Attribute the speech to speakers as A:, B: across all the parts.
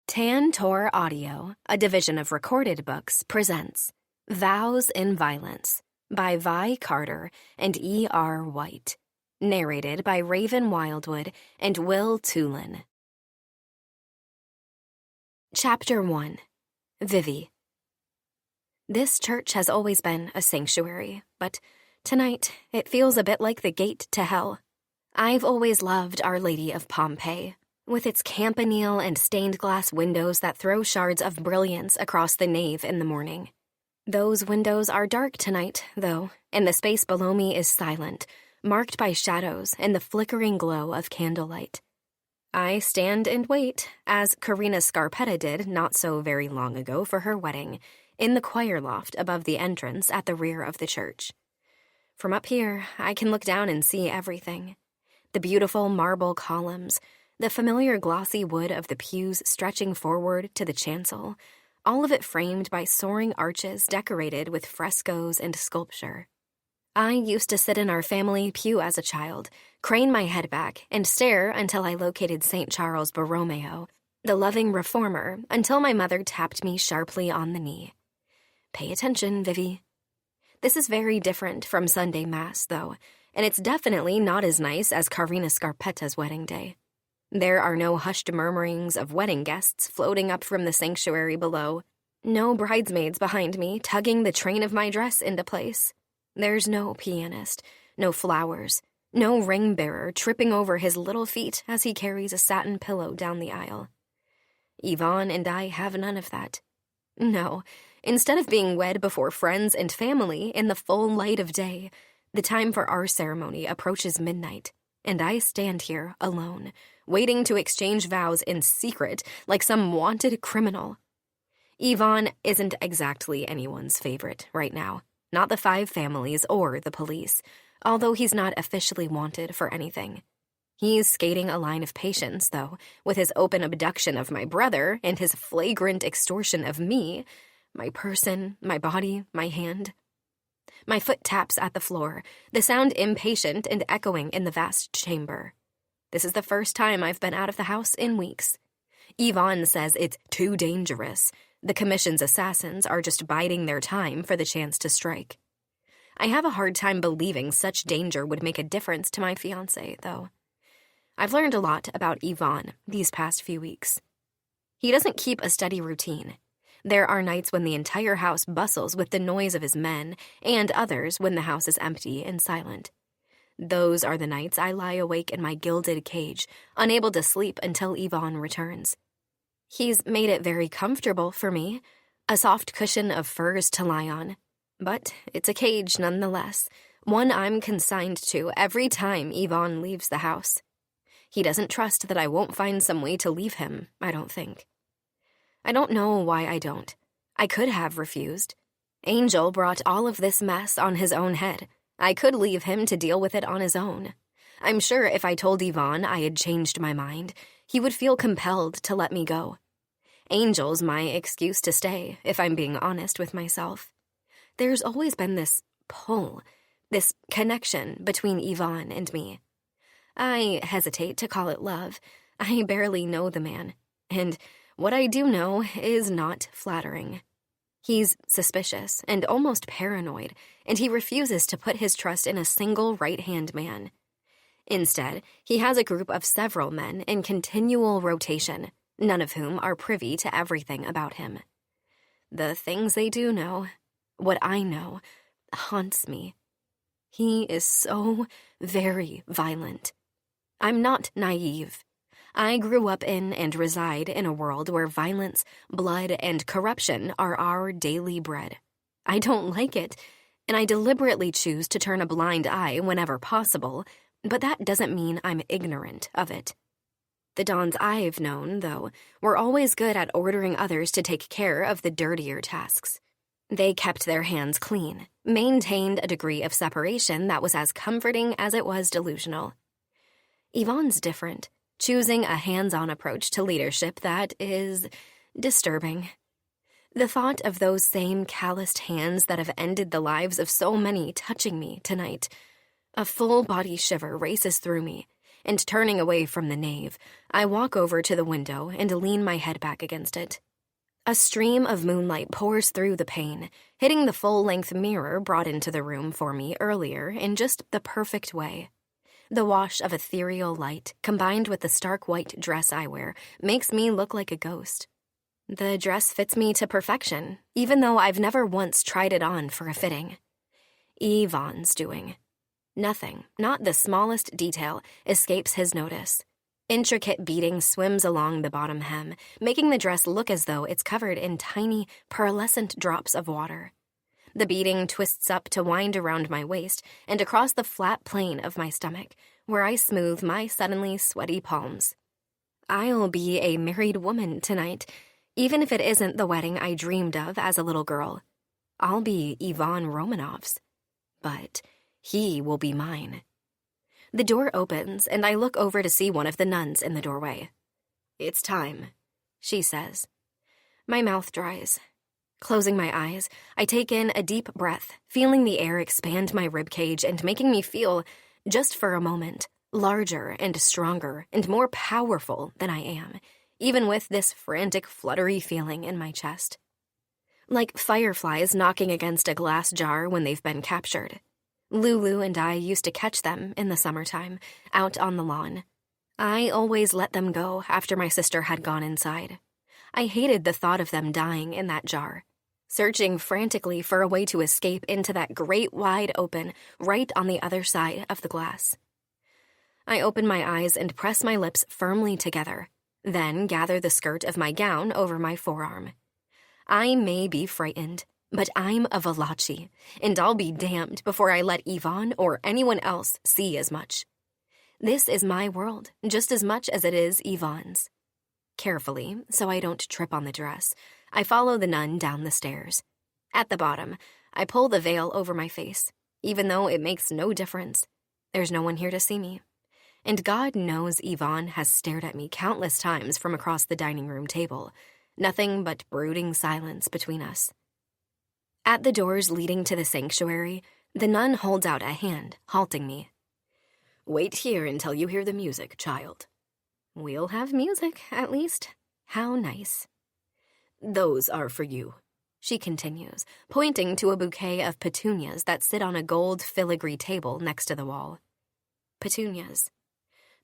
A: Tantor Audio, a division of Recorded Books, presents Vows in Violence by Vi Carter and E.R. Whyte. Narrated by Raven Wildwood and Will Tulin. Chapter 1. Vivi. This church has always been a sanctuary, but tonight it feels a bit like the gate to hell. I've always loved Our Lady of Pompeii, with its campanile and stained glass windows that throw shards of brilliance across the nave in the morning. Those windows are dark tonight, though, and the space below me is silent, marked by shadows and the flickering glow of candlelight. I stand and wait, as Karina Scarpetta did not so very long ago for her wedding, in the choir loft above the entrance at the rear of the church. From up here, I can look down and see everything. The beautiful marble columns, the familiar glossy wood of the pews stretching forward to the chancel, all of it framed by soaring arches decorated with frescoes and sculpture. I used to sit in our family pew as a child, crane my head back, and stare until I located St. Charles Borromeo, the loving reformer, until my mother tapped me sharply on the knee. Pay attention, Vivi. This is very different from Sunday Mass, though, and it's definitely not as nice as Karina Scarpetta's wedding day. There are no hushed murmurings of wedding guests floating up from the sanctuary below. No bridesmaids behind me tugging the train of my dress into place. There's no pianist, no flowers, no ring bearer tripping over his little feet as he carries a satin pillow down the aisle. Yvonne and I have none of that. No, instead of being wed before friends and family in the full light of day, the time for our ceremony approaches midnight, and I stand here alone, waiting to exchange vows in secret like some wanted criminal. Yvonne isn't exactly anyone's favorite right now, not the 5 families or the police, although he's not officially wanted for anything. He's skating a line of patience, though, with his open abduction of my brother and his flagrant extortion of me, my person, my body, my hand. My foot taps at the floor, the sound impatient and echoing in the vast chamber. This is the first time I've been out of the house in weeks. Yvonne says it's too dangerous. The Commission's assassins are just biding their time for the chance to strike. I have a hard time believing such danger would make a difference to my fiancé, though. I've learned a lot about Yvonne these past few weeks. He doesn't keep a steady routine. There are nights when the entire house bustles with the noise of his men, and others when the house is empty and silent. Those are the nights I lie awake in my gilded cage, unable to sleep until Yvonne returns. He's made it very comfortable for me, a soft cushion of furs to lie on. But it's a cage nonetheless, one I'm consigned to every time Yvonne leaves the house. He doesn't trust that I won't find some way to leave him, I don't think. I don't know why I don't. I could have refused. Angel brought all of this mess on his own head. I could leave him to deal with it on his own. I'm sure if I told Yvonne I had changed my mind, he would feel compelled to let me go. Angel's my excuse to stay, if I'm being honest with myself. There's always been this pull, this connection between Yvonne and me. I hesitate to call it love. I barely know the man, and what I do know is not flattering. He's suspicious and almost paranoid, and he refuses to put his trust in a single right-hand man. Instead, he has a group of several men in continual rotation, none of whom are privy to everything about him. The things they do know, what I know, haunts me. He is so very violent. I'm not naive. I grew up in and reside in a world where violence, blood, and corruption are our daily bread. I don't like it, and I deliberately choose to turn a blind eye whenever possible, but that doesn't mean I'm ignorant of it. The Dons I've known, though, were always good at ordering others to take care of the dirtier tasks. They kept their hands clean, maintained a degree of separation that was as comforting as it was delusional. Yvonne's different, choosing a hands-on approach to leadership that is disturbing. The thought of those same calloused hands that have ended the lives of so many touching me tonight. A full-body shiver races through me, and turning away from the nave, I walk over to the window and lean my head back against it. A stream of moonlight pours through the pane, hitting the full-length mirror brought into the room for me earlier in just the perfect way. The wash of ethereal light, combined with the stark white dress I wear, makes me look like a ghost. The dress fits me to perfection, even though I've never once tried it on for a fitting. Yvonne's doing. Nothing, not the smallest detail, escapes his notice. Intricate beading swims along the bottom hem, making the dress look as though it's covered in tiny, pearlescent drops of water. The beading twists up to wind around my waist and across the flat plane of my stomach, where I smooth my suddenly sweaty palms. I'll be a married woman tonight, even if it isn't the wedding I dreamed of as a little girl. I'll be Yvonne Romanov's, but he will be mine. The door opens, and I look over to see one of the nuns in the doorway. "It's time," she says. My mouth dries. Closing my eyes, I take in a deep breath, feeling the air expand my ribcage and making me feel, just for a moment, larger and stronger and more powerful than I am, even with this frantic, fluttery feeling in my chest. Like fireflies knocking against a glass jar when they've been captured. Lulu and I used to catch them in the summertime, out on the lawn. I always let them go after my sister had gone inside. I hated the thought of them dying in that jar, searching frantically for a way to escape into that great wide open right on the other side of the glass. I open my eyes and press my lips firmly together, then gather the skirt of my gown over my forearm. I may be frightened, but I'm a Valachi, and I'll be damned before I let Yvonne or anyone else see as much. This is my world, just as much as it is Yvonne's. Carefully, so I don't trip on the dress, I follow the nun down the stairs. At the bottom, I pull the veil over my face, even though it makes no difference. There's no one here to see me. And God knows Yvonne has stared at me countless times from across the dining room table. Nothing but brooding silence between us. At the doors leading to the sanctuary, the nun holds out a hand, halting me. "Wait here until you hear the music, child." "We'll have music, at least. How nice." "Those are for you," she continues, pointing to a bouquet of petunias that sit on a gold filigree table next to the wall. Petunias.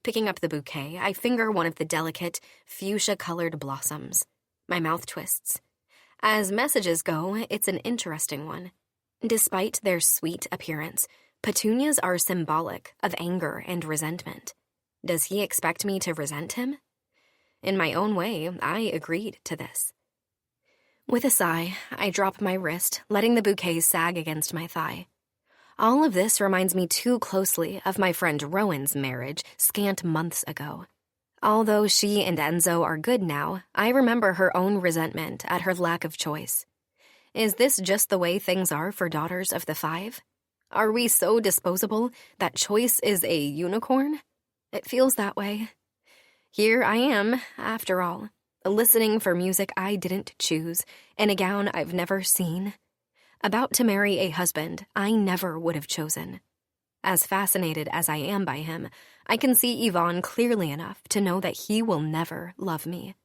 A: Picking up the bouquet, I finger one of the delicate, fuchsia-colored blossoms. My mouth twists. As messages go, it's an interesting one. Despite their sweet appearance, petunias are symbolic of anger and resentment. Does he expect me to resent him? In my own way, I agreed to this. With a sigh, I drop my wrist, letting the bouquet sag against my thigh. All of this reminds me too closely of my friend Rowan's marriage scant months ago. Although she and Enzo are good now, I remember her own resentment at her lack of choice. Is this just the way things are for daughters of the five? Are we so disposable that choice is a unicorn? It feels that way. Here I am, after all, listening for music I didn't choose, in a gown I've never seen. About to marry a husband I never would have chosen. As fascinated as I am by him, I can see Yvonne clearly enough to know that he will never love me.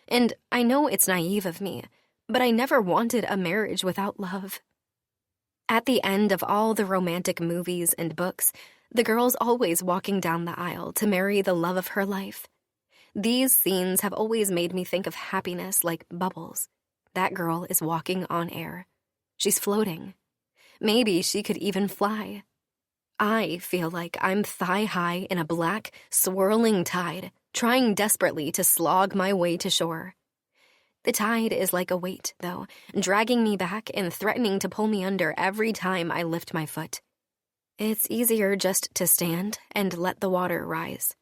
A: And I know it's naive of me, but I never wanted a marriage without love. At the end of all the romantic movies and books, the girl's always walking down the aisle to marry the love of her life. These scenes have always made me think of happiness like bubbles. That girl is walking on air. She's floating. Maybe she could even fly. I feel like I'm thigh-high in a black, swirling tide, trying desperately to slog my way to shore. The tide is like a weight, though, dragging me back and threatening to pull me under every time I lift my foot. It's easier just to stand and let the water rise.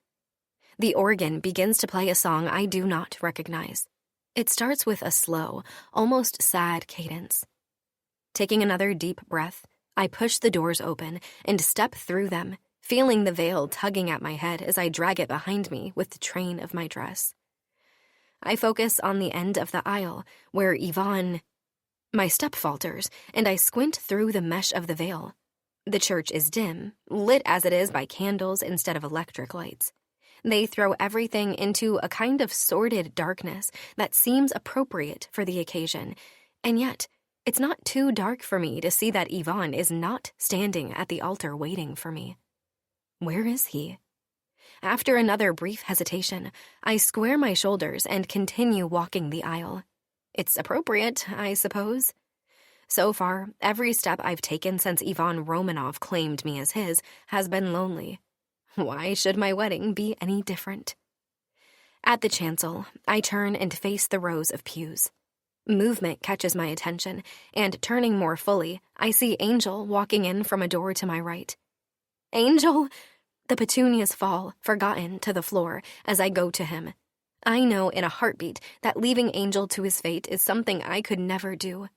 A: The organ begins to play a song I do not recognize. It starts with a slow, almost sad cadence. Taking another deep breath, I push the doors open and step through them, feeling the veil tugging at my head as I drag it behind me with the train of my dress. I focus on the end of the aisle, where Yvonne... My step falters, and I squint through the mesh of the veil. The church is dim, lit as it is by candles instead of electric lights. They throw everything into a kind of sordid darkness that seems appropriate for the occasion, and yet it's not too dark for me to see that Yvonne is not standing at the altar waiting for me. Where is he? After another brief hesitation, I square my shoulders and continue walking the aisle. It's appropriate, I suppose. So far, every step I've taken since Ivan Romanov claimed me as his has been lonely. Why should my wedding be any different? At the chancel, I turn and face the rows of pews. Movement catches my attention, and turning more fully, I see Angel walking in from a door to my right. Angel! The petunias fall, forgotten, to the floor as I go to him. I know in a heartbeat that leaving Angel to his fate is something I could never do.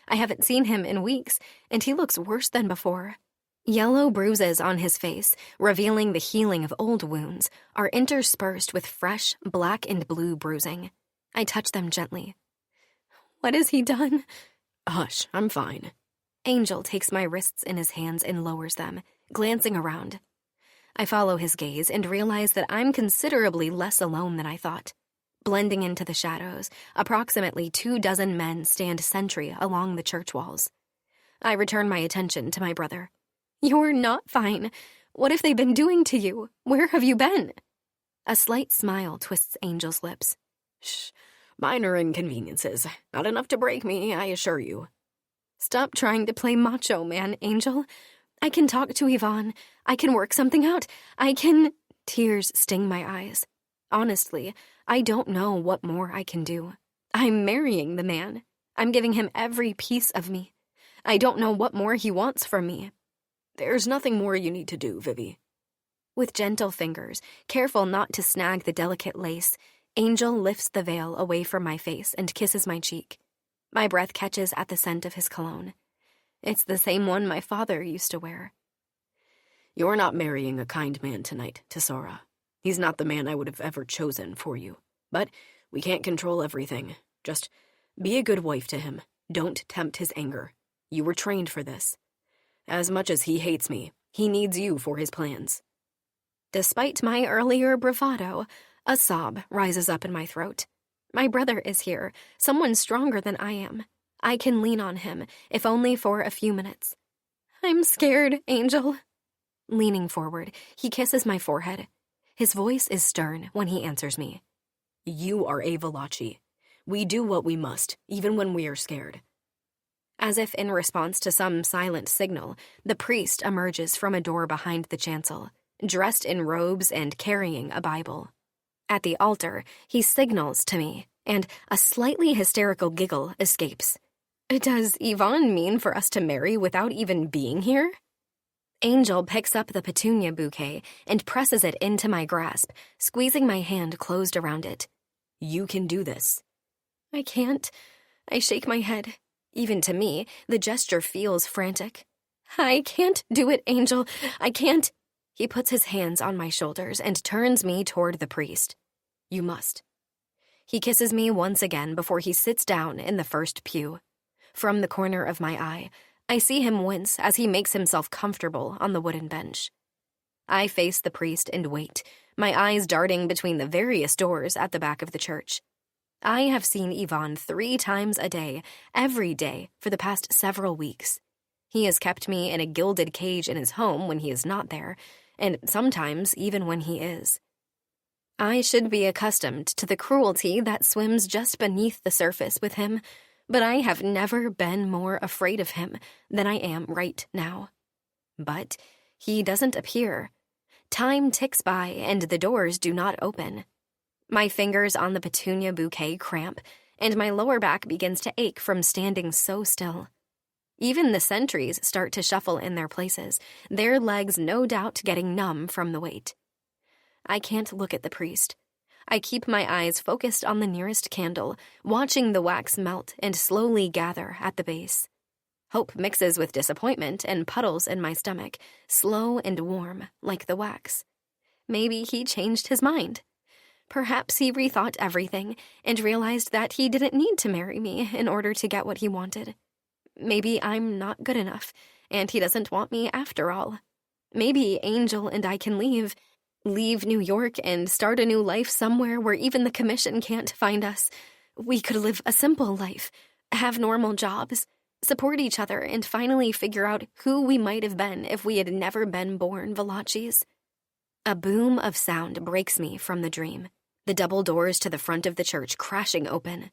A: I haven't seen him in weeks, and he looks worse than before. Yellow bruises on his face, revealing the healing of old wounds, are interspersed with fresh black and blue bruising. I touch them gently. What has he done? Hush, I'm fine. Angel takes my wrists in his hands and lowers them, glancing around. I follow his gaze and realize that I'm considerably less alone than I thought. Blending into the shadows, approximately 24 men stand sentry along the church walls. I return my attention to my brother. You're not fine. What have they been doing to you? Where have you been? A slight smile twists Angel's lips. Shh, minor inconveniences. Not enough to break me, I assure you. Stop trying to play macho, man, Angel. I can talk to Yvonne. I can work something out. Tears sting my eyes. Honestly, I don't know what more I can do. I'm marrying the man. I'm giving him every piece of me. I don't know what more he wants from me. There's nothing more you need to do, Vivi. With gentle fingers, careful not to snag the delicate lace, Angel lifts the veil away from my face and kisses my cheek. My breath catches at the scent of his cologne. It's the same one my father used to wear. You're not marrying a kind man tonight, Tesora. He's not the man I would have ever chosen for you. But we can't control everything. Just be a good wife to him. Don't tempt his anger. You were trained for this. As much as he hates me, he needs you for his plans. Despite my earlier bravado, a sob rises up in my throat. My brother is here, someone stronger than I am. I can lean on him, if only for a few minutes. I'm scared, Angel. Leaning forward, he kisses my forehead. His voice is stern when he answers me. You are a Valachi. We do what we must, even when we are scared. As if in response to some silent signal, the priest emerges from a door behind the chancel, dressed in robes and carrying a Bible. At the altar, he signals to me, and a slightly hysterical giggle escapes. Does Yvonne mean for us to marry without even being here? Angel picks up the petunia bouquet and presses it into my grasp, squeezing my hand closed around it. You can do this. I can't. I shake my head. Even to me, the gesture feels frantic. I can't do it, Angel. I can't. He puts his hands on my shoulders and turns me toward the priest. You must. He kisses me once again before he sits down in the first pew. From the corner of my eye, I see him wince as he makes himself comfortable on the wooden bench. I face the priest and wait, my eyes darting between the various doors at the back of the church. I have seen Yvonne 3 times a day, every day, for the past several weeks. He has kept me in a gilded cage in his home when he is not there, and sometimes even when he is. I should be accustomed to the cruelty that swims just beneath the surface with him, but I have never been more afraid of him than I am right now. But he doesn't appear. Time ticks by and the doors do not open. My fingers on the petunia bouquet cramp, and my lower back begins to ache from standing so still. Even the sentries start to shuffle in their places, their legs no doubt getting numb from the weight. I can't look at the priest. I keep my eyes focused on the nearest candle, watching the wax melt and slowly gather at the base. Hope mixes with disappointment and puddles in my stomach, slow and warm, like the wax. Maybe he changed his mind. Perhaps he rethought everything and realized that he didn't need to marry me in order to get what he wanted. Maybe I'm not good enough, and he doesn't want me after all. Maybe Angel and I can leave New York and start a new life somewhere where even the commission can't find us. We could live a simple life, have normal jobs, support each other, and finally figure out who we might have been if we had never been born Valachi's. A boom of sound breaks me from the dream, the double doors to the front of the church crashing open.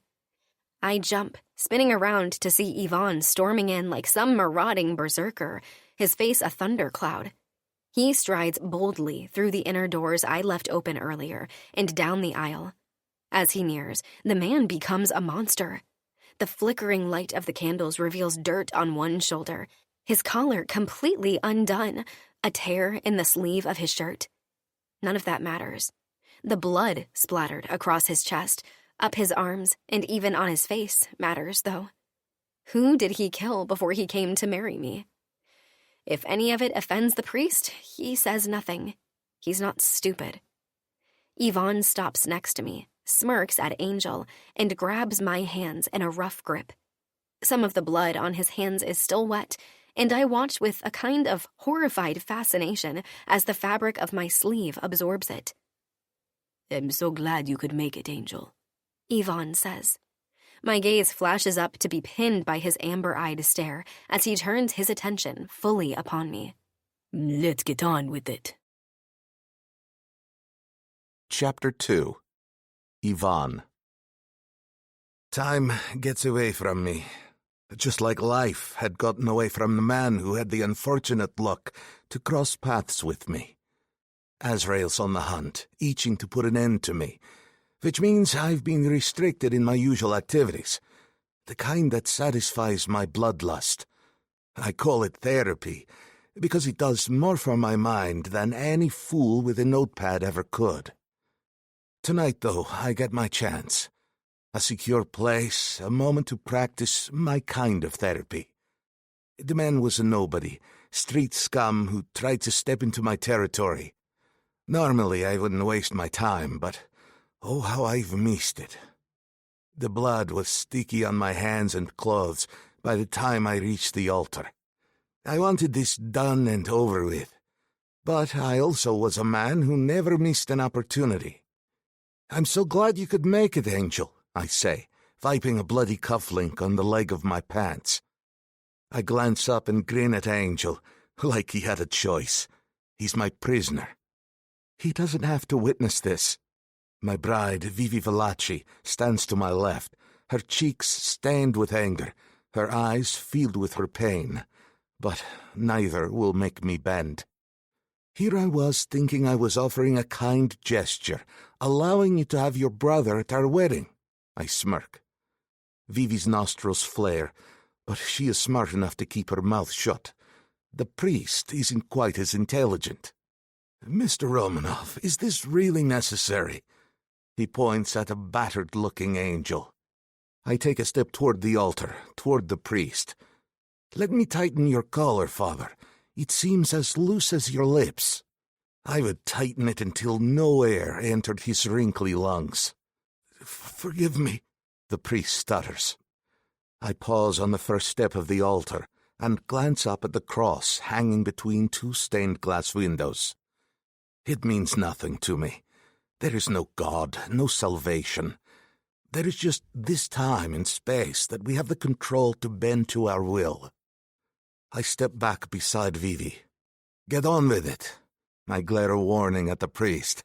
A: I jump, spinning around to see Yvonne storming in like some marauding berserker, his face a thundercloud. He strides boldly through the inner doors I left open earlier and down the aisle. As he nears, the man becomes a monster. The flickering light of the candles reveals dirt on one shoulder, his collar completely undone, a tear in the sleeve of his shirt. None of that matters. The blood splattered across his chest, up his arms, and even on his face matters, though. Who did he kill before he came to marry me? If any of it offends the priest, he says nothing. He's not stupid. Yvonne stops next to me, smirks at Angel, and grabs my hands in a rough grip. Some of the blood on his hands is still wet, and I watch with a kind of horrified fascination as the fabric of my sleeve absorbs it.
B: "I'm so glad you could make it, Angel,"
A: Yvonne says. My gaze flashes up to be pinned by his amber-eyed stare as he turns his attention fully upon me.
B: "Let's get on with it."
C: Chapter 2. Yvonne. Time gets away from me, just like life had gotten away from the man who had the unfortunate luck to cross paths with me. Azrael's on the hunt, itching to put an end to me, which means I've been restricted in my usual activities, the kind that satisfies my bloodlust. I call it therapy, because it does more for my mind than any fool with a notepad ever could. Tonight, though, I get my chance. A secure place, a moment to practice my kind of therapy. The man was a nobody, street scum who tried to step into my territory. Normally, I wouldn't waste my time, but oh, how I've missed it. The blood was sticky on my hands and clothes by the time I reached the altar. I wanted this done and over with, but I also was a man who never missed an opportunity. "I'm so glad you could make it, Angel," I say, wiping a bloody cufflink on the leg of my pants. I glance up and grin at Angel, like he had a choice. He's my prisoner. He doesn't have to witness this. My bride, Vivi Valachi, stands to my left, her cheeks stained with anger, her eyes filled with her pain. But neither will make me bend. Here I was thinking I was offering a kind gesture, allowing you to have your brother at our wedding. I smirk. Vivi's nostrils flare, but she is smart enough to keep her mouth shut. The priest isn't quite as intelligent. "Mr. Romanov, is this really necessary?" He points at a battered-looking Angel. I take a step toward the altar, toward the priest. "Let me tighten your collar, Father. It seems as loose as your lips." I would tighten it until no air entered his wrinkly lungs. "Forgive me," the priest stutters. I pause on the first step of the altar and glance up at the cross hanging between two stained-glass windows. It means nothing to me. There is no God, no salvation. There is just this time and space that we have the control to bend to our will. I step back beside Vivi. "Get on with it." I glare a warning at the priest.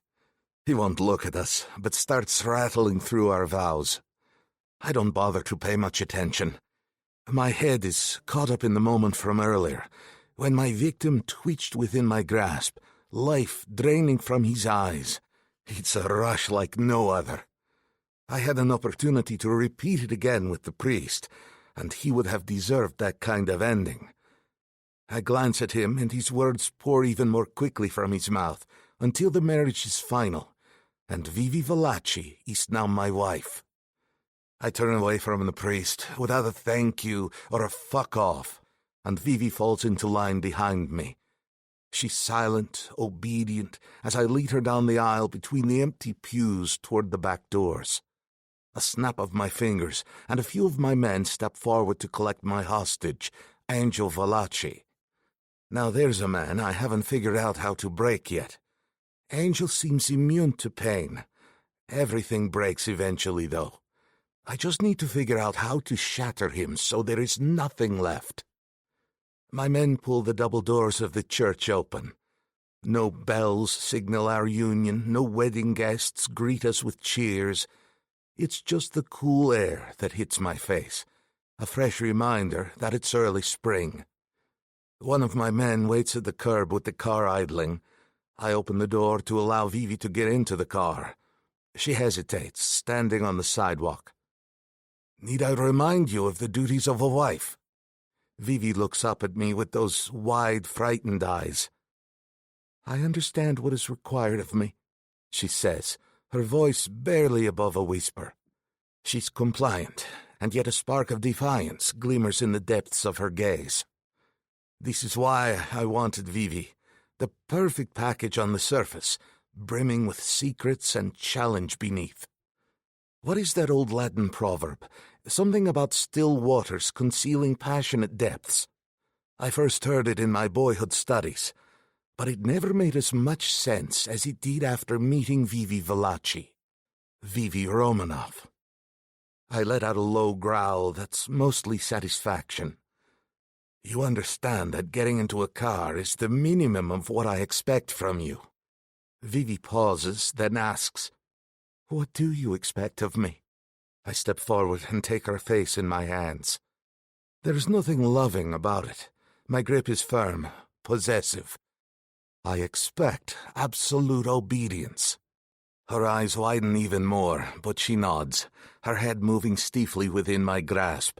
C: He won't look at us, but starts rattling through our vows. I don't bother to pay much attention. My head is caught up in the moment from earlier, when my victim twitched within my grasp, life draining from his eyes. It's a rush like no other. I had an opportunity to repeat it again with the priest, and he would have deserved that kind of ending. I glance at him, and his words pour even more quickly from his mouth, until the marriage is final, and Vivi Valachi is now my wife. I turn away from the priest, without a thank you or a fuck off, and Vivi falls into line behind me. She's silent, obedient, as I lead her down the aisle between the empty pews toward the back doors. A snap of my fingers, and a few of my men step forward to collect my hostage, Angel Valachi, Now there's a man I haven't figured out how to break yet. Angel seems immune to pain. Everything breaks eventually, though. I just need to figure out how to shatter him so there is nothing left. My men pull the double doors of the church open. No bells signal our union, no wedding guests greet us with cheers. It's just the cool air that hits my face, a fresh reminder that it's early spring. One of my men waits at the curb with the car idling. I open the door to allow Vivi to get into the car. She hesitates, standing on the sidewalk. Need I remind you of the duties of a wife? Vivi looks up at me with those wide, frightened eyes. I understand what is required of me, she says, her voice barely above a whisper. She's compliant, and yet a spark of defiance glimmers in the depths of her gaze. This is why I wanted Vivi, the perfect package on the surface, brimming with secrets and challenge beneath. What is that old Latin proverb? Something about still waters concealing passionate depths. I first heard it in my boyhood studies, but it never made as much sense as it did after meeting Vivi Valachi. Vivi Romanov. I let out a low growl that's mostly satisfaction. You understand that getting into a car is the minimum of what I expect from you. Vivi pauses, then asks, What do you expect of me? I step forward and take her face in my hands. There's nothing loving about it. My grip is firm, possessive. I expect absolute obedience. Her eyes widen even more, but she nods, her head moving stiffly within my grasp.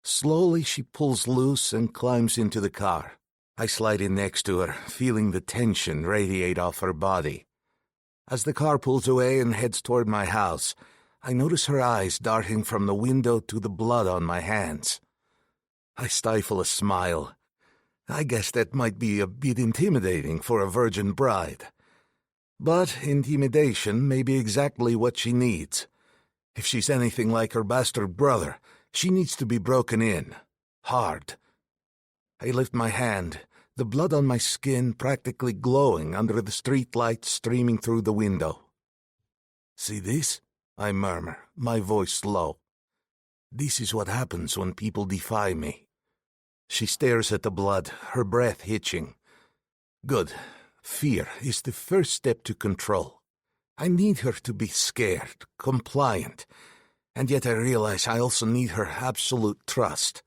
C: Slowly she pulls loose and climbs into the car. I slide in next to her, feeling the tension radiate off her body. As the car pulls away and heads toward my house, I notice her eyes darting from the window to the blood on my hands. I stifle a smile. I guess that might be a bit intimidating for a virgin bride. But intimidation may be exactly what she needs. If she's anything like her bastard brother, she needs to be broken in. Hard. I lift my hand, the blood on my skin practically glowing under the street light streaming through the window. See this? I murmur, my voice low. This is what happens when people defy me. She stares at the blood, her breath hitching. Good. Fear is the first step to control. I need her to be scared, compliant, and yet I realize I also need her absolute trust.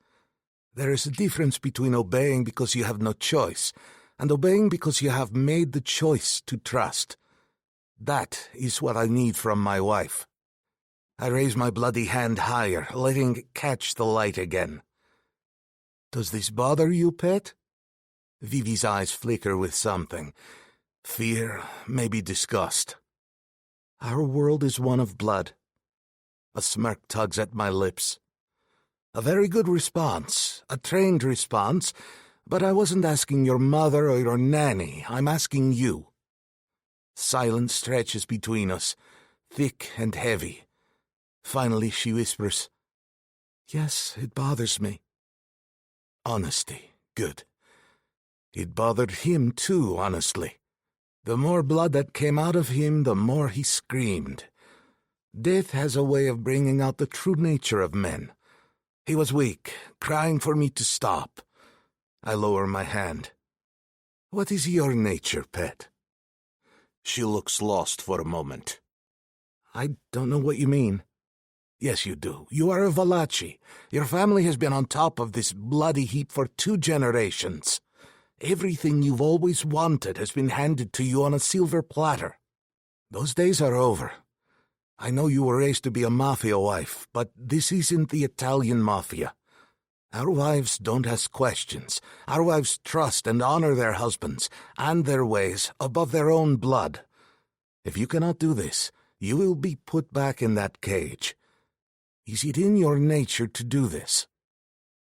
C: There is a difference between obeying because you have no choice and obeying because you have made the choice to trust. That is what I need from my wife. I raise my bloody hand higher, letting it catch the light again. Does this bother you, pet? Vivi's eyes flicker with something. Fear, maybe disgust. Our world is one of blood. A smirk tugs at my lips. A very good response, a trained response, but I wasn't asking your mother or your nanny. I'm asking you. Silence stretches between us, thick and heavy. Finally she whispers, Yes, it bothers me. Honesty, good. It bothered him too, honestly. The more blood that came out of him, the more he screamed. Death has a way of bringing out the true nature of men. He was weak, crying for me to stop. I lower my hand. What is your nature, pet? She looks lost for a moment. I don't know what you mean. Yes, you do. You are a Valachi. Your family has been on top of this bloody heap for 2 generations. Everything you've always wanted has been handed to you on a silver platter. Those days are over. I know you were raised to be a Mafia wife, but this isn't the Italian Mafia. Our wives don't ask questions. Our wives trust and honor their husbands and their ways above their own blood. If you cannot do this, you will be put back in that cage. Is it in your nature to do this?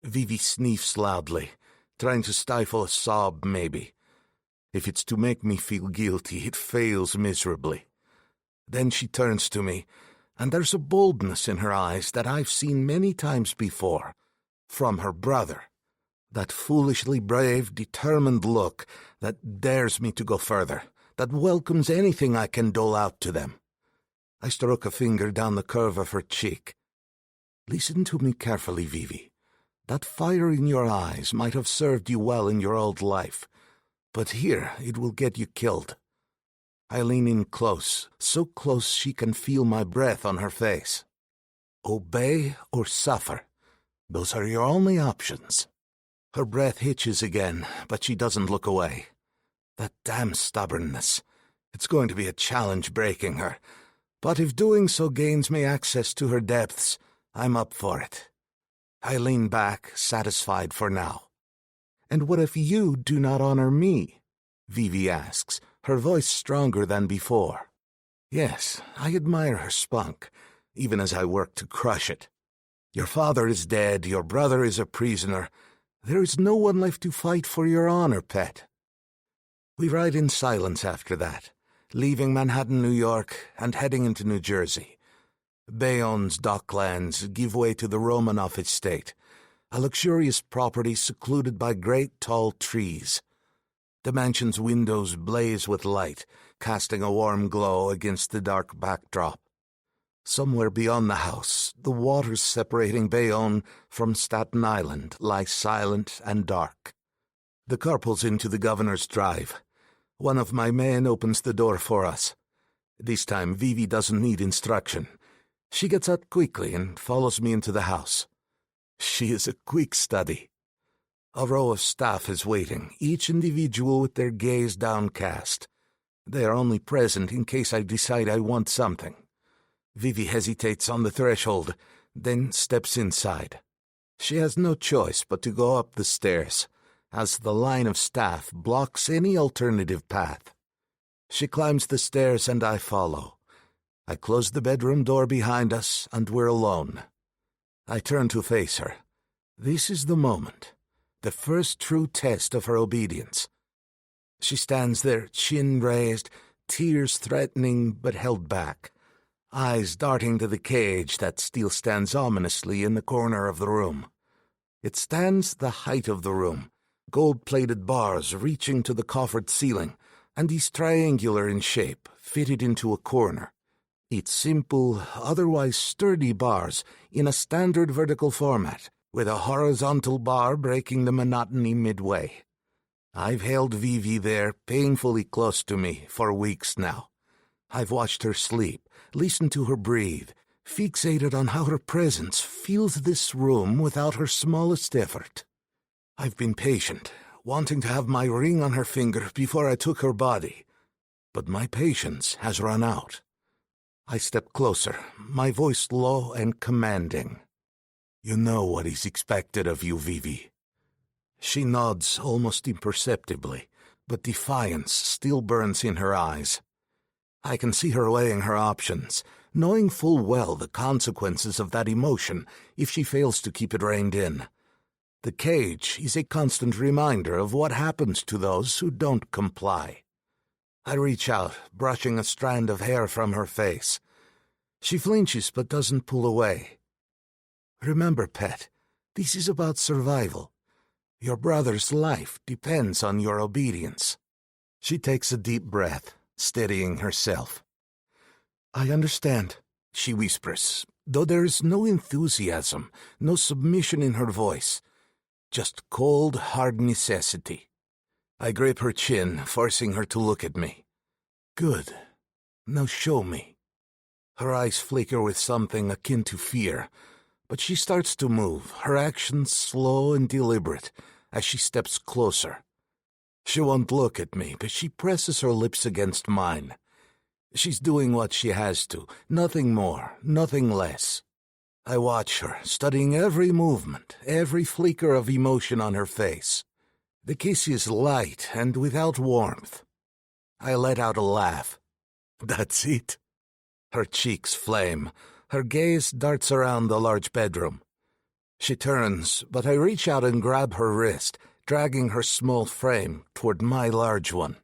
C: Vivi sniffs loudly, trying to stifle a sob maybe. If it's to make me feel guilty, it fails miserably. Then she turns to me, and there's a boldness in her eyes that I've seen many times before, from her brother. That foolishly brave, determined look that dares me to go further, that welcomes anything I can dole out to them. I struck a finger down the curve of her cheek. Listen to me carefully, Vivi. That fire in your eyes might have served you well in your old life, but here it will get you killed. I lean in close, so close she can feel my breath on her face. Obey or suffer. Those are your only options. Her breath hitches again, but she doesn't look away. That damn stubbornness. It's going to be a challenge breaking her. But if doing so gains me access to her depths, I'm up for it. I lean back, satisfied for now. And what if you do not honor me? Vivi asks, her voice stronger than before. Yes, I admire her spunk, even as I work to crush it. Your father is dead, your brother is a prisoner. There is no one left to fight for your honor, pet. We ride in silence after that, leaving Manhattan, New York, and heading into New Jersey. Bayonne's docklands give way to the Romanoff estate, a luxurious property secluded by great tall trees. The mansion's windows blaze with light, casting a warm glow against the dark backdrop. Somewhere beyond the house, the waters separating Bayonne from Staten Island lie silent and dark. The car pulls into the governor's drive. One of my men opens the door for us. This time, Vivi doesn't need instruction. She gets out quickly and follows me into the house. She is a quick study. A row of staff is waiting, each individual with their gaze downcast. They are only present in case I decide I want something. Vivi hesitates on the threshold, then steps inside. She has no choice but to go up the stairs, as the line of staff blocks any alternative path. She climbs the stairs and I follow. I close the bedroom door behind us and we're alone. I turn to face her. This is the moment, the first true test of her obedience. She stands there, chin raised, tears threatening but held back, eyes darting to the cage that still stands ominously in the corner of the room. It stands the height of the room, gold-plated bars reaching to the coffered ceiling, and is triangular in shape, fitted into a corner. Its simple, otherwise sturdy bars in a standard vertical format, with a horizontal bar breaking the monotony midway. I've held Vivi there, painfully close to me, for weeks now. I've watched her sleep, listened to her breathe, fixated on how her presence fills this room without her smallest effort. I've been patient, wanting to have my ring on her finger before I took her body, but my patience has run out. I step closer, my voice low and commanding. You know what is expected of you, Vivi. She nods almost imperceptibly, but defiance still burns in her eyes. I can see her weighing her options, knowing full well the consequences of that emotion if she fails to keep it reined in. The cage is a constant reminder of what happens to those who don't comply. I reach out, brushing a strand of hair from her face. She flinches but doesn't pull away. Remember, pet, this is about survival. Your brother's life depends on your obedience. She takes a deep breath, steadying herself. I understand, she whispers, though there is no enthusiasm, no submission in her voice, just cold, hard necessity. I grip her chin, forcing her to look at me. Good. Now show me. Her eyes flicker with something akin to fear, but she starts to move, her actions slow and deliberate, as she steps closer. She won't look at me, but she presses her lips against mine. She's doing what she has to, nothing more, nothing less. I watch her, studying every movement, every flicker of emotion on her face. The kiss is light and without warmth. I let out a laugh. That's it. Her cheeks flame. Her gaze darts around the large bedroom. She turns, but I reach out and grab her wrist, dragging her small frame toward my large one.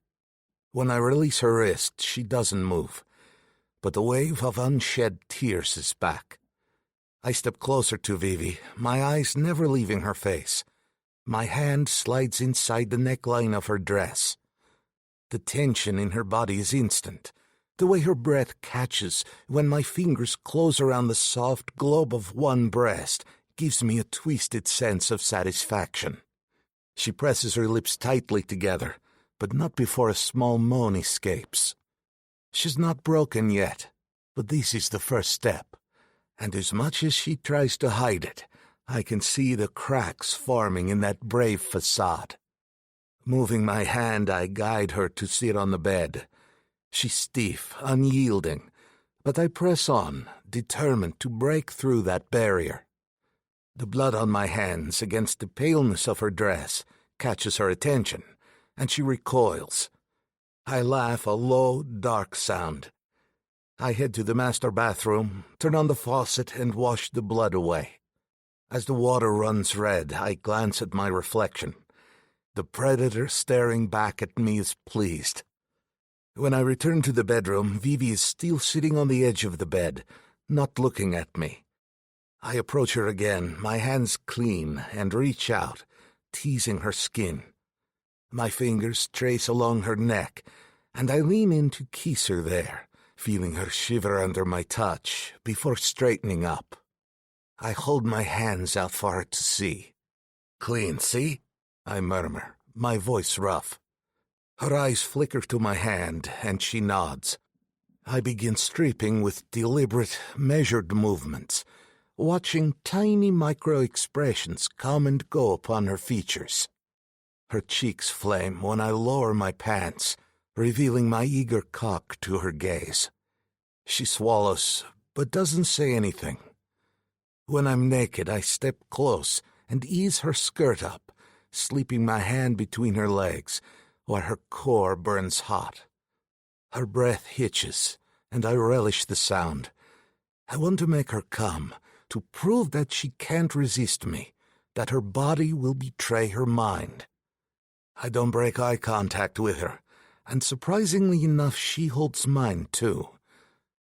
C: When I release her wrist, she doesn't move, but the wave of unshed tears is back. I step closer to Vivi, my eyes never leaving her face. My hand slides inside the neckline of her dress. The tension in her body is instant. The way her breath catches when my fingers close around the soft globe of one breast gives me a twisted sense of satisfaction. She presses her lips tightly together, but not before a small moan escapes. She's not broken yet, but this is the first step, and as much as she tries to hide it, I can see the cracks forming in that brave facade. Moving my hand, I guide her to sit on the bed. She's stiff, unyielding, but I press on, determined to break through that barrier. The blood on my hands against the paleness of her dress catches her attention, and she recoils. I laugh a low, dark sound. I head to the master bathroom, turn on the faucet, and wash the blood away. As the water runs red, I glance at my reflection. The predator staring back at me is pleased. When I return to the bedroom, Vivi is still sitting on the edge of the bed, not looking at me. I approach her again, my hands clean, and reach out, teasing her skin. My fingers trace along her neck, and I lean in to kiss her there, feeling her shiver under my touch before straightening up. I hold my hands out for her to see. "Clean, see?" I murmur, my voice rough. Her eyes flicker to my hand, and she nods. I begin stripping with deliberate, measured movements, watching tiny micro-expressions come and go upon her features. Her cheeks flame when I lower my pants, revealing my eager cock to her gaze. She swallows, but doesn't say anything. When I'm naked, I step close and ease her skirt up, slipping my hand between her legs, where her core burns hot. Her breath hitches, and I relish the sound. I want to make her come, to prove that she can't resist me, that her body will betray her mind. I don't break eye contact with her, and surprisingly enough she holds mine too.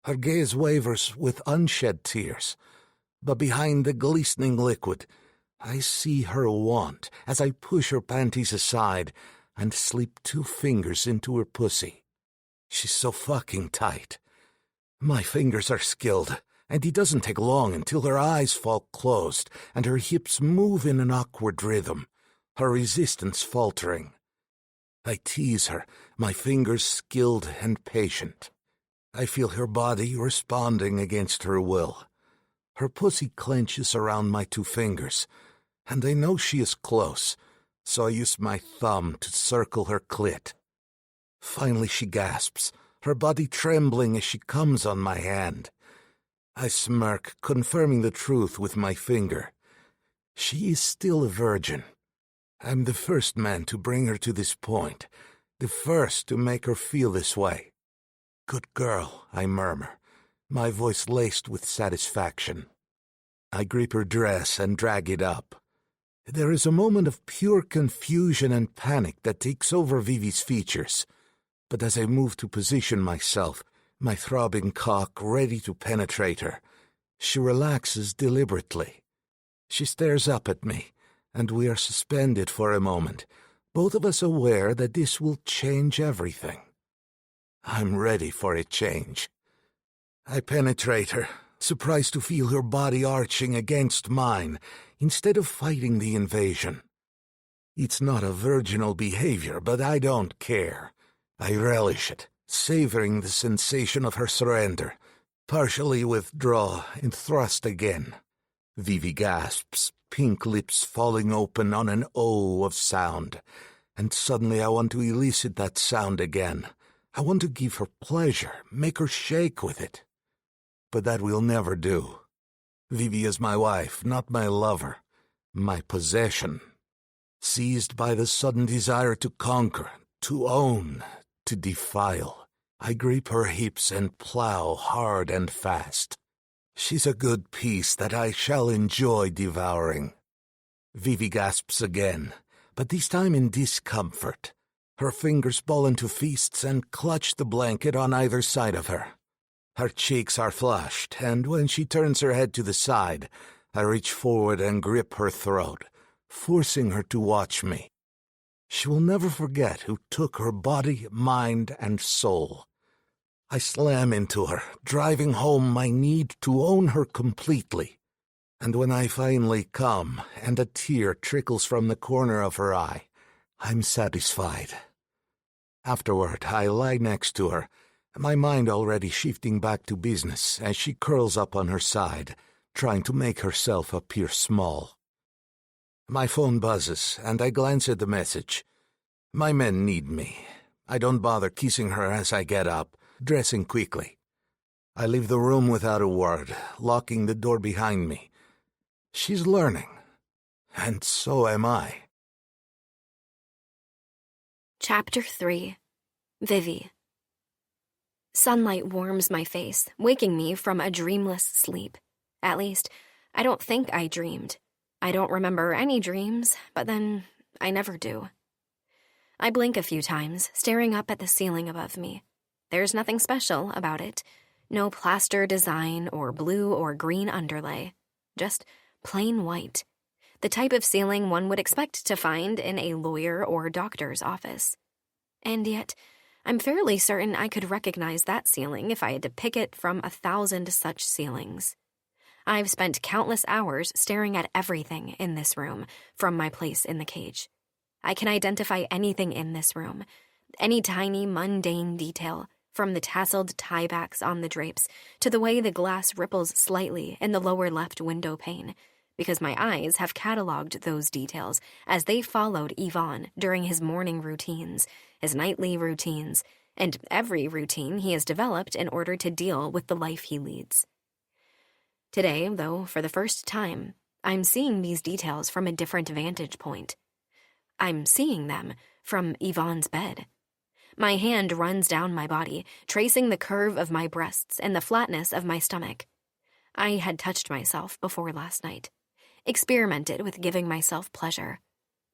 C: Her gaze wavers with unshed tears, but behind the glistening liquid, I see her want as I push her panties aside and slip 2 fingers into her pussy. She's so fucking tight. My fingers are skilled, and it doesn't take long until her eyes fall closed and her hips move in an awkward rhythm, her resistance faltering. I tease her, my fingers skilled and patient. I feel her body responding against her will. Her pussy clenches around my 2 fingers, and I know she is close, so I use my thumb to circle her clit. Finally she gasps, her body trembling as she comes on my hand. I smirk, confirming the truth with my finger. She is still a virgin. I'm the first man to bring her to this point, the first to make her feel this way. "Good girl," I murmur, my voice laced with satisfaction. I grip her dress and drag it up. There is a moment of pure confusion and panic that takes over Vivi's features, but as I move to position myself, my throbbing cock ready to penetrate her, she relaxes deliberately. She stares up at me, and we are suspended for a moment, both of us aware that this will change everything. I'm ready for a change. I penetrate her, surprised to feel her body arching against mine, instead of fighting the invasion. It's not a virginal behavior, but I don't care. I relish it, savoring the sensation of her surrender, partially withdraw and thrust again. Vivi gasps, pink lips falling open on an O of sound, and suddenly I want to elicit that sound again. I want to give her pleasure, make her shake with it. But that will never do. Vivi is my wife, not my lover, my possession. Seized by the sudden desire to conquer, to own, to defile, I grip her hips and plow hard and fast. She's a good piece that I shall enjoy devouring. Vivi gasps again, but this time in discomfort. Her fingers ball into fists and clutch the blanket on either side of her. Her cheeks are flushed, and when she turns her head to the side, I reach forward and grip her throat, forcing her to watch me. She will never forget who took her body, mind, and soul. I slam into her, driving home my need to own her completely. And when I finally come, and a tear trickles from the corner of her eye, I'm satisfied. Afterward, I lie next to her, my mind already shifting back to business as she curls up on her side, trying to make herself appear small. My phone buzzes, and I glance at the message. My men need me. I don't bother kissing her as I get up, dressing quickly. I leave the room without a word, locking the door behind me. She's learning, and so am I.
A: Chapter 3. Vivi. Sunlight warms my face, waking me from a dreamless sleep. At least, I don't think I dreamed. I don't remember any dreams, but then I never do. I blink a few times, staring up at the ceiling above me. There's nothing special about it. No plaster design or blue or green underlay. Just plain white. The type of ceiling one would expect to find in a lawyer or doctor's office. And yet, I'm fairly certain I could recognize that ceiling if I had to pick it from 1,000 such ceilings. I've spent countless hours staring at everything in this room from my place in the cage. I can identify anything in this room, any tiny mundane detail, from the tasseled tiebacks on the drapes to the way the glass ripples slightly in the lower left window pane, because my eyes have cataloged those details as they followed Yvonne during his morning routines, his nightly routines, and every routine he has developed in order to deal with the life he leads. Today, though, for the first time, I'm seeing these details from a different vantage point. I'm seeing them from Yvonne's bed. My hand runs down my body, tracing the curve of my breasts and the flatness of my stomach. I had touched myself before last night, experimented with giving myself pleasure.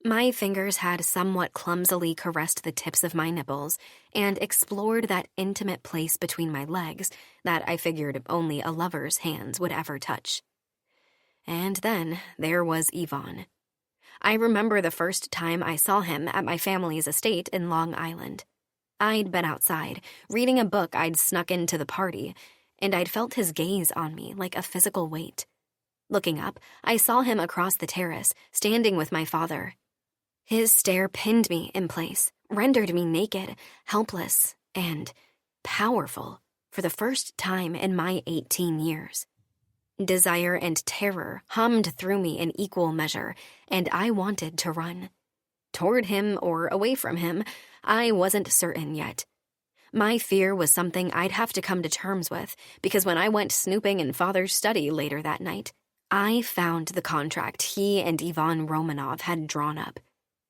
A: My fingers had somewhat clumsily caressed the tips of my nipples and explored that intimate place between my legs that I figured only a lover's hands would ever touch. And then there was Yvonne. I remember the first time I saw him at my family's estate in Long Island. I'd been outside, reading a book I'd snuck into the party, and I'd felt his gaze on me like a physical weight. Looking up, I saw him across the terrace, standing with my father. His stare pinned me in place, rendered me naked, helpless, and powerful for the first time in my 18 years. Desire and terror hummed through me in equal measure, and I wanted to run. Toward him or away from him, I wasn't certain yet. My fear was something I'd have to come to terms with, because when I went snooping in Father's study later that night, I found the contract he and Ivan Romanov had drawn up.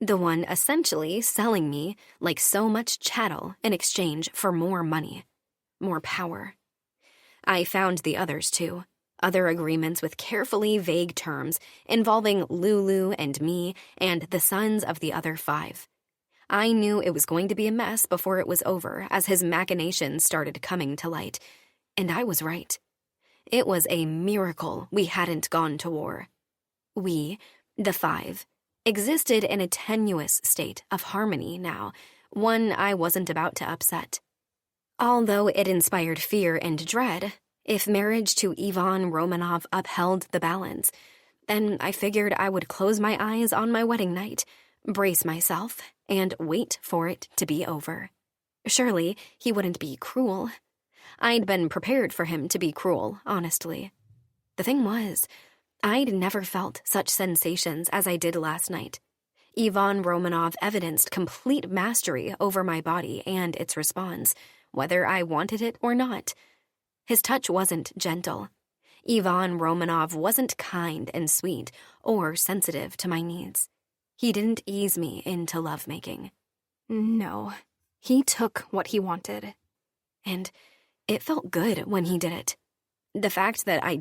A: The one essentially selling me like so much chattel in exchange for more money, more power. I found the others too, other agreements with carefully vague terms involving Lulu and me and the sons of the other 5. I knew it was going to be a mess before it was over as his machinations started coming to light, and I was right. It was a miracle we hadn't gone to war. We, the 5, existed in a tenuous state of harmony now, one I wasn't about to upset. Although it inspired fear and dread, if marriage to Ivan Romanov upheld the balance, then I figured I would close my eyes on my wedding night, brace myself, and wait for it to be over. Surely he wouldn't be cruel. I'd been prepared for him to be cruel, honestly. The thing was, I'd never felt such sensations as I did last night. Ivan Romanov evidenced complete mastery over my body and its response, whether I wanted it or not. His touch wasn't gentle. Ivan Romanov wasn't kind and sweet or sensitive to my needs. He didn't ease me into lovemaking. No, he took what he wanted. And it felt good when he did it. The fact that I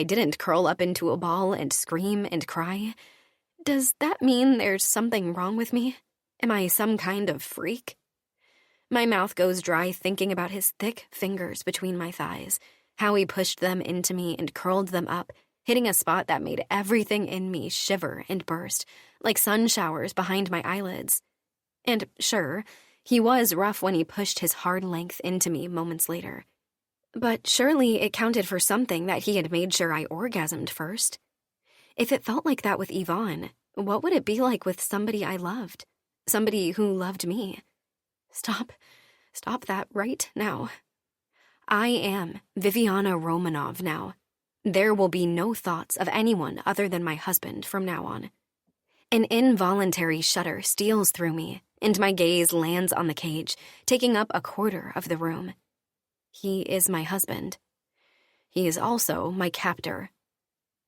A: didn't curl up into a ball and scream and cry, does that mean there's something wrong with me? Am I some kind of freak? My mouth goes dry thinking about his thick fingers between my thighs, how he pushed them into me and curled them up, hitting a spot that made everything in me shiver and burst, like sun showers behind my eyelids. And sure, he was rough when he pushed his hard length into me moments later. But surely it counted for something that he had made sure I orgasmed first. If it felt like that with Yvonne, what would it be like with somebody I loved? Somebody who loved me? Stop that right now. I am Viviana Romanov now. There will be no thoughts of anyone other than my husband from now on. An involuntary shudder steals through me, and my gaze lands on the cage, taking up a quarter of the room. He is my husband. He is also my captor.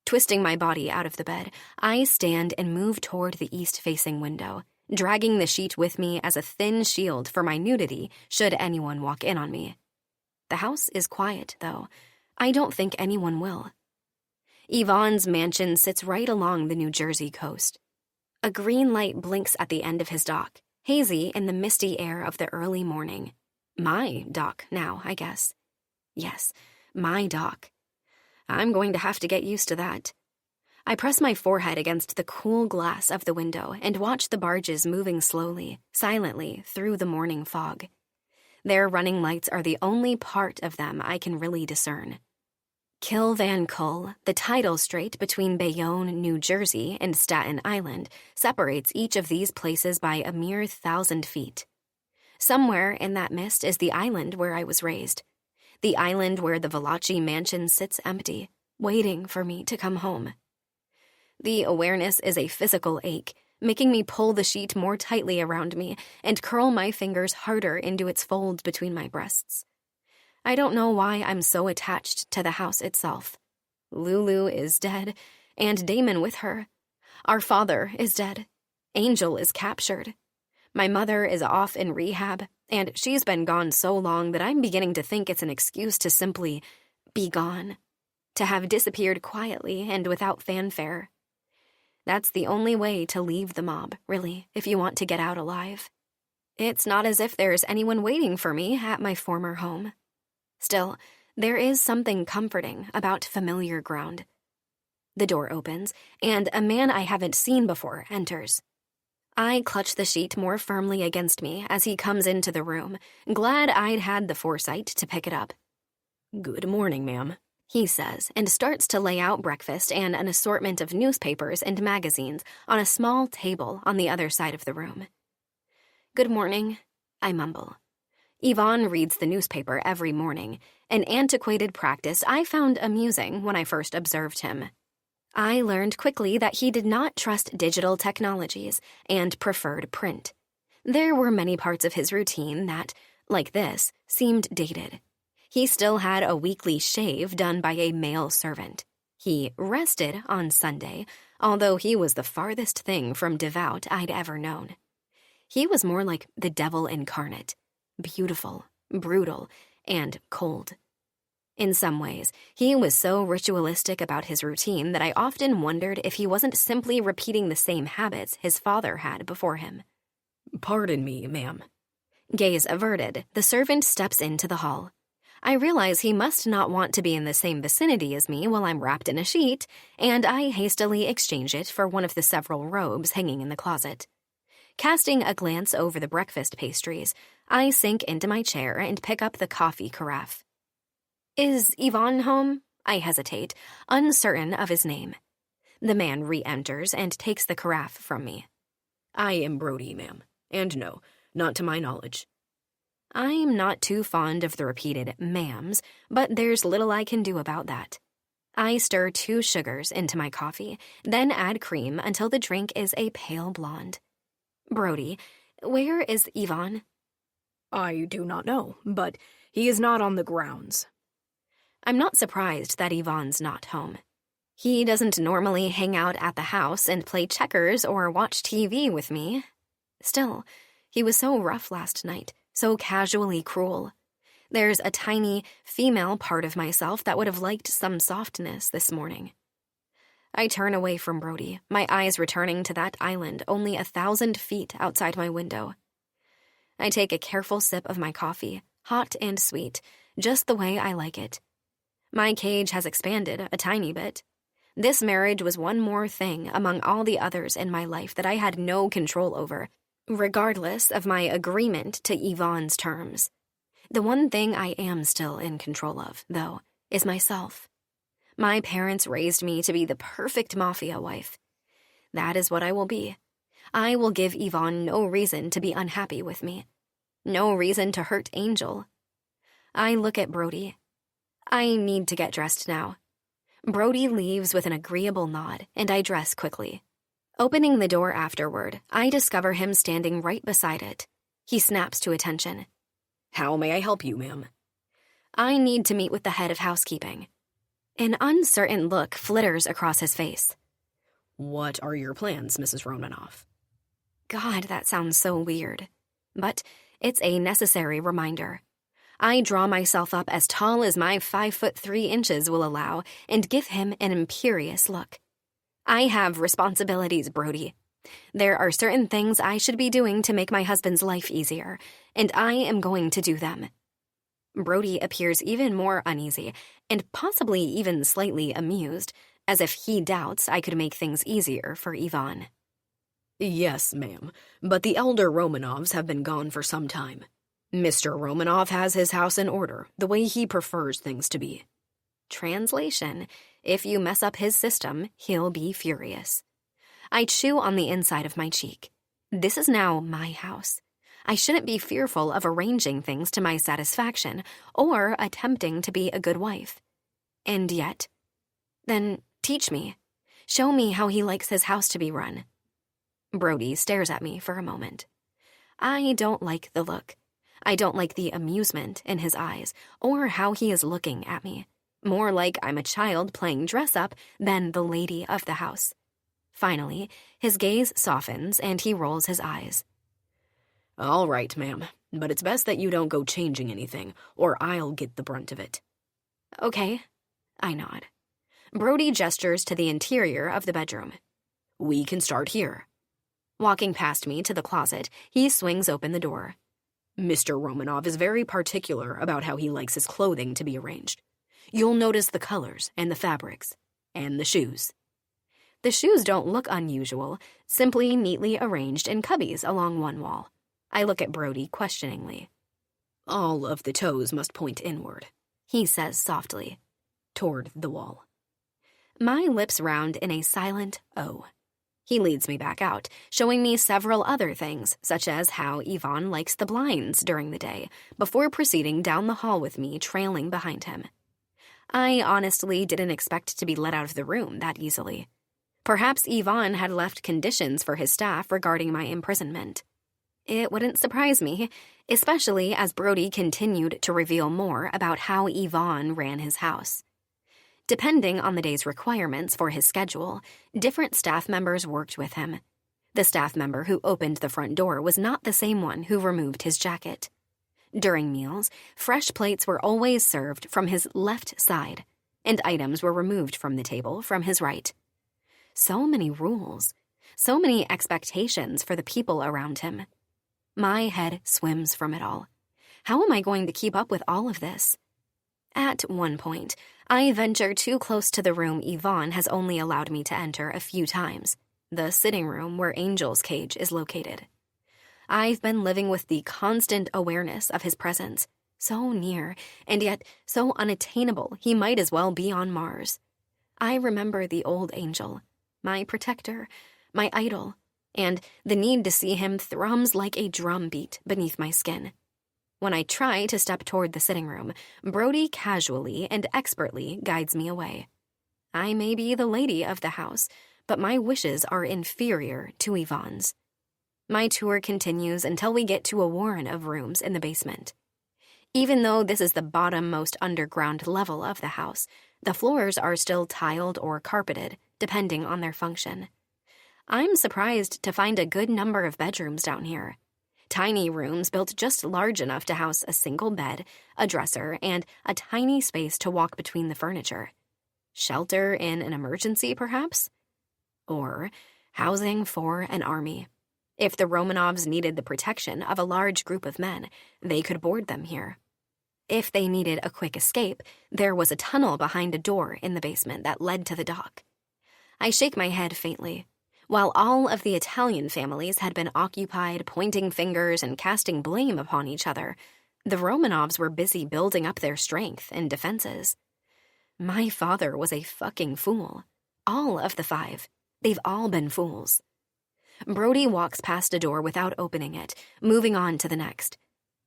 A: Twisting my body out of the bed, I stand and move toward the east-facing window, dragging the sheet with me as a thin shield for my nudity should anyone walk in on me. The house is quiet, though. I don't think anyone will. Yvonne's mansion sits right along the New Jersey coast. A green light blinks at the end of his dock, hazy in the misty air of the early morning. My dock now, I guess. Yes, my dock. I'm going to have to get used to that. I press my forehead against the cool glass of the window and watch the barges moving slowly, silently through the morning fog. Their running lights are the only part of them I can really discern. Kill Van Kull, the tidal strait between Bayonne, New Jersey, and Staten Island, separates each of these places by a mere 1,000 feet. Somewhere in that mist is the island where I was raised. The island where the Valachi mansion sits empty, waiting for me to come home. The awareness is a physical ache, making me pull the sheet more tightly around me and curl my fingers harder into its folds between my breasts. I don't know why I'm so attached to the house itself. Lulu is dead, and Damon with her. Our father is dead. Angel is captured. My mother is off in rehab, and she's been gone so long that I'm beginning to think it's an excuse to simply be gone, to have disappeared quietly and without fanfare. That's the only way to leave the mob, really, if you want to get out alive. It's not as if there's anyone waiting for me at my former home. Still, there is something comforting about familiar ground. The door opens, and a man I haven't seen before enters. I clutch the sheet more firmly against me as he comes into the room, glad I'd had the foresight to pick it up.
B: "Good morning, ma'am,"
A: he says, and starts to lay out breakfast and an assortment of newspapers and magazines on a small table on the other side of the room. "Good morning," I mumble. Yvonne reads the newspaper every morning, an antiquated practice I found amusing when I first observed him. I learned quickly that he did not trust digital technologies and preferred print. There were many parts of his routine that, like this, seemed dated. He still had a weekly shave done by a male servant. He rested on Sunday, although he was the farthest thing from devout I'd ever known. He was more like the devil incarnate, beautiful, brutal, and cold. In some ways, he was so ritualistic about his routine that I often wondered if he wasn't simply repeating the same habits his father had before him.
B: "Pardon me, ma'am."
A: Gaze averted, the servant steps into the hall. I realize he must not want to be in the same vicinity as me while I'm wrapped in a sheet, and I hastily exchange it for one of the several robes hanging in the closet. Casting a glance over the breakfast pastries, I sink into my chair and pick up the coffee carafe. "Is Yvonne home?" I hesitate, uncertain of his name. The man re-enters and takes the carafe from me.
B: "I am Brody, ma'am, and no, not to my knowledge."
A: I'm not too fond of the repeated ma'ams, but there's little I can do about that. I stir 2 sugars into my coffee, then add cream until the drink is a pale blonde. "Brody, where is Yvonne?"
B: "I do not know, but he is not on the grounds."
A: I'm not surprised that Yvonne's not home. He doesn't normally hang out at the house and play checkers or watch TV with me. Still, he was so rough last night, so casually cruel. There's a tiny, female part of myself that would have liked some softness this morning. I turn away from Brody, my eyes returning to that island only 1,000 feet outside my window. I take a careful sip of my coffee, hot and sweet, just the way I like it. My cage has expanded a tiny bit. This marriage was one more thing among all the others in my life that I had no control over, regardless of my agreement to Yvonne's terms. The one thing I am still in control of, though, is myself. My parents raised me to be the perfect Mafia wife. That is what I will be. I will give Yvonne no reason to be unhappy with me. No reason to hurt Angel. I look at Brody. I need to get dressed now. Brody leaves with an agreeable nod, and I dress quickly. Opening the door afterward, I discover him standing right beside it. He snaps to attention.
B: How may I help you, ma'am?
A: I need to meet with the head of housekeeping. An uncertain look flitters across his face.
B: What are your plans, Mrs. Romanoff?
A: God, that sounds so weird. But it's a necessary reminder. I draw myself up as tall as my 5'3" will allow and give him an imperious look. I have responsibilities, Brody. There are certain things I should be doing to make my husband's life easier, and I am going to do them. Brody appears even more uneasy, and possibly even slightly amused, as if he doubts I could make things easier for Yvonne.
B: Yes, ma'am, but the elder Romanovs have been gone for some time. Mr. Romanov has his house in order, the way he prefers things to be.
A: Translation: if you mess up his system, he'll be furious. I chew on the inside of my cheek. This is now my house. I shouldn't be fearful of arranging things to my satisfaction or attempting to be a good wife. And yet, then teach me. Show me how he likes his house to be run. Brody stares at me for a moment. I don't like the look. I don't like the amusement in his eyes or how he is looking at me. More like I'm a child playing dress-up than the lady of the house. Finally, his gaze softens and he rolls his eyes.
B: All right, ma'am, but it's best that you don't go changing anything, or I'll get the brunt of it.
A: Okay. I nod. Brody gestures to the interior of the bedroom.
B: We can start here.
A: Walking past me to the closet, he swings open the door.
B: Mr. Romanov is very particular about how he likes his clothing to be arranged. You'll notice the colors and the fabrics, and the shoes.
A: The shoes don't look unusual, simply neatly arranged in cubbies along one wall. I look at Brody questioningly.
B: All of the toes must point inward,
A: he says softly.
B: Toward the wall.
A: My lips round in a silent O. He leads me back out, showing me several other things, such as how Yvonne likes the blinds during the day, before proceeding down the hall with me trailing behind him. I honestly didn't expect to be let out of the room that easily. Perhaps Yvonne had left conditions for his staff regarding my imprisonment. It wouldn't surprise me, especially as Brody continued to reveal more about how Yvonne ran his house. Depending on the day's requirements for his schedule, different staff members worked with him. The staff member who opened the front door was not the same one who removed his jacket. During meals, fresh plates were always served from his left side, and items were removed from the table from his right. So many rules, so many expectations for the people around him. My head swims from it all. How am I going to keep up with all of this? At one point, I venture too close to the room Yvonne has only allowed me to enter a few times, the sitting room where Angel's cage is located. I've been living with the constant awareness of his presence, so near, and yet so unattainable he might as well be on Mars. I remember the old Angel, my protector, my idol, and the need to see him thrums like a drum beat beneath my skin. When I try to step toward the sitting room, Brody casually and expertly guides me away. I may be the lady of the house, but my wishes are inferior to Yvonne's. My tour continues until we get to a warren of rooms in the basement. Even though this is the bottom-most underground level of the house, the floors are still tiled or carpeted, depending on their function. I'm surprised to find a good number of bedrooms down here. Tiny rooms built just large enough to house a single bed, a dresser, and a tiny space to walk between the furniture. Shelter in an emergency, perhaps? Or housing for an army. If the Romanovs needed the protection of a large group of men, they could board them here. If they needed a quick escape, there was a tunnel behind a door in the basement that led to the dock. I shake my head faintly. While all of the Italian families had been occupied pointing fingers and casting blame upon each other, the Romanovs were busy building up their strength and defenses. My father was a fucking fool. All of the 5. They've all been fools. Brody walks past a door without opening it, moving on to the next.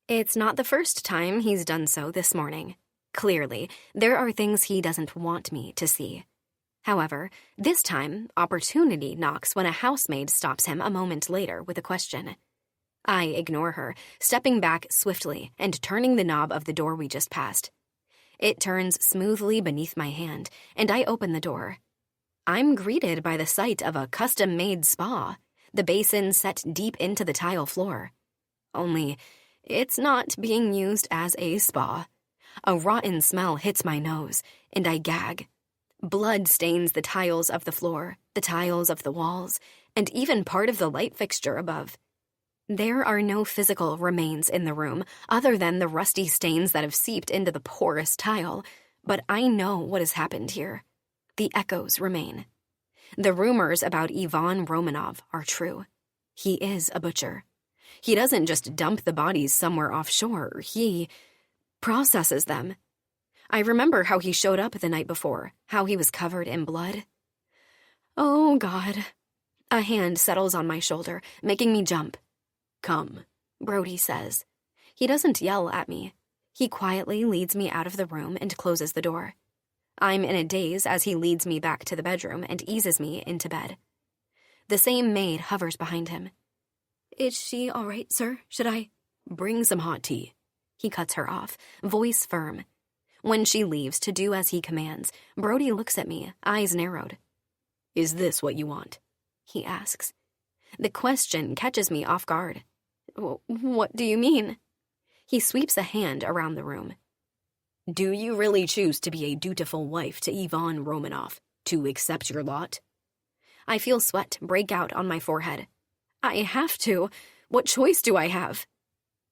A: It's not the first time he's done so this morning. Clearly, there are things he doesn't want me to see. However, this time, opportunity knocks when a housemaid stops him a moment later with a question. I ignore her, stepping back swiftly and turning the knob of the door we just passed. It turns smoothly beneath my hand, and I open the door. I'm greeted by the sight of a custom-made spa, the basin set deep into the tile floor. Only, it's not being used as a spa. A rotten smell hits my nose, and I gag. Blood stains the tiles of the floor, the tiles of the walls, and even part of the light fixture above. There are no physical remains in the room other than the rusty stains that have seeped into the porous tile, but I know what has happened here. The echoes remain. The rumors about Ivan Romanov are true. He is a butcher. He doesn't just dump the bodies somewhere offshore, he processes them. I remember how he showed up the night before, how he was covered in blood. Oh, God. A hand settles on my shoulder, making me jump. Come, Brody says. He doesn't yell at me. He quietly leads me out of the room and closes the door. I'm in a daze as he leads me back to the bedroom and eases me into bed. The same maid hovers behind him. Is she all right, sir? Should I
B: bring some hot tea?
A: He cuts her off, voice firm. When she leaves to do as he commands, Brody looks at me, eyes narrowed.
B: Is this what you want?
A: He asks. The question catches me off guard. What do you mean? He sweeps a hand around the room.
B: Do you really choose to be a dutiful wife to Ivan Romanov, to accept your lot?
A: I feel sweat break out on my forehead. I have to. What choice do I have?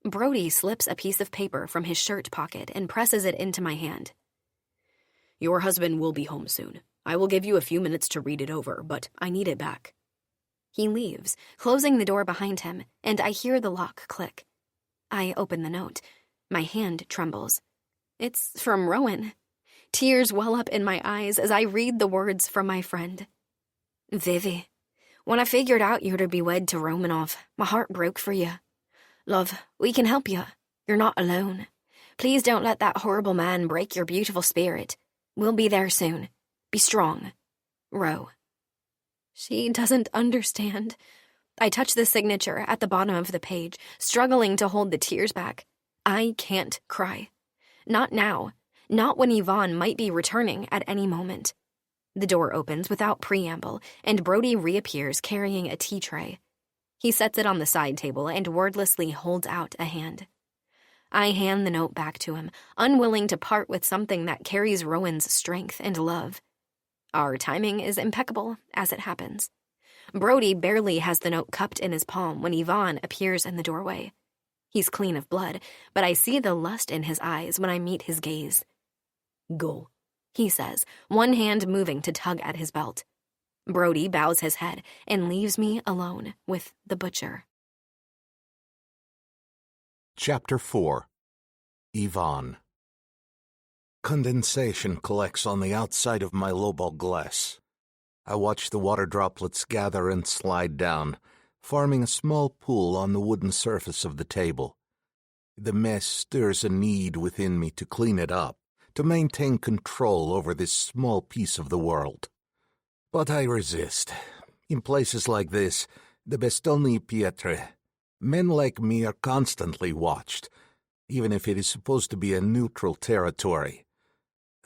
A: Brody slips a piece of paper from his shirt pocket and presses it into my hand.
B: Your husband will be home soon. I will give you a few minutes to read it over, but I need it back.
A: He leaves, closing the door behind him, and I hear the lock click. I open the note. My hand trembles. It's from Rowan. Tears well up in my eyes as I read the words from my friend. Vivi, when I figured out you were to be wed to Romanov, my heart broke for you. Love, we can help you. You're not alone. Please don't let that horrible man break your beautiful spirit. We'll be there soon. Be strong. Ro. She doesn't understand. I touch the signature at the bottom of the page, struggling to hold the tears back. I can't cry. Not now. Not when Yvonne might be returning at any moment. The door opens without preamble, and Brody reappears carrying a tea tray. He sets it on the side table and wordlessly holds out a hand. I hand the note back to him, unwilling to part with something that carries Rowan's strength and love. Our timing is impeccable, as it happens. Brody barely has the note cupped in his palm when Yvonne appears in the doorway. He's clean of blood, but I see the lust in his eyes when I meet his gaze.
B: Go,
A: he says, one hand moving to tug at his belt. Brody bows his head and leaves me alone with the butcher.
C: Chapter 4. Yvonne. Condensation collects on the outside of my lowball glass. I watch the water droplets gather and slide down, forming a small pool on the wooden surface of the table. The mess stirs a need within me to clean it up, to maintain control over this small piece of the world. But I resist. In places like this, the Bestoni Pietre, men like me are constantly watched, even if it is supposed to be a neutral territory.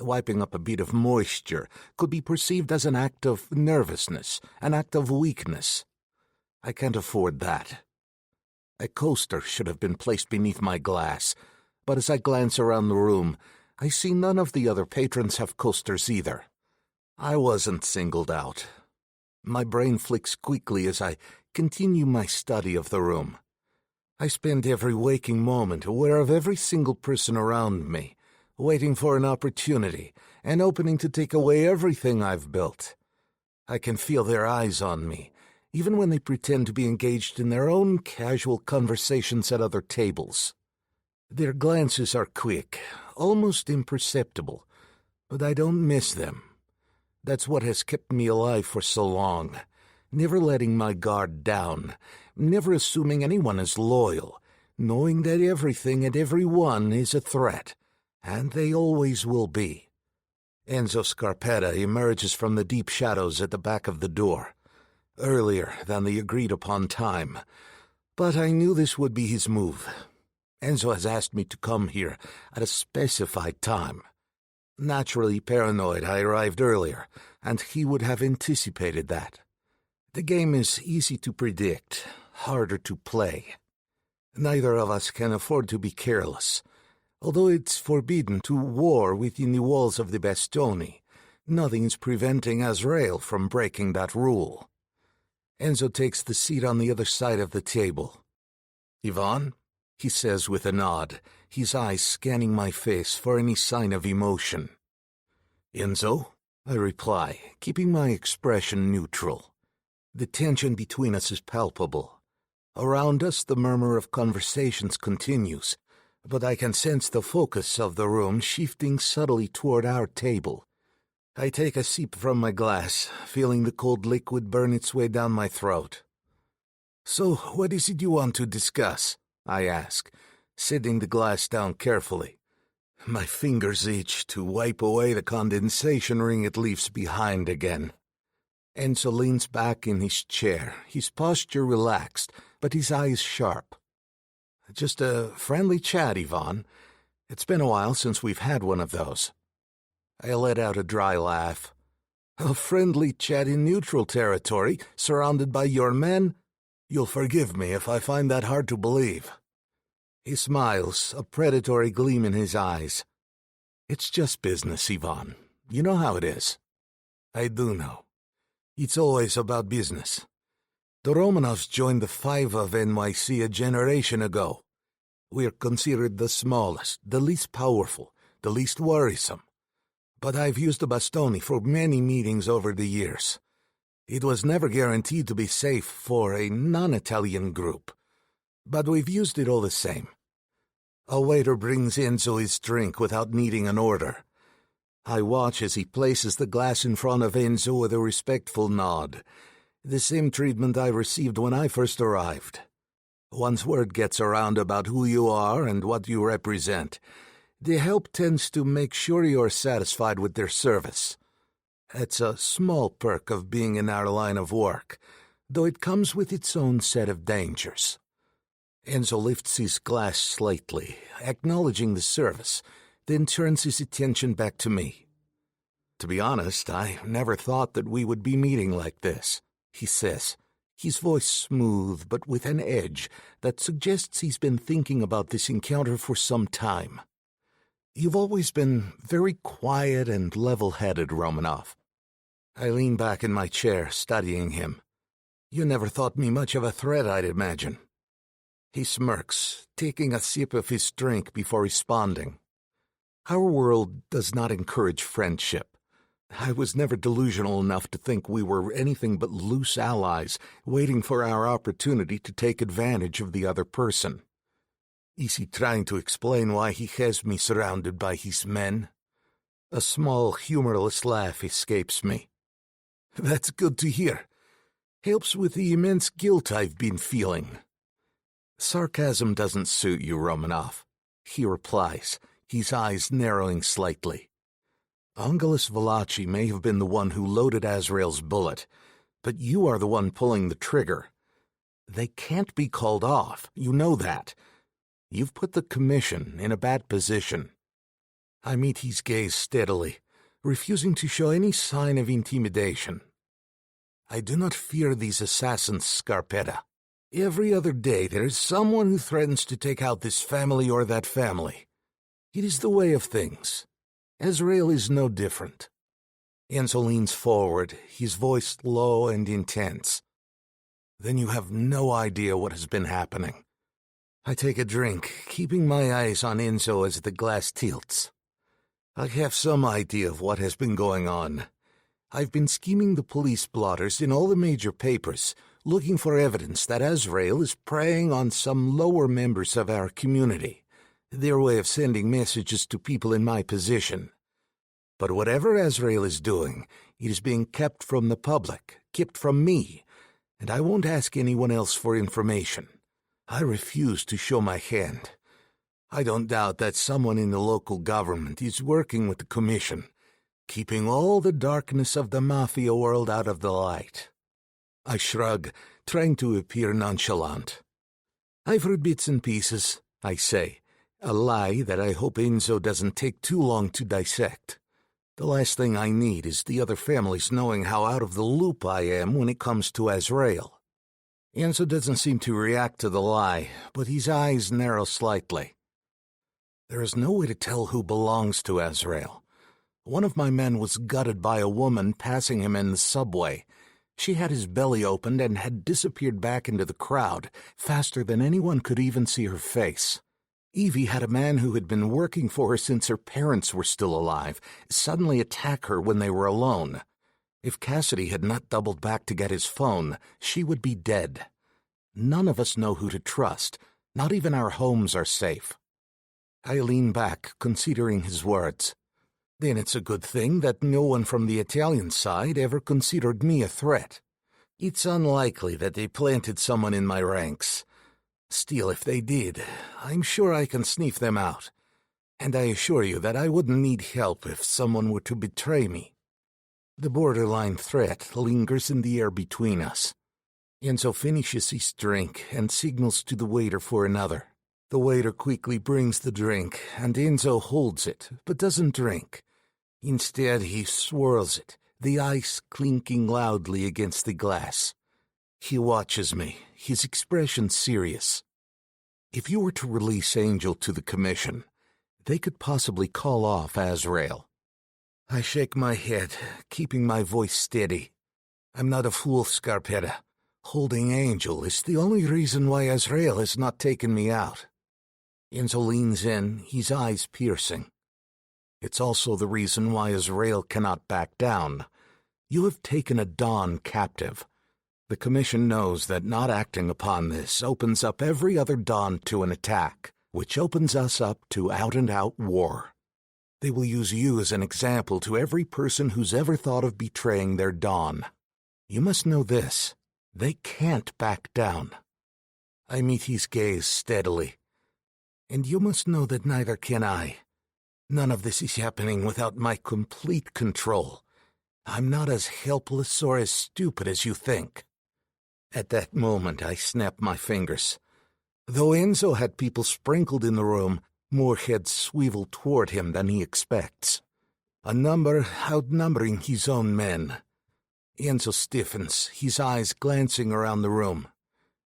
C: Wiping up a bit of moisture could be perceived as an act of nervousness, an act of weakness. I can't afford that. A coaster should have been placed beneath my glass, but as I glance around the room, I see none of the other patrons have coasters either. I wasn't singled out. My brain flicks quickly as I continue my study of the room. I spend every waking moment aware of every single person around me, waiting for an opportunity, an opening to take away everything I've built. I can feel their eyes on me, even when they pretend to be engaged in their own casual conversations at other tables. Their glances are quick, almost imperceptible, but I don't miss them. That's what has kept me alive for so long, never letting my guard down, never assuming anyone is loyal, knowing that everything and everyone is a threat, and they always will be. Enzo Scarpetta emerges from the deep shadows at the back of the door, earlier than the agreed-upon time, but I knew this would be his move. Enzo has asked me to come here at a specified time. Naturally paranoid, I arrived earlier, and he would have anticipated that. The game is easy to predict, harder to play. Neither of us can afford to be careless. Although it's forbidden to war within the walls of the Bastoni, nothing's preventing Azrael from breaking that rule. Enzo takes the seat on the other side of the table. "Ivan?" he says with a nod, his eyes scanning my face for any sign of emotion. "Enzo?" I reply, keeping my expression neutral. The tension between us is palpable. Around us, the murmur of conversations continues, but I can sense the focus of the room shifting subtly toward our table. I take a sip from my glass, feeling the cold liquid burn its way down my throat. "So, what is it you want to discuss?" I ask, setting the glass down carefully. My fingers itch to wipe away the condensation ring it leaves behind again. Enzo leans back in his chair, his posture relaxed, but his eyes sharp. "Just a friendly chat, Ivan. It's been a while since we've had one of those." I let out a dry laugh. "A friendly chat in neutral territory, surrounded by your men? You'll forgive me if I find that hard to believe." He smiles, a predatory gleam in his eyes. "It's just business, Ivan. You know how it is." I do know. It's always about business. The Romanovs joined the Five of NYC a generation ago. We're considered the smallest, the least powerful, the least worrisome. But I've used the Bastoni for many meetings over the years. It was never guaranteed to be safe for a non-Italian group, but we've used it all the same. A waiter brings Enzo his drink without needing an order. I watch as he places the glass in front of Enzo with a respectful nod, the same treatment I received when I first arrived. Once word gets around about who you are and what you represent, the help tends to make sure you're satisfied with their service. It's a small perk of being in our line of work, though it comes with its own set of dangers. Enzo lifts his glass slightly, acknowledging the service, then turns his attention back to me. "To be honest, I never thought that we would be meeting like this," he says, his voice smooth but with an edge that suggests he's been thinking about this encounter for some time. "You've always been very quiet and level-headed, Romanov." I lean back in my chair, studying him. "You never thought me much of a threat, I'd imagine." He smirks, taking a sip of his drink before responding. "Our world does not encourage friendship. I was never delusional enough to think we were anything but loose allies, waiting for our opportunity to take advantage of the other person." Is he trying to explain why he has me surrounded by his men? A small, humorless laugh escapes me. "That's good to hear. Helps with the immense guilt I've been feeling." "Sarcasm doesn't suit you, Romanov," he replies, his eyes narrowing slightly. "Angelos Valachi may have been the one who loaded Azrael's bullet, but you are the one pulling the trigger. They can't be called off, you know that. You've put the commission in a bad position." I meet his gaze steadily, refusing to show any sign of intimidation. "I do not fear these assassins, Scarpetta. Every other day there is someone who threatens to take out this family or that family. It is the way of things. Azrael is no different." Enzo leans forward, his voice low and intense. "Then you have no idea what has been happening." I take a drink, keeping my eyes on Enzo as the glass tilts. "I have some idea of what has been going on. I've been scheming the police blotters in all the major papers, looking for evidence that Azrael is preying on some lower members of our community, their way of sending messages to people in my position. But whatever Azrael is doing, it is being kept from the public, kept from me, and I won't ask anyone else for information. I refuse to show my hand. I don't doubt that someone in the local government is working with the Commission, keeping all the darkness of the Mafia world out of the light. I shrug, trying to appear nonchalant. I've heard bits and pieces, I say, a lie that I hope Enzo doesn't take too long to dissect. The last thing I need is the other families knowing how out of the loop I am when it comes to Azrael. Enzo doesn't seem to react to the lie, but his eyes narrow slightly. There is no way to tell who belongs to Azrael. One of my men was gutted by a woman passing him in the subway. She had his belly opened and had disappeared back into the crowd, faster than anyone could even see her face. Evie had a man who had been working for her since her parents were still alive suddenly attack her when they were alone. If Cassidy had not doubled back to get his phone, she would be dead. None of us know who to trust. Not even our homes are safe. I lean back, considering his words. Then it's a good thing that no one from the Italian side ever considered me a threat. It's unlikely that they planted someone in my ranks. Still, if they did, I'm sure I can sniff them out. And I assure you that I wouldn't need help if someone were to betray me. The borderline threat lingers in the air between us. Enzo finishes his drink and signals to the waiter for another. The waiter quickly brings the drink, and Enzo holds it, but doesn't drink. Instead, he swirls it, the ice clinking loudly against the glass. He watches me, his expression serious. If you were to release Angel to the Commission, they could possibly call off Azrael. I shake my head, keeping my voice steady. I'm not a fool, Scarpetta. Holding Angel is the only reason why Azrael has not taken me out. Enzo leans in, his eyes piercing. It's also the reason why Azrael cannot back down. You have taken a Dawn captive. The Commission knows that not acting upon this opens up every other Dawn to an attack, which opens us up to out-and-out war. They will use you as an example to every person who's ever thought of betraying their Dawn. You must know this. They can't back down. I meet his gaze steadily. And you must know that neither can I. None of this is happening without my complete control. I'm not as helpless or as stupid as you think. At that moment, I snap my fingers. Though Enzo had people sprinkled in the room, more heads swivel toward him than he expects. A number outnumbering his own men. Enzo stiffens, his eyes glancing around the room.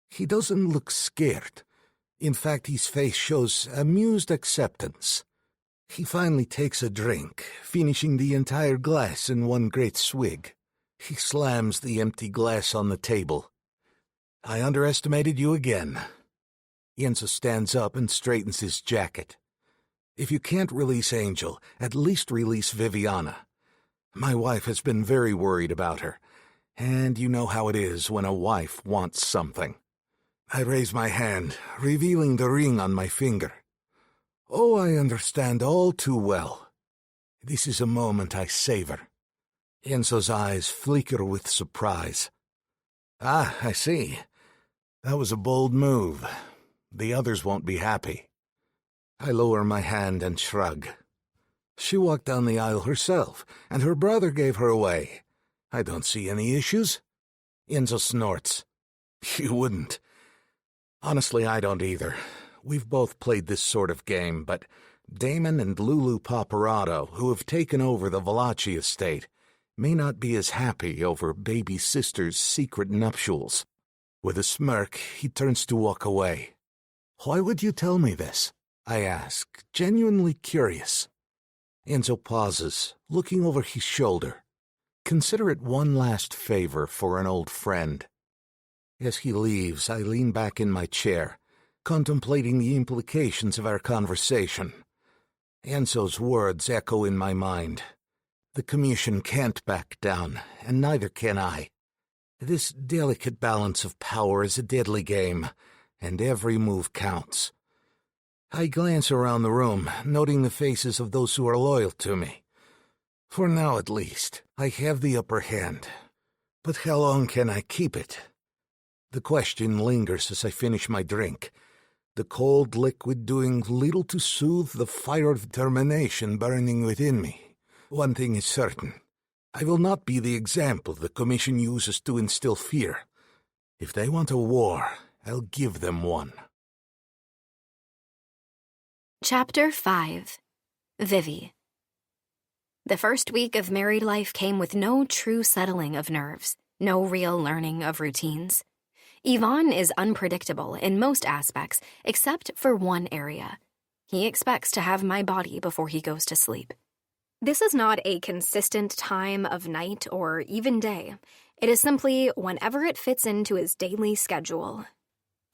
C: He doesn't look scared. In fact, his face shows amused acceptance. He finally takes a drink, finishing the entire glass in one great swig. He slams the empty glass on the table. I underestimated you again. Enzo stands up and straightens his jacket. If you can't release Angel, at least release Viviana. My wife has been very worried about her, and you know how it is when a wife wants something. I raise my hand, revealing the ring on my finger. Oh, I understand all too well. This is a moment I savor. Enzo's eyes flicker with surprise. Ah, I see. That was a bold move. The others won't be happy. I lower my hand and shrug. She walked down the aisle herself, and her brother gave her away. I don't see any issues. Enzo snorts. You wouldn't. Honestly, I don't either. We've both played this sort of game, but Damon and Lulu Paparazzo, who have taken over the Valachi estate, may not be as happy over baby sister's secret nuptials. With a smirk, he turns to walk away. Why would you tell me this? I ask, genuinely curious. Enzo pauses, looking over his shoulder. Consider it one last favor for an old friend. As he leaves, I lean back in my chair, contemplating the implications of our conversation. Enzo's words echo in my mind. The Commission can't back down, and neither can I. This delicate balance of power is a deadly game, and every move counts. I glance around the room, noting the faces of those who are loyal to me. For now, at least, I have the upper hand. But how long can I keep it? The question lingers as I finish my drink, the cold liquid doing little to soothe the fire of determination burning within me. One thing is certain. I will not be the example the Commission uses to instill fear. If they want a war, I'll give them one.
A: Chapter 5. Vivi. The first week of married life came with no true settling of nerves, no real learning of routines. Yvonne is unpredictable in most aspects except for one area. He expects to have my body before he goes to sleep. This is not a consistent time of night or even day. It is simply whenever it fits into his daily schedule.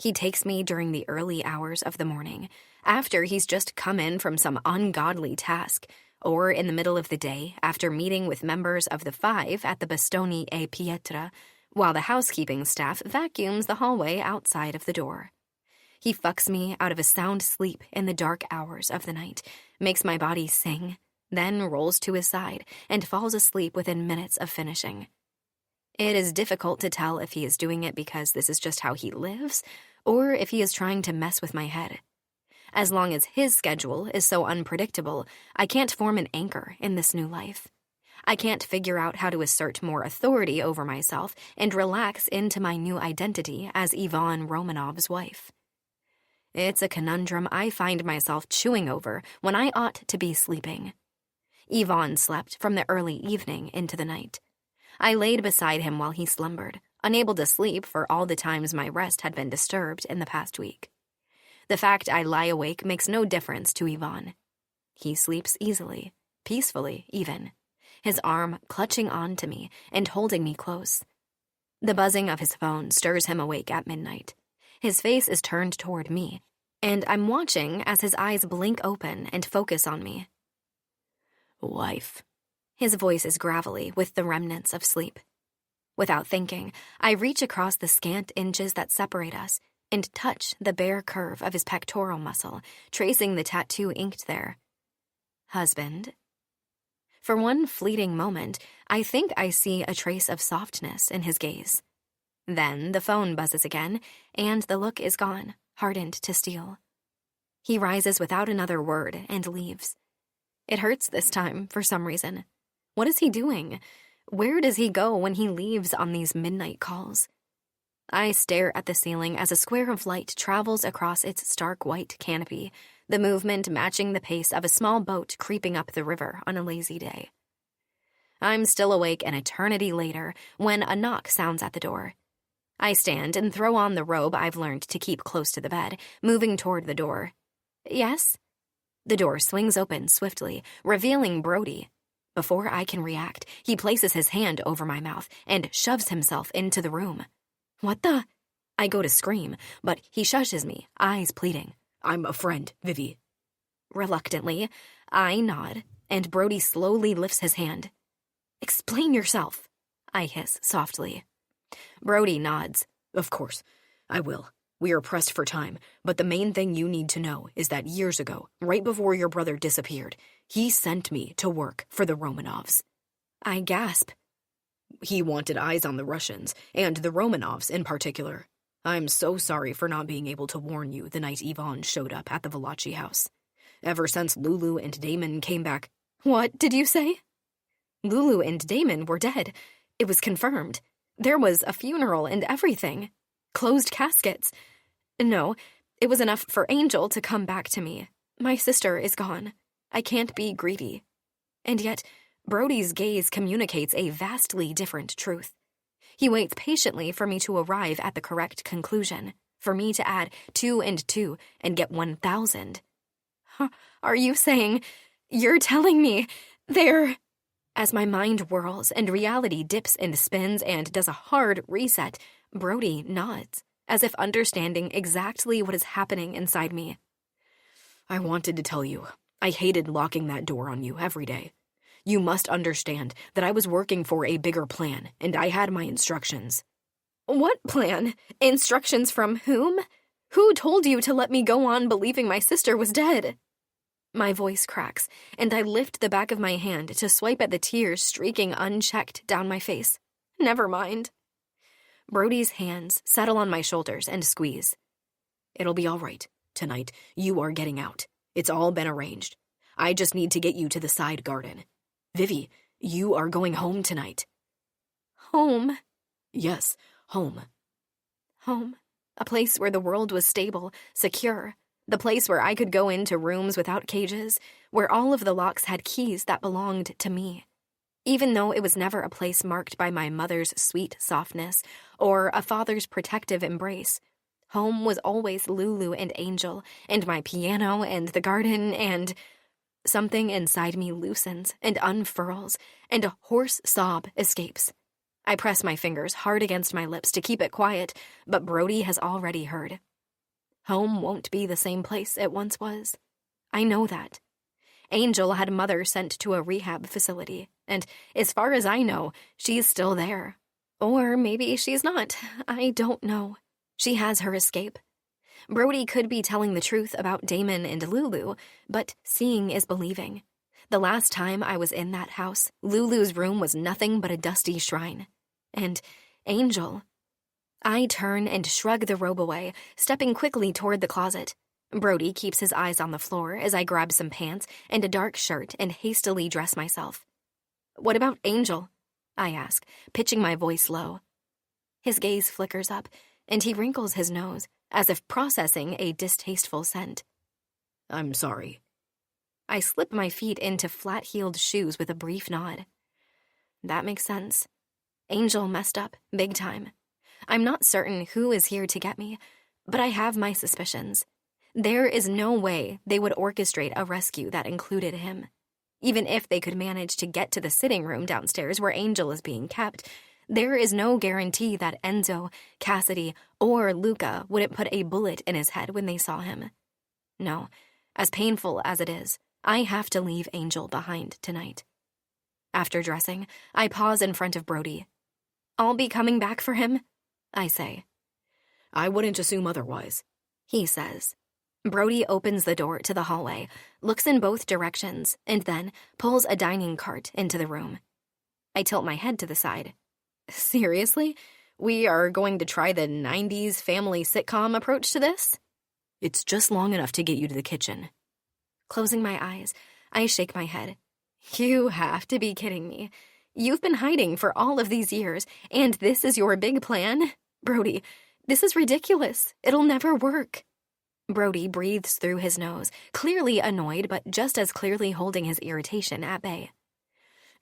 A: He takes me during the early hours of the morning, after he's just come in from some ungodly task, or in the middle of the day after meeting with members of the Five at the Bastoni e Pietra, while the housekeeping staff vacuums the hallway outside of the door. He fucks me out of a sound sleep in the dark hours of the night, makes my body sing, then rolls to his side and falls asleep within minutes of finishing. It is difficult to tell if he is doing it because this is just how he lives, or if he is trying to mess with my head. As long as his schedule is so unpredictable, I can't form an anchor in this new life. I can't figure out how to assert more authority over myself and relax into my new identity as Ivan Romanov's wife. It's a conundrum I find myself chewing over when I ought to be sleeping. Ivan slept from the early evening into the night. I laid beside him while he slumbered, unable to sleep for all the times my rest had been disturbed in the past week. The fact I lie awake makes no difference to Ivan. He sleeps easily, peacefully even, his arm clutching on to me and holding me close. The buzzing of his phone stirs him awake at midnight. His face is turned toward me, and I'm watching as his eyes blink open and focus on me. Wife. His voice is gravelly with the remnants of sleep. Without thinking, I reach across the scant inches that separate us and touch the bare curve of his pectoral muscle, tracing the tattoo inked there. Husband. For one fleeting moment, I think I see a trace of softness in his gaze. Then the phone buzzes again, and the look is gone, hardened to steel. He rises without another word and leaves. It hurts this time for some reason. What is he doing? Where does he go when he leaves on these midnight calls? I stare at the ceiling as a square of light travels across its stark white canopy, the movement matching the pace of a small boat creeping up the river on a lazy day. I'm still awake an eternity later when a knock sounds at the door. I stand and throw on the robe I've learned to keep close to the bed, moving toward the door. Yes? The door swings open swiftly, revealing Brody. Before I can react, he places his hand over my mouth and shoves himself into the room. What the? I go to scream, but he shushes me, eyes pleading.
B: I'm a friend, Vivi.
A: Reluctantly, I nod, and Brody slowly lifts his hand. Explain yourself, I hiss softly. Brody nods.
B: Of course, I will. We are pressed for time, but the main thing you need to know is that years ago, right before your brother disappeared, he sent me to work for the Romanovs.
A: I gasp.
B: He wanted eyes on the Russians, and the Romanovs in particular. I'm so sorry for not being able to warn you the night Ivan showed up at the Valachi house. Ever since Lulu and Damon came back...
A: What did you say? Lulu and Damon were dead. It was confirmed. There was a funeral and everything. Closed caskets. No, it was enough for Angel to come back to me. My sister is gone. I can't be greedy. And yet, Brody's gaze communicates a vastly different truth. He waits patiently for me to arrive at the correct conclusion, for me to add 2 and 2 and get 1,000. Are you saying... You're telling me... They're... As my mind whirls and reality dips and spins and does a hard reset, Brody nods, as if understanding exactly what is happening inside me.
B: I wanted to tell you. I hated locking that door on you every day. You must understand that I was working for a bigger plan, and I had my instructions.
A: What plan? Instructions from whom? Who told you to let me go on believing my sister was dead? My voice cracks, and I lift the back of my hand to swipe at the tears streaking unchecked down my face. Never mind. Brody's hands settle on my shoulders and squeeze.
B: It'll be all right. Tonight, you are getting out. It's all been arranged. I just need to get you to the side garden. Vivi, you are going home tonight.
A: Home?
B: Yes, home.
A: Home. A place where the world was stable, secure. The place where I could go into rooms without cages, where all of the locks had keys that belonged to me. Even though it was never a place marked by my mother's sweet softness or a father's protective embrace, home was always Lulu and Angel and my piano and the garden and... Something inside me loosens and unfurls, and a hoarse sob escapes. I press my fingers hard against my lips to keep it quiet, but Brody has already heard. Home won't be the same place it once was. I know that. Angel had Mother sent to a rehab facility, and as far as I know, she's still there. Or maybe she's not. I don't know. She has her escape. Brody could be telling the truth about Damon and Lulu, but seeing is believing. The last time I was in that house, Lulu's room was nothing but a dusty shrine. And Angel... I turn and shrug the robe away, stepping quickly toward the closet. Brody keeps his eyes on the floor as I grab some pants and a dark shirt and hastily dress myself. "What about Angel?" I ask, pitching my voice low. His gaze flickers up, and he wrinkles his nose, as if processing a distasteful scent.
B: I'm sorry.
A: I slip my feet into flat-heeled shoes with a brief nod. That makes sense. Angel messed up, big time. I'm not certain who is here to get me, but I have my suspicions. There is no way they would orchestrate a rescue that included him. Even if they could manage to get to the sitting room downstairs where Angel is being kept, there is no guarantee that Enzo, Cassidy, or Luca wouldn't put a bullet in his head when they saw him. No, as painful as it is, I have to leave Angel behind tonight. After dressing, I pause in front of Brody. "I'll be coming back for him," I say.
B: "I wouldn't assume otherwise,"
A: he says. Brody opens the door to the hallway, looks in both directions, and then pulls a dining cart into the room. I tilt my head to the side. Seriously? We are going to try the 90s family sitcom approach to this?
B: It's just long enough to get you to the kitchen.
A: Closing my eyes, I shake my head. You have to be kidding me. You've been hiding for all of these years, and this is your big plan? Brody, this is ridiculous. It'll never work. Brody breathes through his nose, clearly annoyed but just as clearly holding his irritation at bay.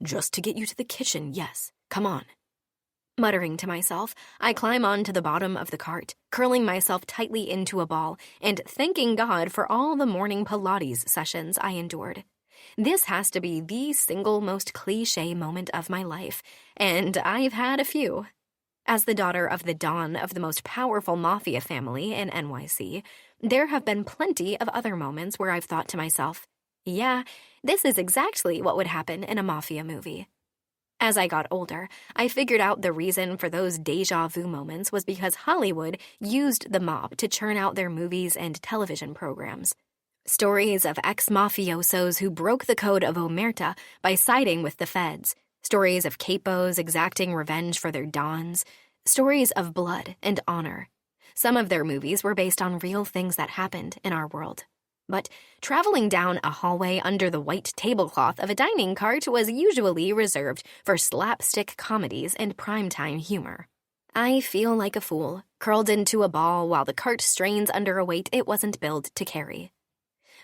B: Just to get you to the kitchen, yes. Come on.
A: Muttering to myself, I climb onto the bottom of the cart, curling myself tightly into a ball and thanking God for all the morning Pilates sessions I endured. This has to be the single most cliché moment of my life, and I've had a few. As the daughter of the Don of the most powerful Mafia family in NYC, there have been plenty of other moments where I've thought to myself, yeah, this is exactly what would happen in a Mafia movie. As I got older, I figured out the reason for those déjà vu moments was because Hollywood used the mob to churn out their movies and television programs. Stories of ex-mafiosos who broke the code of omerta by siding with the feds. Stories of capos exacting revenge for their dons. Stories of blood and honor. Some of their movies were based on real things that happened in our world. But traveling down a hallway under the white tablecloth of a dining cart was usually reserved for slapstick comedies and primetime humor. I feel like a fool, curled into a ball while the cart strains under a weight it wasn't built to carry.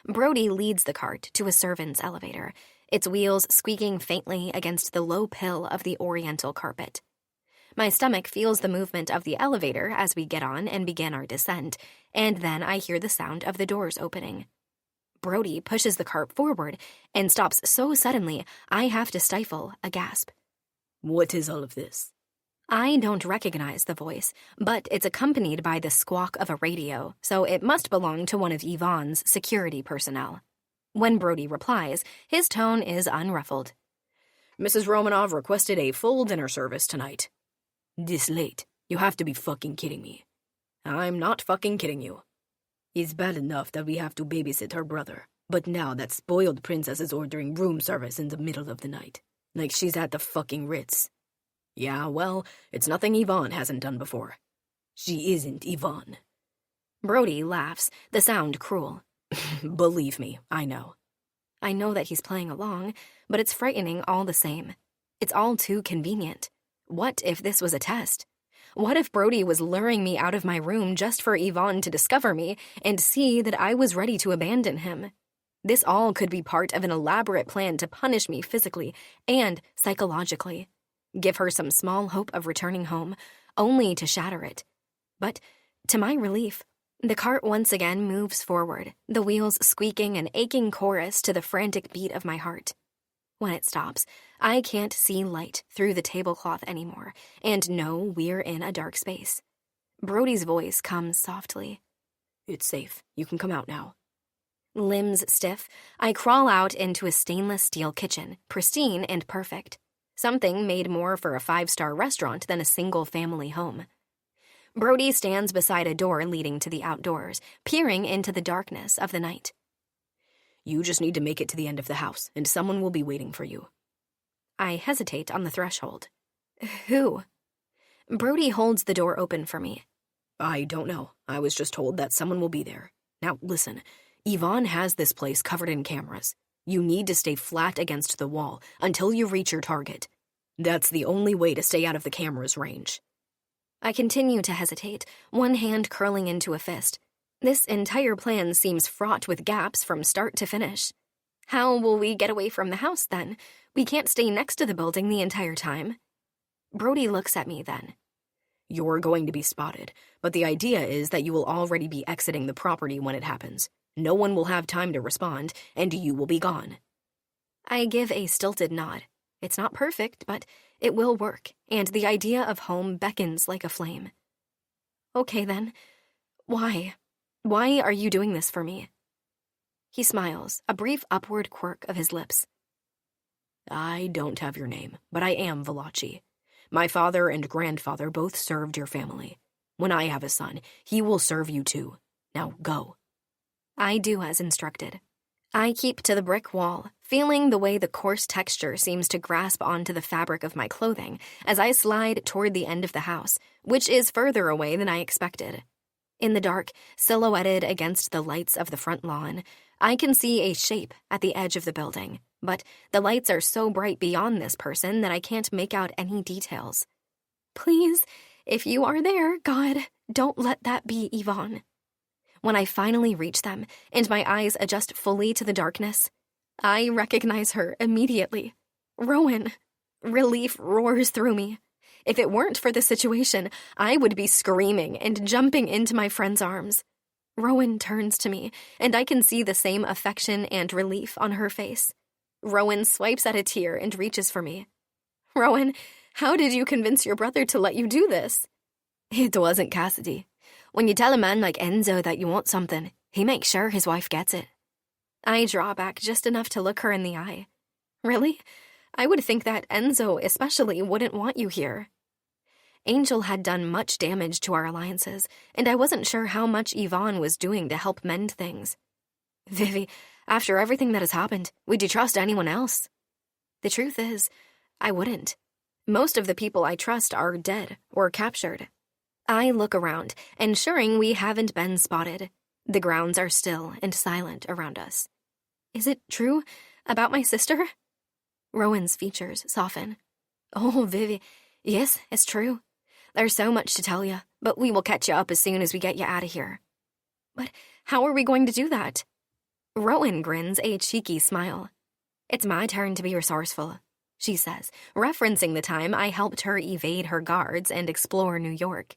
A: Brody leads the cart to a servant's elevator, its wheels squeaking faintly against the low pill of the oriental carpet. My stomach feels the movement of the elevator as we get on and begin our descent, and then I hear the sound of the doors opening. Brody pushes the cart forward and stops so suddenly I have to stifle a gasp.
B: What is all of this?
A: I don't recognize the voice, but it's accompanied by the squawk of a radio, so it must belong to one of Yvonne's security personnel. When Brody replies, his tone is unruffled.
B: Mrs. Romanov requested a full dinner service tonight. This late? You have to be fucking kidding me. I'm not fucking kidding you. It's bad enough that we have to babysit her brother, but now that spoiled princess is ordering room service in the middle of the night. Like she's at the fucking Ritz. Yeah, well, it's nothing Yvonne hasn't done before. She isn't Yvonne.
A: Brody laughs, the sound cruel.
B: Believe me, I know.
A: I know that he's playing along, but it's frightening all the same. It's all too convenient. What if this was a test? What if Brody was luring me out of my room just for Yvonne to discover me and see that I was ready to abandon him? This all could be part of an elaborate plan to punish me physically and psychologically. Give her some small hope of returning home, only to shatter it. But, to my relief, the cart once again moves forward, the wheels squeaking an aching chorus to the frantic beat of my heart. When it stops, I can't see light through the tablecloth anymore, and know we're in a dark space. Brody's voice comes softly.
B: It's safe. You can come out now.
A: Limbs stiff, I crawl out into a stainless steel kitchen, pristine and perfect. Something made more for a 5-star restaurant than a single-family home. Brody stands beside a door leading to the outdoors, peering into the darkness of the night.
B: You just need to make it to the end of the house, and someone will be waiting for you.
A: I hesitate on the threshold. Who? Brody holds the door open for me.
B: I don't know. I was just told that someone will be there. Now, listen. Yvonne has this place covered in cameras. You need to stay flat against the wall until you reach your target. That's the only way to stay out of the camera's range.
A: I continue to hesitate, one hand curling into a fist. This entire plan seems fraught with gaps from start to finish. How will we get away from the house, then? We can't stay next to the building the entire time. Brody looks at me then.
B: You're going to be spotted, but the idea is that you will already be exiting the property when it happens. No one will have time to respond, and you will be gone.
A: I give a stilted nod. It's not perfect, but it will work, and the idea of home beckons like a flame. Okay, then. Why? Why are you doing this for me? He smiles, a brief upward quirk of his lips.
B: I don't have your name, but I am Valachi. My father and grandfather both served your family. When I have a son, he will serve you too. Now go.
A: I do as instructed. I keep to the brick wall, feeling the way the coarse texture seems to grasp onto the fabric of my clothing as I slide toward the end of the house, which is further away than I expected. In the dark, silhouetted against the lights of the front lawn, I can see a shape at the edge of the building, but the lights are so bright beyond this person that I can't make out any details. Please, if you are there, God, don't let that be Yvonne. When I finally reach them, and my eyes adjust fully to the darkness, I recognize her immediately. Rowan. Relief roars through me. If it weren't for the situation, I would be screaming and jumping into my friend's arms. Rowan turns to me, and I can see the same affection and relief on her face. Rowan swipes at a tear and reaches for me. Rowan, how did you convince your brother to let you do this? It wasn't Cassidy. When you tell a man like Enzo that you want something, he makes sure his wife gets it. I draw back just enough to look her in the eye. Really? I would think that Enzo especially wouldn't want you here. Angel had done much damage to our alliances, and I wasn't sure how much Yvonne was doing to help mend things. Vivi, after everything that has happened, would you trust anyone else? The truth is, I wouldn't. Most of the people I trust are dead or captured. I look around, ensuring we haven't been spotted. The grounds are still and silent around us. Is it true about my sister? Rowan's features soften. Oh, Vivi, yes, it's true. There's so much to tell you, but we will catch you up as soon as we get you out of here. But how are we going to do that? Rowan grins a cheeky smile. It's my turn to be resourceful, she says, referencing the time I helped her evade her guards and explore New York.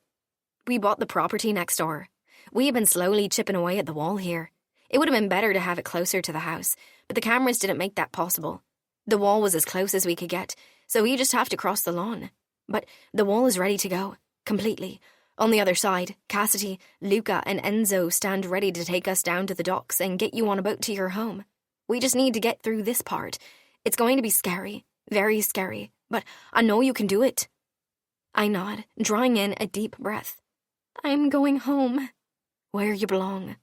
A: We bought the property next door. We have been slowly chipping away at the wall here. It would have been better to have it closer to the house, but the cameras didn't make that possible. The wall was as close as we could get, so we just have to cross the lawn. But the wall is ready to go, completely. On the other side, Cassidy, Luca, and Enzo stand ready to take us down to the docks and get you on a boat to your home. We just need to get through this part. It's going to be scary, Very scary, but I know you can do it. I nod, drawing in a deep breath. I'm going home. Where you belong.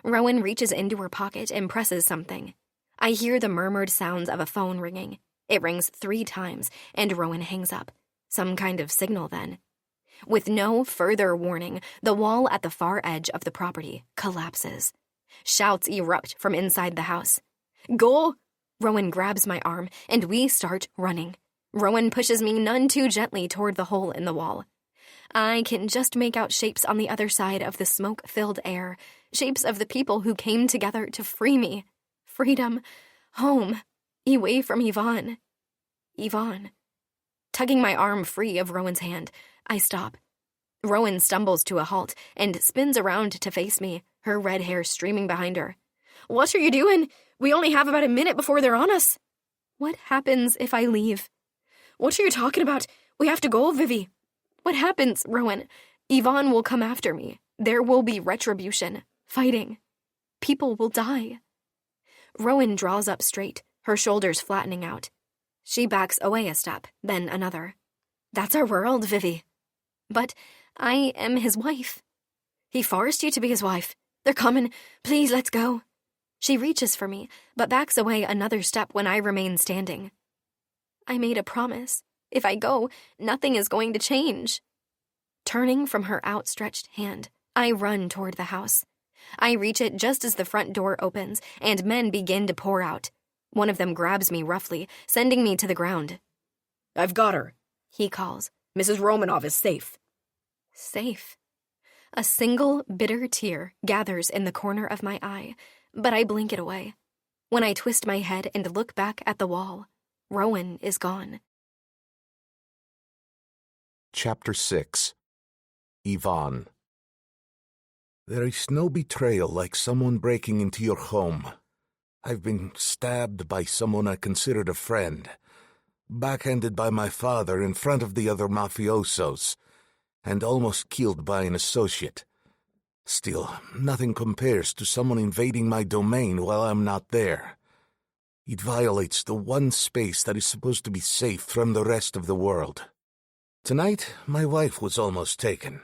A: Rowan reaches into her pocket and presses something. I hear the murmured sounds of a phone ringing. It rings 3 times, and Rowan hangs up. Some kind of signal, then. With no further warning, the wall at the far edge of the property collapses. Shouts erupt from inside the house. Go! Rowan grabs my arm, and we start running. Rowan pushes me none too gently toward the hole in the wall. I can just make out shapes on the other side of the smoke-filled air, shapes of the people who came together to free me. Freedom. Home. Away from Yvonne. Yvonne. Tugging my arm free of Rowan's hand, I stop. Rowan stumbles to a halt and spins around to face me, her red hair streaming behind her. What are you doing? We only have about a minute before they're on us. What happens if I leave? What are you talking about? We have to go, Vivi. What happens, Rowan? Yvonne will come after me. There will be retribution, fighting. People will die. Rowan draws up straight, her shoulders flattening out. She backs away a step, then another. That's our world, Vivi. But I am his wife. He forced you to be his wife. They're coming. Please, let's go. She reaches for me, but backs away another step when I remain standing. I made a promise. If I go, nothing is going to change. Turning from her outstretched hand, I run toward the house. I reach it just as the front door opens, and men begin to pour out. One of them grabs me roughly, sending me to the ground.
B: I've got her,
A: he calls.
B: Mrs. Romanov is safe.
A: Safe. A single bitter tear gathers in the corner of my eye, but I blink it away. When I twist my head and look back at the wall, Rowan is gone.
C: Chapter 6. Yvonne. There is no betrayal like someone breaking into your home. I've been stabbed by someone I considered a friend, backhanded by my father in front of the other mafiosos, and almost killed by an associate. Still, nothing compares to someone invading my domain while I'm not there. It violates the one space that is supposed to be safe from the rest of the world. Tonight, my wife was almost taken,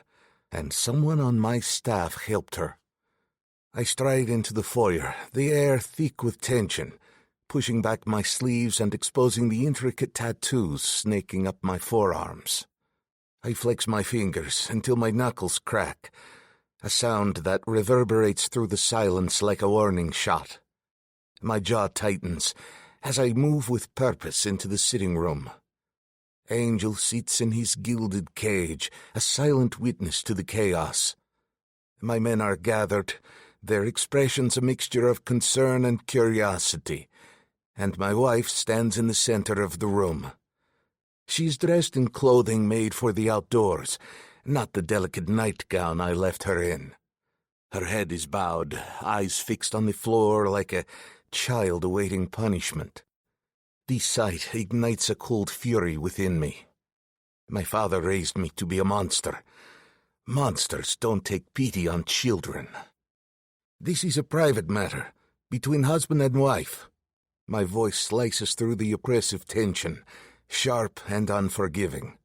C: and someone on my staff helped her. I stride into the foyer, the air thick with tension, pushing back my sleeves and exposing the intricate tattoos snaking up my forearms. I flex my fingers until my knuckles crack, a sound that reverberates through the silence like a warning shot. My jaw tightens as I move with purpose into the sitting room. Angel sits in his gilded cage, a silent witness to the chaos. My men are gathered, their expressions a mixture of concern and curiosity, and my wife stands in the center of the room. She's dressed in clothing made for the outdoors, not the delicate nightgown I left her in. Her head is bowed, eyes fixed on the floor like a child awaiting punishment. This sight ignites a cold fury within me. My father raised me to be a monster. Monsters don't take pity on children. This is a private matter, between husband and wife. My voice slices through the oppressive tension, sharp and unforgiving.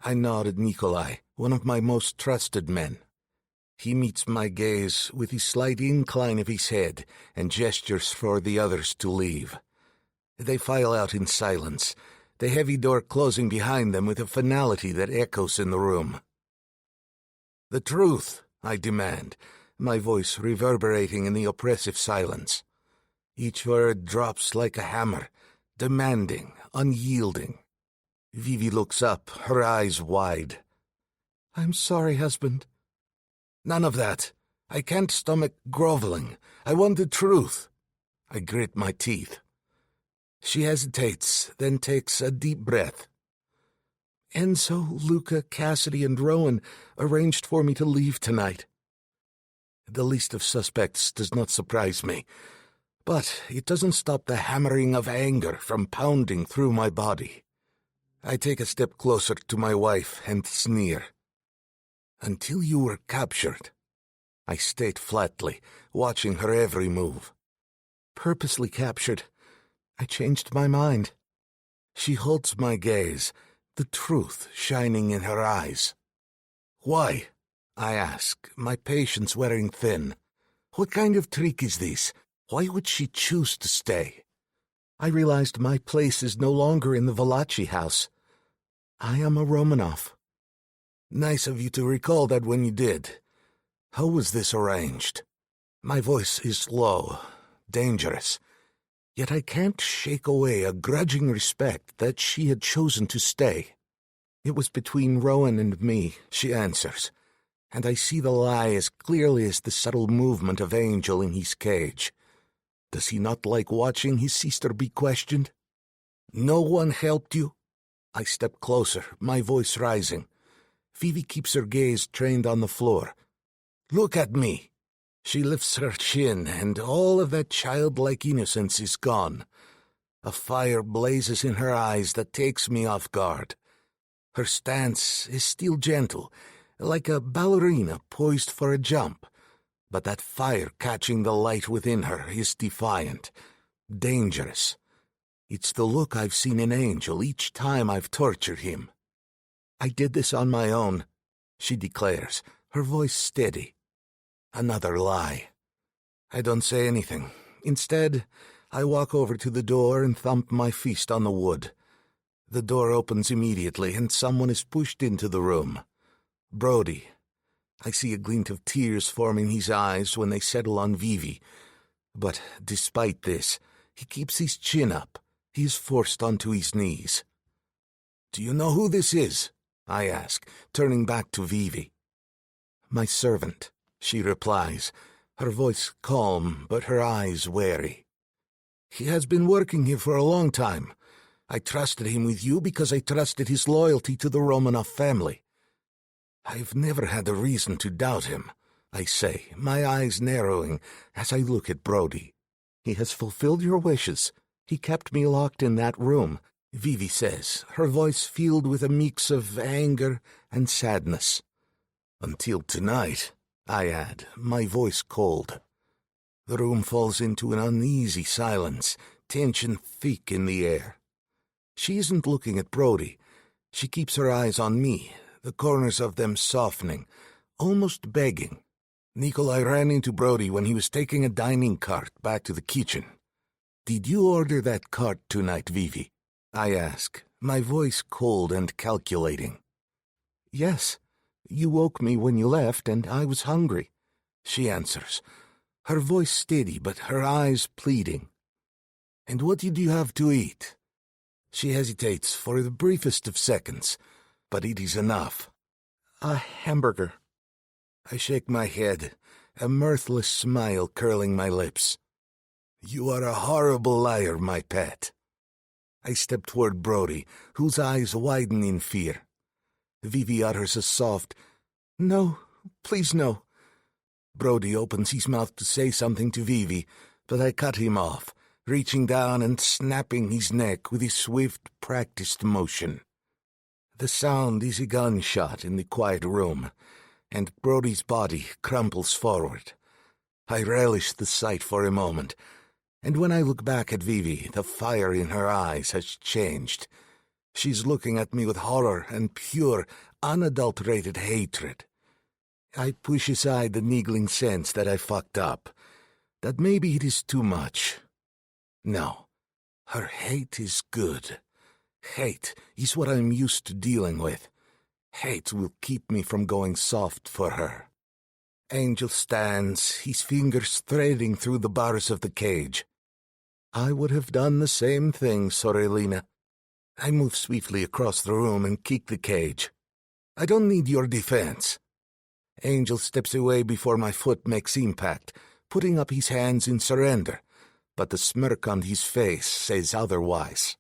C: I nod at Nikolai, one of my most trusted men. He meets my gaze with a slight incline of his head and gestures for the others to leave. They file out in silence, the heavy door closing behind them with a finality that echoes in the room. The truth, I demand, my voice reverberating in the oppressive silence. Each word drops like a hammer, demanding, unyielding. Vivi looks up, her eyes wide. I'm sorry, husband. None of that. I can't stomach groveling. I want the truth. I grit my teeth. She hesitates, then takes a deep breath. Enzo, Luca, Cassidy, and Rowan arranged for me to leave tonight. The list of suspects does not surprise me, but it doesn't stop the hammering of anger from pounding through my body. I take a step closer to my wife and sneer. Until you were captured, I state flatly, watching her every move. Purposely captured. I changed my mind. She holds my gaze, the truth shining in her eyes. "Why?" I ask, my patience wearing thin. "What kind of trick is this? Why would she choose to stay?" I realized my place is no longer in the Valachi house. I am a Romanov. "Nice of you to recall that when you did. How was this arranged?" My voice is low, dangerous. Yet I can't shake away a grudging respect that she had chosen to stay. "It was between Rowan and me," she answers, and I see the lie as clearly as the subtle movement of Angel in his cage. Does he not like watching his sister be questioned? "No one helped you?" I step closer, my voice rising. Vivi keeps her gaze trained on the floor. "Look at me." She lifts her chin, and all of that childlike innocence is gone. A fire blazes in her eyes that takes me off guard. Her stance is still gentle, like a ballerina poised for a jump, but that fire catching the light within her is defiant, dangerous. It's the look I've seen in Angel each time I've tortured him. "I did this on my own," she declares, her voice steady. Another lie. I don't say anything. Instead, I walk over to the door and thump my fist on the wood. The door opens immediately, and someone is pushed into the room. Brody. I see a glint of tears forming his eyes when they settle on Vivi. But despite this, he keeps his chin up. He is forced onto his knees. "Do you know who this is?" I ask, turning back to Vivi. "My servant," she replies, her voice calm but her eyes wary. "He has been working here for a long time. I trusted him with you because I trusted his loyalty to the Romanov family. I've never had a reason to doubt him," I say, my eyes narrowing as I look at Brody. "He has fulfilled your wishes. He kept me locked in that room," Vivi says, her voice filled with a mix of anger and sadness. "Until tonight," I add, my voice cold. The room falls into an uneasy silence, tension thick in the air. She isn't looking at Brody. She keeps her eyes on me, the corners of them softening, almost begging. "Nikolai ran into Brody when he was taking a dining cart back to the kitchen. Did you order that cart tonight, Vivi?" I ask, my voice cold and calculating. "Yes. You woke me when you left, and I was hungry," she answers, her voice steady but her eyes pleading. "And what did you have to eat?" She hesitates for the briefest of seconds, but it is enough. "A hamburger." I shake my head, a mirthless smile curling my lips. "You are a horrible liar, my pet." I step toward Brody, whose eyes widen in fear. Vivi utters a soft, "No, please no." Brody opens his mouth to say something to Vivi, but I cut him off, reaching down and snapping his neck with a swift, practiced motion. The sound is a gunshot in the quiet room, and Brody's body crumples forward. I relish the sight for a moment, and when I look back at Vivi, the fire in her eyes has changed. She's looking at me with horror and pure, unadulterated hatred. I push aside the niggling sense that I fucked up, that maybe it is too much. No, her hate is good. Hate is what I'm used to dealing with. Hate will keep me from going soft for her. Angel stands, his fingers threading through the bars of the cage. I would have done the same thing, Sorelina. I move swiftly across the room and kick the cage. "I don't need your defense." Angel steps away before my foot makes impact, putting up his hands in surrender, but the smirk on his face says otherwise.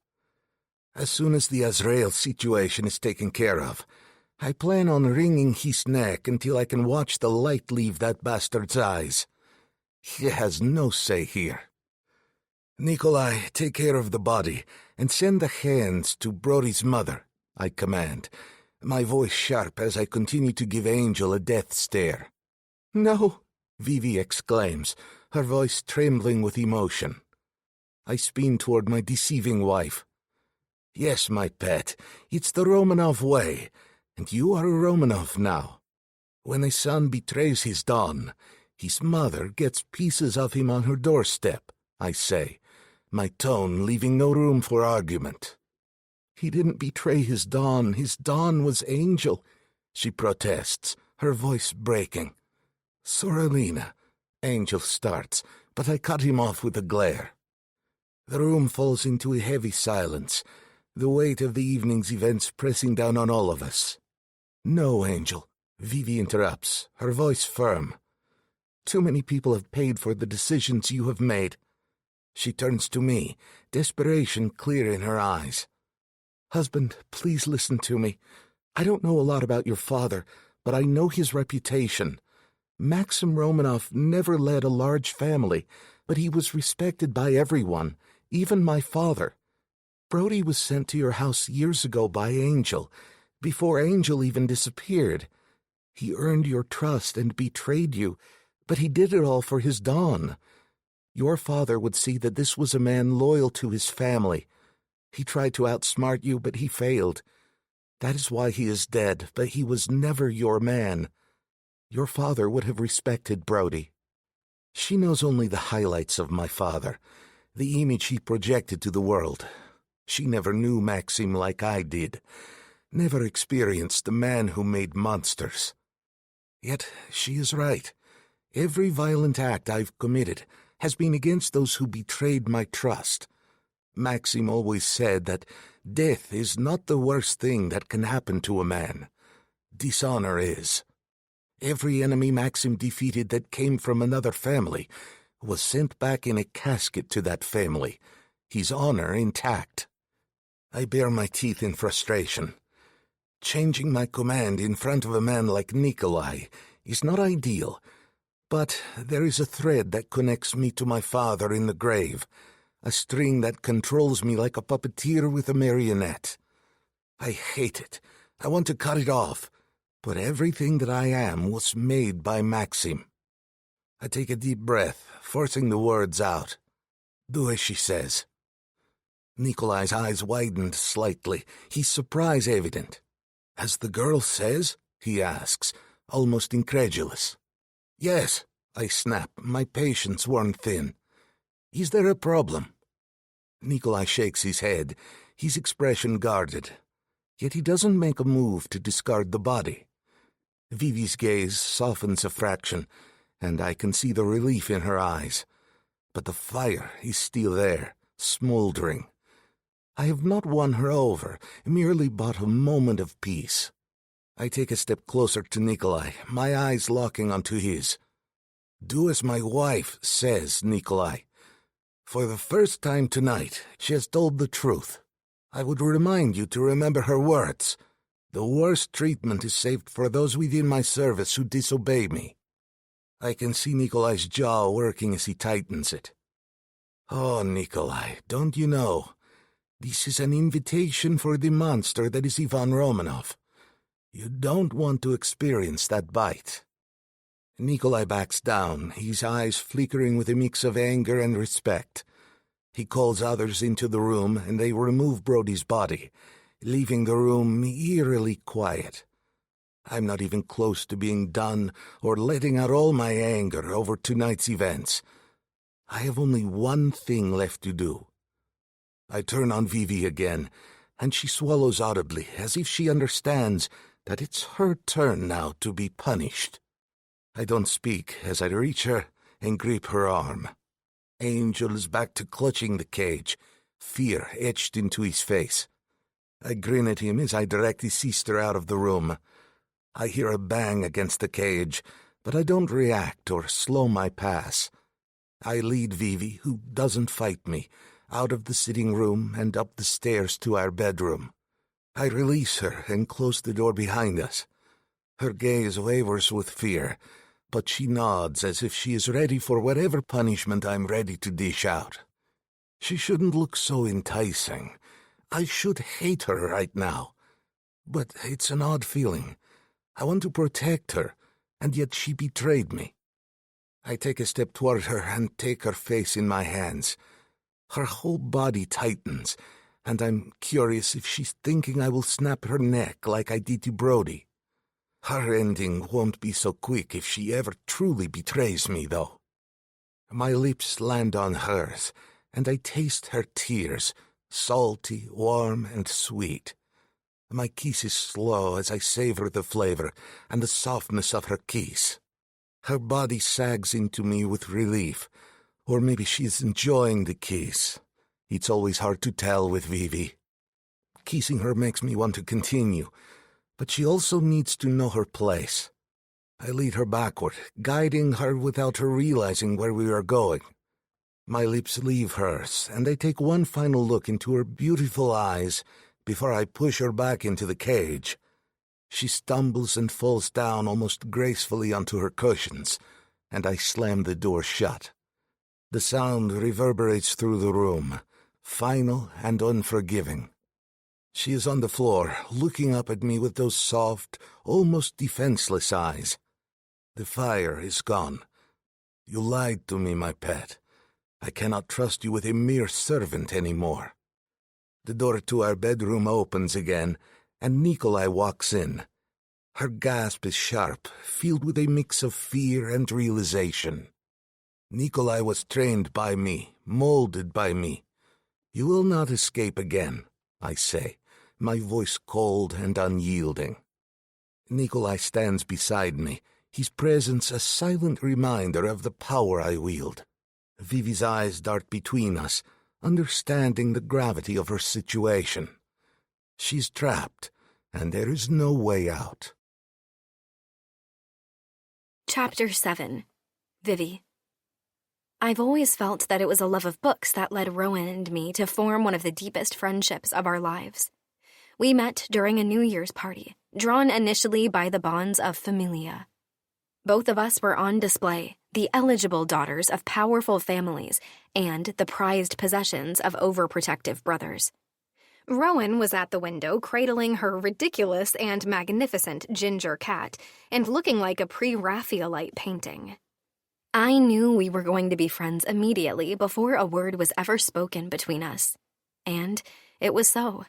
C: As soon as the Azrael situation is taken care of, I plan on wringing his neck until I can watch the light leave that bastard's eyes. He has no say here. "Nikolai, take care of the body, and send the hands to Brody's mother," I command, my voice sharp as I continue to give Angel a death stare. "No," Vivi exclaims, her voice trembling with emotion. I spin toward my deceiving wife. Yes, my pet, it's the Romanov way, and you are a Romanov now. When a son betrays his Don, his mother gets pieces of him on her doorstep, I say, my tone leaving no room for argument. He didn't betray his Don was Angel, she protests, her voice breaking. Sorelina, Angel starts, but I cut him off with a glare. The room falls into a heavy silence, the weight of the evening's events pressing down on all of us. No, Angel, Vivi interrupts, her voice firm. Too many people have paid for the decisions you have made. She turns to me, desperation clear in her eyes. Husband, please listen to me. I don't know a lot about your father, but I know his reputation. Maxim Romanov never led a large family, but he was respected by everyone, even my father. Brody was sent to your house years ago by Angel, before Angel even disappeared. He earned your trust and betrayed you, but he did it all for his Don. Your father would see that this was a man loyal to his family. He tried to outsmart you, but he failed. That is why he is dead, but he was never your man. Your father would have respected Brody. She knows only the highlights of my father, the image he projected to the world. She never knew Maxim like I did, never experienced the man who made monsters. Yet she is right. Every violent act I've committed has been against those who betrayed my trust. Maxim always said that death is not the worst thing that can happen to a man. Dishonor is. Every enemy Maxim defeated that came from another family was sent back in a casket to that family, his honor intact. I bare my teeth in frustration. Changing my command in front of a man like Nikolai is not ideal, but there is a thread that connects me to my father in the grave, a string that controls me like a puppeteer with a marionette. I hate it. I want to cut it off, but everything that I am was made by Maxim. I take a deep breath, forcing the words out. Do as she says. Nikolai's eyes widened slightly, his surprise evident. As the girl says? He asks, almost incredulous. Yes, I snap, my patience worn thin. Is there a problem? Nikolai shakes his head, his expression guarded. Yet he doesn't make a move to discard the body. Vivi's gaze softens a fraction, and I can see the relief in her eyes. But the fire is still there, smoldering. I have not won her over, merely bought a moment of peace. I take a step closer to Nikolai, my eyes locking onto his. Do as my wife says, Nikolai. For the first time tonight, she has told the truth. I would remind you to remember her words. The worst treatment is saved for those within my service who disobey me. I can see Nikolai's jaw working as he tightens it. Oh, Nikolai, don't you know? This is an invitation for the monster that is Ivan Romanov. You don't want to experience that bite. Nikolai backs down, his eyes flickering with a mix of anger and respect. He calls others into the room, and they remove Brody's body, leaving the room eerily quiet. I'm not even close to being done or letting out all my anger over tonight's events. I have only one thing left to do. I turn on Vivi again, and she swallows audibly, as if she understands that it's her turn now to be punished. I don't speak as I reach her and grip her arm. Angel is back to clutching the cage, fear etched into his face. I grin at him as I direct his sister out of the room. I hear a bang against the cage, but I don't react or slow my pass. I lead Vivi, who doesn't fight me, out of the sitting room and up the stairs to our bedroom. I release her and close the door behind us. Her gaze wavers with fear, but she nods as if she is ready for whatever punishment I'm ready to dish out. She shouldn't look so enticing. I should hate her right now. But it's an odd feeling. I want to protect her, and yet she betrayed me. I take a step toward her and take her face in my hands. Her whole body tightens, and I'm curious if she's thinking I will snap her neck like I did to Brody. Her ending won't be so quick if she ever truly betrays me, though. My lips land on hers, and I taste her tears, salty, warm, and sweet. My kiss is slow as I savor the flavor and the softness of her kiss. Her body sags into me with relief, or maybe she's enjoying the kiss. It's always hard to tell with Vivi. Kissing her makes me want to continue, but she also needs to know her place. I lead her backward, guiding her without her realizing where we are going. My lips leave hers, and I take one final look into her beautiful eyes before I push her back into the cage. She stumbles and falls down almost gracefully onto her cushions, and I slam the door shut. The sound reverberates through the room, final and unforgiving. She is on the floor, looking up at me with those soft, almost defenseless eyes. The fire is gone. You lied to me, my pet. I cannot trust you with a mere servant anymore. The door to our bedroom opens again, and Nikolai walks in. Her gasp is sharp, filled with a mix of fear and realization. Nikolai was trained by me, molded by me. You will not escape again, I say, my voice cold and unyielding. Nikolai stands beside me, his presence a silent reminder of the power I wield. Vivi's eyes dart between us, understanding the gravity of her situation. She's trapped, and there is no way out.
A: Chapter 7. Vivi. I've always felt that it was a love of books that led Rowan and me to form one of the deepest friendships of our lives. We met during a New Year's party, drawn initially by the bonds of familia. Both of us were on display, the eligible daughters of powerful families and the prized possessions of overprotective brothers. Rowan was at the window cradling her ridiculous and magnificent ginger cat and looking like a pre-Raphaelite painting. I knew we were going to be friends immediately before a word was ever spoken between us. And it was so.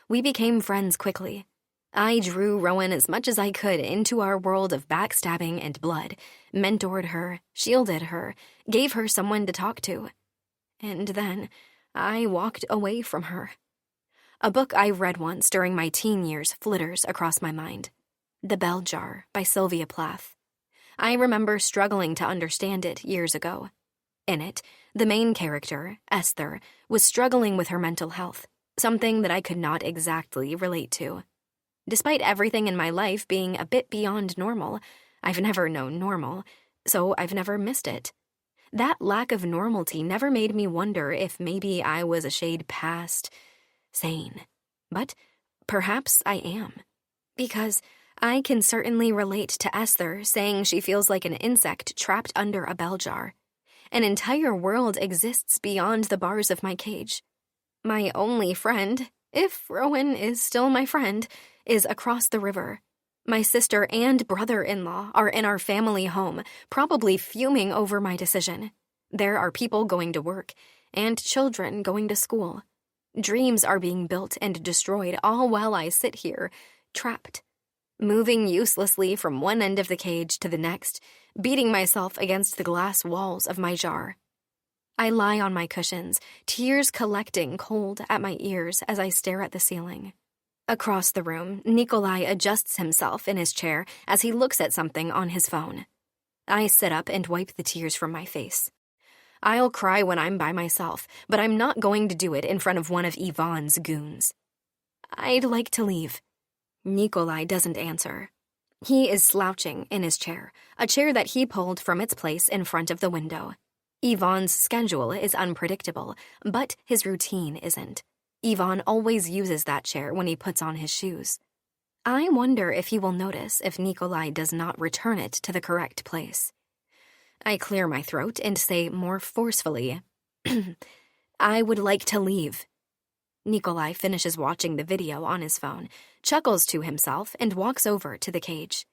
A: We became friends quickly. I drew Rowan as much as I could into our world of backstabbing and blood, mentored her, shielded her, gave her someone to talk to. And then I walked away from her. A book I read once during my teen years flitters across my mind. The Bell Jar by Sylvia Plath. I remember struggling to understand it years ago. In it, the main character, Esther, was struggling with her mental health, something that I could not exactly relate to. Despite everything in my life being a bit beyond normal, I've never known normal, so I've never missed it. That lack of normality never made me wonder if maybe I was a shade past sane. But perhaps I am. Because I can certainly relate to Esther saying she feels like an insect trapped under a bell jar. An entire world exists beyond the bars of my cage. My only friend, if Rowan is still my friend, is across the river. My sister and brother-in-law are in our family home, probably fuming over my decision. There are people going to work, and children going to school. Dreams are being built and destroyed all while I sit here, trapped. Moving uselessly from one end of the cage to the next, beating myself against the glass walls of my jar. I lie on my cushions, tears collecting cold at my ears as I stare at the ceiling. Across the room, Nikolai adjusts himself in his chair as he looks at something on his phone. I sit up and wipe the tears from my face. I'll cry when I'm by myself, but I'm not going to do it in front of one of Yvonne's goons. I'd like to leave. Nikolai doesn't answer. He is slouching in his chair, a chair that he pulled from its place in front of the window. Yvonne's schedule is unpredictable, but his routine isn't. Yvonne always uses that chair when he puts on his shoes. I wonder if he will notice if Nikolai does not return it to the correct place. I clear my throat and say more forcefully, I would like to leave. Nikolai finishes watching the video on his phone, chuckles to himself, and walks over to the cage.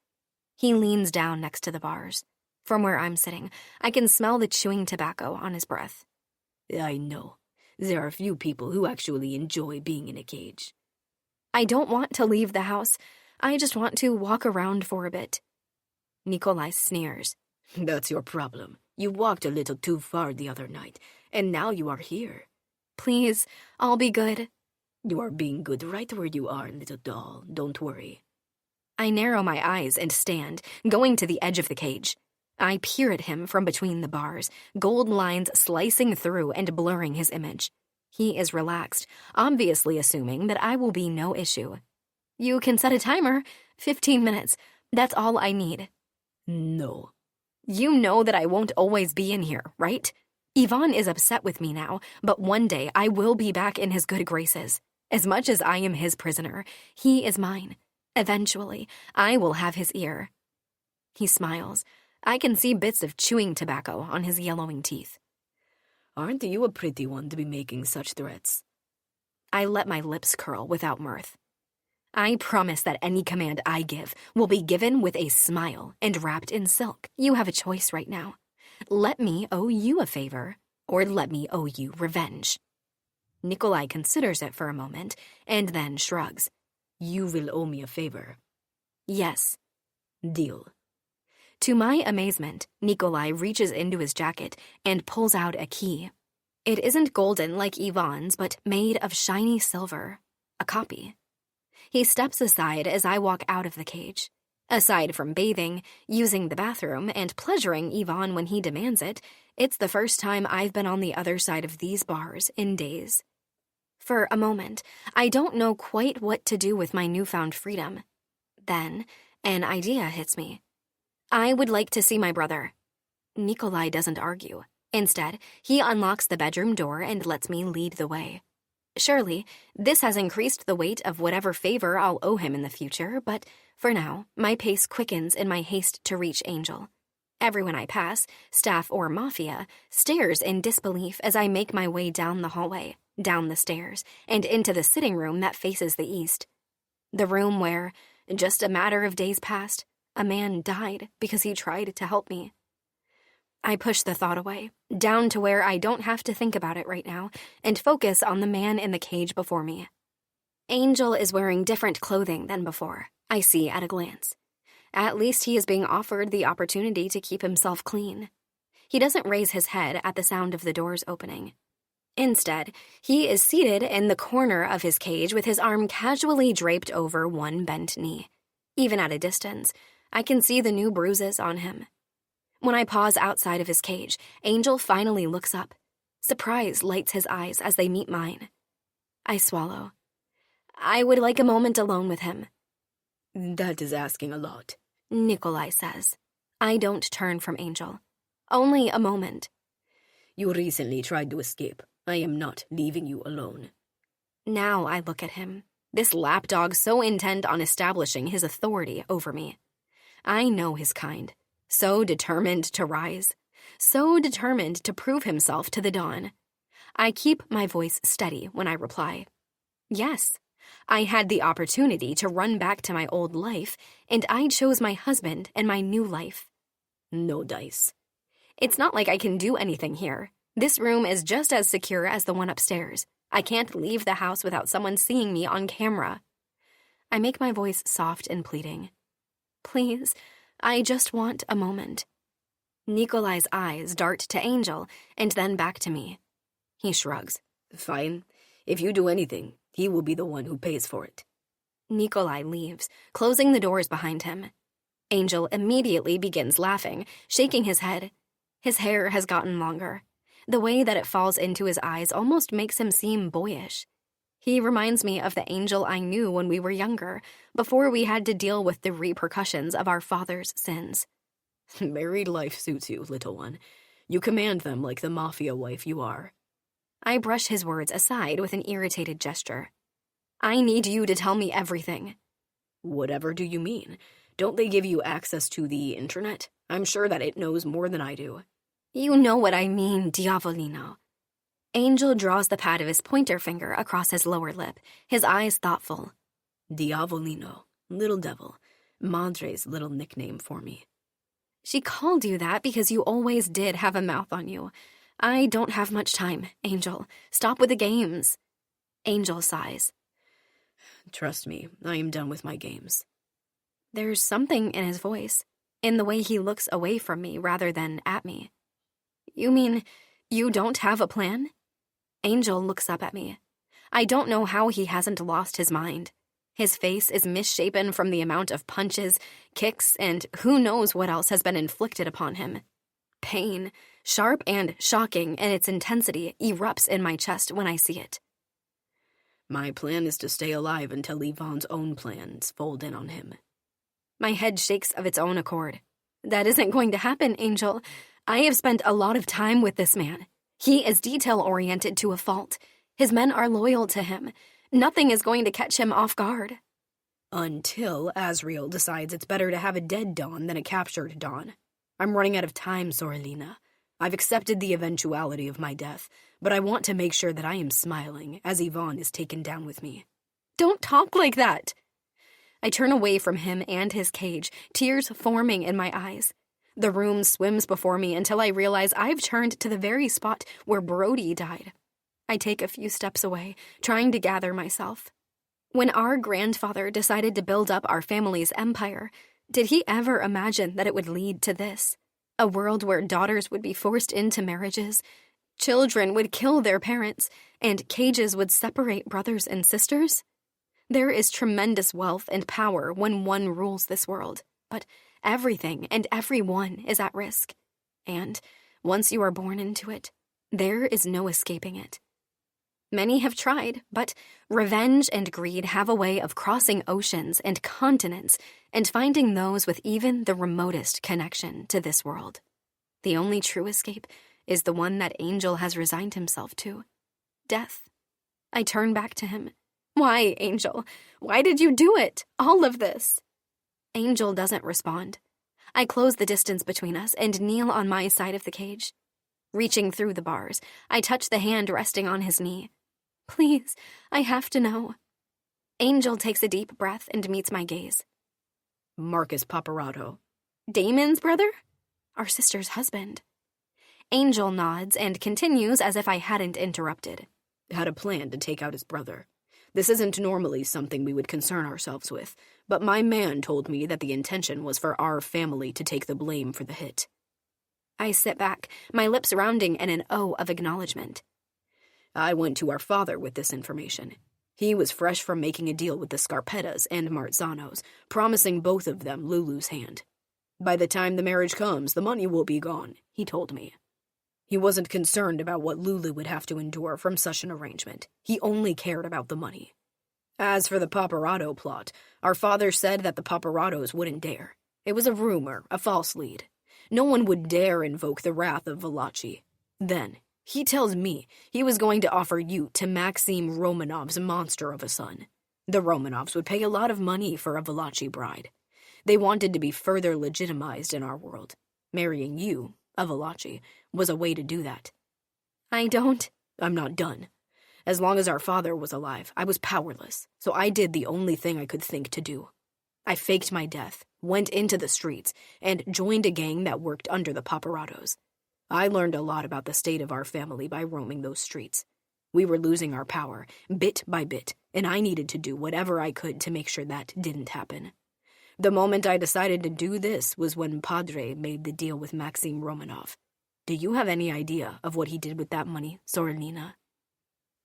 A: He leans down next to the bars. From where I'm sitting, I can smell the chewing tobacco on his breath. I know.
B: There are few people who actually enjoy being in a cage.
A: I don't want to leave the house. I just want to walk around for a bit. Nikolai sneers.
B: That's your problem. You walked a little too far the other night, and now you are here.
A: Please, I'll be good.
B: You are being good right where you are, little doll. Don't worry.
A: I narrow my eyes and stand, going to the edge of the cage. I peer at him from between the bars, gold lines slicing through and blurring his image. He is relaxed, obviously assuming that I will be no issue. You can set a timer. 15 minutes. That's all I need.
B: No.
A: You know that I won't always be in here, right? Ivan is upset with me now, but one day I will be back in his good graces. As much as I am his prisoner, he is mine. Eventually, I will have his ear. He smiles. I can see bits of chewing tobacco on his yellowing teeth.
B: Aren't you a pretty one to be making such threats?
A: I let my lips curl without mirth. I promise that any command I give will be given with a smile and wrapped in silk. You have a choice right now. Let me owe you a favor, or let me owe you revenge. Nikolai considers it for a moment, and then shrugs.
B: You will owe me a favor.
A: Yes.
B: Deal.
A: To my amazement, Nikolai reaches into his jacket and pulls out a key. It isn't golden like Ivan's, but made of shiny silver. A copy. He steps aside as I walk out of the cage. Aside from bathing, using the bathroom, and pleasuring Ivan when he demands it, it's the first time I've been on the other side of these bars in days. For a moment, I don't know quite what to do with my newfound freedom. Then, an idea hits me. I would like to see my brother. Nikolai doesn't argue. Instead, he unlocks the bedroom door and lets me lead the way. Surely, this has increased the weight of whatever favor I'll owe him in the future, but for now, my pace quickens in my haste to reach Angel. Everyone I pass, staff or Mafia, stares in disbelief as I make my way down the hallway, down the stairs, and into the sitting room that faces the east. The room where, just a matter of days past, a man died because he tried to help me. I push the thought away, down to where I don't have to think about it right now, and focus on the man in the cage before me. Angel is wearing different clothing than before, I see at a glance. At least he is being offered the opportunity to keep himself clean. He doesn't raise his head at the sound of the doors opening. Instead, he is seated in the corner of his cage with his arm casually draped over one bent knee. Even at a distance, I can see the new bruises on him. When I pause outside of his cage, Angel finally looks up. Surprise lights his eyes as they meet mine. I swallow. I would like a moment alone with him.
B: That is asking a lot,
A: Nikolai says. I don't turn from Angel. Only a moment.
B: You recently tried to escape. I am not leaving you alone.
A: Now I look at him, this lapdog so intent on establishing his authority over me. I know his kind. So determined to rise. So determined to prove himself to the dawn. I keep my voice steady when I reply. Yes, I had the opportunity to run back to my old life, and I chose my husband and my new life.
B: No dice.
A: It's not like I can do anything here. This room is just as secure as the one upstairs. I can't leave the house without someone seeing me on camera. I make my voice soft and pleading. Please, I just want a moment. Nikolai's eyes dart to Angel and then back to me. He shrugs.
B: Fine. If you do anything, he will be the one who pays for it.
A: Nikolai leaves, closing the doors behind him. Angel immediately begins laughing, shaking his head. His hair has gotten longer. The way that it falls into his eyes almost makes him seem boyish. He reminds me of the Angel I knew when we were younger, before we had to deal with the repercussions of our father's sins.
B: Married life suits you, little one. You command them like the Mafia wife you are.
A: I brush his words aside with an irritated gesture. I need you to tell me everything.
B: Whatever do you mean? Don't they give you access to the internet? I'm sure that it knows more than I do.
A: You know what I mean, Diavolino. Angel draws the pad of his pointer finger across his lower lip, his eyes thoughtful.
B: Diavolino, little devil, Madre's little nickname for me.
A: She called you that because you always did have a mouth on you. I don't have much time, Angel. Stop with the games. Angel sighs.
B: Trust me, I am done with my games.
A: There's something in his voice, in the way he looks away from me rather than at me. You mean you don't have a plan? Angel looks up at me. I don't know how he hasn't lost his mind. His face is misshapen from the amount of punches, kicks, and who knows what else has been inflicted upon him. Pain, sharp and shocking in its intensity, erupts in my chest when I see it.
B: My plan is to stay alive until Yvonne's own plans fold in on him.
A: My head shakes of its own accord. That isn't going to happen, Angel. I have spent a lot of time with this man. He is detail-oriented to a fault. His men are loyal to him. Nothing is going to catch him off guard.
B: Until Azrael decides it's better to have a dead Dawn than a captured Dawn. I'm running out of time, Sorelina. I've accepted the eventuality of my death, but I want to make sure that I am smiling as Yvonne is taken down with me.
A: Don't talk like that. I turn away from him and his cage, tears forming in my eyes. The room swims before me until I realize I've turned to the very spot where Brody died. I take a few steps away, trying to gather myself. When our grandfather decided to build up our family's empire, did he ever imagine that it would lead to this? A world where daughters would be forced into marriages, children would kill their parents, and cages would separate brothers and sisters? There is tremendous wealth and power when one rules this world, but everything and everyone is at risk. And once you are born into it, there is no escaping it. Many have tried, but revenge and greed have a way of crossing oceans and continents and finding those with even the remotest connection to this world. The only true escape is the one that Angel has resigned himself to: death. I turn back to him. Why, Angel? Why did you do it? All of this? Angel doesn't respond. I close the distance between us and kneel on my side of the cage. Reaching through the bars, I touch the hand resting on his knee. Please, I have to know. Angel takes a deep breath and meets my gaze.
B: Marcus Paparato.
A: Damon's brother? Our sister's husband. Angel nods and continues as if I hadn't interrupted.
B: Had a plan to take out his brother. This isn't normally something we would concern ourselves with, but my man told me that the intention was for our family to take the blame for the hit.
A: I sit back, my lips rounding in an O of acknowledgement.
B: I went to our father with this information. He was fresh from making a deal with the Scarpettas and Marzanos, promising both of them Lulu's hand. By the time the marriage comes, the money will be gone, he told me. He wasn't concerned about what Lulu would have to endure from such an arrangement. He only cared about the money. As for the Paparato plot, our father said that the Paparatos wouldn't dare. It was a rumor, a false lead. No one would dare invoke the wrath of Valachi. Then, he tells me he was going to offer you to Maxim Romanov's monster of a son. The Romanovs would pay a lot of money for a Valachi bride. They wanted to be further legitimized in our world. Marrying you, a Valachi, was a way to do that. I'm not done. As long as our father was alive, I was powerless, so I did the only thing I could think to do. I faked my death, went into the streets, and joined a gang that worked under the Paparatos. I learned a lot about the state of our family by roaming those streets. We were losing our power, bit by bit, and I needed to do whatever I could to make sure that didn't happen. The moment I decided to do this was when Padre made the deal with Maxim Romanov. Do you have any idea of what he did with that money, Sorelina?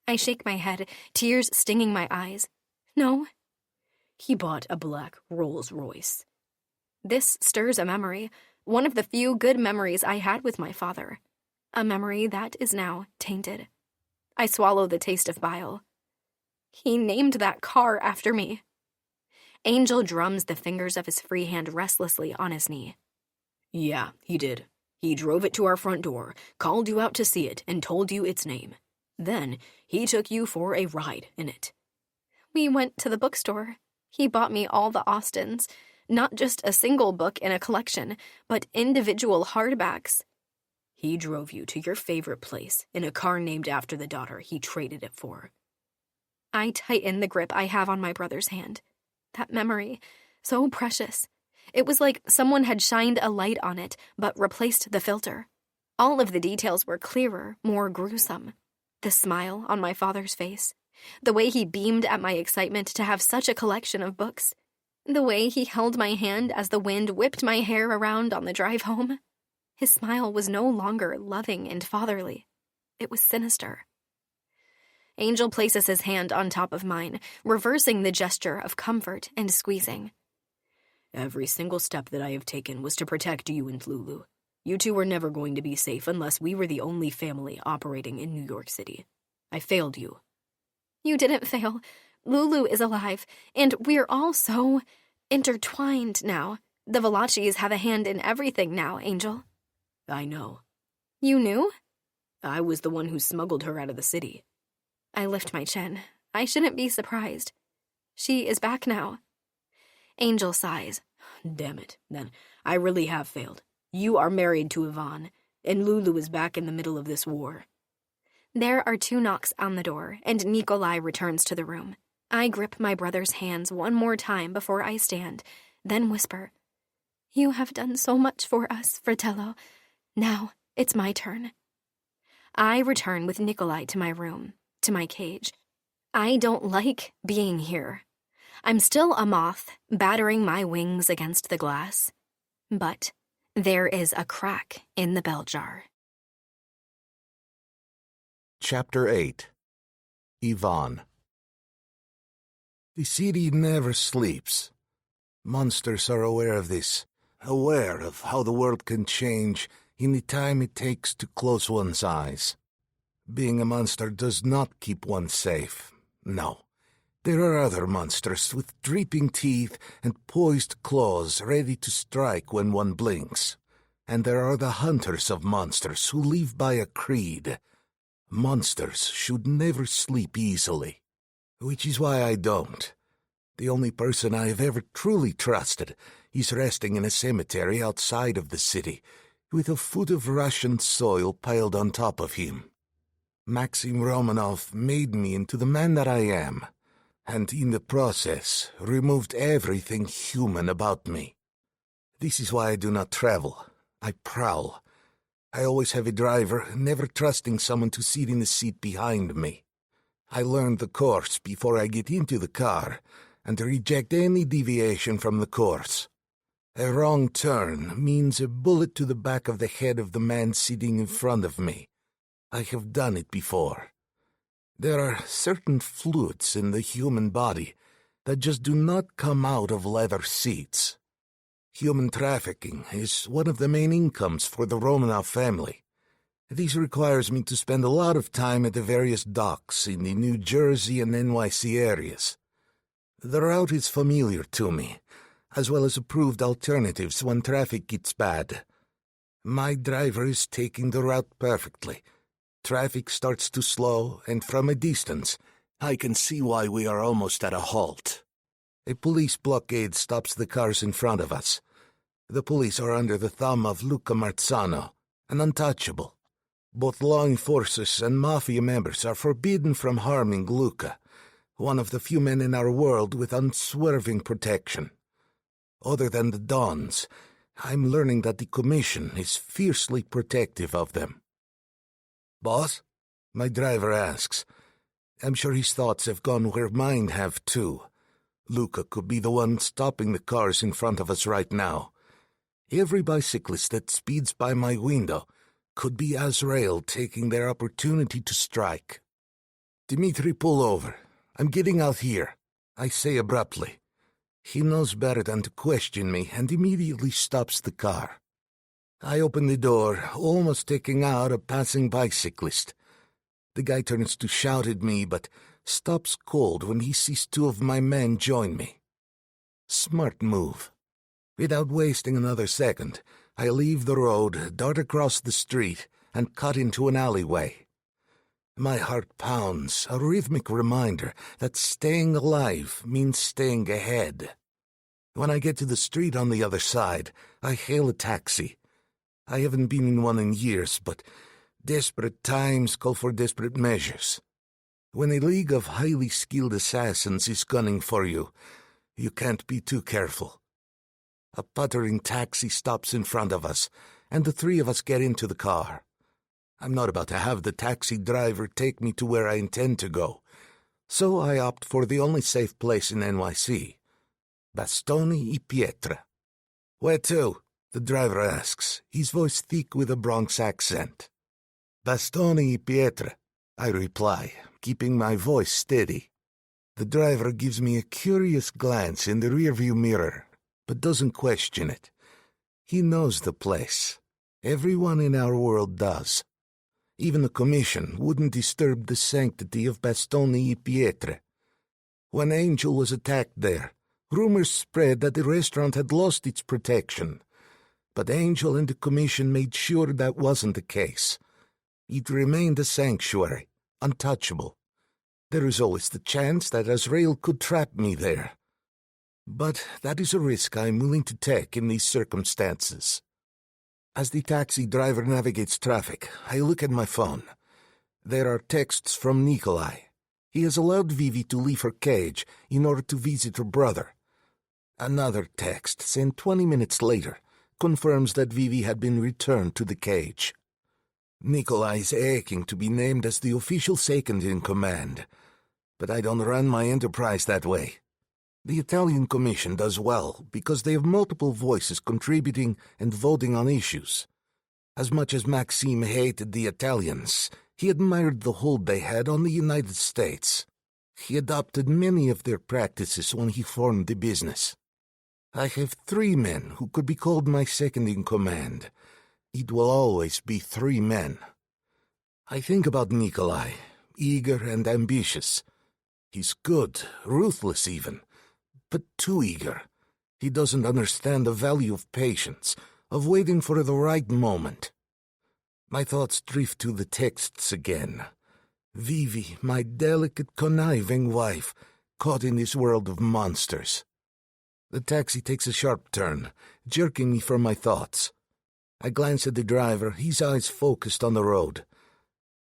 A: I shake my head, tears stinging my eyes. No.
B: He bought a black Rolls Royce.
A: This stirs a memory, one of the few good memories I had with my father. A memory that is now tainted. I swallow the taste of bile. He named that car after me. Angel drums the fingers of his free hand restlessly on his knee.
B: Yeah, he did. He drove it to our front door, called you out to see it, and told you its name. Then, he took you for a ride in it.
A: We went to the bookstore. He bought me all the Austins. Not just a single book in a collection, but individual hardbacks.
B: He drove you to your favorite place in a car named after the daughter he traded it for.
A: I tighten the grip I have on my brother's hand. That memory, so precious. It was like someone had shined a light on it, but replaced the filter. All of the details were clearer, more gruesome. The smile on my father's face, the way he beamed at my excitement to have such a collection of books, the way he held my hand as the wind whipped my hair around on the drive home. His smile was no longer loving and fatherly. It was sinister. Angel places his hand on top of mine, reversing the gesture of comfort and squeezing.
B: Every single step that I have taken was to protect you and Lulu. You two were never going to be safe unless we were the only family operating in New York City. I failed you.
A: You didn't fail. Lulu is alive, and we're all so intertwined now. The Velachis have a hand in everything now, Angel.
B: I know.
A: You knew?
B: I was the one who smuggled her out of the city.
A: I lift my chin. I shouldn't be surprised. She is back now. Angel sighs.
B: Damn it, then. I really have failed. You are married to Yvonne, and Lulu is back in the middle of this war.
A: There are 2 knocks on the door, and Nikolai returns to the room. I grip my brother's hands one more time before I stand, then whisper, "You have done so much for us, Fratello. Now it's my turn." I return with Nikolai to my room, to my cage. I don't like being here. I'm still a moth, battering my wings against the glass. But there is a crack in the bell jar.
C: Chapter 8. Yvonne. The city never sleeps. Monsters are aware of this, aware of how the world can change in the time it takes to close one's eyes. Being a monster does not keep one safe. No. There are other monsters with dripping teeth and poised claws ready to strike when one blinks. And there are the hunters of monsters who live by a creed. Monsters should never sleep easily. Which is why I don't. The only person I have ever truly trusted is resting in a cemetery outside of the city, with a foot of Russian soil piled on top of him. Maxim Romanov made me into the man that I am, and in the process removed everything human about me. This is why I do not travel. I prowl. I always have a driver, never trusting someone to sit in the seat behind me. I learn the course before I get into the car, and reject any deviation from the course. A wrong turn means a bullet to the back of the head of the man sitting in front of me. I have done it before. There are certain fluids in the human body that just do not come out of leather seats. Human trafficking is one of the main incomes for the Romanov family. This requires me to spend a lot of time at the various docks in the New Jersey and NYC areas. The route is familiar to me, as well as approved alternatives when traffic gets bad. My driver is taking the route perfectly. Traffic starts to slow, and from a distance, I can see why we are almost at a halt. A police blockade stops the cars in front of us. The police are under the thumb of Luca Marzano, an untouchable. Both law enforcers and Mafia members are forbidden from harming Luca, one of the few men in our world with unswerving protection. Other than the Dons, I'm learning that the Commission is fiercely protective of them. "Boss?" my driver asks. I'm sure his thoughts have gone where mine have too. Luca could be the one stopping the cars in front of us right now. Every bicyclist that speeds by my window could be Azrael taking their opportunity to strike. "Dmitri, pull over. I'm getting out here," I say abruptly. He knows better than to question me and immediately stops the car. I open the door, almost taking out a passing bicyclist. The guy turns to shout at me, but stops cold when he sees 2 of my men join me. Smart move. Without wasting another second, I leave the road, dart across the street, and cut into an alleyway. My heart pounds, a rhythmic reminder that staying alive means staying ahead. When I get to the street on the other side, I hail a taxi. I haven't been in one in years, but desperate times call for desperate measures. When a league of highly skilled assassins is gunning for you, you can't be too careful. A puttering taxi stops in front of us, and the three of us get into the car. I'm not about to have the taxi driver take me to where I intend to go, so I opt for the only safe place in NYC, Bastoni e Pietra. "Where to?" the driver asks, his voice thick with a Bronx accent. "Bastoni e Pietra," I reply, keeping my voice steady. The driver gives me a curious glance in the rearview mirror, but doesn't question it. He knows the place. Everyone in our world does. Even the commission wouldn't disturb the sanctity of Bastoni e Pietra. When Angel was attacked there, rumors spread that the restaurant had lost its protection. But Angel and the commission made sure that wasn't the case. It remained a sanctuary, untouchable. There is always the chance that Azrael could trap me there. But that is a risk I'm willing to take in these circumstances. As the taxi driver navigates traffic, I look at my phone. There are texts from Nikolai. He has allowed Vivi to leave her cage in order to visit her brother. Another text, sent 20 minutes later, confirms that Vivi had been returned to the cage. Nikolai is aching to be named as the official second-in-command, but I don't run my enterprise that way. The Italian Commission does well because they have multiple voices contributing and voting on issues. As much as Maxime hated the Italians, he admired the hold they had on the United States. He adopted many of their practices when he formed the business. I have 3 men who could be called my second-in-command. It will always be 3 men. I think about Nikolai, eager and ambitious. He's good, ruthless even, but too eager. He doesn't understand the value of patience, of waiting for the right moment. My thoughts drift to the texts again. Vivi, my delicate, conniving wife, caught in this world of monsters. The taxi takes a sharp turn, jerking me from my thoughts. I glance at the driver, his eyes focused on the road.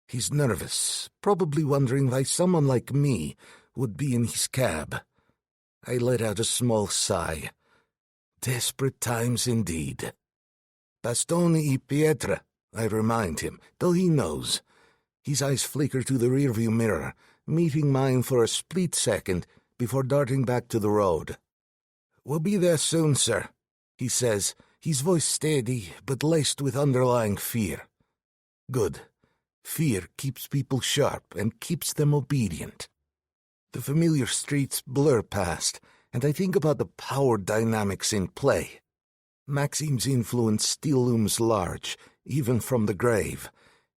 C: He's nervous, probably wondering why someone like me would be in his cab. I let out a small sigh. Desperate times indeed. "Bastoni e Pietra," I remind him, though he knows. His eyes flicker to the rearview mirror, meeting mine for a split second before darting back to the road. "We'll be there soon, sir," he says, his voice steady but laced with underlying fear. Good. Fear keeps people sharp and keeps them obedient. The familiar streets blur past, and I think about the power dynamics in play. Maxime's influence still looms large, even from the grave.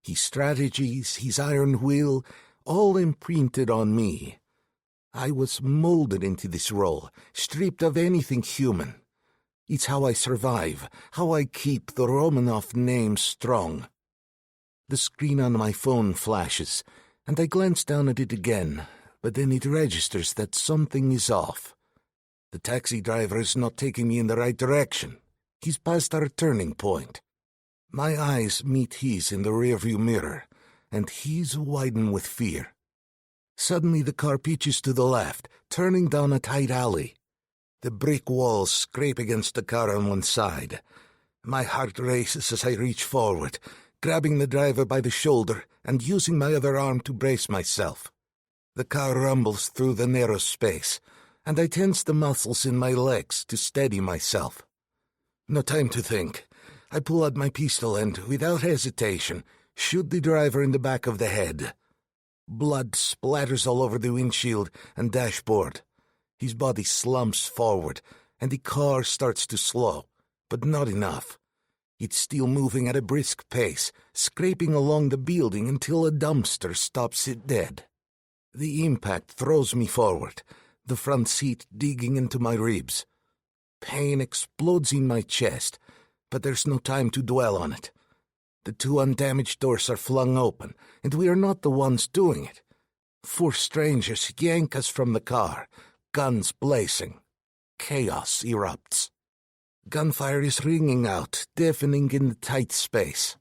C: His strategies, his iron will, all imprinted on me. I was molded into this role, stripped of anything human. It's how I survive, how I keep the Romanov name strong. The screen on my phone flashes, and I glance down at it again, but then it registers that something is off. The taxi driver is not taking me in the right direction. He's past our turning point. My eyes meet his in the rearview mirror, and his widen with fear. Suddenly the car pitches to the left, turning down a tight alley. The brick walls scrape against the car on one side. My heart races as I reach forward, grabbing the driver by the shoulder and using my other arm to brace myself. The car rumbles through the narrow space, and I tense the muscles in my legs to steady myself. No time to think. I pull out my pistol and, without hesitation, shoot the driver in the back of the head. Blood splatters all over the windshield and dashboard. His body slumps forward, and the car starts to slow, but not enough. It's still moving at a brisk pace, scraping along the building until a dumpster stops it dead. The impact throws me forward, the front seat digging into my ribs. Pain explodes in my chest, but there's no time to dwell on it. The 2 undamaged doors are flung open, and we are not the ones doing it. 4 strangers yank us from the car, guns blazing. Chaos erupts. Gunfire is ringing out, deafening in the tight space.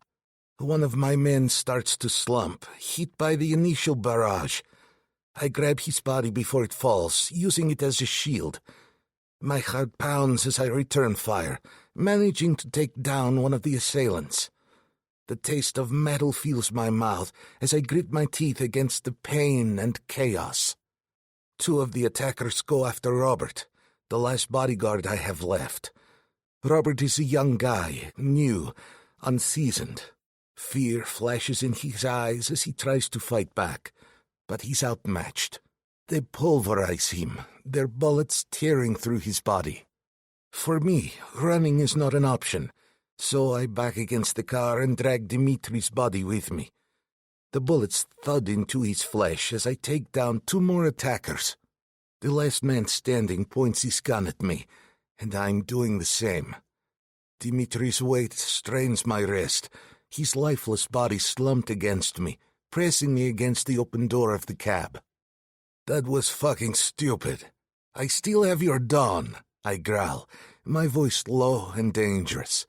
C: One of my men starts to slump, hit by the initial barrage. I grab his body before it falls, using it as a shield. My heart pounds as I return fire, managing to take down one of the assailants. The taste of metal fills my mouth as I grit my teeth against the pain and chaos. Two of the attackers go after Robert, the last bodyguard I have left. Robert is a young guy, new, unseasoned. Fear flashes in his eyes as he tries to fight back, but he's outmatched. They pulverize him, their bullets tearing through his body. For me, running is not an option, so I back against the car and drag Dimitri's body with me. The bullets thud into his flesh as I take down two more attackers. The last man standing points his gun at me, and I'm doing the same. Dimitri's weight strains my wrist, his lifeless body slumped against me, pressing me against the open door of the cab. "That was fucking stupid. I still have your dawn," I growl, my voice low and dangerous.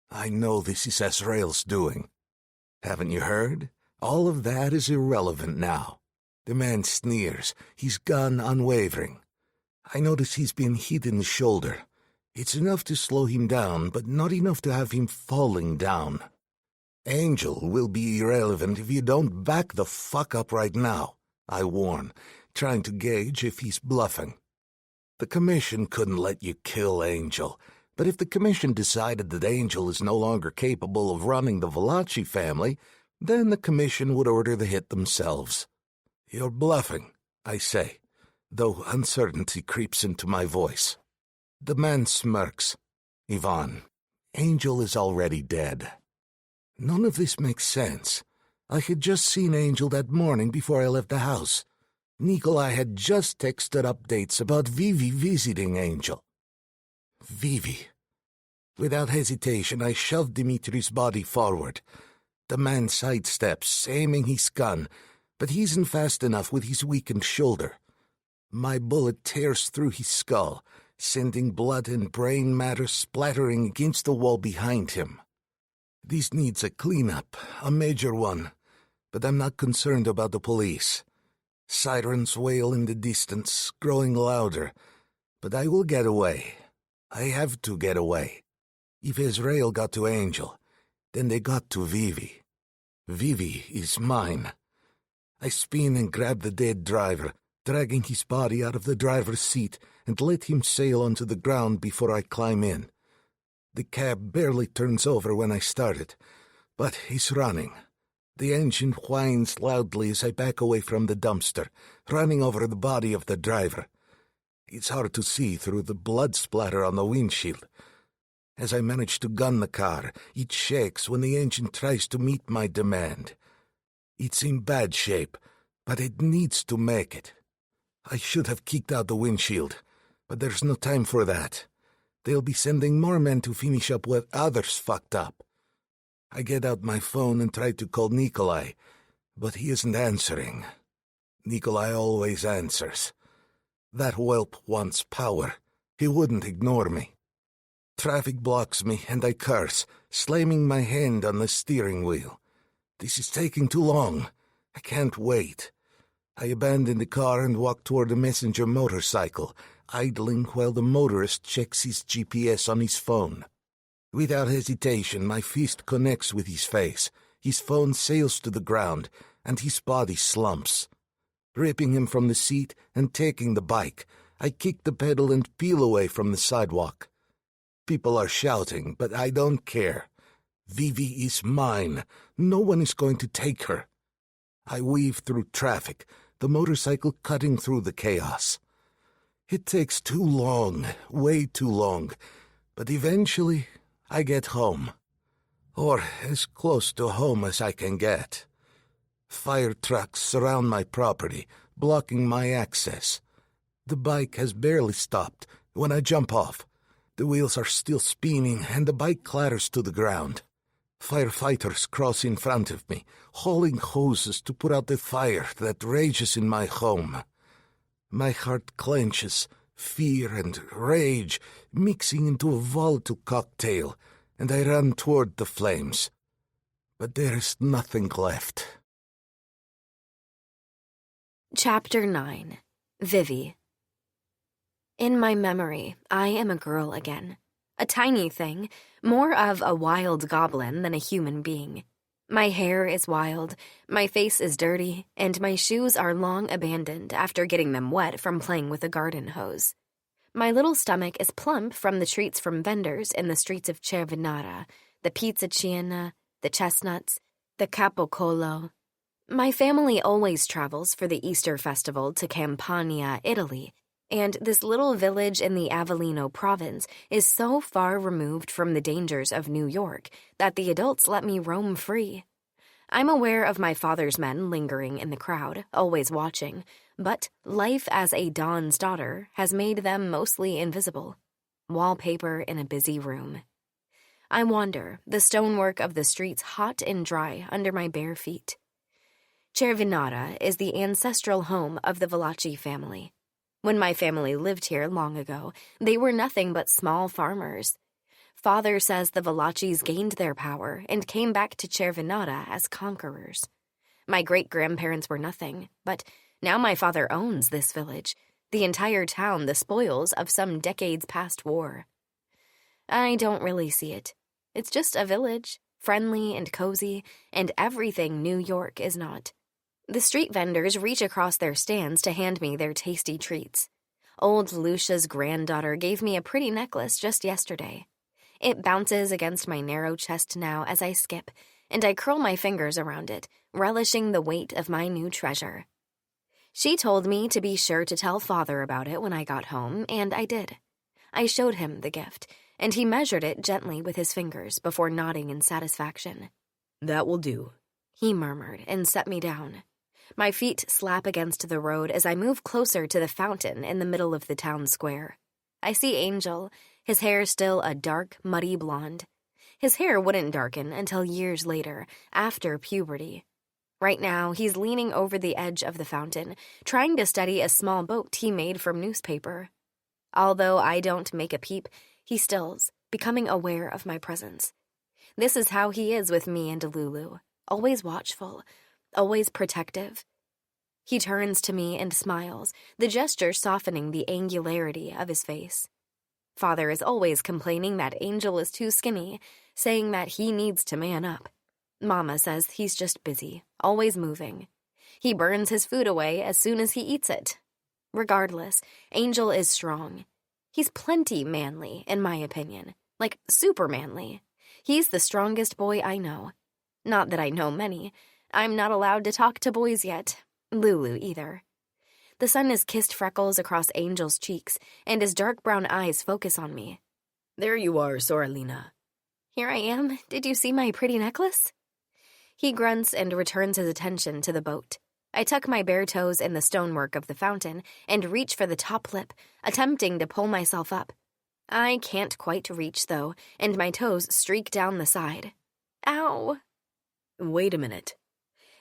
C: "I know this is Azrael's doing. Haven't you heard? All of that is irrelevant now." The man sneers, his gun unwavering. I notice he's been hit in the shoulder. It's enough to slow him down, but not enough to have him falling down. "Angel will be irrelevant if you don't back the fuck up right now," I warn, trying to gauge if he's bluffing. "The Commission couldn't let you kill Angel, but if the Commission decided that Angel is no longer capable of running the Valachi family, then the Commission would order the hit themselves." "You're bluffing," I say, though uncertainty creeps into my voice. The man smirks. "Ivan, Angel is already dead." None of this makes sense. I had just seen Angel that morning before I left the house. Nikolai had just texted updates about Vivi visiting Angel. Vivi. Without hesitation, I shoved Dimitri's body forward. The man sidesteps, aiming his gun, but he isn't fast enough with his weakened shoulder. My bullet tears through his skull, sending blood and brain matter splattering against the wall behind him. This needs a cleanup, a major one, but I'm not concerned about the police. Sirens wail in the distance, growing louder, but I will get away. I have to get away. If Azrael got to Angel, then they got to Vivi. Vivi is mine. I spin and grab the dead driver, dragging his body out of the driver's seat and let him sail onto the ground before I climb in. The cab barely turns over when I start it, but he's running. The engine whines loudly as I back away from the dumpster, running over the body of the driver. It's hard to see through the blood splatter on the windshield. As I manage to gun the car, it shakes when the engine tries to meet my demand. It's in bad shape, but it needs to make it. I should have kicked out the windshield, but there's no time for that. They'll be sending more men to finish up what others fucked up. I get out my phone and try to call Nikolai, but he isn't answering. Nikolai always answers. That whelp wants power. He wouldn't ignore me. Traffic blocks me, and I curse, slamming my hand on the steering wheel. This is taking too long. I can't wait. I abandon the car and walk toward the messenger motorcycle, idling while the motorist checks his GPS on his phone. Without hesitation, my fist connects with his face. His phone sails to the ground, and his body slumps. Ripping him from the seat and taking the bike, I kick the pedal and peel away from the sidewalk. People are shouting, but I don't care. Vivi is mine. No one is going to take her. I weave through traffic, the motorcycle cutting through the chaos. It takes too long, way too long, but eventually I get home. Or as close to home as I can get. Fire trucks surround my property, blocking my access. The bike has barely stopped when I jump off. The wheels are still spinning and the bike clatters to the ground. Firefighters cross in front of me, hauling hoses to put out the fire that rages in my home. My heart clenches, fear and rage mixing into a volatile cocktail, and I run toward the flames. But there is nothing left.
A: Chapter 9. Vivi. In my memory, I am a girl again. A tiny thing, more of a wild goblin than a human being. My hair is wild, my face is dirty, and my shoes are long abandoned after getting them wet from playing with a garden hose. My little stomach is plump from the treats from vendors in the streets of Cervinara, the pizza ciena, the chestnuts, the capocolo. My family always travels for the Easter festival to Campania, Italy, and this little village in the Avellino province is so far removed from the dangers of New York that the adults let me roam free. I'm aware of my father's men lingering in the crowd, always watching, but life as a Don's daughter has made them mostly invisible. Wallpaper in a busy room. I wander, the stonework of the streets hot and dry under my bare feet. Cervinara is the ancestral home of the Valachi family. When my family lived here long ago, they were nothing but small farmers. Father says the Valachis gained their power and came back to Cervinara as conquerors. My great-grandparents were nothing, but now my father owns this village, the entire town the spoils of some decades past war. I don't really see it. It's just a village, friendly and cozy, and everything New York is not. The street vendors reach across their stands to hand me their tasty treats. Old Lucia's granddaughter gave me a pretty necklace just yesterday. It bounces against my narrow chest now as I skip, and I curl my fingers around it, relishing the weight of my new treasure. She told me to be sure to tell Father about it when I got home, and I did. I showed him the gift, and he measured it gently with his fingers before nodding in satisfaction.
B: "That will do,"
A: he murmured and set me down. My feet slap against the road as I move closer to the fountain in the middle of the town square. I see Angel, his hair still a dark, muddy blonde. His hair wouldn't darken until years later, after puberty. Right now, he's leaning over the edge of the fountain, trying to steady a small boat he made from newspaper. Although I don't make a peep, he stills, becoming aware of my presence. This is how he is with me and Lulu, always watchful, always protective. He turns to me and smiles, the gesture softening the angularity of his face. Father is always complaining that Angel is too skinny, saying that he needs to man up. Mama says he's just busy, always moving. He burns his food away as soon as he eats it. Regardless, Angel is strong. He's plenty manly, in my opinion, like super manly. He's the strongest boy I know. Not that I know many. I'm not allowed to talk to boys yet. Lulu either. The sun has kissed freckles across Angel's cheeks, and his dark brown eyes focus on me.
B: "There you are, Soralina."
A: "Here I am. Did you see my pretty necklace?" He grunts and returns his attention to the boat. I tuck my bare toes in the stonework of the fountain and reach for the top lip, attempting to pull myself up. I can't quite reach, though, and my toes streak down the side. Ow!
B: "Wait a minute."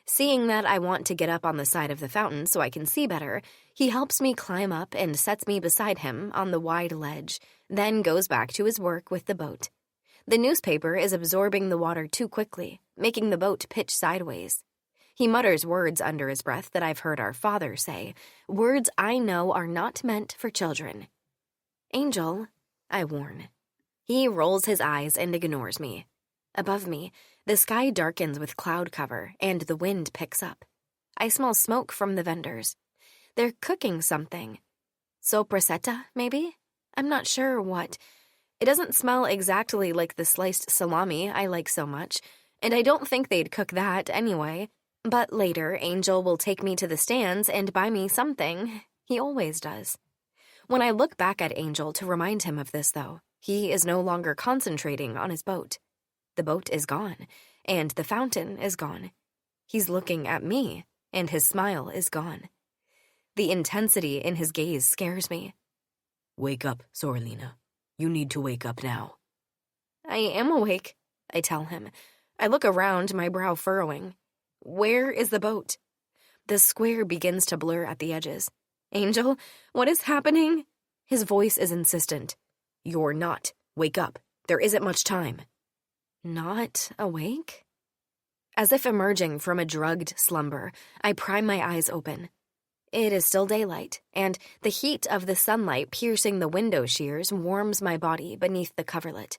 A: Seeing that I want to get up on the side of the fountain so I can see better, he helps me climb up and sets me beside him on the wide ledge, then goes back to his work with the boat. The newspaper is absorbing the water too quickly, making the boat pitch sideways. He mutters words under his breath that I've heard our father say, words I know are not meant for children. "Angel," I warn. He rolls his eyes and ignores me. Above me, the sky darkens with cloud cover, and the wind picks up. I smell smoke from the vendors. They're cooking something. Sopressata, maybe? I'm not sure what. It doesn't smell exactly like the sliced salami I like so much, and I don't think they'd cook that anyway. But later, Angel will take me to the stands and buy me something. He always does. When I look back at Angel to remind him of this, though, he is no longer concentrating on his boat. The boat is gone, and the fountain is gone. He's looking at me, and his smile is gone. The intensity in his gaze scares me.
B: "Wake up, Soralina. You need to wake up now."
A: "I am awake," I tell him. I look around, my brow furrowing. Where is the boat? The square begins to blur at the edges. "Angel, what is happening?" His voice is insistent.
B: "You're not. Wake up. There isn't much time."
A: Not awake? As if emerging from a drugged slumber, I pry my eyes open. It is still daylight, and the heat of the sunlight piercing the window shears warms my body beneath the coverlet.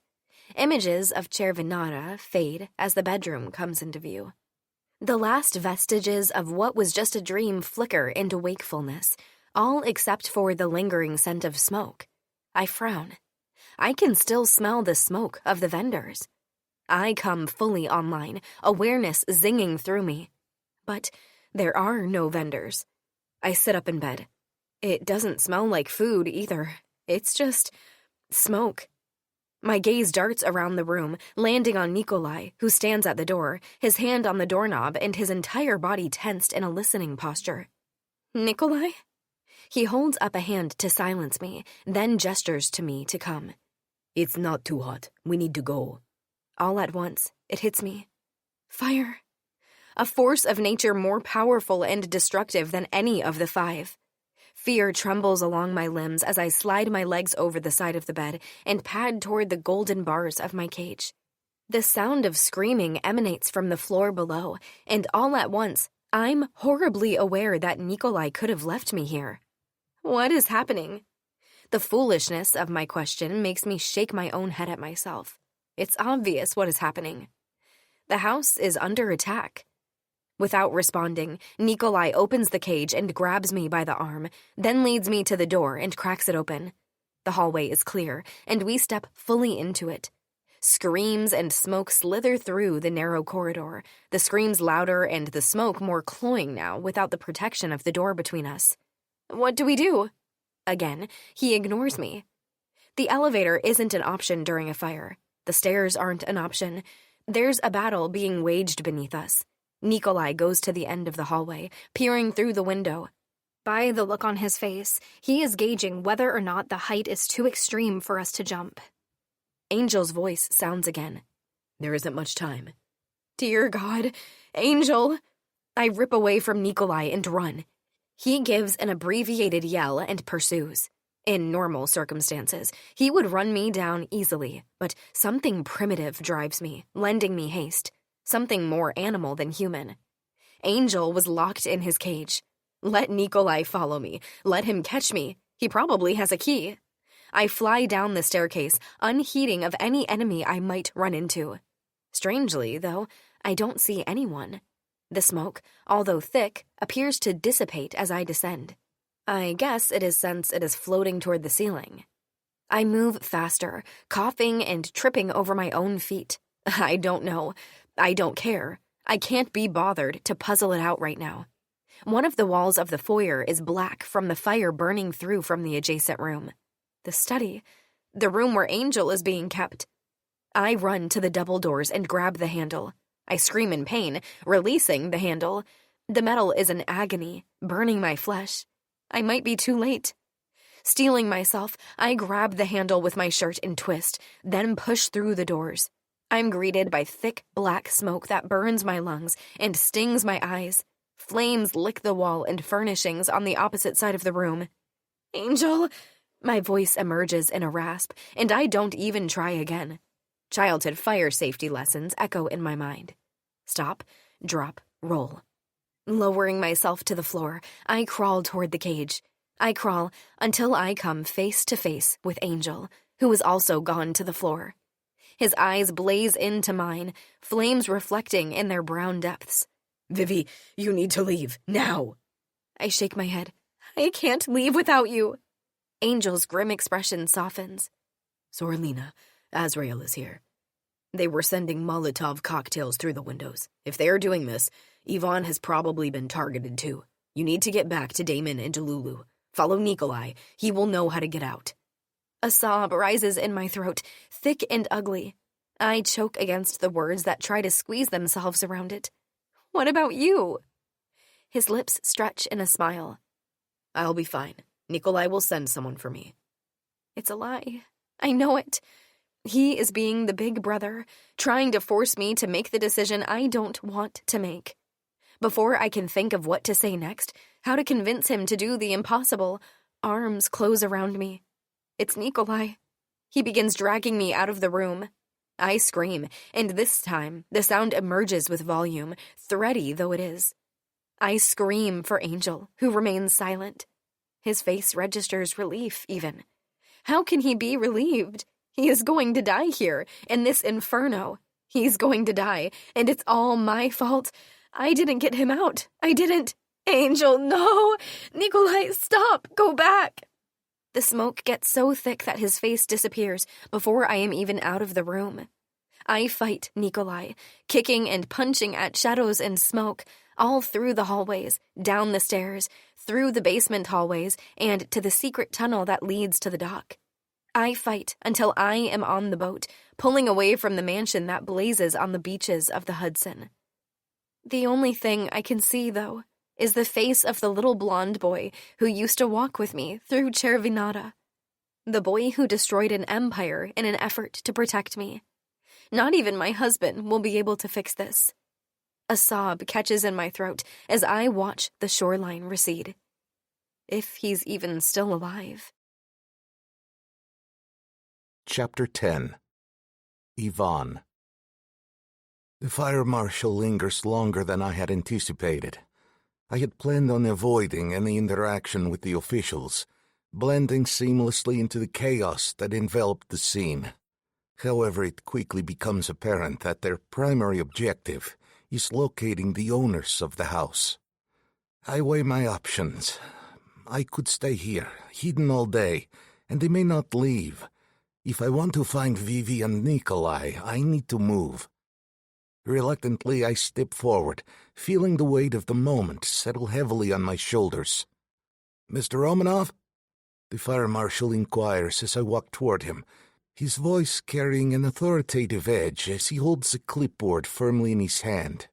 A: Images of Cervinara fade as the bedroom comes into view. The last vestiges of what was just a dream flicker into wakefulness, all except for the lingering scent of smoke. I frown. I can still smell the smoke of the vendors. I come fully online, awareness zinging through me. But there are no vendors. I sit up in bed. It doesn't smell like food either. It's just smoke. My gaze darts around the room, landing on Nikolai, who stands at the door, his hand on the doorknob and his entire body tensed in a listening posture. Nikolai? He holds up a hand to silence me, then gestures to me to come.
B: It's not too hot. We need to go.
A: All at once, it hits me. Fire. A force of nature more powerful and destructive than any of the five. Fear trembles along my limbs as I slide my legs over the side of the bed and pad toward the golden bars of my cage. The sound of screaming emanates from the floor below, and all at once, I'm horribly aware that Nikolai could have left me here. What is happening? The foolishness of my question makes me shake my own head at myself. It's obvious what is happening. The house is under attack. Without responding, Nikolai opens the cage and grabs me by the arm, then leads me to the door and cracks it open. The hallway is clear, and we step fully into it. Screams and smoke slither through the narrow corridor, the screams louder and the smoke more cloying now without the protection of the door between us. What do we do? Again, he ignores me. The elevator isn't an option during a fire. The stairs aren't an option. There's a battle being waged beneath us. Nikolai goes to the end of the hallway, peering through the window. By the look on his face, he is gauging whether or not the height is too extreme for us to jump. Angel's voice sounds again.
B: There isn't much time.
A: Dear God, Angel! I rip away from Nikolai and run. He gives an abbreviated yell and pursues. In normal circumstances, he would run me down easily, but something primitive drives me, lending me haste. Something more animal than human. Angel was locked in his cage. Let Nikolai follow me. Let him catch me. He probably has a key. I fly down the staircase, unheeding of any enemy I might run into. Strangely, though, I don't see anyone. The smoke, although thick, appears to dissipate as I descend. I guess it is since it is floating toward the ceiling. I move faster, coughing and tripping over my own feet. I don't know. I don't care. I can't be bothered to puzzle it out right now. One of the walls of the foyer is black from the fire burning through from the adjacent room. The study. The room where Angel is being kept. I run to the double doors and grab the handle. I scream in pain, releasing the handle. The metal is in agony, burning my flesh. I might be too late. Steeling myself, I grab the handle with my shirt and twist, then push through the doors. I'm greeted by thick black smoke that burns my lungs and stings my eyes. Flames lick the wall and furnishings on the opposite side of the room. Angel! My voice emerges in a rasp, and I don't even try again. Childhood fire safety lessons echo in my mind. Stop, drop, roll. Lowering myself to the floor, I crawl toward the cage. I crawl until I come face to face with Angel, who is also gone to the floor. His eyes blaze into mine, flames reflecting in their brown depths.
B: Vivi, you need to leave, now.
A: I shake my head. I can't leave without you. Angel's grim expression softens.
B: Sorlina, Azrael is here. They were sending Molotov cocktails through the windows. If they are doing this, Yvonne has probably been targeted too. You need to get back to Damon and Lulu. Follow Nikolai. He will know how to get out.
A: A sob rises in my throat, thick and ugly. I choke against the words that try to squeeze themselves around it. What about you? His lips stretch in a smile.
B: I'll be fine. Nikolai will send someone for me.
A: It's a lie. I know it. He is being the big brother, trying to force me to make the decision I don't want to make. Before I can think of what to say next, how to convince him to do the impossible, arms close around me. It's Nikolai. He begins dragging me out of the room. I scream, and this time the sound emerges with volume, thready though it is. I scream for Angel, who remains silent. His face registers relief, even. How can he be relieved? He is going to die here, in this inferno. He's going to die, and it's all my fault. I didn't get him out. I didn't. Angel, no! Nikolai, stop! Go back! The smoke gets so thick that his face disappears before I am even out of the room. I fight Nikolai, kicking and punching at shadows and smoke, all through the hallways, down the stairs, through the basement hallways, and to the secret tunnel that leads to the dock. I fight until I am on the boat, pulling away from the mansion that blazes on the beaches of the Hudson. The only thing I can see, though, is the face of the little blonde boy who used to walk with me through Cervinata. The boy who destroyed an empire in an effort to protect me. Not even my husband will be able to fix this. A sob catches in my throat as I watch the shoreline recede. If he's even still alive.
C: Chapter 10. Yvonne. The fire marshal lingers longer than I had anticipated. I had planned on avoiding any interaction with the officials, blending seamlessly into the chaos that enveloped the scene. However, it quickly becomes apparent that their primary objective is locating the owners of the house. I weigh my options. I could stay here, hidden all day, and they may not leave. If I want to find Vivi and Nikolai, I need to move. Reluctantly, I step forward, feeling the weight of the moment settle heavily on my shoulders. "Mr. Romanov?" The fire marshal inquires as I walk toward him, his voice carrying an authoritative edge as he holds a clipboard firmly in his hand.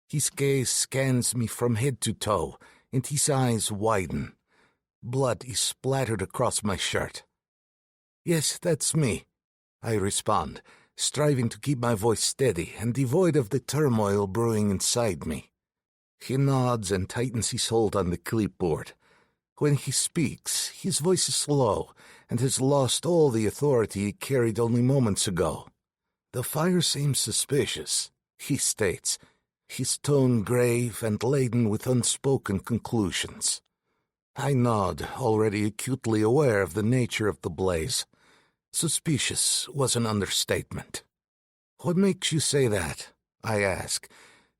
C: His gaze scans me from head to toe, and his eyes widen. Blood is splattered across my shirt. "Yes, that's me," I respond, striving to keep my voice steady and devoid of the turmoil brewing inside me. He nods and tightens his hold on the clipboard. When he speaks, his voice is low and has lost all the authority it carried only moments ago. "The fire seems suspicious," he states, his tone grave and laden with unspoken conclusions. I nod, already acutely aware of the nature of the blaze. Suspicious was an understatement. "What makes you say that?" I ask,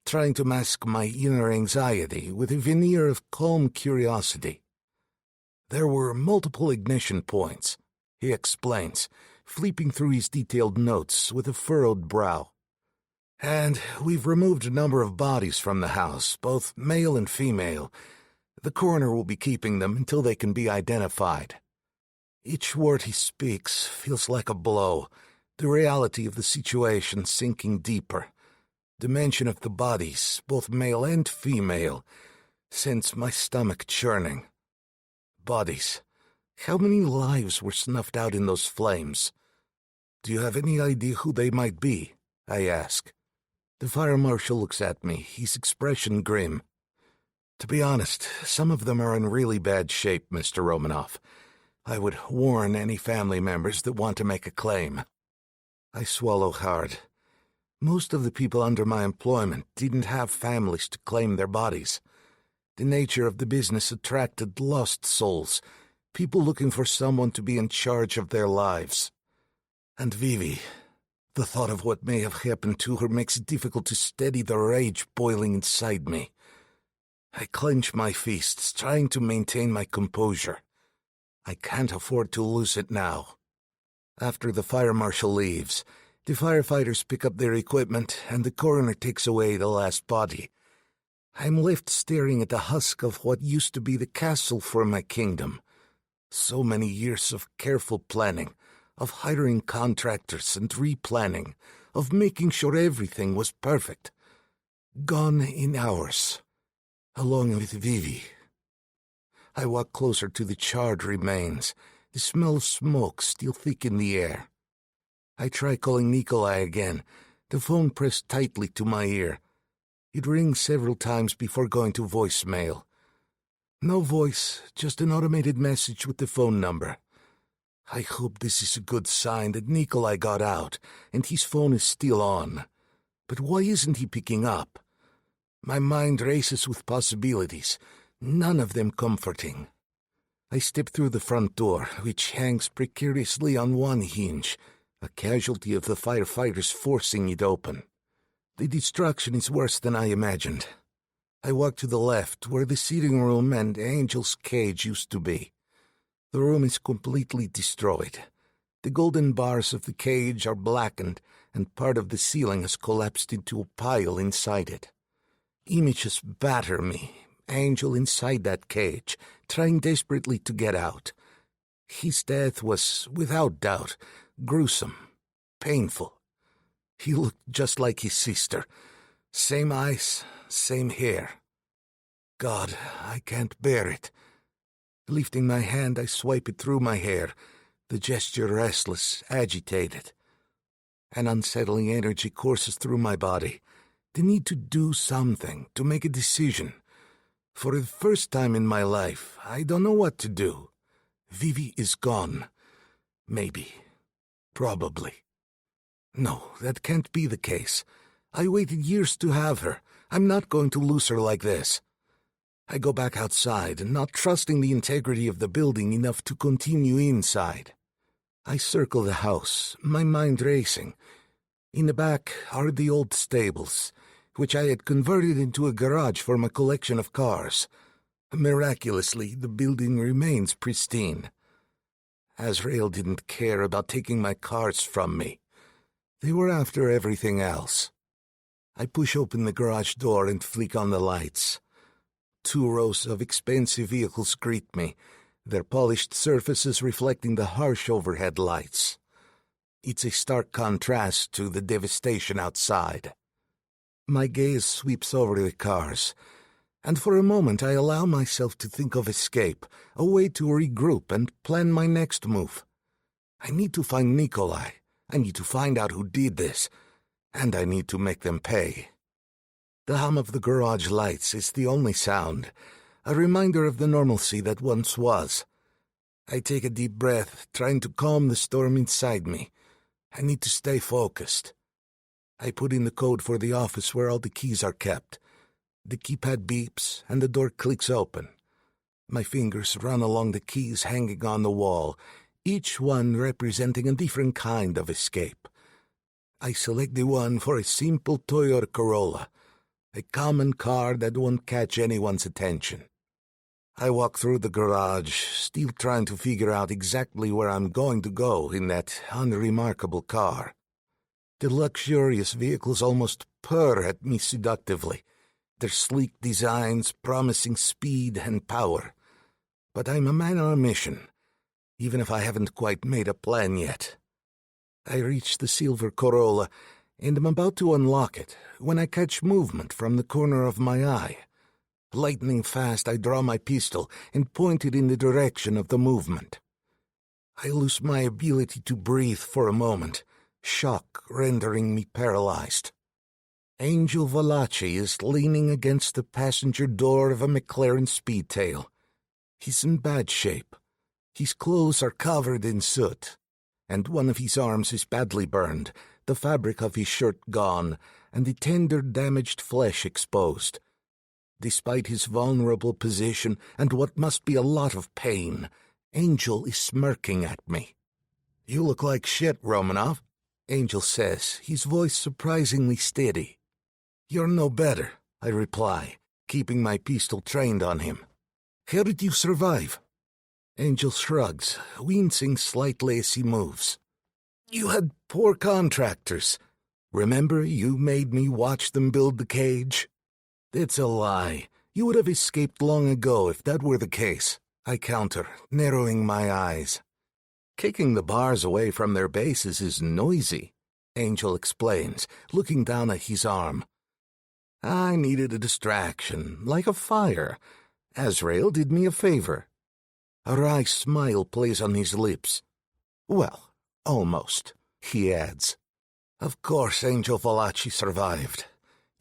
C: trying to mask my inner anxiety with a veneer of calm curiosity. "There were multiple ignition points," he explains, flipping through his detailed notes with a furrowed brow. "And we've removed a number of bodies from the house, both male and female. The coroner will be keeping them until they can be identified." Each word he speaks feels like a blow, the reality of the situation sinking deeper. The mention of the bodies, both male and female, sends my stomach churning. Bodies. How many lives were snuffed out in those flames? "Do you have any idea who they might be?" I ask. The fire marshal looks at me, his expression grim. "To be honest, some of them are in really bad shape, Mr. Romanov. I would warn any family members that want to make a claim." I swallow hard. Most of the people under my employment didn't have families to claim their bodies. The nature of the business attracted lost souls, people looking for someone to be in charge of their lives. And Vivi, the thought of what may have happened to her makes it difficult to steady the rage boiling inside me. I clench my fists, trying to maintain my composure. I can't afford to lose it now. After the fire marshal leaves, the firefighters pick up their equipment and the coroner takes away the last body. I'm left staring at the husk of what used to be the castle for my kingdom. So many years of careful planning, of hiring contractors and replanning, of making sure everything was perfect. Gone in hours, along with Vivi. I walk closer to the charred remains, the smell of smoke still thick in the air. I try calling Nikolai again, the phone pressed tightly to my ear. It rings several times before going to voicemail. No voice, just an automated message with the phone number. I hope this is a good sign that Nikolai got out and his phone is still on. But why isn't he picking up? My mind races with possibilities, none of them comforting. I step through the front door, which hangs precariously on one hinge, a casualty of the firefighters forcing it open. The destruction is worse than I imagined. I walk to the left, where the sitting room and Angel's cage used to be. The room is completely destroyed. The golden bars of the cage are blackened, and part of the ceiling has collapsed into a pile inside it. Images batter me. Angel inside that cage, trying desperately to get out. His death was, without doubt, gruesome, painful. He looked just like his sister. Same eyes, same hair. God, I can't bear it. Lifting my hand, I swipe it through my hair, the gesture restless, agitated. An unsettling energy courses through my body. The need to do something, to make a decision. For the first time in my life, I don't know what to do. Vivi is gone. Maybe. Probably. No, that can't be the case. I waited years to have her. I'm not going to lose her like this. I go back outside, not trusting the integrity of the building enough to continue inside. I circle the house, my mind racing. In the back are the old stables, which I had converted into a garage for my collection of cars. Miraculously, the building remains pristine. Azrael didn't care about taking my cars from me. They were after everything else. I push open the garage door and flick on the lights. 2 rows of expensive vehicles greet me, their polished surfaces reflecting the harsh overhead lights. It's a stark contrast to the devastation outside. My gaze sweeps over the cars, and for a moment I allow myself to think of escape, a way to regroup and plan my next move. I need to find Nikolai. I need to find out who did this, and I need to make them pay. The hum of the garage lights is the only sound, a reminder of the normalcy that once was. I take a deep breath, trying to calm the storm inside me. I need to stay focused. I put in the code for the office where all the keys are kept. The keypad beeps, and the door clicks open. My fingers run along the keys hanging on the wall, each one representing a different kind of escape. I select the one for a simple Toyota Corolla, a common car that won't catch anyone's attention. I walk through the garage, still trying to figure out exactly where I'm going to go in that unremarkable car. The luxurious vehicles almost purr at me seductively, their sleek designs promising speed and power. But I'm a man on a mission, even if I haven't quite made a plan yet. I reach the silver Corolla, and am about to unlock it when I catch movement from the corner of my eye. Lightning fast, I draw my pistol and point it in the direction of the movement. I lose my ability to breathe for a moment, shock rendering me paralyzed. Angel Valachi is leaning against the passenger door of a McLaren Speedtail. He's in bad shape. His clothes are covered in soot, and one of his arms is badly burned, the fabric of his shirt gone, and the tender, damaged flesh exposed. Despite his vulnerable position and what must be a lot of pain, Angel is smirking at me. "You look like shit, Romanov," Angel says, his voice surprisingly steady. "You're no better," I reply, keeping my pistol trained on him. "How did you survive?" Angel shrugs, wincing slightly as he moves. "You had poor contractors. Remember you made me watch them build the cage?" "That's a lie. You would have escaped long ago if that were the case," I counter, narrowing my eyes. "Kicking the bars away from their bases is noisy," Angel explains, looking down at his arm. "I needed a distraction, like a fire. Azrael did me a favor." A wry smile plays on his lips. "Well, almost," he adds. Of course Angel Valachi survived.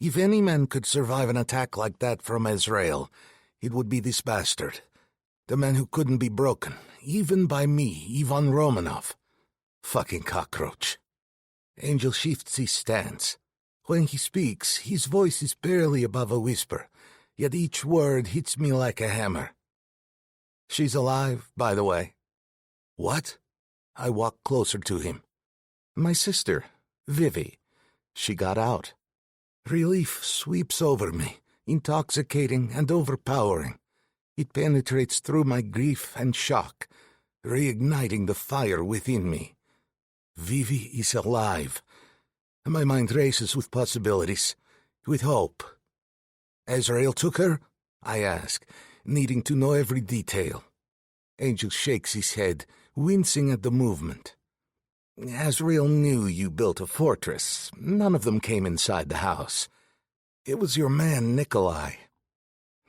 C: If any man could survive an attack like that from Azrael, it would be this bastard. The man who couldn't be broken, even by me, Ivan Romanov. Fucking cockroach. Angel shifts his stance. When he speaks, his voice is barely above a whisper, yet each word hits me like a hammer. She's alive, by the way. What? I walk closer to him. My sister, Vivi. She got out. Relief sweeps over me, intoxicating and overpowering. It penetrates through my grief and shock, reigniting the fire within me. Vivi is alive. My mind races with possibilities, with hope. Azrael took her? I ask, needing to know every detail. Angel shakes his head, wincing at the movement. Azrael knew you built a fortress. None of them came inside the house. It was your man, Nikolai.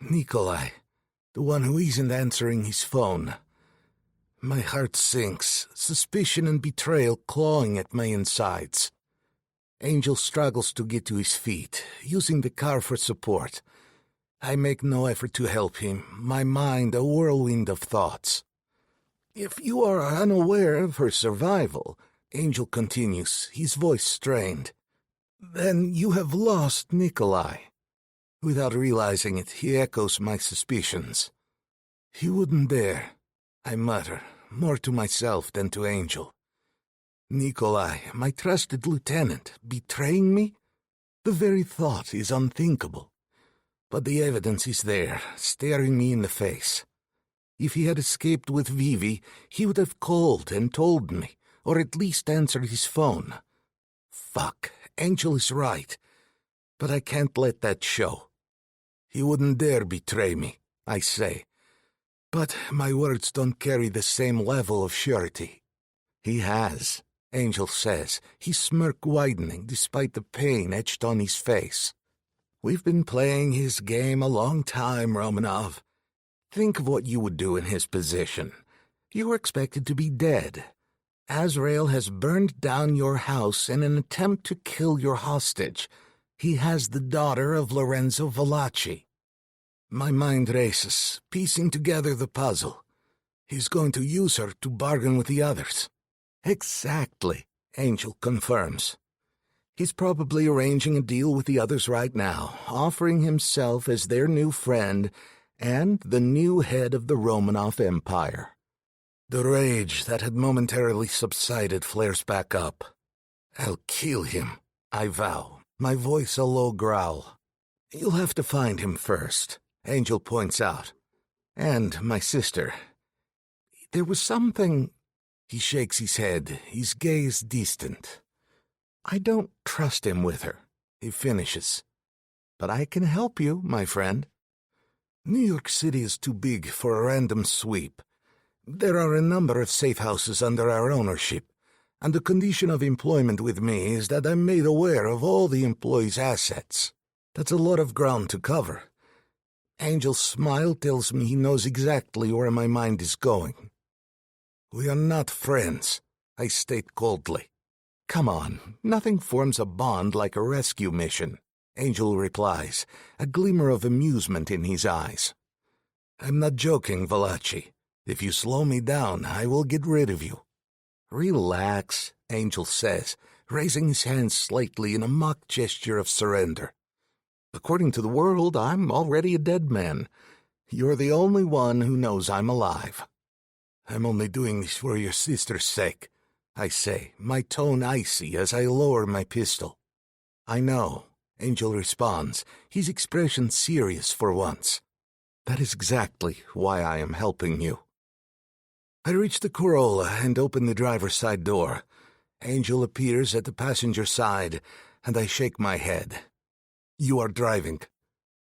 C: Nikolai, the one who isn't answering his phone. My heart sinks, suspicion and betrayal clawing at my insides. Angel struggles to get to his feet, using the car for support. I make no effort to help him, my mind a whirlwind of thoughts. If you are unaware of her survival, Angel continues, his voice strained, then you have lost Nikolai. Without realizing it, he echoes my suspicions. He wouldn't dare, I mutter, more to myself than to Angel. Nikolai, my trusted lieutenant, betraying me? The very thought is unthinkable. But the evidence is there, staring me in the face. If he had escaped with Vivi, he would have called and told me, or at least answered his phone. Fuck, Angel is right. But I can't let that show. He wouldn't dare betray me, I say. But my words don't carry the same level of surety. He has, Angel says, his smirk widening despite the pain etched on his face. We've been playing his game a long time, Romanov. Think of what you would do in his position. You are expected to be dead. Azrael has burned down your house in an attempt to kill your hostage. He has the daughter of Lorenzo Valachi. My mind races, piecing together the puzzle. He's going to use her to bargain with the others. Exactly, Angel confirms. He's probably arranging a deal with the others right now, offering himself as their new friend and the new head of the Romanov Empire. The rage that had momentarily subsided flares back up. I'll kill him, I vow, my voice a low growl. You'll have to find him first, Angel points out. And my sister. There was something... He shakes his head, his gaze distant. I don't trust him with her, he finishes. But I can help you, my friend. New York City is too big for a random sweep. There are a number of safe houses under our ownership, and the condition of employment with me is that I'm made aware of all the employees' assets. That's a lot of ground to cover. Angel's smile tells me he knows exactly where my mind is going. We are not friends, I state coldly. Come on, nothing forms a bond like a rescue mission, Angel replies, a glimmer of amusement in his eyes. I'm not joking, Valachi. If you slow me down, I will get rid of you. Relax, Angel says, raising his hands slightly in a mock gesture of surrender. According to the world, I'm already a dead man. You're the only one who knows I'm alive. I'm only doing this for your sister's sake, I say, my tone icy as I lower my pistol. I know, Angel responds, his expression serious for once. That is exactly why I am helping you. I reach the Corolla and open the driver's side door. Angel appears at the passenger side, and I shake my head. You are driving.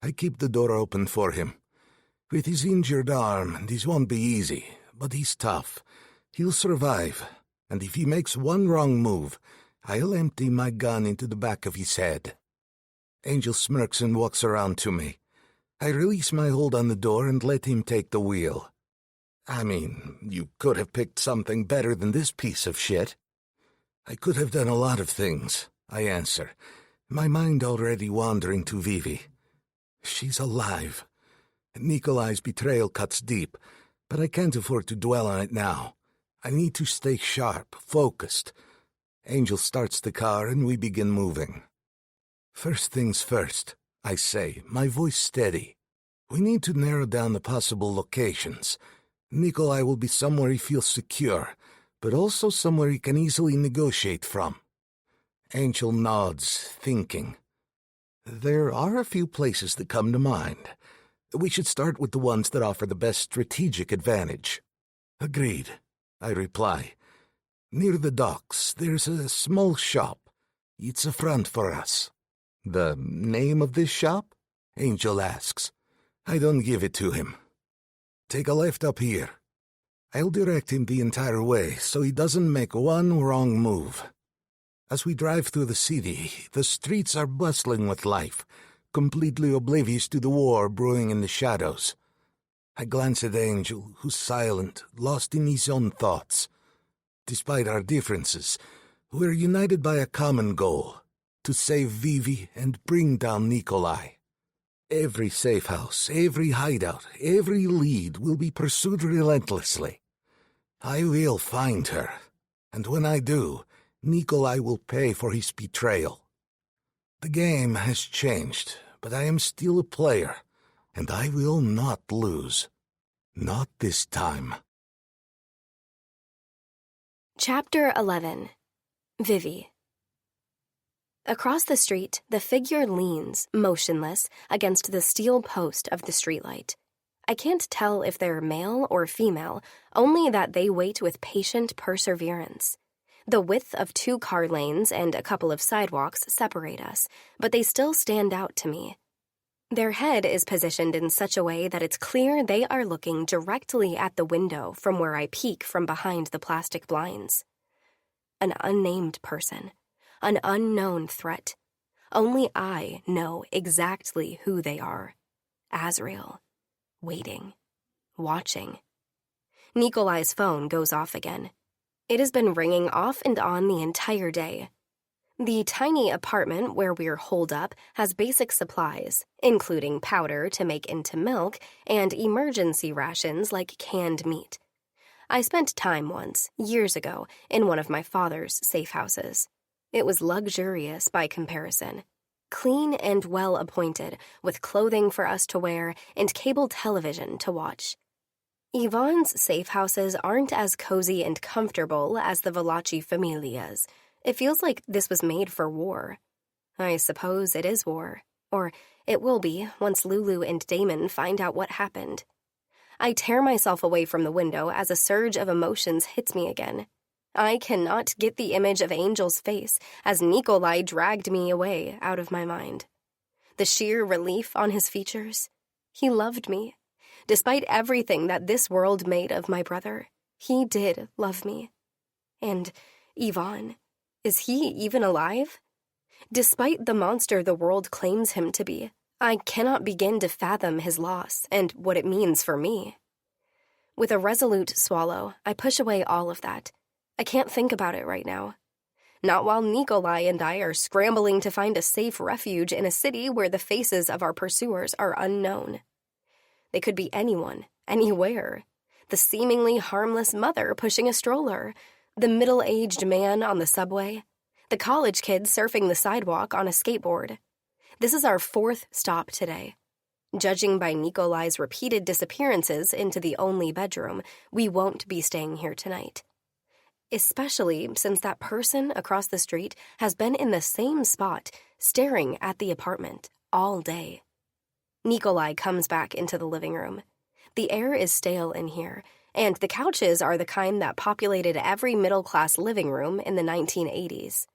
C: I keep the door open for him. With his injured arm, this won't be easy, but he's tough. He'll survive, and if he makes one wrong move, I'll empty my gun into the back of his head. Angel smirks and walks around to me. I release my hold on the door and let him take the wheel. I mean, you could have picked something better than this piece of shit. I could have done a lot of things, I answer, my mind already wandering to Vivi. She's alive. Nikolai's betrayal cuts deep, but I can't afford to dwell on it now. I need to stay sharp, focused. Angel starts the car and we begin moving. First things first, I say, my voice steady. We need to narrow down the possible locations. Nikolai will be somewhere he feels secure, but also somewhere he can easily negotiate from. Angel nods, thinking. There are a few places that come to mind. We should start with the ones that offer the best strategic advantage. Agreed, I reply. Near the docks, there's a small shop. It's a front for us. The name of this shop? Angel asks. I don't give it to him. Take a left up here. I'll direct him the entire way so he doesn't make one wrong move. As we drive through the city, the streets are bustling with life, completely oblivious to the war brewing in the shadows. I glance at Angel, who's silent, lost in his own thoughts. Despite our differences, we're united by a common goal, to save Vivi and bring down Nikolai. Every safe house, every hideout, every lead will be pursued relentlessly. I will find her, and when I do, Nikolai will pay for his betrayal. The game has changed, but I am still a player, and I will not lose. Not this time.
A: Chapter 11. Vivi. Across the street, the figure leans, motionless, against the steel post of the streetlight. I can't tell if they're male or female, only that they wait with patient perseverance. The width of 2 car lanes and a couple of sidewalks separate us, but they still stand out to me. Their head is positioned in such a way that it's clear they are looking directly at the window from where I peek from behind the plastic blinds. An unnamed person. An unknown threat. Only I know exactly who they are. Azrael. Waiting. Watching. Nikolai's phone goes off again. It has been ringing off and on the entire day. The tiny apartment where we're holed up has basic supplies, including powder to make into milk and emergency rations like canned meat. I spent time once, years ago, in one of my father's safe houses. It was luxurious by comparison. Clean and well-appointed, with clothing for us to wear and cable television to watch. Yvonne's safe houses aren't as cozy and comfortable as the Valachi Familia's. It feels like this was made for war. I suppose it is war. Or it will be once Lulu and Damon find out what happened. I tear myself away from the window as a surge of emotions hits me again. I cannot get the image of Angel's face as Nikolai dragged me away out of my mind. The sheer relief on his features. He loved me. Despite everything that this world made of my brother, he did love me. And Yvonne, is he even alive? Despite the monster the world claims him to be, I cannot begin to fathom his loss and what it means for me. With a resolute swallow, I push away all of that. I can't think about it right now. Not while Nikolai and I are scrambling to find a safe refuge in a city where the faces of our pursuers are unknown. They could be anyone, anywhere. The seemingly harmless mother pushing a stroller, the middle-aged man on the subway, the college kid surfing the sidewalk on a skateboard. This is our 4th stop today. Judging by Nikolai's repeated disappearances into the only bedroom, we won't be staying here tonight. Especially since that person across the street has been in the same spot, staring at the apartment all day. Nikolai comes back into the living room. The air is stale in here, and the couches are the kind that populated every middle-class living room in the 1980s.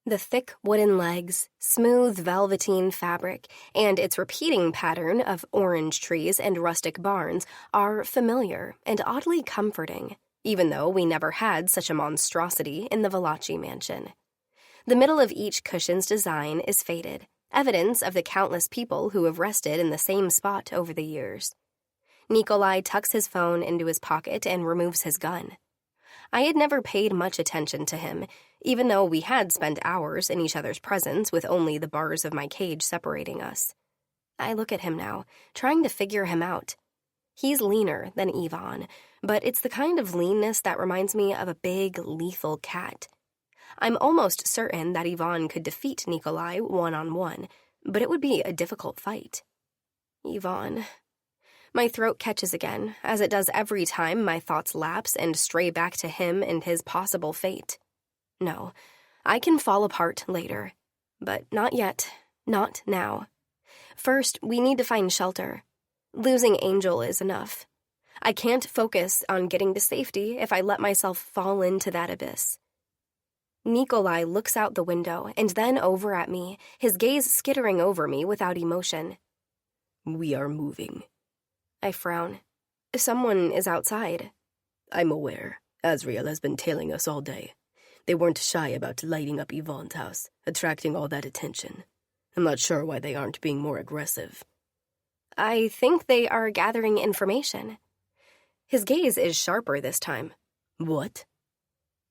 A: The thick wooden legs, smooth velveteen fabric, and its repeating pattern of orange trees and rustic barns are familiar and oddly comforting, even though we never had such a monstrosity in the Valachi mansion. The middle of each cushion's design is faded, evidence of the countless people who have rested in the same spot over the years. Nikolai tucks his phone into his pocket and removes his gun. I had never paid much attention to him, even though we had spent hours in each other's presence with only the bars of my cage separating us. I look at him now, trying to figure him out. He's leaner than Yvonne, but it's the kind of leanness that reminds me of a big, lethal cat. I'm almost certain that Yvonne could defeat Nikolai one-on-one, but it would be a difficult fight. Yvonne. My throat catches again, as it does every time my thoughts lapse and stray back to him and his possible fate. No, I can fall apart later. But not yet. Not now. First, we need to find shelter. Losing Angel is enough. I can't focus on getting to safety if I let myself fall into that abyss. Nikolai looks out the window and then over at me, his gaze skittering over me without emotion.
B: We are moving.
A: I frown. Someone is outside.
B: I'm aware. Azrael has been tailing us all day. They weren't shy about lighting up Yvonne's house, attracting all that attention. I'm not sure why they aren't being more aggressive.
A: I think they are gathering information. His gaze is sharper this time.
B: What?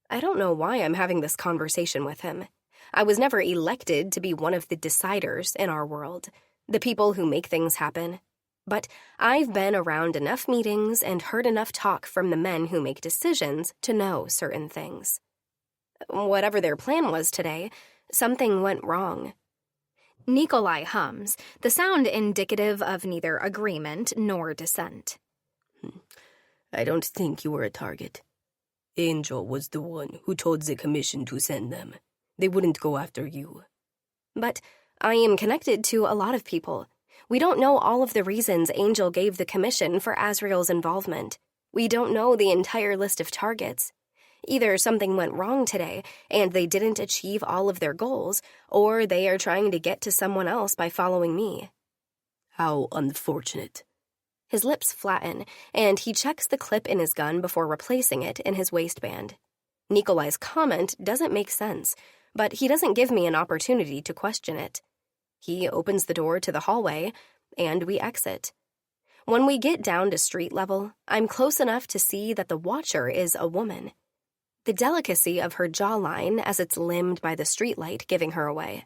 A: I don't know why I'm having this conversation with him. I was never elected to be one of the deciders in our world, the people who make things happen. But I've been around enough meetings and heard enough talk from the men who make decisions to know certain things. Whatever their plan was today, something went wrong. Nikolai hums, the sound indicative of neither agreement nor dissent.
B: I don't think you were a target. Angel was the one who told the commission to send them. They wouldn't go after you.
A: But I am connected to a lot of people. We don't know all of the reasons Angel gave the commission for Azrael's involvement. We don't know the entire list of targets. Either something went wrong today, and they didn't achieve all of their goals, or they are trying to get to someone else by following me.
B: How unfortunate.
A: His lips flatten, and he checks the clip in his gun before replacing it in his waistband. Nikolai's comment doesn't make sense, but he doesn't give me an opportunity to question it. He opens the door to the hallway, and we exit. When we get down to street level, I'm close enough to see that the watcher is a woman. The delicacy of her jawline as it's limned by the streetlight giving her away.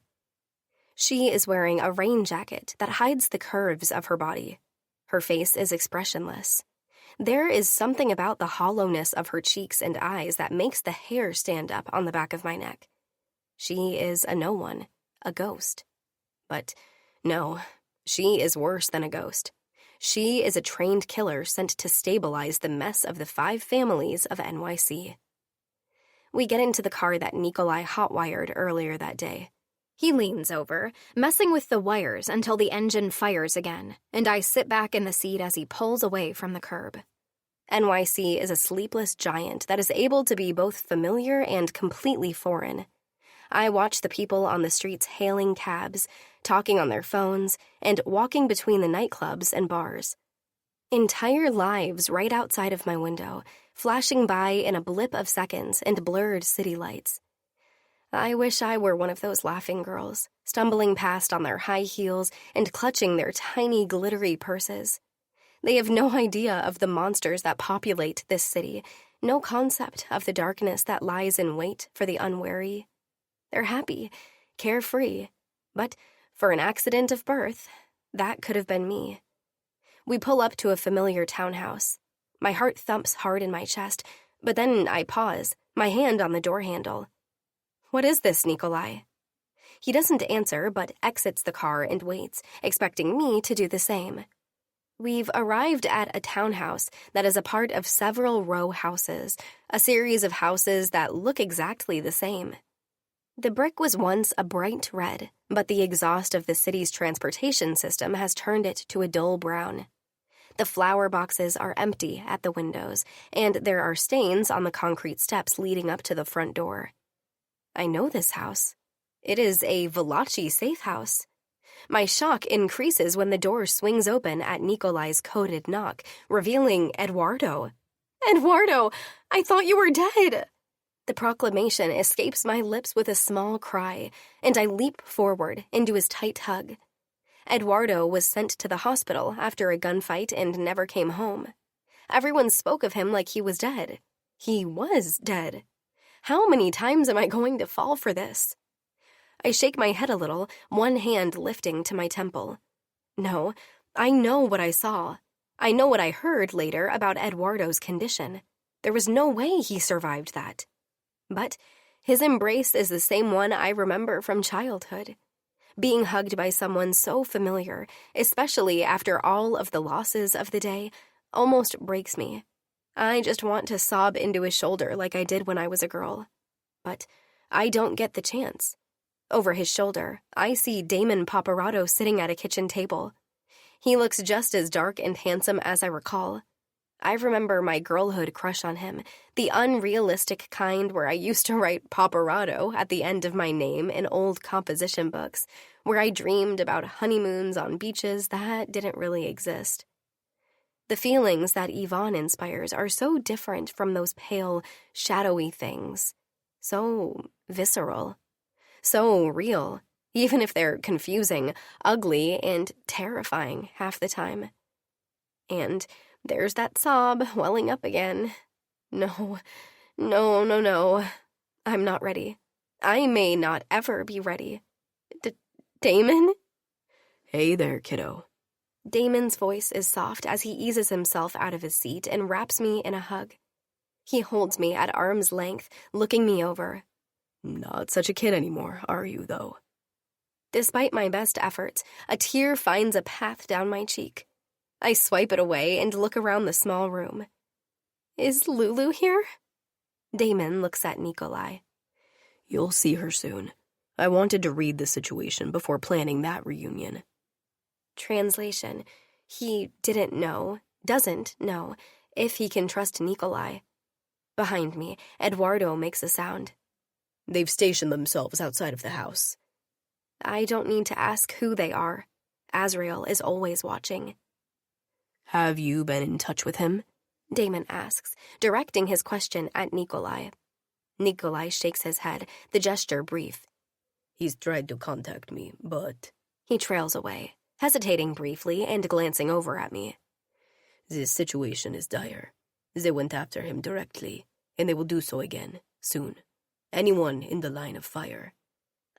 A: She is wearing a rain jacket that hides the curves of her body. Her face is expressionless. There is something about the hollowness of her cheeks and eyes that makes the hair stand up on the back of my neck. She is a no one, a ghost. But no, she is worse than a ghost. She is a trained killer sent to stabilize the mess of the 5 families of NYC. We get into the car that Nikolai hotwired earlier that day. He leans over, messing with the wires until the engine fires again, and I sit back in the seat as he pulls away from the curb. NYC is a sleepless giant that is able to be both familiar and completely foreign. I watch the people on the streets hailing cabs, talking on their phones, and walking between the nightclubs and bars. Entire lives right outside of my window, flashing by in a blip of seconds and blurred city lights. I wish I were one of those laughing girls, stumbling past on their high heels and clutching their tiny glittery purses. They have no idea of the monsters that populate this city, no concept of the darkness that lies in wait for the unwary. They're happy, carefree, but for an accident of birth, that could have been me. We pull up to a familiar townhouse. My heart thumps hard in my chest, but then I pause, my hand on the door handle. What is this, Nikolai? He doesn't answer, but exits the car and waits, expecting me to do the same. We've arrived at a townhouse that is a part of several row houses, a series of houses that look exactly the same. The brick was once a bright red, but the exhaust of the city's transportation system has turned it to a dull brown. The flower boxes are empty at the windows, and there are stains on the concrete steps leading up to the front door. I know this house. It is a Valachi safe house. My shock increases when the door swings open at Nikolai's coded knock, revealing Eduardo. Eduardo, I thought you were dead! The proclamation escapes my lips with a small cry, and I leap forward into his tight hug. Eduardo was sent to the hospital after a gunfight and never came home. Everyone spoke of him like he was dead. He was dead. How many times am I going to fall for this? I shake my head a little, one hand lifting to my temple. No, I know what I saw. I know what I heard later about Eduardo's condition. There was no way he survived that. But His embrace is the same one I remember from childhood. Being hugged by someone so familiar, especially after all of the losses of the day, almost breaks me. I just want to sob into his shoulder like I did when I was a girl. But I don't get the chance. Over his shoulder, I see Damon Paparazzo sitting at a kitchen table. He looks just as dark and handsome as I recall. I remember my girlhood crush on him, the unrealistic kind where I used to write Paparazzo at the end of my name in old composition books, where I dreamed about honeymoons on beaches that didn't really exist. The feelings that Yvonne inspires are so different from those pale, shadowy things. So visceral. So real, even if they're confusing, ugly, and terrifying half the time. And there's that sob welling up again. No. I'm not ready. I may not ever be ready. Damon?
B: Hey there, kiddo.
A: Damon's voice is soft as he eases himself out of his seat and wraps me in a hug. He holds me at arm's length, looking me over.
B: Not such a kid anymore, are you, though?
A: Despite my best efforts, a tear finds a path down my cheek. I swipe it away and look around the small room. Is Lulu here? Damon looks at Nikolai.
B: You'll see her soon. I wanted to read the situation before planning that reunion.
A: Translation. He doesn't know, if he can trust Nikolai. Behind me, Eduardo makes a sound.
B: They've stationed themselves outside of the house.
A: I don't need to ask who they are. Azrael is always watching.
B: Have you been in touch with him?
A: Damon asks, directing his question at Nikolai. Nikolai shakes his head, the gesture brief.
B: He's tried to contact me, but...
A: He trails away, hesitating briefly and glancing over at me.
B: This situation is dire. They went after him directly, and they will do so again, soon. Anyone in the line of fire.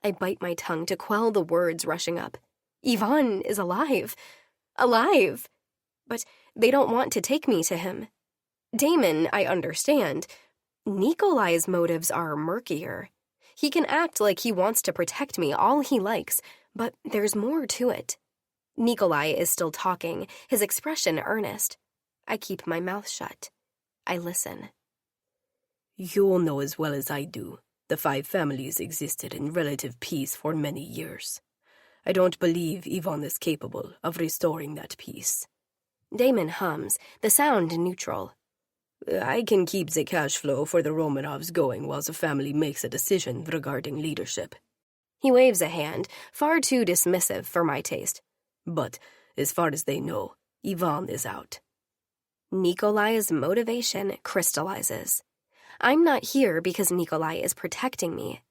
A: I bite my tongue to quell the words rushing up. Yvonne is alive. Alive! But they don't want to take me to him. Damon, I understand. Nikolai's motives are murkier. He can act like he wants to protect me all he likes, but there's more to it. Nikolai is still talking, his expression earnest. I keep my mouth shut. I listen.
B: You'll know as well as I do. The 5 families existed in relative peace for many years. I don't believe Yvonne is capable of restoring that peace.
A: Damon hums, the sound neutral.
B: I can keep the cash flow for the Romanovs going while the family makes a decision regarding leadership.
A: He waves a hand, far too dismissive for my taste.
B: But, as far as they know, Yvonne is out.
A: Nikolai's motivation crystallizes. I'm not here because Nikolai is protecting me.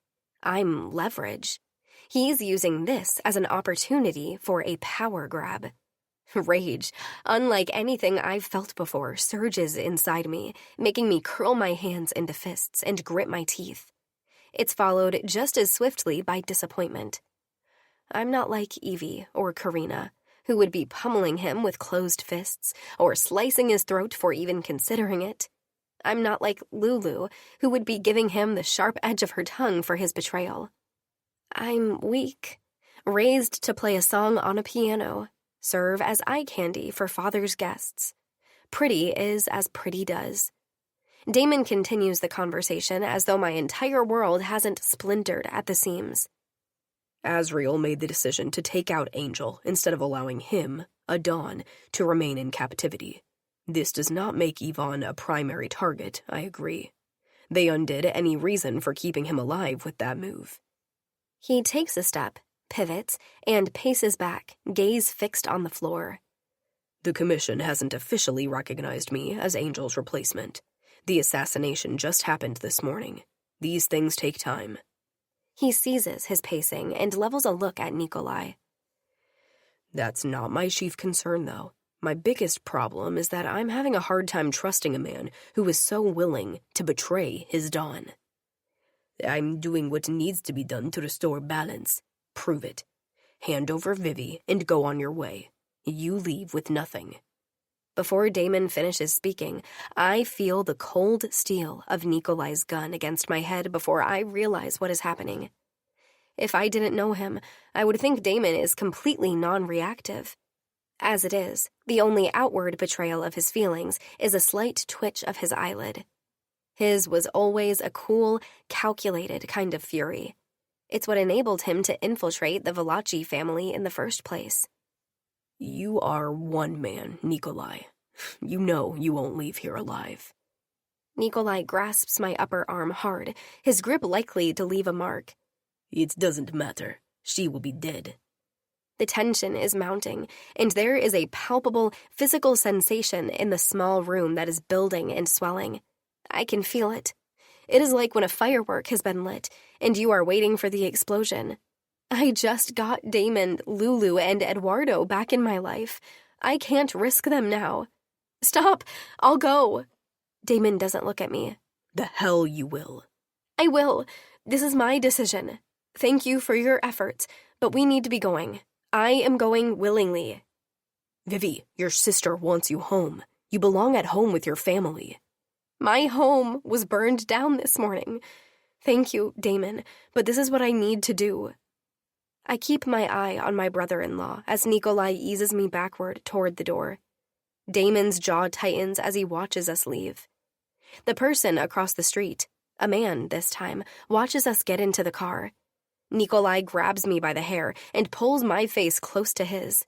A: I'm leverage. He's using this as an opportunity for a power grab. Rage, unlike anything I've felt before, surges inside me, making me curl my hands into fists and grit my teeth. It's followed just as swiftly by disappointment. I'm not like Evie or Karina, who would be pummeling him with closed fists or slicing his throat for even considering it. I'm not like Lulu, who would be giving him the sharp edge of her tongue for his betrayal. I'm weak, raised to play a song on a piano, serve as eye candy for father's guests. Pretty is as pretty does. Damon continues the conversation as though my entire world hasn't splintered at the seams.
B: Azrael made the decision to take out Angel instead of allowing him, Adon, to remain in captivity. This does not make Yvonne a primary target, I agree. They undid any reason for keeping him alive with that move.
A: He takes a step, pivots, and paces back, gaze fixed on the floor.
B: The commission hasn't officially recognized me as Angel's replacement. The assassination just happened this morning. These things take time.
A: He seizes his pacing and levels a look at Nikolai.
B: That's not my chief concern, though. My biggest problem is that I'm having a hard time trusting a man who is so willing to betray his Don. I'm doing what needs to be done to restore balance. Prove it. Hand over Vivi and go on your way. You leave with nothing.
A: Before Damon finishes speaking, I feel the cold steel of Nikolai's gun against my head before I realize what is happening. If I didn't know him, I would think Damon is completely non-reactive. As it is, the only outward betrayal of his feelings is a slight twitch of his eyelid. His was always a cool, calculated kind of fury. It's what enabled him to infiltrate the Valachi family in the first place.
B: You are one man, Nikolai. You know you won't leave here alive.
A: Nikolai grasps my upper arm hard, his grip likely to leave a mark.
B: It doesn't matter. She will be dead.
A: The tension is mounting, and there is a palpable physical sensation in the small room that is building and swelling. I can feel it. It is like when a firework has been lit, and you are waiting for the explosion. I just got Damon, Lulu, and Eduardo back in my life. I can't risk them now. Stop! I'll go. Damon doesn't look at me.
B: The hell you will.
A: I will. This is my decision. Thank you for your efforts, but we need to be going. I am going willingly.
B: Vivi, your sister wants you home. You belong at home with your family.
A: My home was burned down this morning. Thank you, Damon, but this is what I need to do. I keep my eye on my brother-in-law as Nikolai eases me backward toward the door. Damon's jaw tightens as he watches us leave. The person across the street, a man this time, watches us get into the car. Nikolai grabs me by the hair and pulls my face close to his.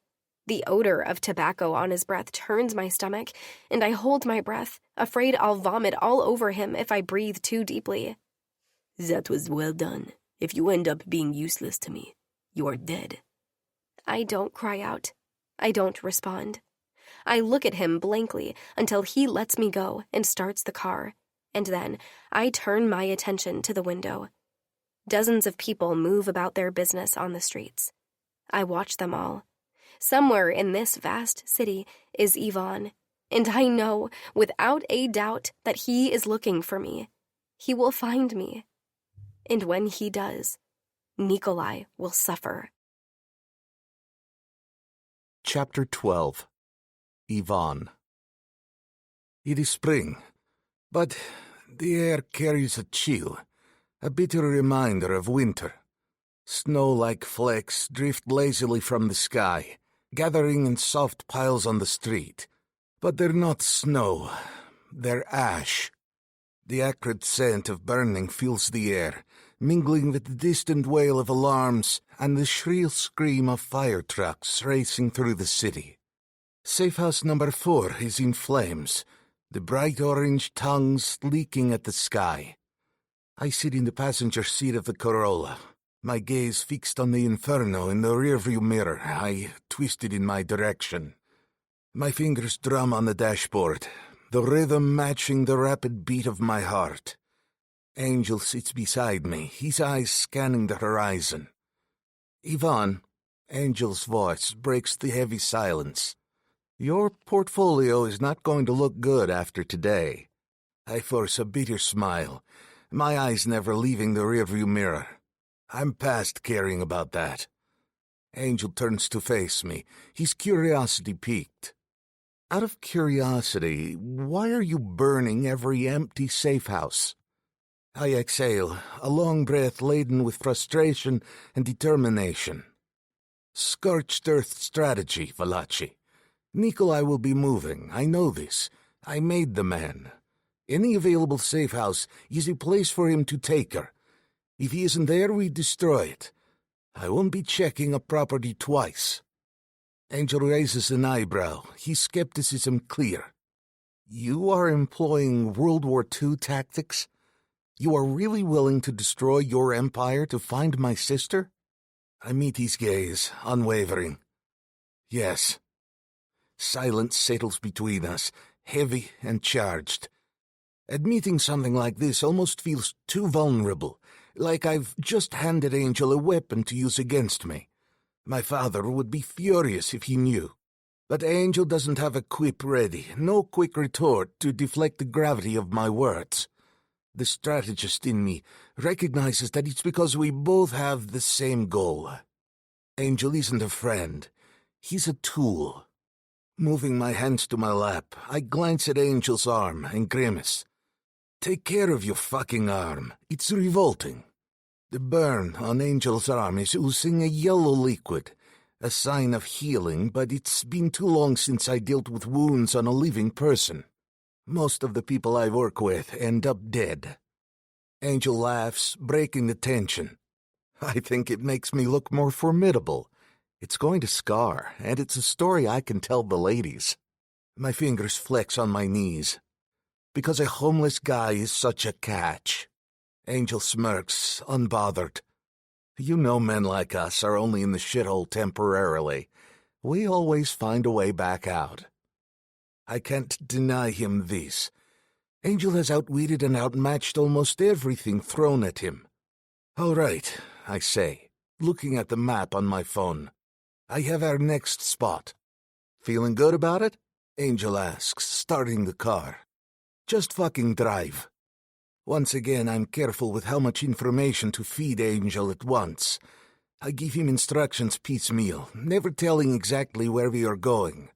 A: The odor of tobacco on his breath turns my stomach, and I hold my breath, afraid I'll vomit all over him if I breathe too deeply.
B: That was well done. If you end up being useless to me, you are dead.
A: I don't cry out. I don't respond. I look at him blankly until he lets me go and starts the car, and then I turn my attention to the window. Dozens of people move about their business on the streets. I watch them all. Somewhere in this vast city is Yvonne, and I know, without a doubt, that he is looking for me. He will find me. And when he does, Nikolai will suffer.
C: Chapter 12. Yvonne. It is spring, but the air carries a chill, a bitter reminder of winter. Snow-like flakes drift lazily from the sky, gathering in soft piles on the street. But they're not snow, they're ash. The acrid scent of burning fills the air, mingling with the distant wail of alarms and the shrill scream of fire trucks racing through the city. Safe house number 4 is in flames, the bright orange tongues leaking at the sky. I sit in the passenger seat of the Corolla, my gaze fixed on the inferno in the rearview mirror. I twist it in my direction. My fingers drum on the dashboard, the rhythm matching the rapid beat of my heart. Angel sits beside me, his eyes scanning the horizon. Yvonne, Angel's voice breaks the heavy silence. Your portfolio is not going to look good after today. I force a bitter smile, my eyes never leaving the rearview mirror. I'm past caring about that. Angel turns to face me, his curiosity piqued. Out of curiosity, why are you burning every empty safe house? I exhale, a long breath laden with frustration and determination. Scorched earth strategy, Valachi. Nikolai will be moving, I know this. I made the man. Any available safe house is a place for him to take her. If he isn't there, we destroy it. I won't be checking a property twice. Angel raises an eyebrow, his skepticism clear. You are employing World War II tactics? You are really willing to destroy your empire to find my sister? I meet his gaze, unwavering. Yes. Silence settles between us, heavy and charged. Admitting something like this almost feels too vulnerable, like I've just handed Angel a weapon to use against me. My father would be furious if he knew. But Angel doesn't have a quip ready, no quick retort to deflect the gravity of my words. The strategist in me recognizes that it's because we both have the same goal. Angel isn't a friend. He's a tool. Moving my hands to my lap, I glance at Angel's arm and grimace. Take care of your fucking arm. It's revolting. The burn on Angel's arm is oozing a yellow liquid, a sign of healing, but it's been too long since I dealt with wounds on a living person. Most of the people I work with end up dead. Angel laughs, breaking the tension. I think it makes me look more formidable. It's going to scar, and it's a story I can tell the ladies. My fingers flex on my knees. Because a homeless guy is such a catch. Angel smirks, unbothered. You know men like us are only in the shithole temporarily. We always find a way back out. I can't deny him this. Angel has outwitted and outmatched almost everything thrown at him. All right, I say, looking at the map on my phone. I have our next spot. Feeling good about it? Angel asks, starting the car. Just fucking drive. Once again, I'm careful with how much information to feed Angel at once. I give him instructions piecemeal, never telling exactly where we are going.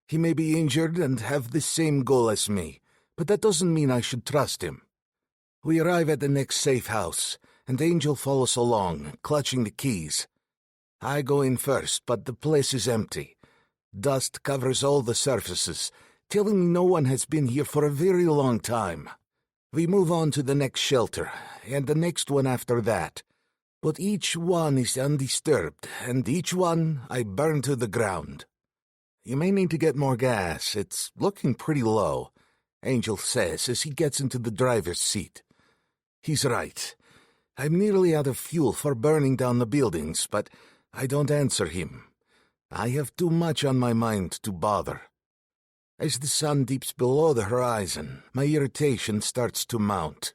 C: He may be injured and have the same goal as me, but that doesn't mean I should trust him. We arrive at the next safe house, and Angel follows along, clutching the keys. I go in first, but the place is empty. Dust covers all the surfaces, telling me no one has been here for a very long time. We move on to the next shelter, and the next one after that. But each one is undisturbed, and each one I burn to the ground. You may need to get more gas. It's looking pretty low, Angel says as he gets into the driver's seat. He's right. I'm nearly out of fuel for burning down the buildings, but I don't answer him. I have too much on my mind to bother. As the sun dips below the horizon, my irritation starts to mount.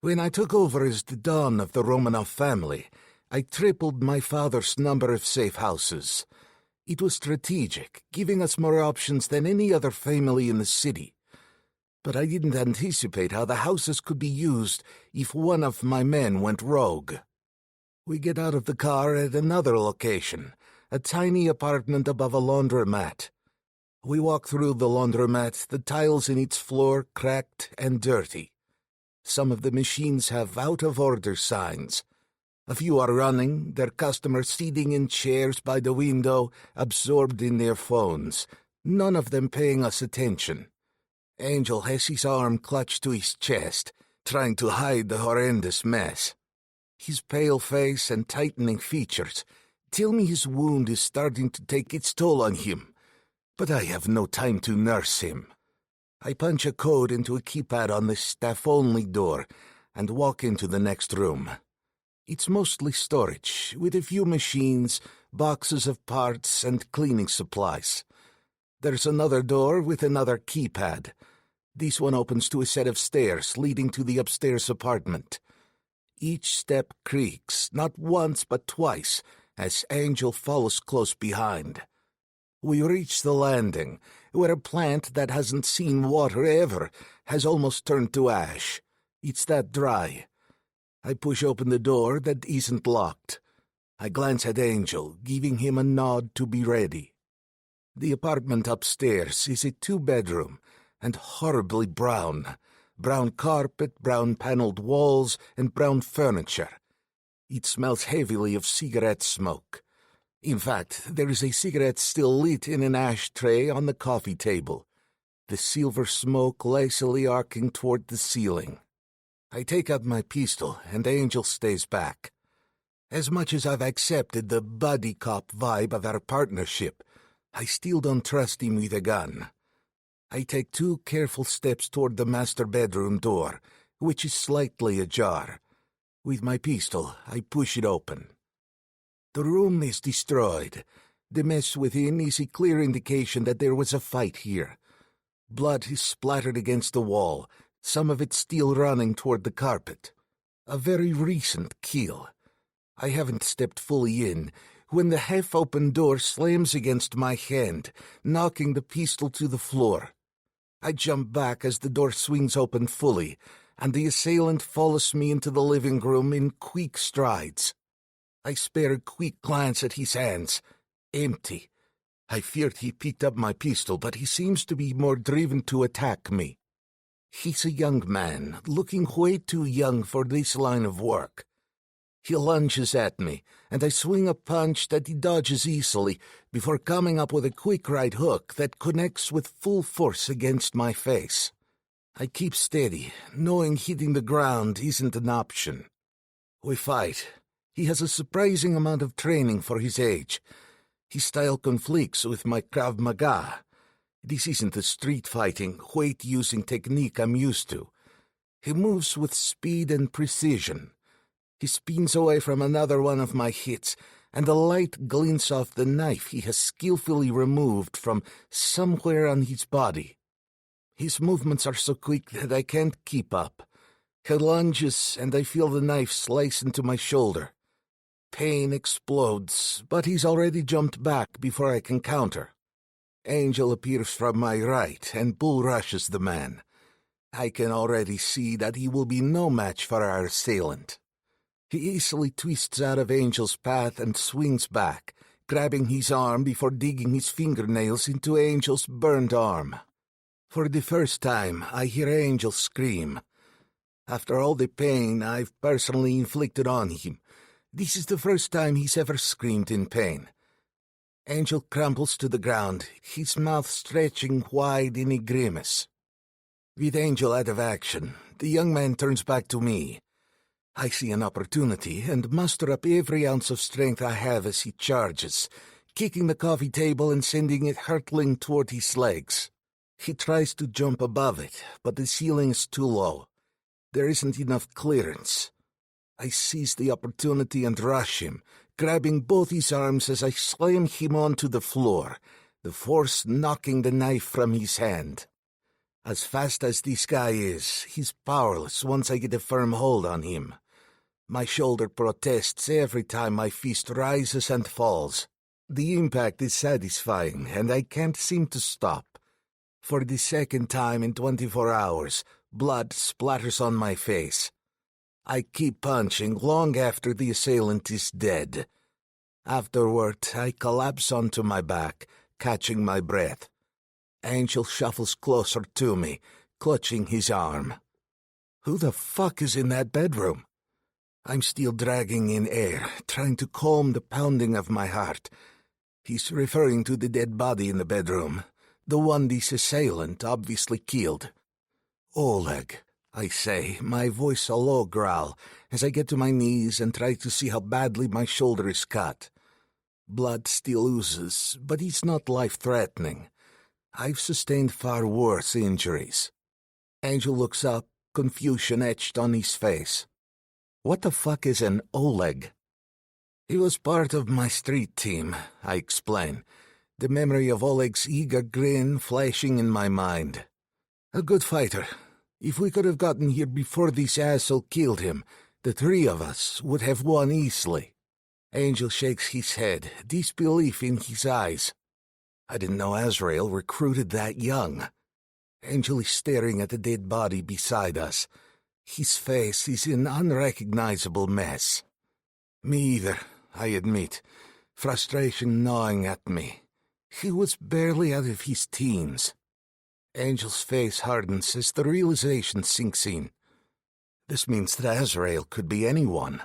C: When I took over as the Don of the Romanov family, I tripled my father's number of safe houses. It was strategic, giving us more options than any other family in the city. But I didn't anticipate how the houses could be used if one of my men went rogue. We get out of the car at another location, a tiny apartment above a laundromat. We walk through the laundromat, the tiles in its floor cracked and dirty. Some of the machines have out-of-order signs. A few are running, their customers sitting in chairs by the window, absorbed in their phones, none of them paying us attention. Angel has his arm clutched to his chest, trying to hide the horrendous mess. His pale face and tightening features tell me his wound is starting to take its toll on him. But I have no time to nurse him. I punch a code into a keypad on the staff-only door and walk into the next room. It's mostly storage, with a few machines, boxes of parts, and cleaning supplies. There's another door with another keypad. This one opens to a set of stairs leading to the upstairs apartment. Each step creaks, not once but twice, as Angel follows close behind. We reach the landing, where a plant that hasn't seen water ever has almost turned to ash. It's that dry. I push open the door that isn't locked. I glance at Angel, giving him a nod to be ready. The apartment upstairs is a two-bedroom, and horribly brown. Brown carpet, brown paneled walls, and brown furniture. It smells heavily of cigarette smoke. In fact, there is a cigarette still lit in an ashtray on the coffee table, the silver smoke lazily arcing toward the ceiling. I take out my pistol, and Angel stays back. As much as I've accepted the buddy cop vibe of our partnership, I still don't trust him with a gun. I take 2 careful steps toward the master bedroom door, which is slightly ajar. With my pistol, I push it open. The room is destroyed. The mess within is a clear indication that there was a fight here. Blood is splattered against the wall, some of it still running toward the carpet. A very recent kill. I haven't stepped fully in when the half-open door slams against my hand, knocking the pistol to the floor. I jump back as the door swings open fully, and the assailant follows me into the living room in quick strides. I spare a quick glance at his hands. Empty. I feared he picked up my pistol, but he seems to be more driven to attack me. He's a young man, looking way too young for this line of work. He lunges at me, and I swing a punch that he dodges easily before coming up with a quick right hook that connects with full force against my face. I keep steady, knowing hitting the ground isn't an option. We fight. He has a surprising amount of training for his age. His style conflicts with my Krav Maga. This isn't the street fighting, weight-using technique I'm used to. He moves with speed and precision. He spins away from another one of my hits, and the light glints off the knife he has skillfully removed from somewhere on his body. His movements are so quick that I can't keep up. He lunges, and I feel the knife slice into my shoulder. Pain explodes, but he's already jumped back before I can counter. Angel appears from my right and bull rushes the man. I can already see that he will be no match for our assailant. He easily twists out of Angel's path and swings back, grabbing his arm before digging his fingernails into Angel's burned arm. For the first time, I hear Angel scream. After all the pain I've personally inflicted on him, this is the first time he's ever screamed in pain. Angel crumples to the ground, his mouth stretching wide in a grimace. With Angel out of action, the young man turns back to me. I see an opportunity and muster up every ounce of strength I have as he charges, kicking the coffee table and sending it hurtling toward his legs. He tries to jump above it, but the ceiling is too low. There isn't enough clearance. I seize the opportunity and rush him, grabbing both his arms as I slam him onto the floor, the force knocking the knife from his hand. As fast as this guy is, he's powerless once I get a firm hold on him. My shoulder protests every time my fist rises and falls. The impact is satisfying, and I can't seem to stop. For the second time in 24 hours, blood splatters on my face. I keep punching long after the assailant is dead. Afterward, I collapse onto my back, catching my breath. Angel shuffles closer to me, clutching his arm. Who the fuck is in that bedroom? I'm still dragging in air, trying to calm the pounding of my heart. He's referring to the dead body in the bedroom, the one this assailant obviously killed. Oleg, I say, my voice a low growl, as I get to my knees and try to see how badly my shoulder is cut. Blood still oozes, but it's not life-threatening. I've sustained far worse injuries. Angel looks up, confusion etched on his face. What the fuck is an Oleg? He was part of my street team, I explain, the memory of Oleg's eager grin flashing in my mind. A good fighter. If we could have gotten here before this asshole killed him, the three of us would have won easily. Angel shakes his head, disbelief in his eyes. I didn't know Azrael recruited that young. Angel is staring at the dead body beside us. His face is an unrecognizable mess. Me either, I admit. Frustration gnawing at me. He was barely out of his teens. Angel's face hardens as the realization sinks in. This means that Azrael could be anyone.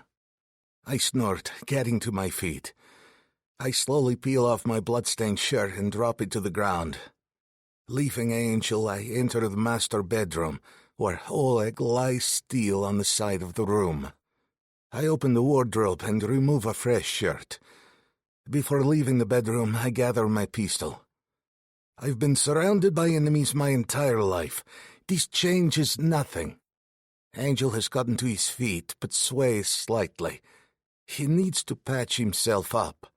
C: I snort, getting to my feet. I slowly peel off my blood-stained shirt and drop it to the ground. Leaving Angel, I enter the master bedroom, where Oleg lies still on the side of the room. I open the wardrobe and remove a fresh shirt. Before leaving the bedroom, I gather my pistol. I've been surrounded by enemies my entire life. This changes nothing. Angel has gotten to his feet, but sways slightly. He needs to patch himself up.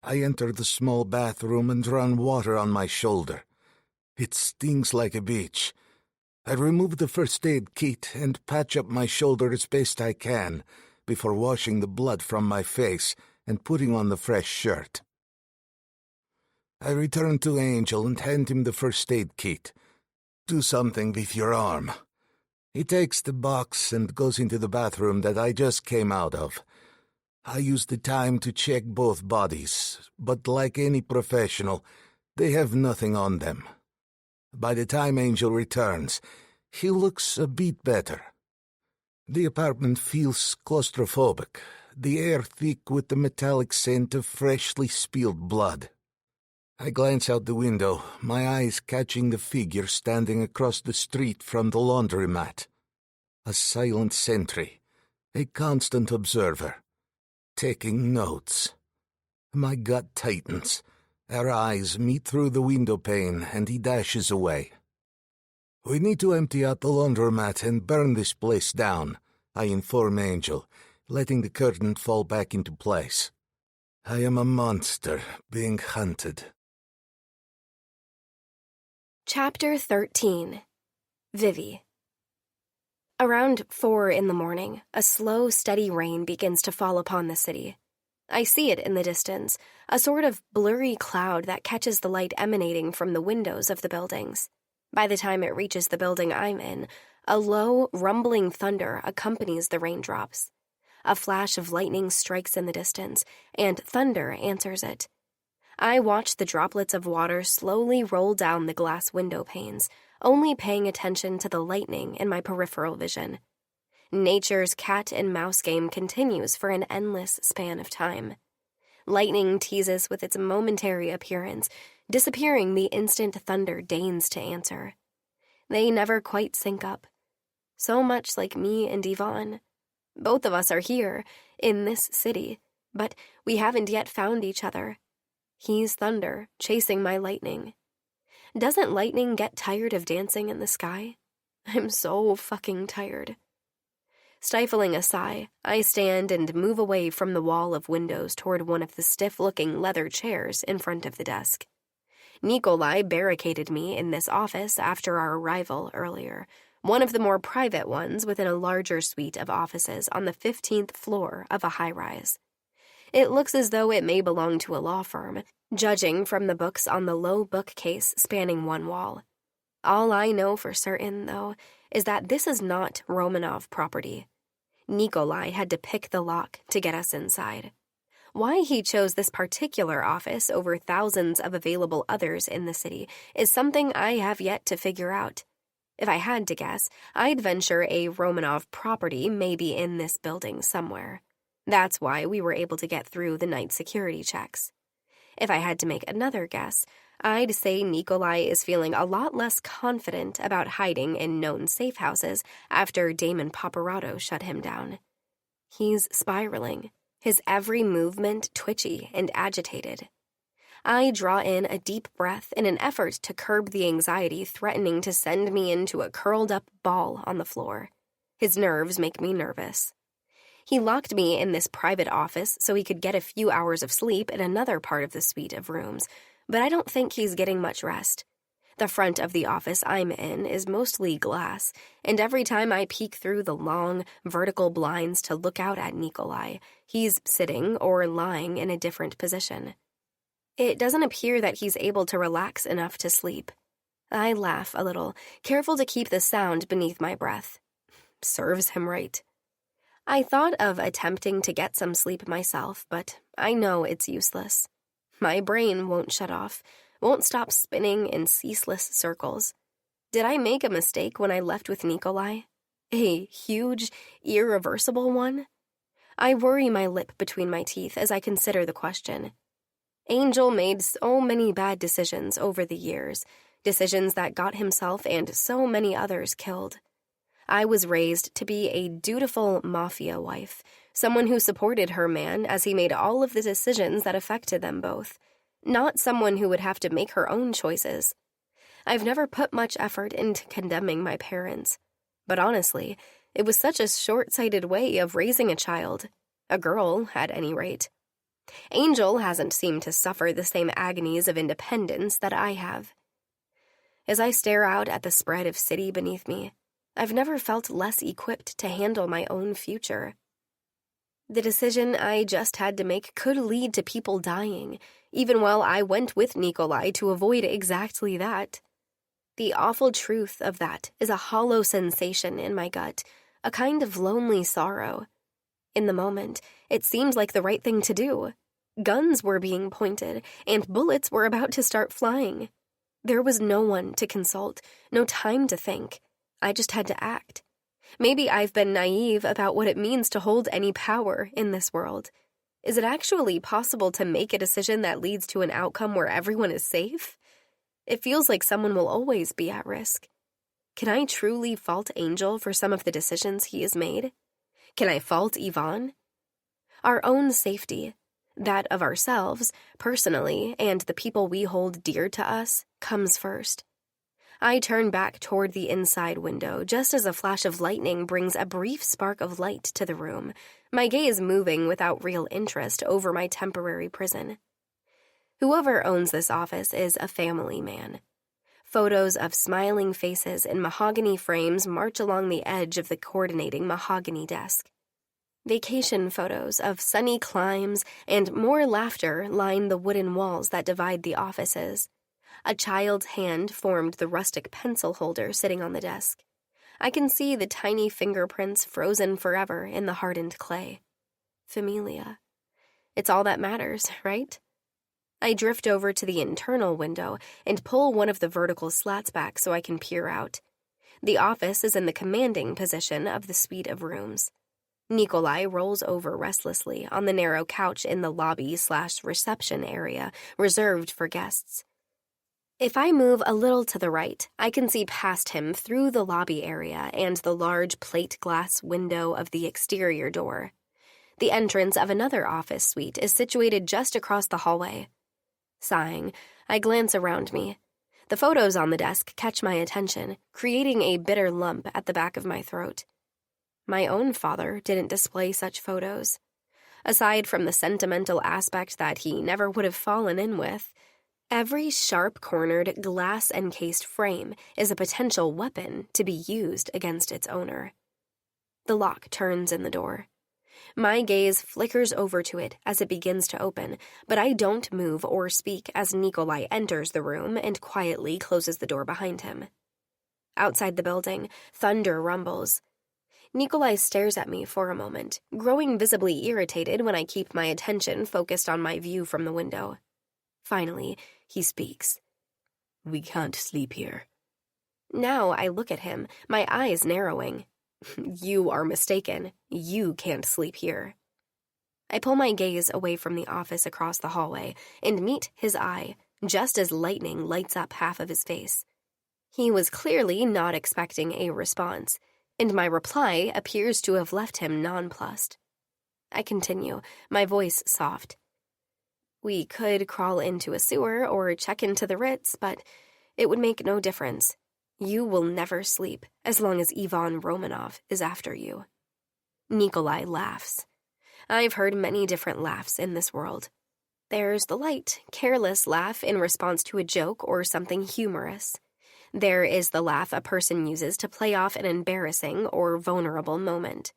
C: I enter the small bathroom and run water on my shoulder. It stings like a bitch. I remove the first aid kit and patch up my shoulder as best I can before washing the blood from my face and putting on the fresh shirt. I return to Angel and hand him the first aid kit. Do something with your arm. He takes the box and goes into the bathroom that I just came out of. I used the time to check both bodies, but like any professional, they have nothing on them. By the time Angel returns, he looks a bit better. The apartment feels claustrophobic, the air thick with the metallic scent of freshly spilled blood. I glance out the window, my eyes catching the figure standing across the street from the laundromat. A silent sentry, a constant observer, taking notes. My gut tightens. Our eyes meet through the window pane, and he dashes away. "We need to empty out the laundromat and burn this place down," I inform Angel, letting the curtain fall back into place. I am a monster being hunted.
A: Chapter 13. Vivi. Around 4 in the morning, a slow, steady rain begins to fall upon the city. I see it in the distance, a sort of blurry cloud that catches the light emanating from the windows of the buildings. By the time it reaches the building I'm in, a low, rumbling thunder accompanies the raindrops. A flash of lightning strikes in the distance, and thunder answers it. I watch the droplets of water slowly roll down the glass window panes, only paying attention to the lightning in my peripheral vision. Nature's cat and mouse game continues for an endless span of time. Lightning teases with its momentary appearance, disappearing the instant thunder deigns to answer. They never quite sync up. So much like me and Yvonne. Both of us are here, in this city, but we haven't yet found each other. He's thunder, chasing my lightning. Doesn't lightning get tired of dancing in the sky? I'm so fucking tired. Stifling a sigh, I stand and move away from the wall of windows toward one of the stiff-looking leather chairs in front of the desk. Nikolai barricaded me in this office after our arrival earlier, one of the more private ones within a larger suite of offices on the 15th floor of a high-rise. It looks as though it may belong to a law firm, judging from the books on the low bookcase spanning one wall. All I know for certain, though, is that this is not Romanov property. Nikolai had to pick the lock to get us inside. Why he chose this particular office over thousands of available others in the city is something I have yet to figure out. If I had to guess, I'd venture a Romanov property may be in this building somewhere. That's why we were able to get through the night security checks. If I had to make another guess, I'd say Nikolai is feeling a lot less confident about hiding in known safe houses after Damon Paparazzo shut him down. He's spiraling, his every movement twitchy and agitated. I draw in a deep breath in an effort to curb the anxiety threatening to send me into a curled-up ball on the floor. His nerves make me nervous. He locked me in this private office so he could get a few hours of sleep in another part of the suite of rooms, but I don't think he's getting much rest. The front of the office I'm in is mostly glass, and every time I peek through the long, vertical blinds to look out at Nikolai, he's sitting or lying in a different position. It doesn't appear that he's able to relax enough to sleep. I laugh a little, careful to keep the sound beneath my breath. Serves him right. I thought of attempting to get some sleep myself, but I know it's useless. My brain won't shut off, won't stop spinning in ceaseless circles. Did I make a mistake when I left with Nikolai? A huge, irreversible one? I worry my lip between my teeth as I consider the question. Angel made so many bad decisions over the years, decisions that got himself and so many others killed. I was raised to be a dutiful Mafia wife, someone who supported her man as he made all of the decisions that affected them both, not someone who would have to make her own choices. I've never put much effort into condemning my parents, but honestly, it was such a short-sighted way of raising a child, a girl at any rate. Angel hasn't seemed to suffer the same agonies of independence that I have. As I stare out at the spread of city beneath me, I've never felt less equipped to handle my own future. The decision I just had to make could lead to people dying, even while I went with Nikolai to avoid exactly that. The awful truth of that is a hollow sensation in my gut, a kind of lonely sorrow. In the moment, it seemed like the right thing to do. Guns were being pointed, and bullets were about to start flying. There was no one to consult, no time to think. I just had to act. Maybe I've been naive about what it means to hold any power in this world. Is it actually possible to make a decision that leads to an outcome where everyone is safe? It feels like someone will always be at risk. Can I truly fault Angel for some of the decisions he has made? Can I fault Yvonne? Our own safety, that of ourselves, personally, and the people we hold dear to us, comes first. I turn back toward the inside window just as a flash of lightning brings a brief spark of light to the room, my gaze moving without real interest over my temporary prison. Whoever owns this office is a family man. Photos of smiling faces in mahogany frames march along the edge of the coordinating mahogany desk. Vacation photos of sunny climes and more laughter line the wooden walls that divide the offices. A child's hand formed the rustic pencil holder sitting on the desk. I can see the tiny fingerprints frozen forever in the hardened clay. Familia. It's all that matters, right? I drift over to the internal window and pull one of the vertical slats back so I can peer out. The office is in the commanding position of the suite of rooms. Nikolai rolls over restlessly on the narrow couch in the lobby/reception area reserved for guests. If I move a little to the right, I can see past him through the lobby area and the large plate glass window of the exterior door. The entrance of another office suite is situated just across the hallway. Sighing, I glance around me. The photos on the desk catch my attention, creating a bitter lump at the back of my throat. My own father didn't display such photos. Aside from the sentimental aspect that he never would have fallen in with, every sharp-cornered, glass-encased frame is a potential weapon to be used against its owner. The lock turns in the door. My gaze flickers over to it as it begins to open, but I don't move or speak as Nikolai enters the room and quietly closes the door behind him. Outside the building, thunder rumbles. Nikolai stares at me for a moment, growing visibly irritated when I keep my attention focused on my view from the window. Finally, he speaks.
B: "We can't sleep here."
A: Now I look at him, my eyes narrowing. You are mistaken. You can't sleep here. I pull my gaze away from the office across the hallway and meet his eye, just as lightning lights up half of his face. He was clearly not expecting a response, and my reply appears to have left him nonplussed. I continue, my voice soft. We could crawl into a sewer or check into the Ritz, but it would make no difference. You will never sleep as long as Ivan Romanov is after you. Nikolai laughs. I've heard many different laughs in this world. There's the light, careless laugh in response to a joke or something humorous. There is the laugh a person uses to play off an embarrassing or vulnerable moment.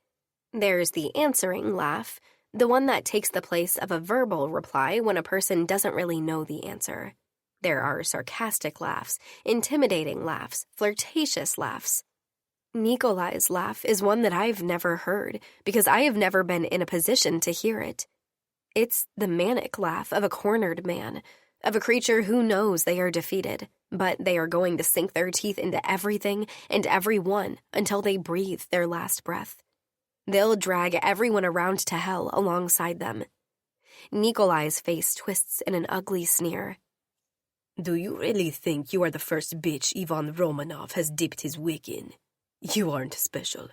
A: There's the answering laugh, the one that takes the place of a verbal reply when a person doesn't really know the answer. There are sarcastic laughs, intimidating laughs, flirtatious laughs. Nikolai's laugh is one that I've never heard because I have never been in a position to hear it. It's the manic laugh of a cornered man, of a creature who knows they are defeated, but they are going to sink their teeth into everything and everyone until they breathe their last breath. They'll drag everyone around to hell alongside them. Nikolai's face twists in an ugly sneer.
B: "Do you really think you are the first bitch Ivan Romanov has dipped his wick in? You aren't special.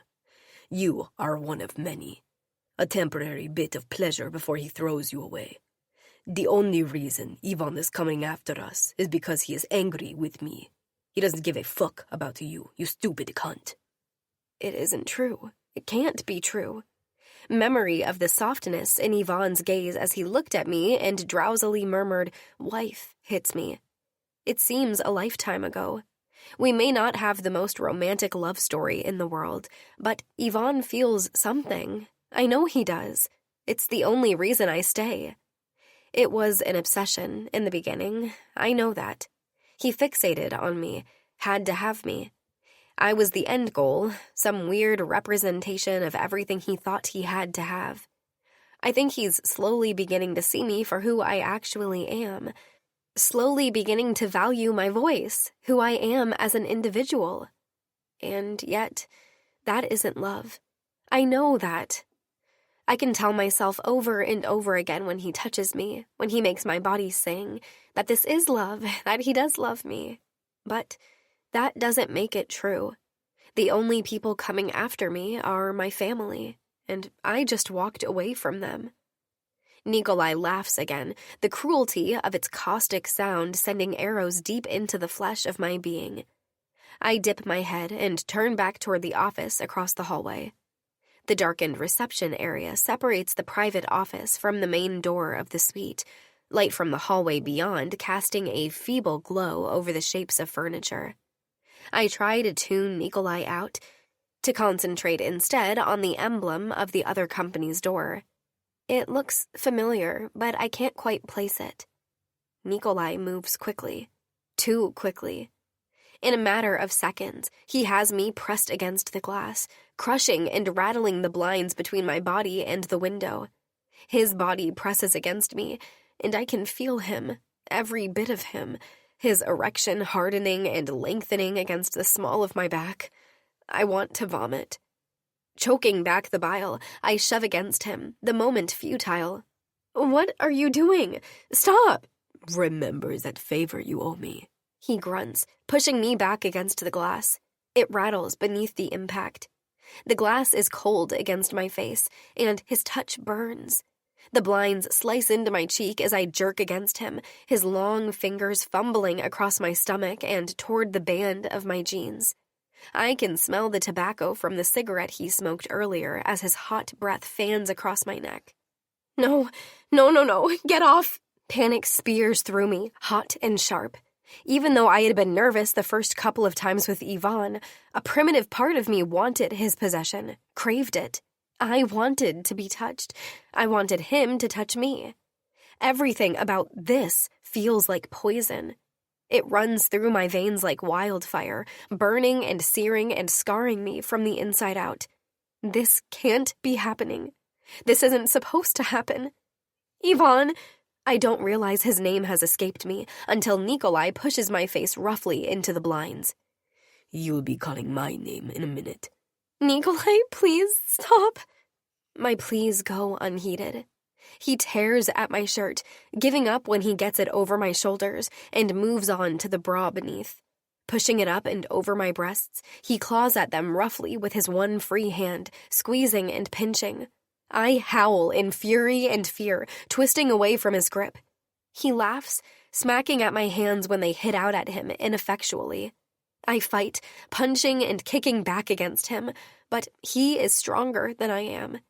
B: You are one of many. A temporary bit of pleasure before he throws you away. The only reason Ivan is coming after us is because he is angry with me. He doesn't give a fuck about you, you stupid cunt."
A: It isn't true. It can't be true. Memory of the softness in Ivan's gaze as he looked at me and drowsily murmured, "Wife," hits me. It seems a lifetime ago. We may not have the most romantic love story in the world, but Ivan feels something. I know he does. It's the only reason I stay. It was an obsession in the beginning. I know that. He fixated on me, had to have me. I was the end goal, some weird representation of everything he thought he had to have. I think he's slowly beginning to see me for who I actually am, slowly beginning to value my voice, who I am as an individual. And yet, that isn't love. I know that. I can tell myself over and over again when he touches me, when he makes my body sing, that this is love, that he does love me. But that doesn't make it true. The only people coming after me are my family, and I just walked away from them. Nikolai laughs again, the cruelty of its caustic sound sending arrows deep into the flesh of my being. I dip my head and turn back toward the office across the hallway. The darkened reception area separates the private office from the main door of the suite, light from the hallway beyond casting a feeble glow over the shapes of furniture. I try to tune Nikolai out, to concentrate instead on the emblem of the other company's door. It looks familiar, but I can't quite place it. Nikolai moves quickly. Too quickly. In a matter of seconds, he has me pressed against the glass, crushing and rattling the blinds between my body and the window. His body presses against me, and I can feel him, every bit of him, his erection hardening and lengthening against the small of my back. I want to vomit. Choking back the bile, I shove against him, the moment futile. "What are you doing? Stop!"
B: "Remember that favor you owe me,"
A: he grunts, pushing me back against the glass. It rattles beneath the impact. The glass is cold against my face, and his touch burns. The blinds slice into my cheek as I jerk against him, his long fingers fumbling across my stomach and toward the band of my jeans. I can smell the tobacco from the cigarette he smoked earlier as his hot breath fans across my neck. No, get off! Panic spears through me, hot and sharp. Even though I had been nervous the first couple of times with Yvonne, a primitive part of me wanted his possession, craved it. I wanted to be touched. I wanted him to touch me. Everything about this feels like poison. It runs through my veins like wildfire, burning and searing and scarring me from the inside out. This can't be happening. This isn't supposed to happen. Yvonne! I don't realize his name has escaped me until Nikolai pushes my face roughly into the blinds.
B: "You'll be calling my name in a minute."
A: Nikolai, please stop. My pleas go unheeded. He tears at my shirt, giving up when he gets it over my shoulders, and moves on to the bra beneath. Pushing it up and over my breasts, he claws at them roughly with his one free hand, squeezing and pinching. I howl in fury and fear, twisting away from his grip. He laughs, smacking at my hands when they hit out at him ineffectually. I fight, punching and kicking back against him, but he is stronger than I am.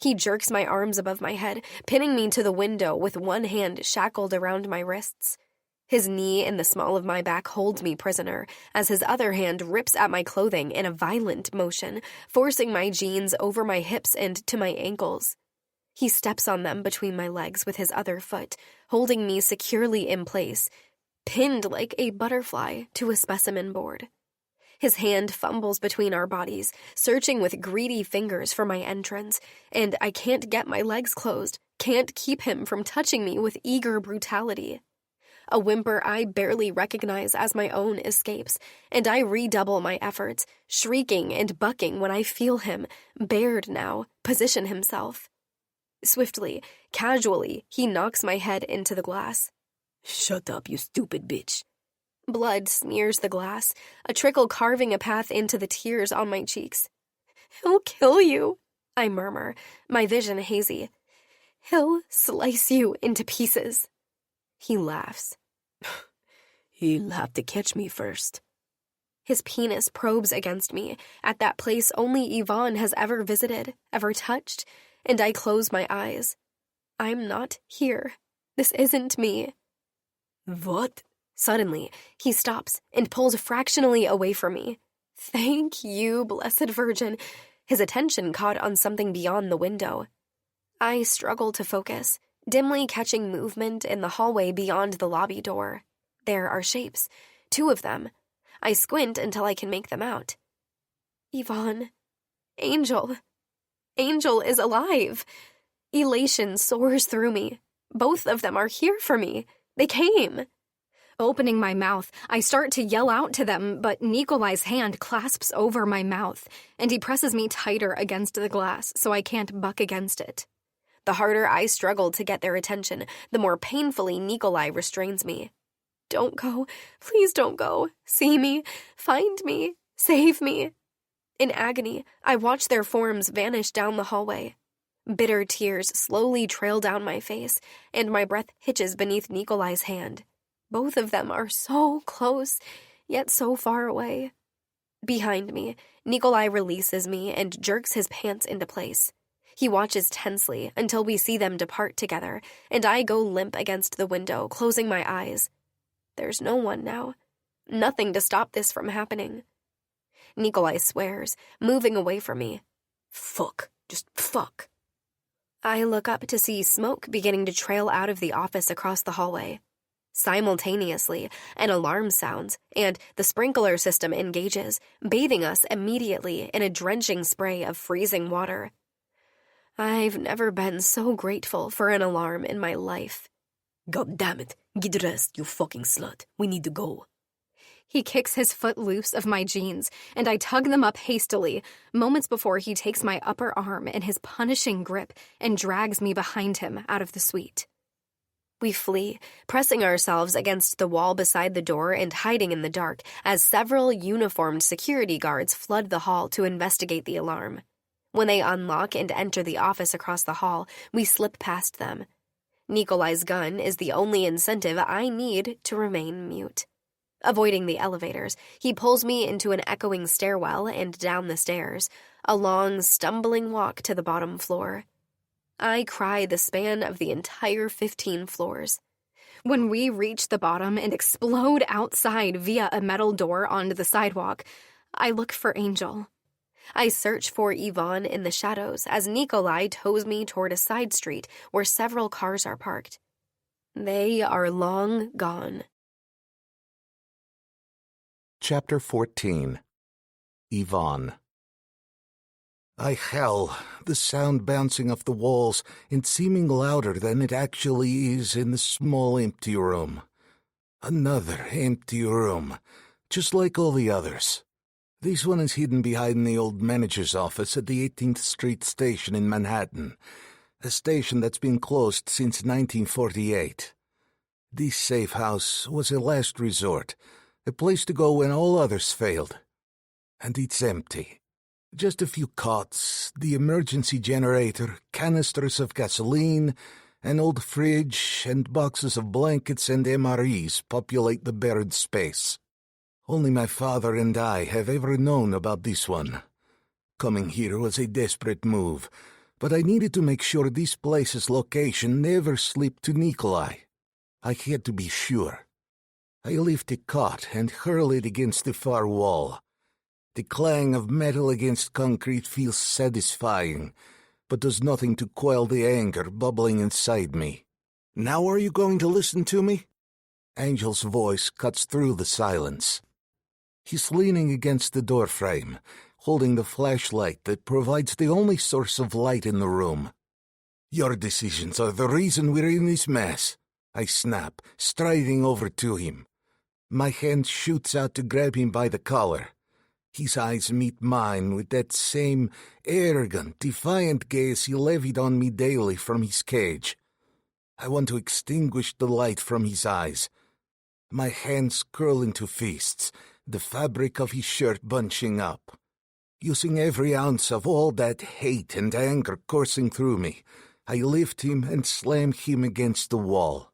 A: He jerks my arms above my head, pinning me to the window with one hand shackled around my wrists. His knee in the small of my back holds me prisoner, as his other hand rips at my clothing in a violent motion, forcing my jeans over my hips and to my ankles. He steps on them between my legs with his other foot, holding me securely in place, pinned like a butterfly to a specimen board. His hand fumbles between our bodies, searching with greedy fingers for my entrance, and I can't get my legs closed, can't keep him from touching me with eager brutality. A whimper I barely recognize as my own escapes, and I redouble my efforts, shrieking and bucking when I feel him, bared now, position himself. Swiftly, casually, he knocks my head into the glass.
B: "Shut up, you stupid bitch."
A: Blood smears the glass, a trickle carving a path into the tears on my cheeks. "He'll kill you," I murmur, my vision hazy. "He'll slice you into pieces." He laughs.
B: "He'll have to catch me first."
A: His penis probes against me, at that place only Yvonne has ever visited, ever touched, and I close my eyes. I'm not here. This isn't me.
B: "What?"
A: Suddenly, he stops and pulls fractionally away from me. Thank you, Blessed Virgin. His attention caught on something beyond the window. I struggle to focus, dimly catching movement in the hallway beyond the lobby door. There are shapes, 2 of them. I squint until I can make them out. Yvonne. Angel. Angel is alive. Elation soars through me. Both of them are here for me. They came. Opening my mouth, I start to yell out to them, but Nikolai's hand clasps over my mouth, and he presses me tighter against the glass so I can't buck against it. The harder I struggle to get their attention, the more painfully Nikolai restrains me. Don't go. Please don't go. See me. Find me. Save me. In agony, I watch their forms vanish down the hallway. Bitter tears slowly trail down my face, and my breath hitches beneath Nikolai's hand. Both of them are so close, yet so far away. Behind me, Nikolai releases me and jerks his pants into place. He watches tensely until we see them depart together, and I go limp against the window, closing my eyes. There's no one now. Nothing to stop this from happening. Nikolai swears, moving away from me.
B: Fuck. Just fuck.
A: I look up to see smoke beginning to trail out of the office across the hallway. Simultaneously, an alarm sounds, and the sprinkler system engages, bathing us immediately in a drenching spray of freezing water. I've never been so grateful for an alarm in my life.
B: God damn it. Get dressed, you fucking slut. We need to go.
A: He kicks his foot loose of my jeans, and I tug them up hastily, moments before he takes my upper arm in his punishing grip and drags me behind him out of the suite. We flee, pressing ourselves against the wall beside the door and hiding in the dark as several uniformed security guards flood the hall to investigate the alarm. When they unlock and enter the office across the hall, we slip past them. Nikolai's gun is the only incentive I need to remain mute. Avoiding the elevators, he pulls me into an echoing stairwell and down the stairs, a long, stumbling walk to the bottom floor. I cry the span of the entire 15 floors. When we reach the bottom and explode outside via a metal door onto the sidewalk, I look for Angel. I search for Yvonne in the shadows as Nikolai tows me toward a side street where several cars are parked. They are long gone.
C: Chapter 14. Yvonne. Hell, the sound bouncing off the walls and seeming louder than it actually is in the small empty room. Another empty room, just like all the others. This one is hidden behind the old manager's office at the 18th Street station in Manhattan, a station that's been closed since 1948. This safe house was a last resort, a place to go when all others failed. And it's empty. Just a few cots, the emergency generator, canisters of gasoline, an old fridge, and boxes of blankets and MREs populate the buried space. Only my father and I have ever known about this one. Coming here was a desperate move, but I needed to make sure this place's location never slipped to Nikolai. I had to be sure. I lift a cot and hurl it against the far wall. The clang of metal against concrete feels satisfying, but does nothing to quell the anger bubbling inside me. Now are you going to listen to me? Angel's voice cuts through the silence. He's leaning against the doorframe, holding the flashlight that provides the only source of light in the room. Your decisions are the reason we're in this mess, I snap, striding over to him. My hand shoots out to grab him by the collar. His eyes meet mine with that same arrogant, defiant gaze he levied on me daily from his cage. I want to extinguish the light from his eyes. My hands curl into fists, the fabric of his shirt bunching up. Using every ounce of all that hate and anger coursing through me, I lift him and slam him against the wall.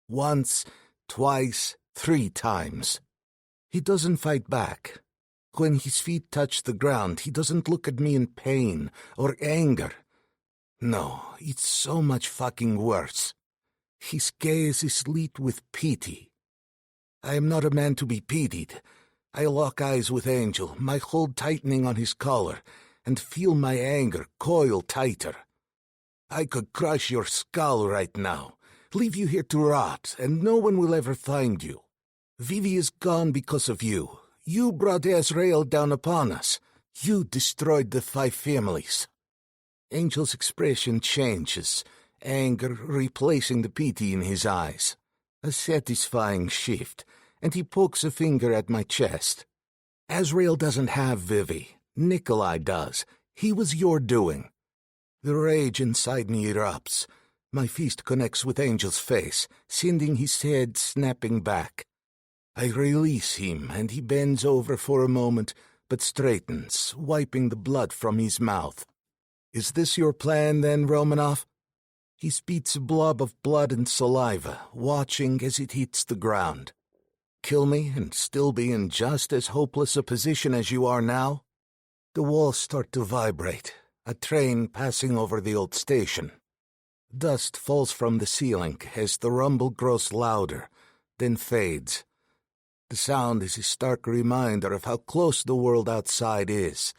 C: Once, twice, 3 times. He doesn't fight back. When his feet touch the ground, he doesn't look at me in pain or anger. No, it's so much fucking worse. His gaze is lit with pity. I am not a man to be pitied. I lock eyes with Angel, my hold tightening on his collar, and feel my anger coil tighter. I could crush your skull right now, leave you here to rot, and no one will ever find you. Vivi is gone because of you. You brought Azrael down upon us. You destroyed the 5 families. Angel's expression changes, anger replacing the pity in his eyes. A satisfying shift, and he pokes a finger at my chest. Azrael doesn't have Vivi. Nikolai does. He was your doing. The rage inside me erupts. My fist connects with Angel's face, sending his head snapping back. I release him, and he bends over for a moment, but straightens, wiping the blood from his mouth. Is this your plan, then, Romanov? He spits a blob of blood and saliva, watching as it hits the ground. Kill me and still be in just as hopeless a position as you are now? The walls start to vibrate, a train passing over the old station. Dust falls from the ceiling as the rumble grows louder, then fades. The sound is a stark reminder of how close the world outside is,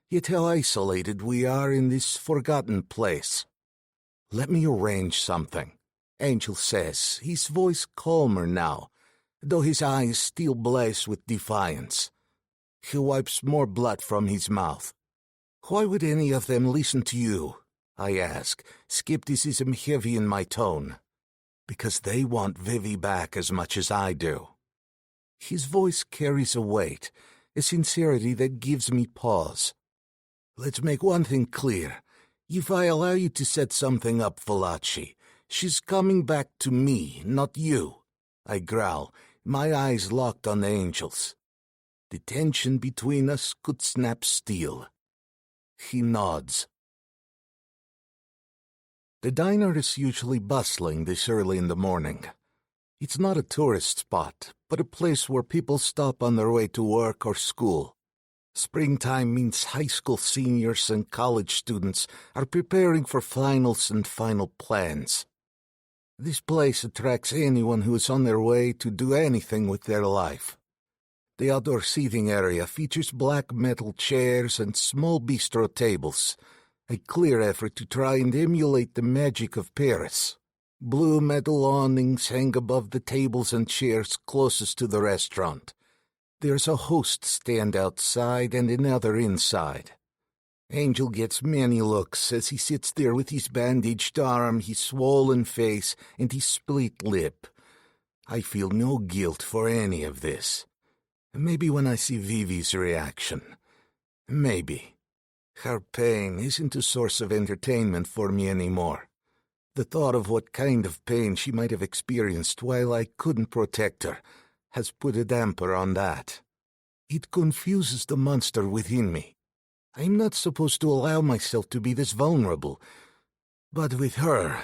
C: yet how isolated we are in this forgotten place. Let me arrange something, Angel says, his voice calmer now, though his eyes still blaze with defiance. He wipes more blood from his mouth. Why would any of them listen to you? I ask, skepticism heavy in my tone. Because they want Vivi back as much as I do. His voice carries a weight, a sincerity that gives me pause. Let's make one thing clear. If I allow you to set something up, Valachi, she's coming back to me, not you. I growl, my eyes locked on Angel's. The tension between us could snap steel. He nods. The diner is usually bustling this early in the morning. It's not a tourist spot, but a place where people stop on their way to work or school. Springtime means high school seniors and college students are preparing for finals and final plans. This place attracts anyone who is on their way to do anything with their life. The outdoor seating area features black metal chairs and small bistro tables, a clear effort to try and emulate the magic of Paris. Blue metal awnings hang above the tables and chairs closest to the restaurant. There's a host stand outside and another inside. Angel gets many looks as he sits there with his bandaged arm, his swollen face, and his split lip. I feel no guilt for any of this. Maybe when I see Vivi's reaction. Maybe. Her pain isn't a source of entertainment for me anymore. The thought of what kind of pain she might have experienced while I couldn't protect her has put a damper on that. It confuses the monster within me. I'm not supposed to allow myself to be this vulnerable. But with her,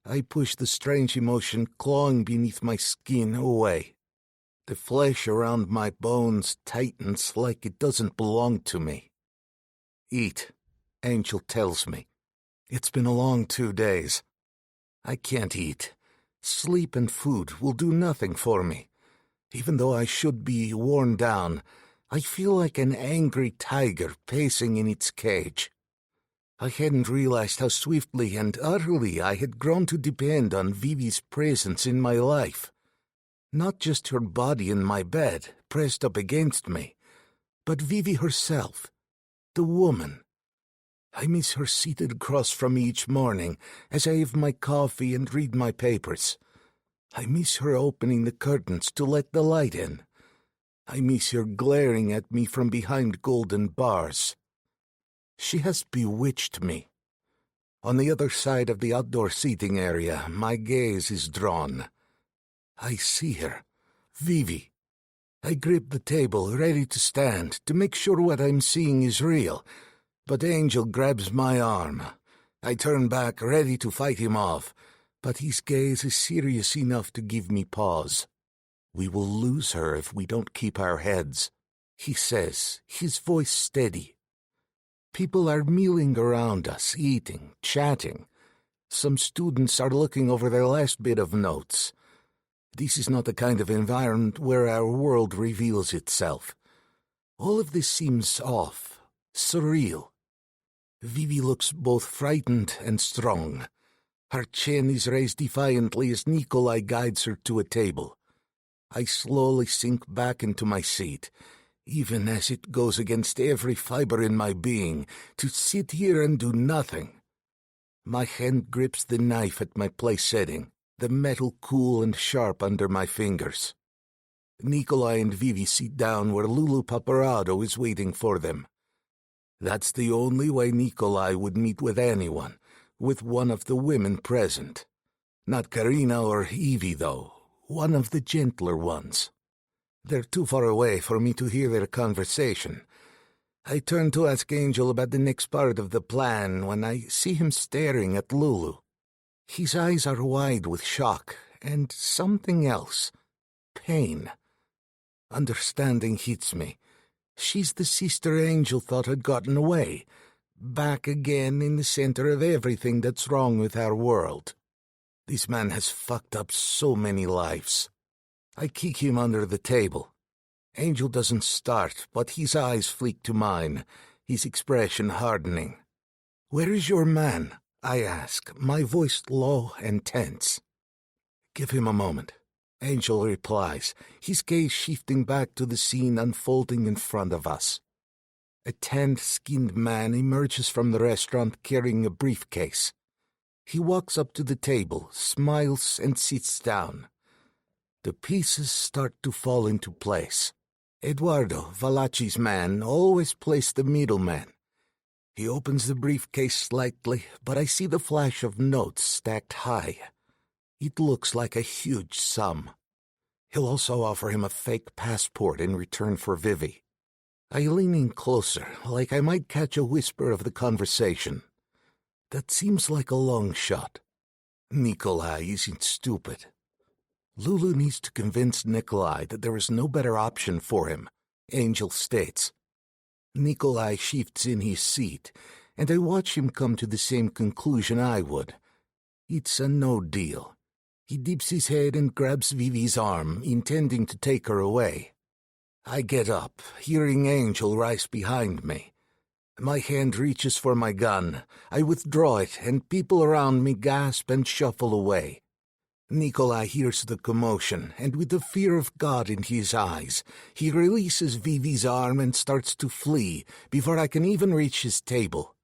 C: I push the strange emotion clawing beneath my skin away. The flesh around my bones tightens like it doesn't belong to me. Eat, Angel tells me. It's been a long 2 days. I can't eat. Sleep and food will do nothing for me. Even though I should be worn down, I feel like an angry tiger pacing in its cage. I hadn't realized how swiftly and utterly I had grown to depend on Vivi's presence in my life. Not just her body in my bed, pressed up against me, but Vivi herself, the woman. I miss her seated across from me each morning as I have my coffee and read my papers. I miss her opening the curtains to let the light in. I miss her glaring at me from behind golden bars. She has bewitched me. On the other side of the outdoor seating area, my gaze is drawn. I see her, Vivi. I grip the table, ready to stand, to make sure what I'm seeing is real. But Angel grabs my arm. I turn back, ready to fight him off, but his gaze is serious enough to give me pause. We will lose her if we don't keep our heads, he says, his voice steady. People are milling around us, eating, chatting. Some students are looking over their last bit of notes. This is not the kind of environment where our world reveals itself. All of this seems off, surreal. Vivi looks both frightened and strong. Her chin is raised defiantly as Nikolai guides her to a table. I slowly sink back into my seat, even as it goes against every fiber in my being to sit here and do nothing. My hand grips the knife at my place setting, the metal cool and sharp under my fingers. Nikolai and Vivi sit down where Lulu Paparado is waiting for them. That's the only way Nikolai would meet with anyone, with one of the women present. Not Karina or Evie, though, one of the gentler ones. They're too far away for me to hear their conversation. I turn to ask Angel about the next part of the plan when I see him staring at Lulu. His eyes are wide with shock and something else. Pain. Understanding hits me. She's the sister Angel thought had gotten away. Back again in the center of everything that's wrong with our world. This man has fucked up so many lives. I kick him under the table. Angel doesn't start, but his eyes flick to mine, his expression hardening. "Where is your man?" I ask, my voice low and tense. "Give him a moment," Angel replies, his gaze shifting back to the scene unfolding in front of us. A tanned-skinned man emerges from the restaurant carrying a briefcase. He walks up to the table, smiles, and sits down. The pieces start to fall into place. Eduardo, Valachi's man, always plays the middleman. He opens the briefcase slightly, but I see the flash of notes stacked high. It looks like a huge sum. He'll also offer him a fake passport in return for Vivi. I lean in closer, like I might catch a whisper of the conversation. That seems like a long shot. Nikolai isn't stupid. Lulu needs to convince Nikolai that there is no better option for him, Angel states. Nikolai shifts in his seat, and I watch him come to the same conclusion I would. It's a no deal. He dips his head and grabs Vivi's arm, intending to take her away. I get up, hearing Angel rise behind me. My hand reaches for my gun. I withdraw it, and people around me gasp and shuffle away. Nikolai hears the commotion, and with the fear of God in his eyes, he releases Vivi's arm and starts to flee before I can even reach his table.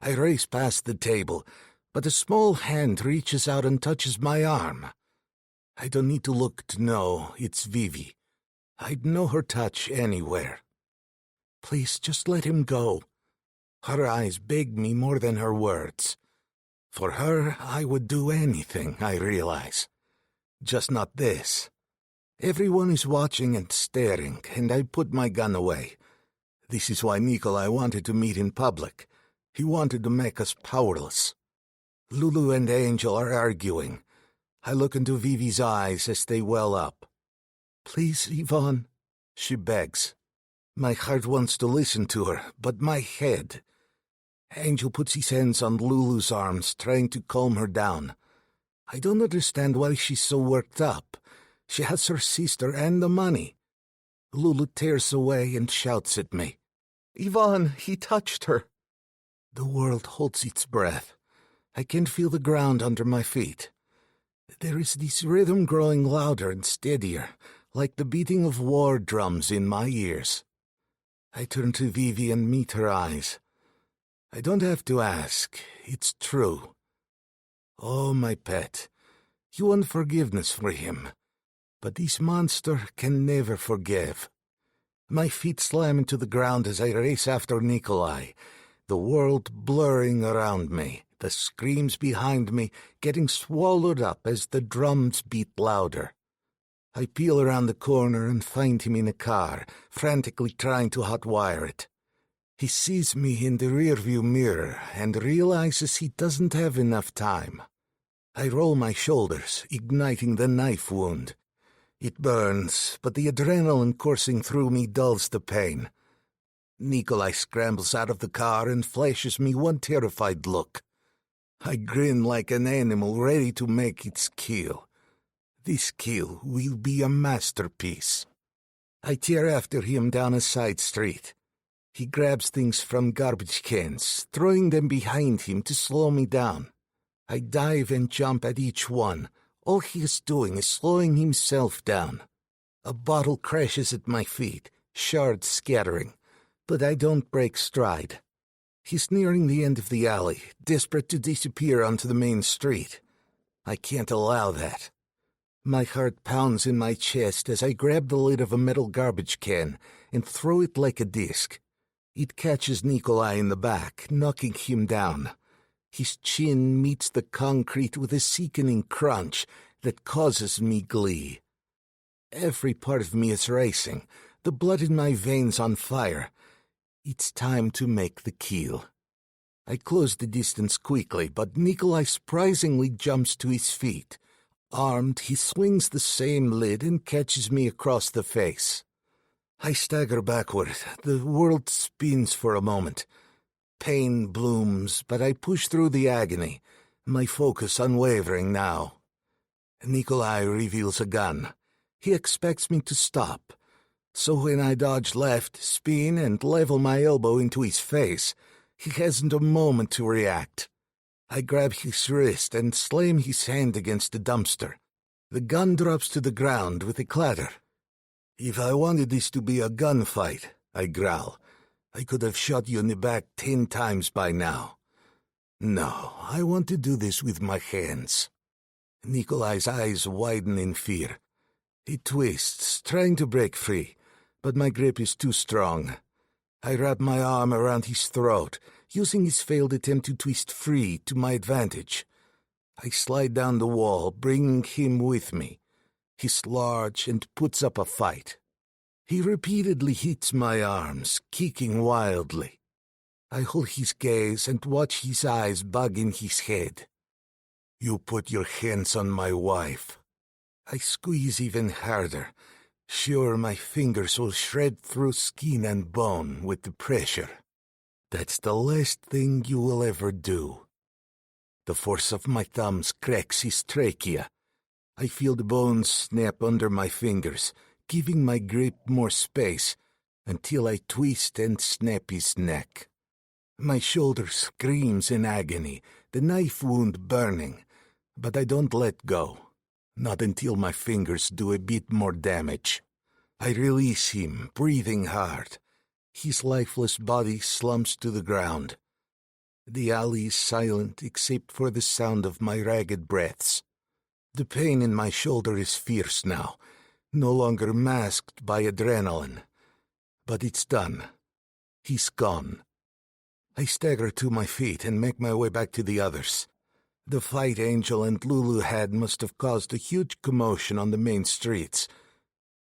C: I race past the table, but a small hand reaches out and touches my arm. I don't need to look to know it's Vivi. I'd know her touch anywhere. Please, just let him go. Her eyes beg me more than her words. For her, I would do anything, I realize. Just not this. Everyone is watching and staring, and I put my gun away. This is why Nikolai wanted to meet in public. He wanted to make us powerless. Lulu and Angel are arguing. I look into Vivi's eyes as they well up. "Please, Yvonne," she begs. My heart wants to listen to her, but my head... Angel puts his hands on Lulu's arms, trying to calm her down. I don't understand why she's so worked up. She has her sister and the money. Lulu tears away and shouts at me. "Yvonne, he touched her." The world holds its breath. I can feel the ground under my feet. There is this rhythm growing louder and steadier, like the beating of war drums in my ears. I turn to Vivi and meet her eyes. I don't have to ask. It's true. Oh, my pet, you want forgiveness for him. But this monster can never forgive. My feet slam into the ground as I race after Nikolai, the world blurring around me, the screams behind me getting swallowed up as the drums beat louder. I peel around the corner and find him in a car, frantically trying to hotwire it. He sees me in the rearview mirror and realizes he doesn't have enough time. I roll my shoulders, igniting the knife wound. It burns, but the adrenaline coursing through me dulls the pain. Nikolai scrambles out of the car and flashes me one terrified look. I grin like an animal ready to make its kill. This kill will be a masterpiece. I tear after him down a side street. He grabs things from garbage cans, throwing them behind him to slow me down. I dive and jump at each one. All he is doing is slowing himself down. A bottle crashes at my feet, shards scattering, but I don't break stride. He's nearing the end of the alley, desperate to disappear onto the main street. I can't allow that. My heart pounds in my chest as I grab the lid of a metal garbage can and throw it like a disc. It catches Nikolai in the back, knocking him down. His chin meets the concrete with a sickening crunch that causes me glee. Every part of me is racing, the blood in my veins on fire. It's time to make the kill. I close the distance quickly, but Nikolai surprisingly jumps to his feet. Armed, he swings the same lid and catches me across the face. I stagger backward. The world spins for a moment. Pain blooms, but I push through the agony, my focus unwavering now. Nikolai reveals a gun. He expects me to stop. So when I dodge left, spin, and level my elbow into his face, he hasn't a moment to react. I grab his wrist and slam his hand against the dumpster. The gun drops to the ground with a clatter. If I wanted this to be a gunfight, I growl, I could have shot you in the back 10 times by now. No, I want to do this with my hands. Nikolai's eyes widen in fear. He twists, trying to break free, but my grip is too strong. I wrap my arm around his throat, using his failed attempt to twist free to my advantage. I slide down the wall, bringing him with me. He's large and puts up a fight. He repeatedly hits my arms, kicking wildly. I hold his gaze and watch his eyes bug in his head. You put your hands on my wife. I squeeze even harder, sure my fingers will shred through skin and bone with the pressure. That's the last thing you will ever do. The force of my thumbs cracks his trachea. I feel the bones snap under my fingers, giving my grip more space, until I twist and snap his neck. My shoulder screams in agony, the knife wound burning, but I don't let go. Not until my fingers do a bit more damage. I release him, breathing hard. His lifeless body slumps to the ground. The alley is silent except for the sound of my ragged breaths. The pain in my shoulder is fierce now, no longer masked by adrenaline. But it's done. He's gone. I stagger to my feet and make my way back to the others. The fight Angel and Lulu had must have caused a huge commotion on the main streets.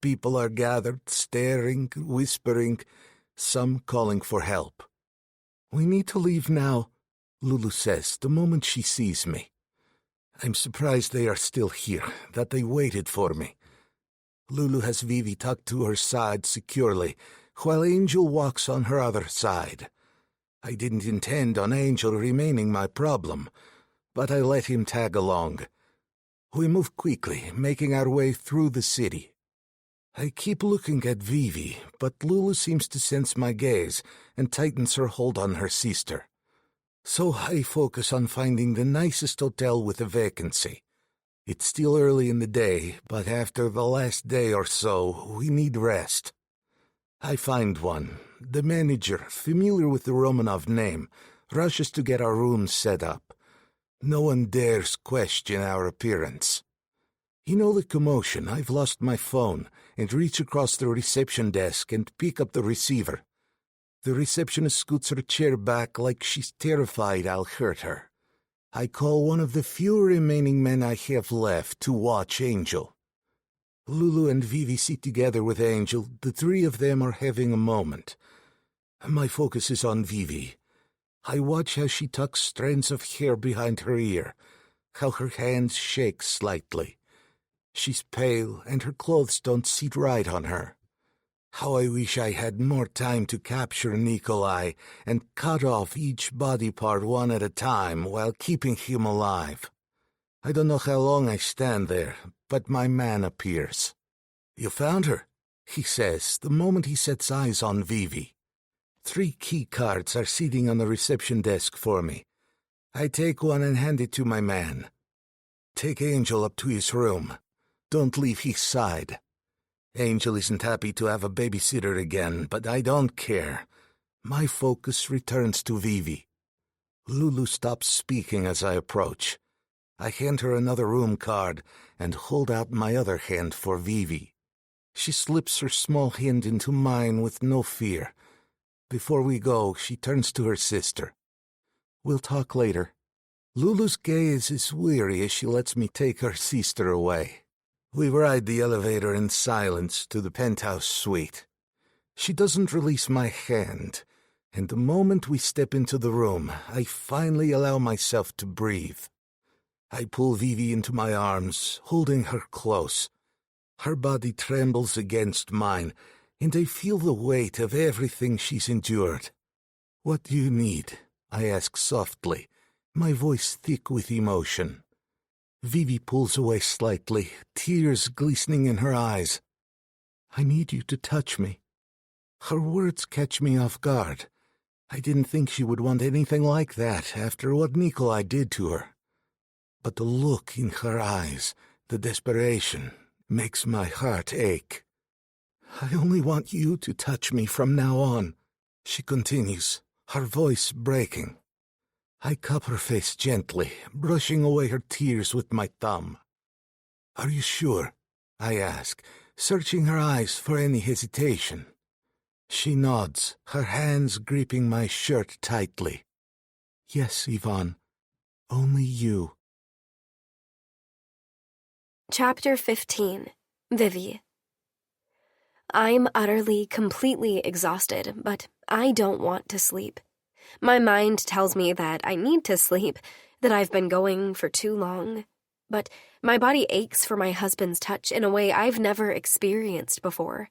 C: People are gathered, staring, whispering, some calling for help. We need to leave now, Lulu says the moment she sees me. I'm surprised they are still here, that they waited for me. Lulu has Vivi tucked to her side securely, while Angel walks on her other side. I didn't intend on Angel remaining my problem, but I let him tag along. We move quickly, making our way through the city. I keep looking at Vivi, but Lulu seems to sense my gaze and tightens her hold on her sister. So I focus on finding the nicest hotel with a vacancy. It's still early in the day, but after the last day or so, we need rest. I find one. The manager, familiar with the Romanov name, rushes to get our rooms set up. No one dares question our appearance. In all the commotion, I've lost my phone and reach across the reception desk and pick up the receiver. The receptionist scoots her chair back like she's terrified I'll hurt her. I call one of the few remaining men I have left to watch Angel. Lulu and Vivi sit together with Angel. The three of them are having a moment. My focus is on Vivi. I watch how she tucks strands of hair behind her ear, how her hands shake slightly. She's pale, and her clothes don't sit right on her. How I wish I had more time to capture Nikolai and cut off each body part one at a time while keeping him alive. I don't know how long I stand there, but my man appears. You found her, he says the moment he sets eyes on Vivi. 3 key cards are sitting on the reception desk for me. I take one and hand it to my man. Take Angel up to his room. Don't leave his side. Angel isn't happy to have a babysitter again, but I don't care. My focus returns to Vivi. Lulu stops speaking as I approach. I hand her another room card and hold out my other hand for Vivi. She slips her small hand into mine with no fear. Before we go, she turns to her sister. We'll talk later. Lulu's gaze is weary as she lets me take her sister away. We ride the elevator in silence to the penthouse suite. She doesn't release my hand, and the moment we step into the room, I finally allow myself to breathe. I pull Vivi into my arms, holding her close. Her body trembles against mine, and I feel the weight of everything she's endured. "What do you need?" I ask softly, my voice thick with emotion. Vivi pulls away slightly, tears glistening in her eyes. "I need you to touch me." Her words catch me off guard. I didn't think she would want anything like that after what Nikolai did to her. But the look in her eyes, the desperation, makes my heart ache. "I only want you to touch me from now on," she continues, her voice breaking. I cup her face gently, brushing away her tears with my thumb. "Are you sure?" I ask, searching her eyes for any hesitation. She nods, her hands gripping my shirt tightly. "Yes, Yvonne. Only you."
A: Chapter 15. Vivi. I'm utterly, completely exhausted, but I don't want to sleep. My mind tells me that I need to sleep, that I've been going for too long. But my body aches for my husband's touch in a way I've never experienced before.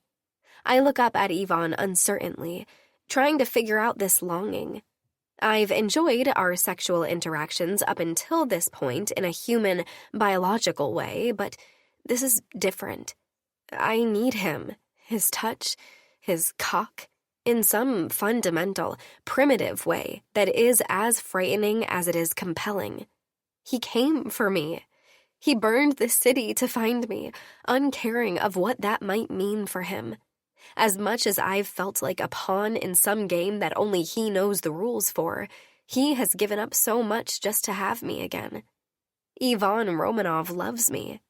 A: I look up at Yvonne uncertainly, trying to figure out this longing. I've enjoyed our sexual interactions up until this point in a human, biological way, but this is different. I need him, his touch, his cock, in some fundamental, primitive way that is as frightening as it is compelling. He came for me. He burned the city to find me, uncaring of what that might mean for him. As much as I've felt like a pawn in some game that only he knows the rules for, he has given up so much just to have me again. Ivan Romanov loves me.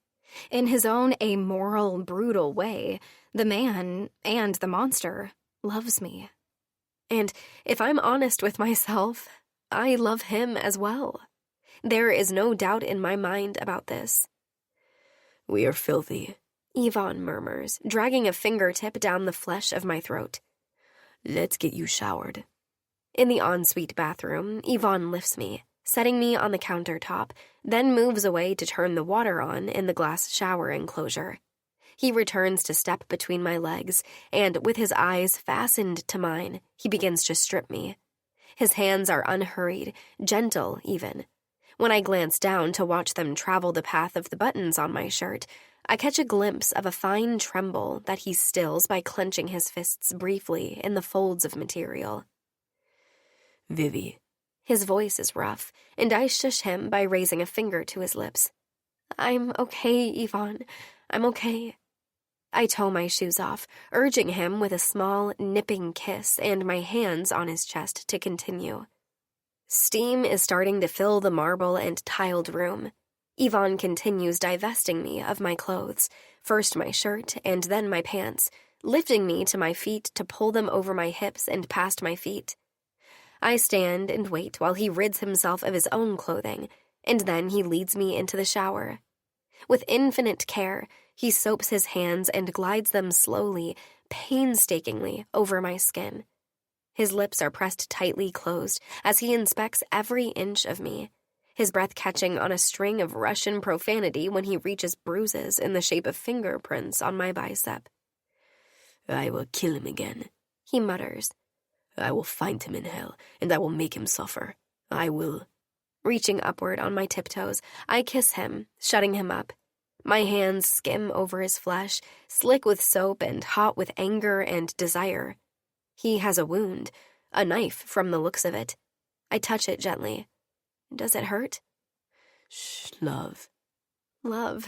A: In his own amoral, brutal way, the man and the monster loves me. And if I'm honest with myself, I love him as well. There is no doubt in my mind about this.
B: "We are filthy,"
A: Ivan murmurs, dragging a fingertip down the flesh of my throat.
B: "Let's get you showered."
A: In the ensuite bathroom, Ivan lifts me, setting me on the countertop, then moves away to turn the water on in the glass shower enclosure. He returns to step between my legs, and with his eyes fastened to mine, he begins to strip me. His hands are unhurried, gentle even. When I glance down to watch them travel the path of the buttons on my shirt, I catch a glimpse of a fine tremble that he stills by clenching his fists briefly in the folds of material.
B: "Vivi."
A: His voice is rough, and I shush him by raising a finger to his lips. "I'm okay, Ivan. I'm okay." I toe my shoes off, urging him with a small, nipping kiss and my hands on his chest to continue. Steam is starting to fill the marble and tiled room. Ivan continues divesting me of my clothes, first my shirt and then my pants, lifting me to my feet to pull them over my hips and past my feet. I stand and wait while he rids himself of his own clothing, and then he leads me into the shower. With infinite care, he soaps his hands and glides them slowly, painstakingly over my skin. His lips are pressed tightly closed as he inspects every inch of me, his breath catching on a string of Russian profanity when he reaches bruises in the shape of fingerprints on my bicep.
B: "I will kill him again,"
A: he mutters.
B: "I will find him in hell, and I will make him suffer. I will..."
A: Reaching upward on my tiptoes, I kiss him, shutting him up. My hands skim over his flesh, slick with soap and hot with anger and desire. He has a wound, a knife from the looks of it. I touch it gently. Does it hurt?
B: "Shh, love."
A: Love.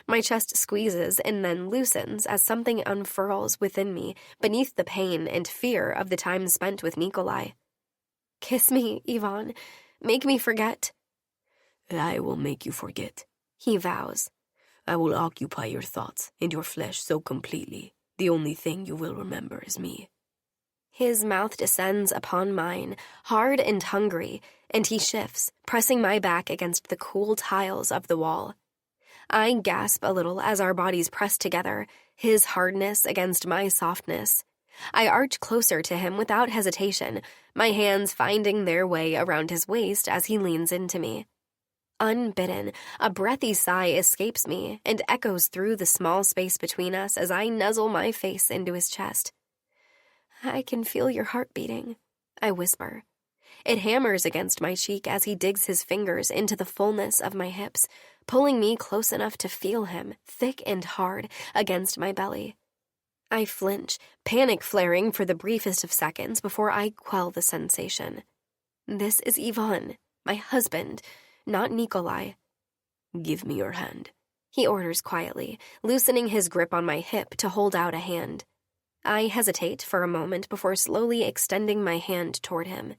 A: My chest squeezes and then loosens as something unfurls within me beneath the pain and fear of the time spent with Nikolai. "Kiss me, Ivan. Make me forget."
B: "I will make you forget,"
A: he vows.
B: "I will occupy your thoughts and your flesh so completely, the only thing you will remember is me."
A: His mouth descends upon mine, hard and hungry, and he shifts, pressing my back against the cool tiles of the wall. I gasp a little as our bodies press together, his hardness against my softness. I arch closer to him without hesitation, my hands finding their way around his waist as he leans into me. Unbidden, a breathy sigh escapes me and echoes through the small space between us as I nuzzle my face into his chest. "I can feel your heart beating," I whisper. It hammers against my cheek as he digs his fingers into the fullness of my hips, pulling me close enough to feel him, thick and hard, against my belly. I flinch, panic flaring for the briefest of seconds before I quell the sensation. This is Ivan, my husband, not Nikolai.
B: "Give me your hand,"
A: he orders quietly, loosening his grip on my hip to hold out a hand. I hesitate for a moment before slowly extending my hand toward him.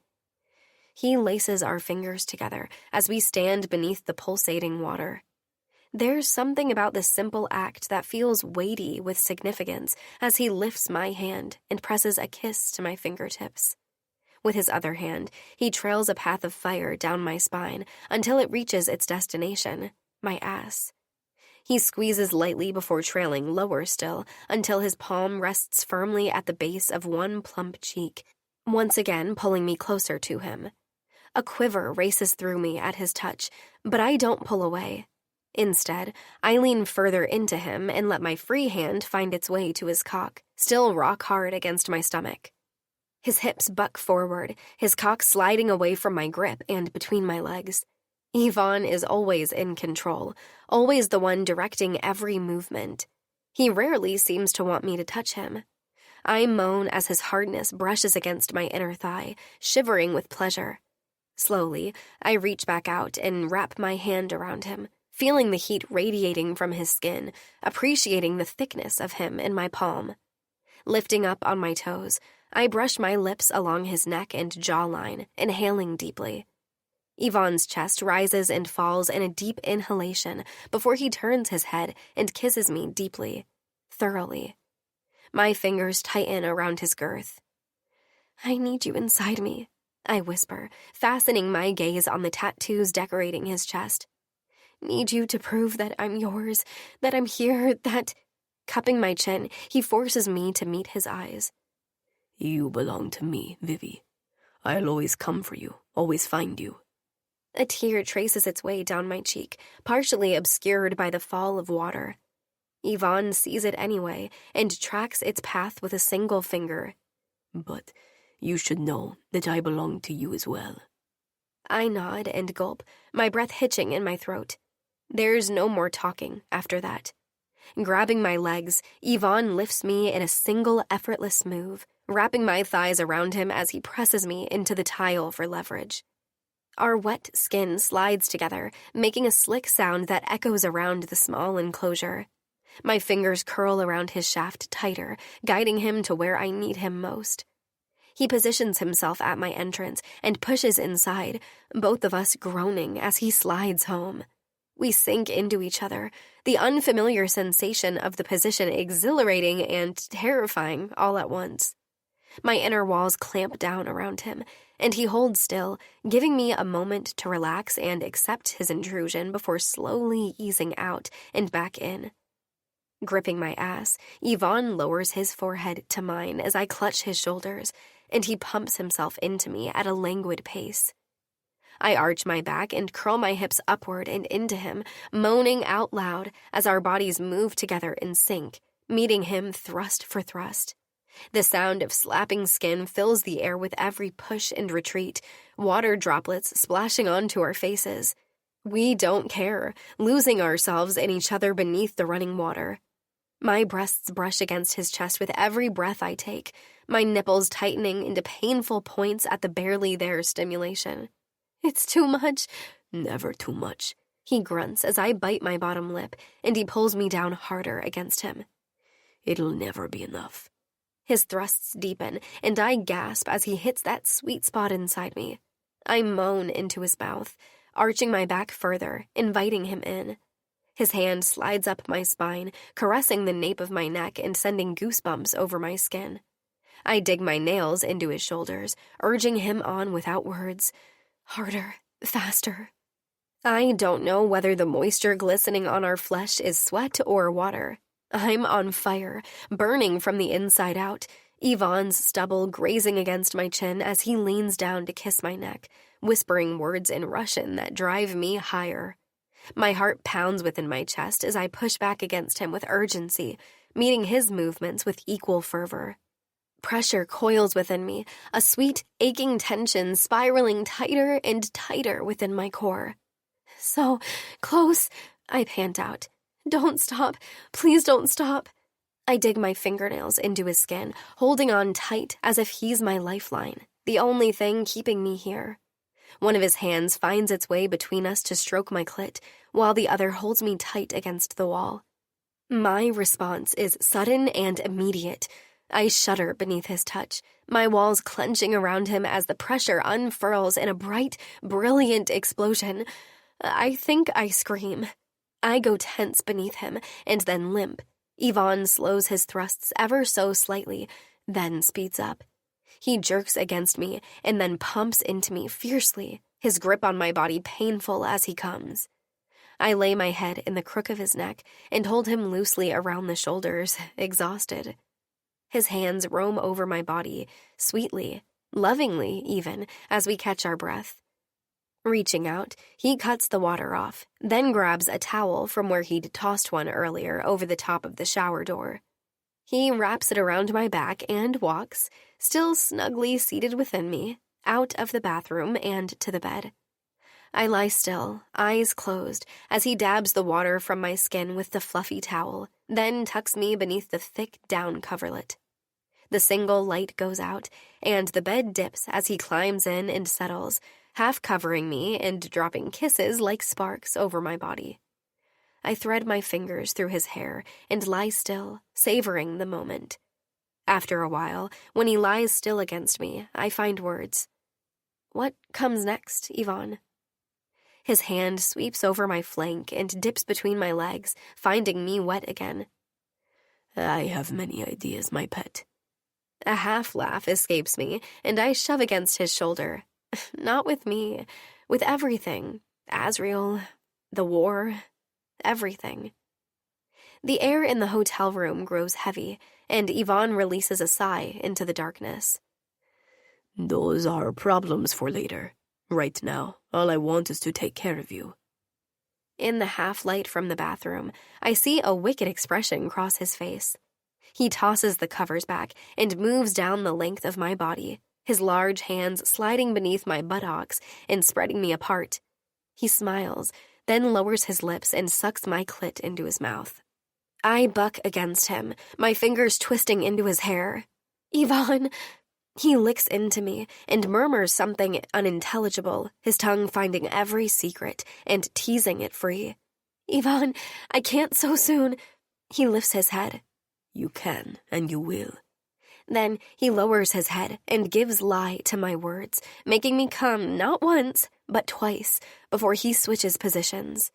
A: He laces our fingers together as we stand beneath the pulsating water. There's something about this simple act that feels weighty with significance as he lifts my hand and presses a kiss to my fingertips. With his other hand, he trails a path of fire down my spine until it reaches its destination, my ass. He squeezes lightly before trailing lower still until his palm rests firmly at the base of one plump cheek, once again pulling me closer to him. A quiver races through me at his touch, but I don't pull away. Instead, I lean further into him and let my free hand find its way to his cock, still rock hard against my stomach. His hips buck forward, his cock sliding away from my grip and between my legs. Ivan is always in control, always the one directing every movement. He rarely seems to want me to touch him. I moan as his hardness brushes against my inner thigh, shivering with pleasure. Slowly, I reach back out and wrap my hand around him, feeling the heat radiating from his skin, appreciating the thickness of him in my palm. Lifting up on my toes, I brush my lips along his neck and jawline, inhaling deeply. Ivan's chest rises and falls in a deep inhalation before he turns his head and kisses me deeply, thoroughly. My fingers tighten around his girth. "I need you inside me," I whisper, fastening my gaze on the tattoos decorating his chest. "Need you to prove that I'm yours, that I'm here, that—" Cupping my chin, he forces me to meet his eyes.
B: "You belong to me, Vivi. I'll always come for you, always find you."
A: A tear traces its way down my cheek, partially obscured by the fall of water. Ivan sees it anyway and tracks its path with a single finger.
B: "But you should know that I belong to you as well."
A: I nod and gulp, my breath hitching in my throat. There's no more talking after that. Grabbing my legs, Ivan lifts me in a single effortless move, wrapping my thighs around him as he presses me into the tile for leverage. Our wet skin slides together, making a slick sound that echoes around the small enclosure. My fingers curl around his shaft tighter, guiding him to where I need him most. He positions himself at my entrance and pushes inside, both of us groaning as he slides home. We sink into each other, the unfamiliar sensation of the position exhilarating and terrifying all at once. My inner walls clamp down around him, and he holds still, giving me a moment to relax and accept his intrusion before slowly easing out and back in. Gripping my ass, Ivan lowers his forehead to mine as I clutch his shoulders, and he pumps himself into me at a languid pace. I arch my back and curl my hips upward and into him, moaning out loud as our bodies move together in sync, meeting him thrust for thrust. The sound of slapping skin fills the air with every push and retreat, water droplets splashing onto our faces. We don't care, losing ourselves in each other beneath the running water. My breasts brush against his chest with every breath I take, my nipples tightening into painful points at the barely there stimulation. It's too much.
B: Never too much.
A: He grunts as I bite my bottom lip, and he pulls me down harder against him.
B: It'll never be enough.
A: His thrusts deepen, and I gasp as he hits that sweet spot inside me. I moan into his mouth, arching my back further, inviting him in. His hand slides up my spine, caressing the nape of my neck and sending goosebumps over my skin. I dig my nails into his shoulders, urging him on without words. Harder, faster. I don't know whether the moisture glistening on our flesh is sweat or water. I'm on fire, burning from the inside out, Yvonne's stubble grazing against my chin as he leans down to kiss my neck, whispering words in Russian that drive me higher. My heart pounds within my chest as I push back against him with urgency, meeting his movements with equal fervor. Pressure coils within me, a sweet, aching tension spiraling tighter and tighter within my core. So close, I pant out. Don't stop. Please don't stop. I dig my fingernails into his skin, holding on tight as if he's my lifeline, the only thing keeping me here. One of his hands finds its way between us to stroke my clit, while the other holds me tight against the wall. My response is sudden and immediate. I shudder beneath his touch, my walls clenching around him as the pressure unfurls in a bright, brilliant explosion. I think I scream. I go tense beneath him, and then limp. Yvonne slows his thrusts ever so slightly, then speeds up. He jerks against me, and then pumps into me fiercely, his grip on my body painful as he comes. I lay my head in the crook of his neck and hold him loosely around the shoulders, exhausted. His hands roam over my body, sweetly, lovingly even, as we catch our breath. Reaching out, he cuts the water off, then grabs a towel from where he'd tossed one earlier over the top of the shower door. He wraps it around my back and walks, still snugly seated within me, out of the bathroom and to the bed. I lie still, eyes closed, as he dabs the water from my skin with the fluffy towel, then tucks me beneath the thick down coverlet. The single light goes out, and the bed dips as he climbs in and settles, half covering me and dropping kisses like sparks over my body. I thread my fingers through his hair and lie still, savoring the moment. After a while, when he lies still against me, I find words. What comes next, Yvonne? His hand sweeps over my flank and dips between my legs, finding me wet again.
B: I have many ideas, my pet.
A: A half laugh escapes me, and I shove against his shoulder. Not with me, with everything. Asriel, the war, everything. The air in the hotel room grows heavy, and Yvonne releases a sigh into the darkness.
B: Those are problems for later. Right now, all I want is to take care of you.
A: In the half-light from the bathroom, I see a wicked expression cross his face. He tosses the covers back and moves down the length of my body, his large hands sliding beneath my buttocks and spreading me apart. He smiles, then lowers his lips and sucks my clit into his mouth. I buck against him, my fingers twisting into his hair. Yvonne! He licks into me and murmurs something unintelligible, his tongue finding every secret and teasing it free. Yvonne, I can't so soon. He lifts his head.
B: You can, and you will.
A: Then he lowers his head and gives lie to my words, making me come not once, but twice, before he switches positions.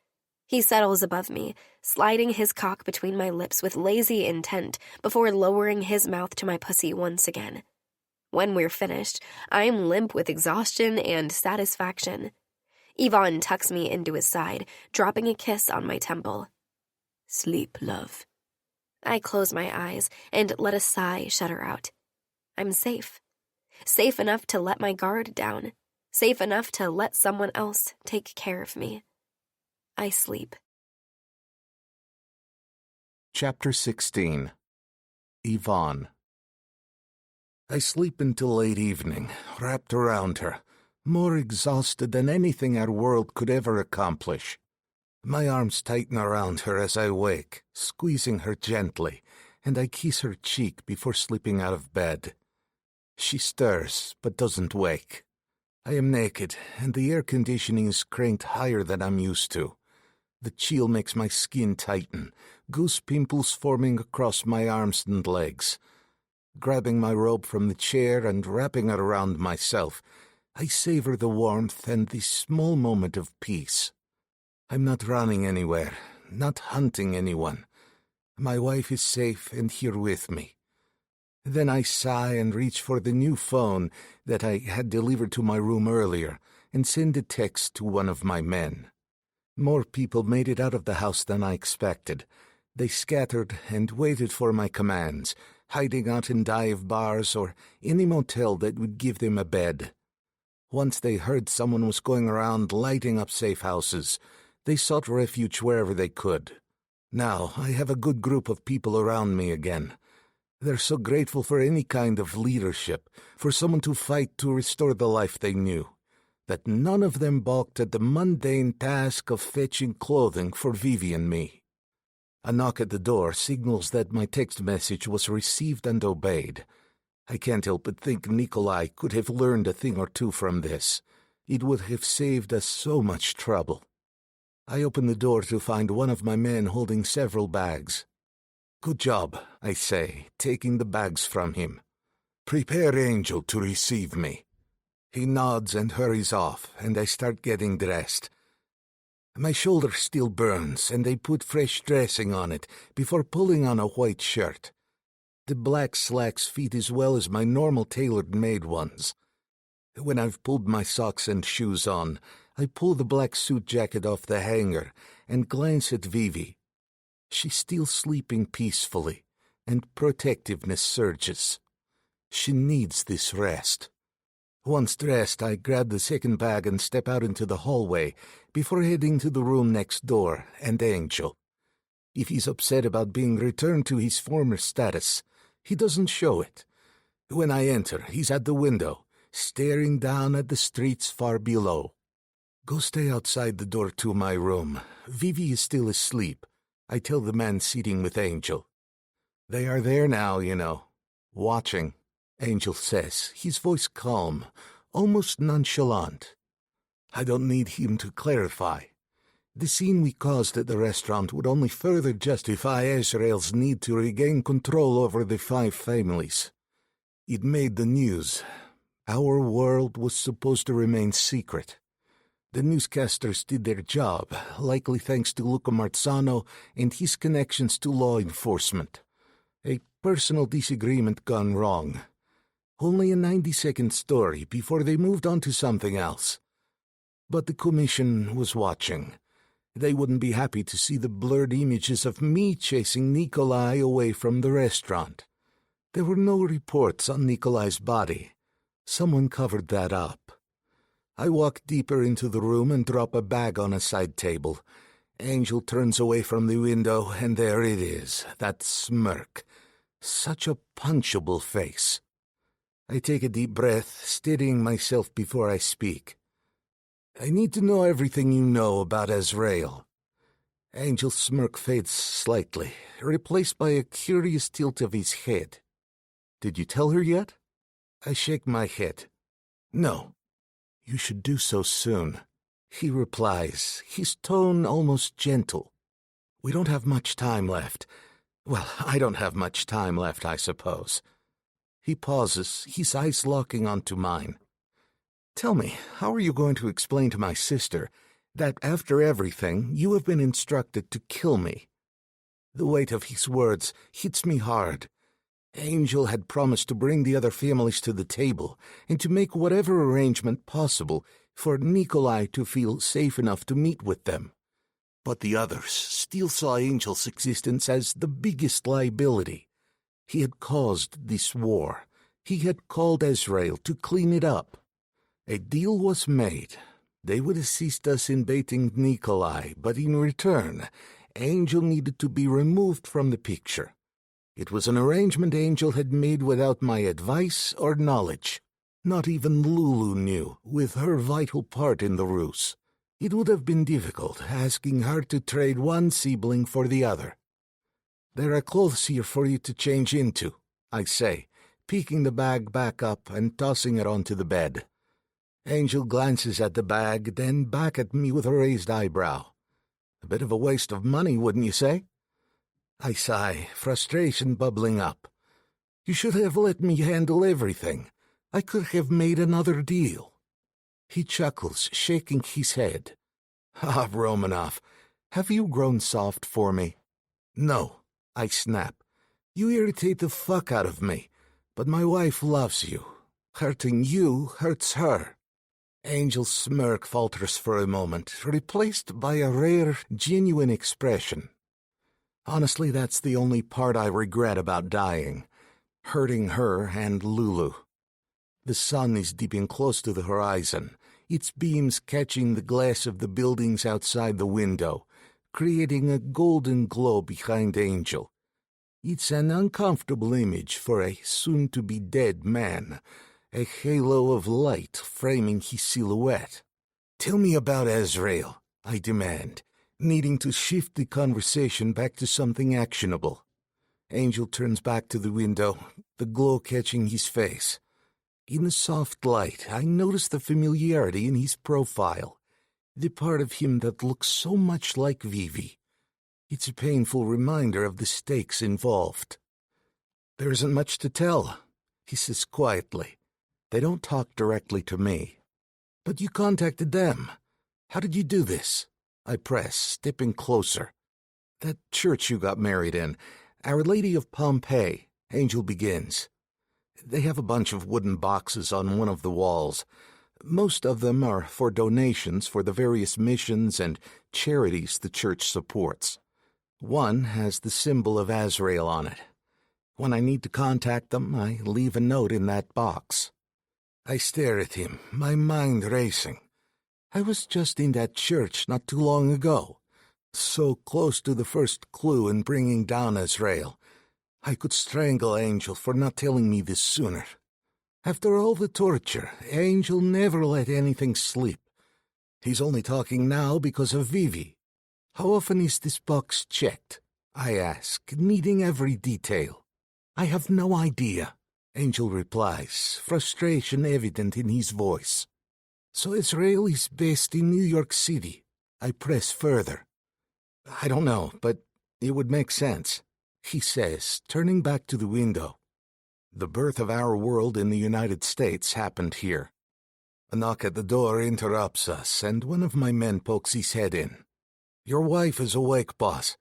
A: He settles above me, sliding his cock between my lips with lazy intent before lowering his mouth to my pussy once again. When we're finished, I'm limp with exhaustion and satisfaction. Yvonne tucks me into his side, dropping a kiss on my temple.
B: Sleep, love.
A: I close my eyes and let a sigh shudder out. I'm safe. Safe enough to let my guard down. Safe enough to let someone else take care of me. I sleep.
C: Chapter 16. Yvonne. I sleep until late evening, wrapped around her, more exhausted than anything our world could ever accomplish. My arms tighten around her as I wake, squeezing her gently, and I kiss her cheek before slipping out of bed. She stirs, but doesn't wake. I am naked, and the air conditioning is cranked higher than I'm used to. The chill makes my skin tighten, goose pimples forming across my arms and legs. Grabbing my robe from the chair and wrapping it around myself, I savor the warmth and the small moment of peace. I'm not running anywhere, not hunting anyone. My wife is safe and here with me. Then I sigh and reach for the new phone that I had delivered to my room earlier and send a text to one of my men. More people made it out of the house than I expected. They scattered and waited for my commands, hiding out in dive bars or any motel that would give them a bed. Once they heard someone was going around lighting up safe houses, they sought refuge wherever they could. Now I have a good group of people around me again. They're so grateful for any kind of leadership, for someone to fight to restore the life they knew, that none of them balked at the mundane task of fetching clothing for Vivi and me. A knock at the door signals that my text message was received and obeyed. I can't help but think Nikolai could have learned a thing or two from this. It would have saved us so much trouble. I open the door to find one of my men holding several bags. "Good job," I say, taking the bags from him. "Prepare Angel to receive me." He nods and hurries off, and I start getting dressed. My shoulder still burns, and I put fresh dressing on it before pulling on a white shirt. The black slacks fit as well as my normal tailor-made ones. When I've pulled my socks and shoes on, I pull the black suit jacket off the hanger and glance at Vivi. She's still sleeping peacefully, and protectiveness surges. She needs this rest. Once dressed, I grab the second bag and step out into the hallway before heading to the room next door and Angel. If he's upset about being returned to his former status, he doesn't show it. When I enter, he's at the window, staring down at the streets far below. "Go stay outside the door to my room. Vivi is still asleep," I tell the man sitting with Angel. "They are there now, you know, watching," Angel says, his voice calm, almost nonchalant. I don't need him to clarify. The scene we caused at the restaurant would only further justify Israel's need to regain control over the 5 families. It made the news. Our world was supposed to remain secret. The newscasters did their job, likely thanks to Luca Marzano and his connections to law enforcement. A personal disagreement gone wrong. Only a 90-second story before they moved on to something else. But the commission was watching. They wouldn't be happy to see the blurred images of me chasing Nikolai away from the restaurant. There were no reports on Nikolai's body. Someone covered that up. I walk deeper into the room and drop a bag on a side table. Angel turns away from the window, and there it is, that smirk. Such a punchable face. I take a deep breath, steadying myself before I speak. "I need to know everything you know about Azrael." Angel's smirk fades slightly, replaced by a curious tilt of his head. "Did you tell her yet?" I shake my head. "No." "You should do so soon," he replies, his tone almost gentle. "We don't have much time left. Well, I don't have much time left, I suppose." He pauses, his eyes locking onto mine. "Tell me, how are you going to explain to my sister that after everything you have been instructed to kill me?" The weight of his words hits me hard. Angel had promised to bring the other families to the table and to make whatever arrangement possible for Nikolai to feel safe enough to meet with them. But the others still saw Angel's existence as the biggest liability. He had caused this war. He had called Azrael to clean it up. A deal was made. They would assist us in baiting Nikolai, but in return, Angel needed to be removed from the picture. It was an arrangement Angel had made without my advice or knowledge. Not even Lulu knew, with her vital part in the ruse. It would have been difficult asking her to trade one sibling for the other. "There are clothes here for you to change into," I say, picking the bag back up and tossing it onto the bed. Angel glances at the bag, then back at me with a raised eyebrow. A bit of a waste of money, wouldn't you say? I sigh, frustration bubbling up. You should have let me handle everything. I could have made another deal. He chuckles, shaking his head. Ah, Romanoff, have you grown soft for me? No, I snap. You irritate the fuck out of me, but my wife loves you. Hurting you hurts her. Angel's smirk falters for a moment, replaced by a rare, genuine expression. Honestly, that's the only part I regret about dying. Hurting her and Lulu. The sun is dipping close to the horizon, its beams catching the glass of the buildings outside the window, creating a golden glow behind Angel. It's an uncomfortable image for a soon-to-be-dead man, a halo of light framing his silhouette. Tell me about Azrael, I demand, needing to shift the conversation back to something actionable. Angel turns back to the window, the glow catching his face. In the soft light, I notice the familiarity in his profile, the part of him that looks so much like Vivi. It's a painful reminder of the stakes involved. There isn't much to tell, he says quietly. They don't talk directly to me. But you contacted them. How did you do this? I press, stepping closer. That church you got married in, Our Lady of Pompeii, Angel begins. They have a bunch of wooden boxes on one of the walls. Most of them are for donations for the various missions and charities the church supports. One has the symbol of Azrael on it. When I need to contact them, I leave a note in that box. I stare at him, my mind racing. I was just in that church not too long ago, so close to the first clue in bringing down Azrael. I could strangle Angel for not telling me this sooner. After all the torture, Angel never let anything slip. He's only talking now because of Vivi. How often is this box checked? I ask, needing every detail. I have no idea, Angel replies, frustration evident in his voice. So Azrael is based in New York City. I press further. I don't know, but it would make sense, he says, turning back to the window. The birth of our world in the United States happened here. A knock at the door interrupts us, and one of my men pokes his head in. Your wife is awake, boss.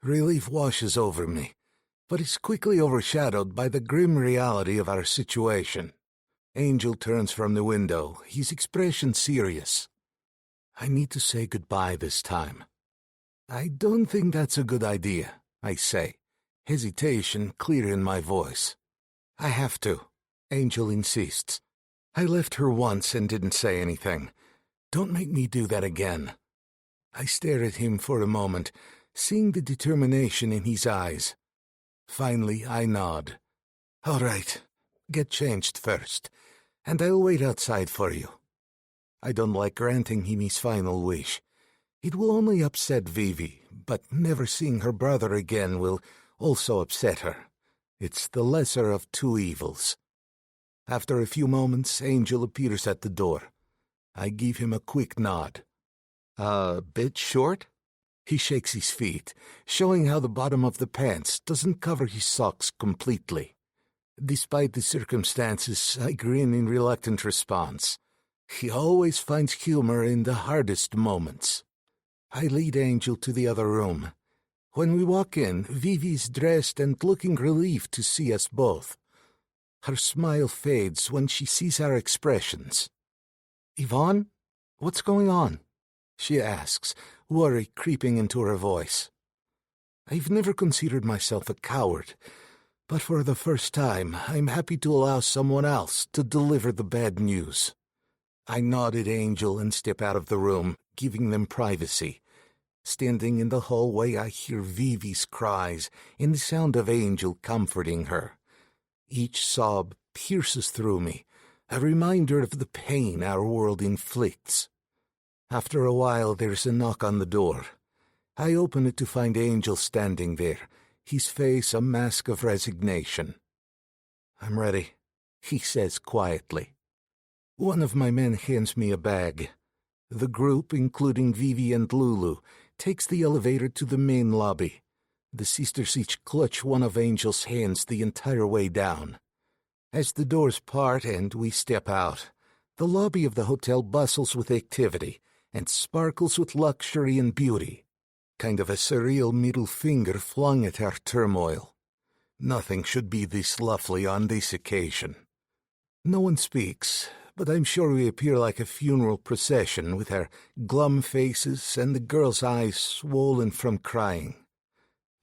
C: Relief washes over me, but is quickly overshadowed by the grim reality of our situation. Angel turns from the window, his expression serious. I need to say goodbye this time. I don't think that's a good idea, I say, hesitation clear in my voice. I have to, Angel insists. I left her once and didn't say anything. Don't make me do that again. I stare at him for a moment, seeing the determination in his eyes. Finally, I nod. All right, get changed first, and I'll wait outside for you. I don't like granting him his final wish. It will only upset Vivi, but never seeing her brother again will also upset her. It's the lesser of two evils. After a few moments, Angel appears at the door. I give him a quick nod. A bit short? He shakes his feet, showing how the bottom of the pants doesn't cover his socks completely. Despite the circumstances, I grin in reluctant response. He always finds humor in the hardest moments. I lead Angel to the other room. When we walk in, Vivi's dressed and looking relieved to see us both. Her smile fades when she sees our expressions. Yvonne, what's going on? She asks, worry creeping into her voice. I've never considered myself a coward, but for the first time, I'm happy to allow someone else to deliver the bad news. I nod at Angel and step out of the room, giving them privacy. Standing in the hallway, I hear Vivi's cries and the sound of Angel comforting her. Each sob pierces through me, a reminder of the pain our world inflicts. After a while, there's a knock on the door. I open it to find Angel standing there, his face a mask of resignation. I'm ready, he says quietly. One of my men hands me a bag. The group, including Vivi and Lulu, takes the elevator to the main lobby. The sisters each clutch one of Angel's hands the entire way down. As the doors part and we step out, the lobby of the hotel bustles with activity and sparkles with luxury and beauty. Kind of a surreal middle finger flung at our turmoil. Nothing should be this lovely on this occasion. No one speaks, but I'm sure we appear like a funeral procession with our glum faces and the girls' eyes swollen from crying.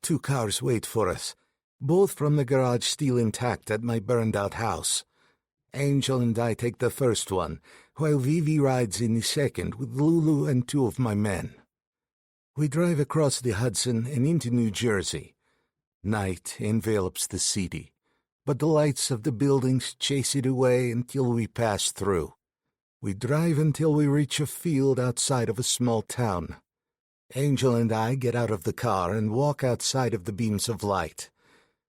C: 2 cars wait for us, both from the garage still intact at my burned-out house. Angel and I take the first one, while Vivi rides in the second with Lulu and 2 of my men. We drive across the Hudson and into New Jersey. Night envelops the city, but the lights of the buildings chase it away until we pass through. We drive until we reach a field outside of a small town. Angel and I get out of the car and walk outside of the beams of light.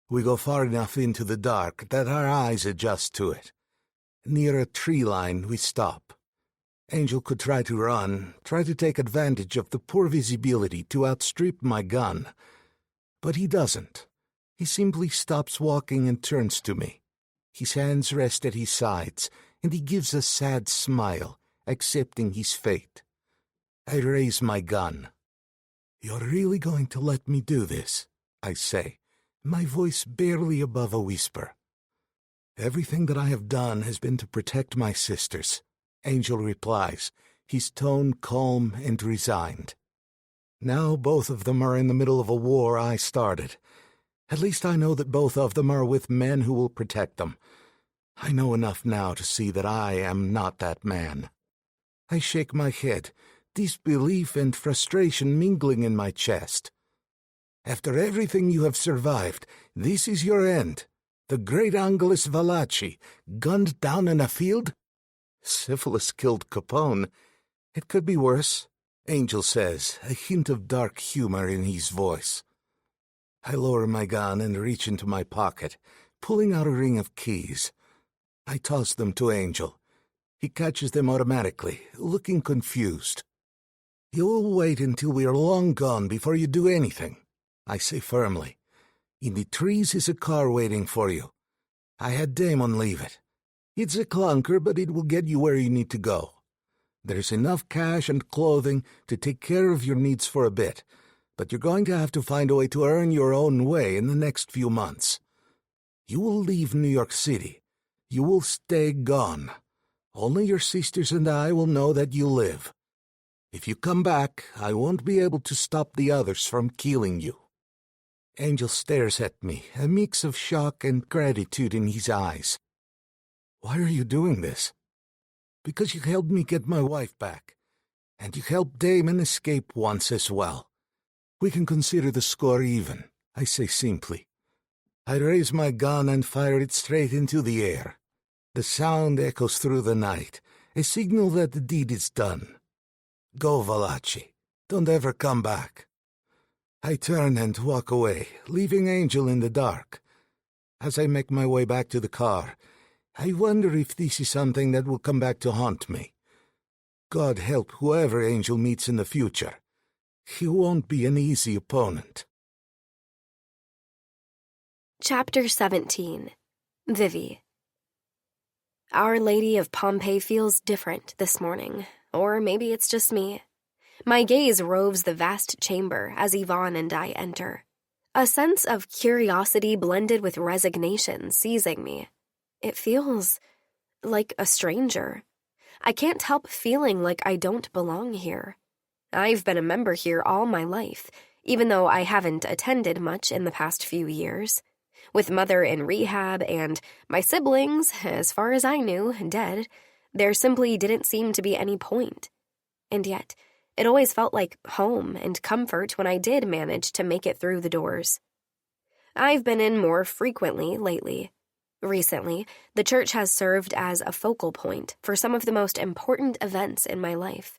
C: We go far enough into the dark that our eyes adjust to it. Near a tree line, we stop. Angel could try to run, try to take advantage of the poor visibility to outstrip my gun. But he doesn't. He simply stops walking and turns to me. His hands rest at his sides, and he gives a sad smile, accepting his fate. I raise my gun. "You're really going to let me do this?" I say, my voice barely above a whisper. "Everything that I have done has been to protect my sisters," Angel replies, his tone calm and resigned. "Now both of them are in the middle of a war I started. At least I know that both of them are with men who will protect them. I know enough now to see that I am not that man." I shake my head, disbelief and frustration mingling in my chest. "After everything you have survived, this is your end? The great Angelus Valachi, gunned down in a field?" "Syphilis killed Capone. It could be worse," Angel says, a hint of dark humor in his voice. I lower my gun and reach into my pocket, pulling out a ring of keys. I toss them to Angel. He catches them automatically, looking confused. "You'll wait until we are long gone before you do anything," I say firmly. "In the trees is a car waiting for you. I had Damon leave it. It's a clunker, but it will get you where you need to go. There's enough cash and clothing to take care of your needs for a bit, but you're going to have to find a way to earn your own way in the next few months. You will leave New York City. You will stay gone. Only your sisters and I will know that you live. If you come back, I won't be able to stop the others from killing you." Angel stares at me, a mix of shock and gratitude in his eyes. "Why are you doing this?" "Because you helped me get my wife back, and you helped Damon escape once as well. We can consider the score even," I say simply. I raise my gun and fire it straight into the air. The sound echoes through the night, a signal that the deed is done. "Go, Valachi. Don't ever come back." I turn and walk away, leaving Angel in the dark. As I make my way back to the car, I wonder if this is something that will come back to haunt me. God help whoever Angel meets in the future. He won't be an easy opponent.
A: Chapter 17. Vivi. Our Lady of Pompeii feels different this morning, or maybe it's just me. My gaze roves the vast chamber as Yvonne and I enter. A sense of curiosity blended with resignation seizing me. It feels like a stranger. I can't help feeling like I don't belong here. I've been a member here all my life, even though I haven't attended much in the past few years. With Mother in rehab and my siblings, as far as I knew, dead, there simply didn't seem to be any point. And yet, it always felt like home and comfort when I did manage to make it through the doors. I've been in more frequently lately. Recently, the church has served as a focal point for some of the most important events in my life,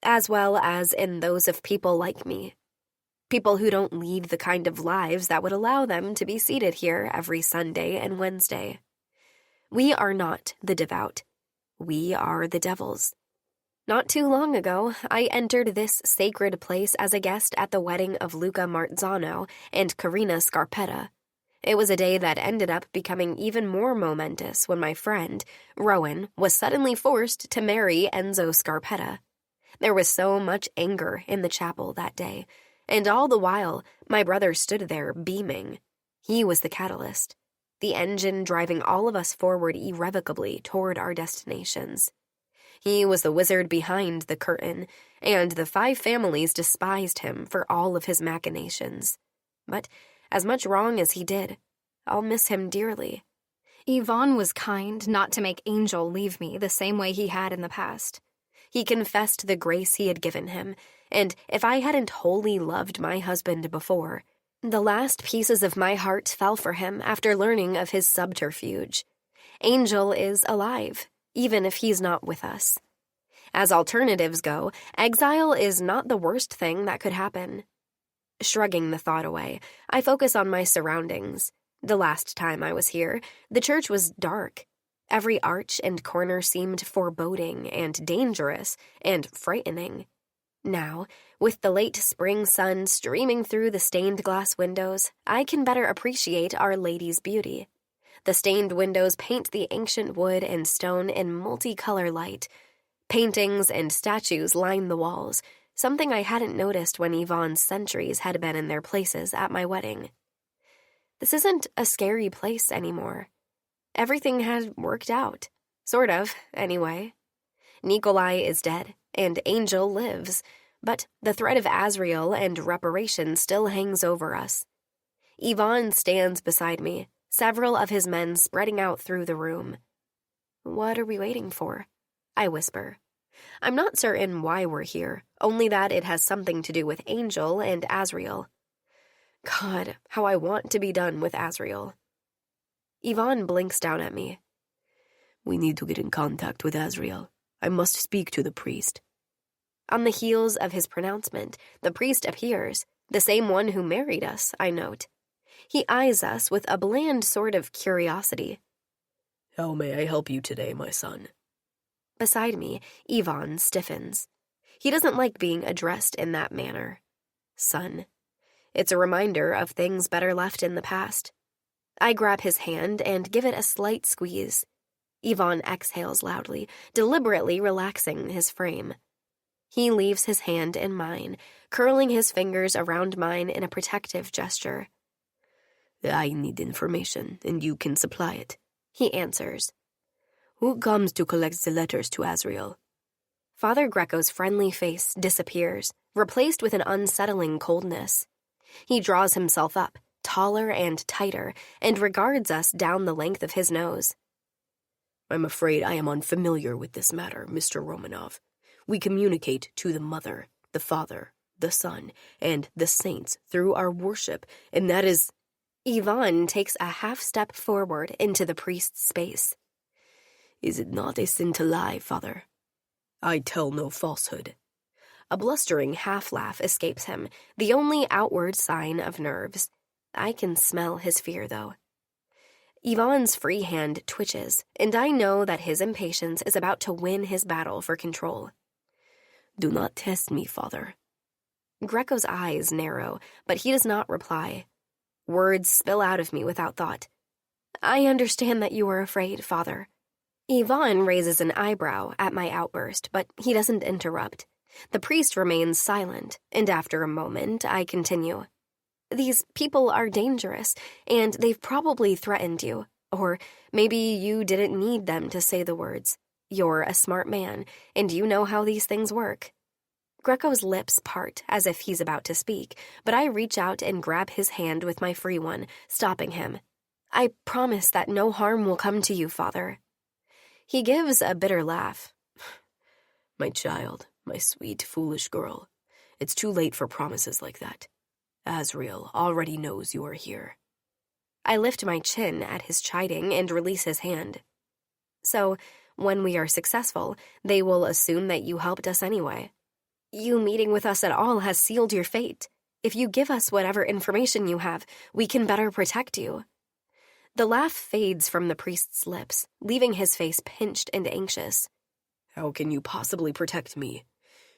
A: as well as in those of people like me. People who don't lead the kind of lives that would allow them to be seated here every Sunday and Wednesday. We are not the devout. We are the devils. Not too long ago, I entered this sacred place as a guest at the wedding of Luca Marzano and Carina Scarpetta. It was a day that ended up becoming even more momentous when my friend, Rowan, was suddenly forced to marry Enzo Scarpetta. There was so much anger in the chapel that day, and all the while, my brother stood there beaming. He was the catalyst, the engine driving all of us forward irrevocably toward our destinations. He was the wizard behind the curtain, and the 5 families despised him for all of his machinations. But as much wrong as he did, I'll miss him dearly.
D: Yvonne was kind not to make Angel leave me the same way he had in the past. He confessed the grace he had given him, and if I hadn't wholly loved my husband before, the last pieces of my heart fell for him after learning of his subterfuge. Angel is alive, even if he's not with us. As alternatives go, exile is not the worst thing that could happen. Shrugging the thought away, I focus on my surroundings. The last time I was here, the church was dark. Every arch and corner seemed foreboding and dangerous and frightening. Now, with the late spring sun streaming through the stained glass windows, I can better appreciate Our Lady's beauty. The stained windows paint the ancient wood and stone in multicolor light. Paintings and statues line the walls, something I hadn't noticed when Yvonne's sentries had been in their places at my wedding. This isn't a scary place anymore. Everything had worked out. Sort of, anyway. Nikolai is dead, and Angel lives, but the threat of Azrael and reparation still hangs over us. Yvonne stands beside me, several of his men spreading out through the room. "What are we waiting for?" I whisper. I'm not certain why we're here, only that it has something to do with Angel and Azrael. God, how I want to be done with Azrael. Yvonne blinks down at me.
B: "We need to get in contact with Azrael. I must speak to the priest."
A: On the heels of his pronouncement, the priest appears, the same one who married us, I note. He eyes us with a bland sort of curiosity.
B: "How may I help you today, my son?"
A: Beside me, Yvonne stiffens. He doesn't like being addressed in that manner. Son. It's a reminder of things better left in the past. I grab his hand and give it a slight squeeze. Yvonne exhales loudly, deliberately relaxing his frame. He leaves his hand in mine, curling his fingers around mine in a protective gesture.
B: "I need information, and you can supply it,"
A: he answers.
B: "Who comes to collect the letters to Azrael?"
A: Father Greco's friendly face disappears, replaced with an unsettling coldness. He draws himself up, taller and tighter, and regards us down the length of his nose.
B: "I'm afraid I am unfamiliar with this matter, Mr. Romanov. We communicate to the Mother, the Father, the Son, and the Saints through our worship, and that is—"
A: Yvonne takes a half-step forward into the priest's space.
B: "Is it not a sin to lie, Father? I tell no falsehood."
A: A blustering half-laugh escapes him, the only outward sign of nerves. I can smell his fear, though. Yvonne's free hand twitches, and I know that his impatience is about to win his battle for control.
B: "Do not test me, Father."
A: Greco's eyes narrow, but he does not reply. Words spill out of me without thought. "I understand that you are afraid, Father." Yvonne raises an eyebrow at my outburst, but he doesn't interrupt. The priest remains silent, and after a moment, I continue. "These people are dangerous, and they've probably threatened you. Or maybe you didn't need them to say the words. You're a smart man, and you know how these things work." Greco's lips part as if he's about to speak, but I reach out and grab his hand with my free one, stopping him. "I promise that no harm will come to you, Father." He gives a bitter laugh.
B: "My child, my sweet, foolish girl, it's too late for promises like that. Azrael already knows you are here."
A: I lift my chin at his chiding and release his hand. "So, when we are successful, they will assume that you helped us anyway. You meeting with us at all has sealed your fate. If you give us whatever information you have, we can better protect you." The laugh fades from the priest's lips, leaving his face pinched and anxious.
B: How can you possibly protect me?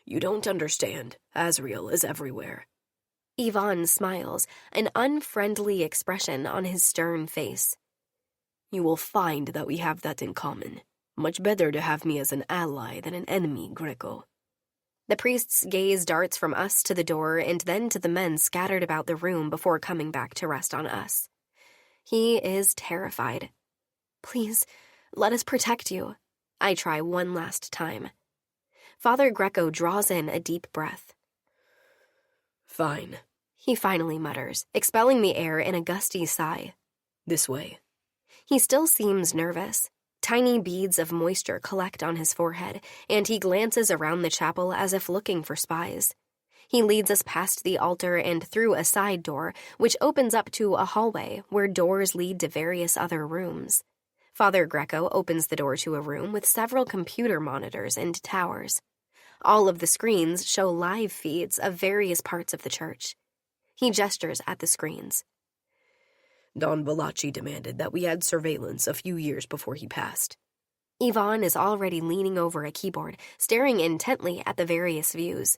B: You don't understand. Azrael is everywhere.
D: Yvonne smiles, an unfriendly expression on his stern face.
B: You will find that we have that in common. Much better to have me as an ally than an enemy, Greco.
D: The priest's gaze darts from us to the door and then to the men scattered about the room before coming back to rest on us. He is terrified. Please, let us protect you. I try one last time. Father Greco draws in a deep breath.
B: Fine,
D: he finally mutters, expelling the air in a gusty sigh.
B: This way.
D: He still seems nervous. Tiny beads of moisture collect on his forehead, and he glances around the chapel as if looking for spies. He leads us past the altar and through a side door, which opens up to a hallway where doors lead to various other rooms. Father Greco opens the door to a room with several computer monitors and towers. All of the screens show live feeds of various parts of the church. He gestures at the screens.
B: Don Valachi demanded that we had surveillance a few years before he passed.
D: Yvonne is already leaning over a keyboard, staring intently at the various views.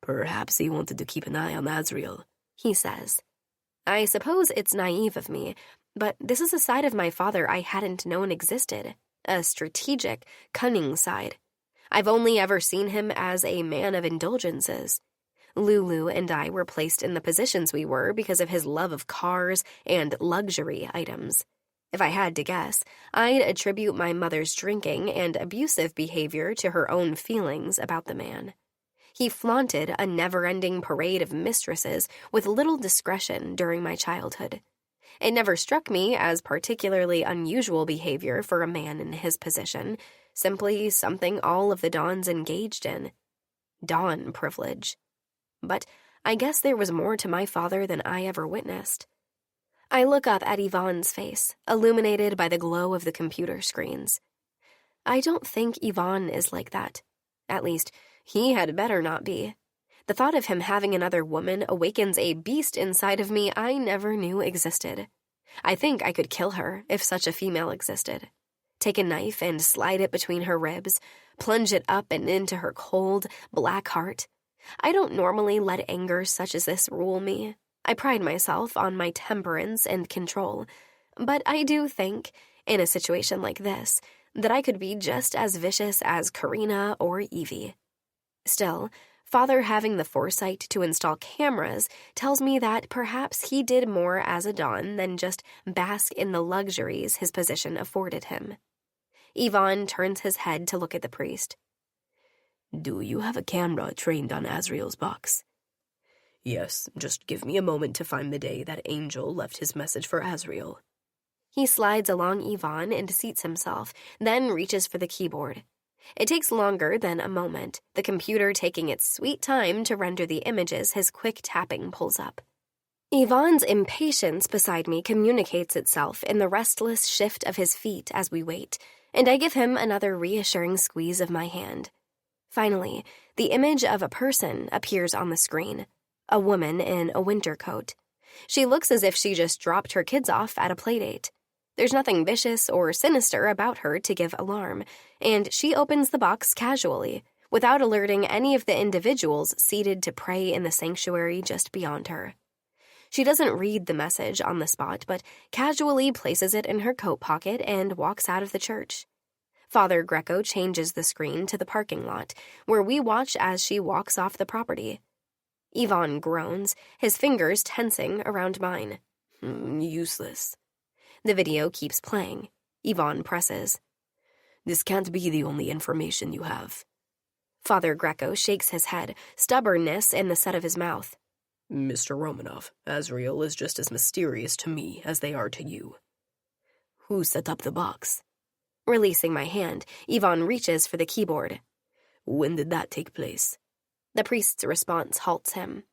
B: Perhaps he wanted to keep an eye on Azrael,
D: he says. I suppose it's naive of me, but this is a side of my father I hadn't known existed, a strategic, cunning side. I've only ever seen him as a man of indulgences. Lulu and I were placed in the positions we were because of his love of cars and luxury items. If I had to guess, I'd attribute my mother's drinking and abusive behavior to her own feelings about the man. He flaunted a never-ending parade of mistresses with little discretion during my childhood. It never struck me as particularly unusual behavior for a man in his position, simply something all of the Dons engaged in. Don privilege. But I guess there was more to my father than I ever witnessed. I look up at Yvonne's face, illuminated by the glow of the computer screens. I don't think Yvonne is like that. At least, he had better not be. The thought of him having another woman awakens a beast inside of me I never knew existed. I think I could kill her if such a female existed. Take a knife and slide it between her ribs, plunge it up and into her cold, black heart. I don't normally let anger such as this rule me. I pride myself on my temperance and control. But I do think, in a situation like this, that I could be just as vicious as Karina or Evie. Still, Father having the foresight to install cameras tells me that perhaps he did more as a Don than just bask in the luxuries his position afforded him. Yvonne turns his head to look at the priest.
B: Do you have a camera trained on Azrael's box? Yes, just give me a moment to find the day that Angel left his message for Azrael.
D: He slides along Yvonne and seats himself, then reaches for the keyboard. It takes longer than a moment, the computer taking its sweet time to render the images his quick tapping pulls up. Yvonne's impatience beside me communicates itself in the restless shift of his feet as we wait, and I give him another reassuring squeeze of my hand. Finally, the image of a person appears on the screen, a woman in a winter coat. She looks as if she just dropped her kids off at a playdate. There's nothing vicious or sinister about her to give alarm, and she opens the box casually, without alerting any of the individuals seated to pray in the sanctuary just beyond her. She doesn't read the message on the spot, but casually places it in her coat pocket and walks out of the church. Father Greco changes the screen to the parking lot, where we watch as she walks off the property. Yvonne groans, his fingers tensing around mine.
B: Useless.
D: The video keeps playing. Yvonne presses.
B: This can't be the only information you have.
D: Father Greco shakes his head, stubbornness in the set of his mouth.
B: Mr. Romanov, Azrael is just as mysterious to me as they are to you. Who set up the box?
D: Releasing my hand, Yvonne reaches for the keyboard.
B: When did that take place?
D: The priest's response halts him.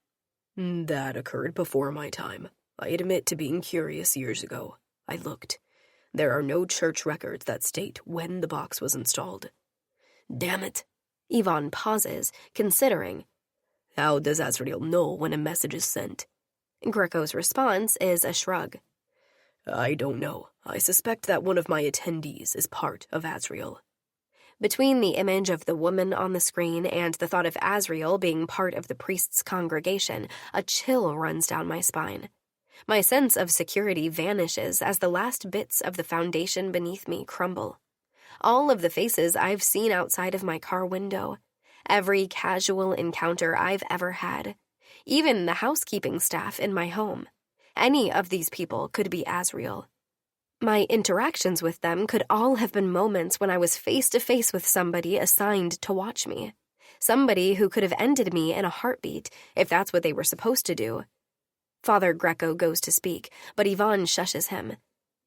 B: That occurred before my time. I admit to being curious years ago. I looked. There are no church records that state when the box was installed. Damn it.
D: Yvonne pauses, considering.
B: How does Azrael know when a message is sent?
D: Greco's response is a shrug.
B: I don't know. I suspect that one of my attendees is part of Azrael.
D: Between the image of the woman on the screen and the thought of Azriel being part of the priest's congregation, a chill runs down my spine. My sense of security vanishes as the last bits of the foundation beneath me crumble. All of the faces I've seen outside of my car window, every casual encounter I've ever had, even the housekeeping staff in my home. Any of these people could be Azriel. My interactions with them could all have been moments when I was face to face with somebody assigned to watch me. Somebody who could have ended me in a heartbeat, if that's what they were supposed to do. Father Greco goes to speak, but Yvonne shushes him.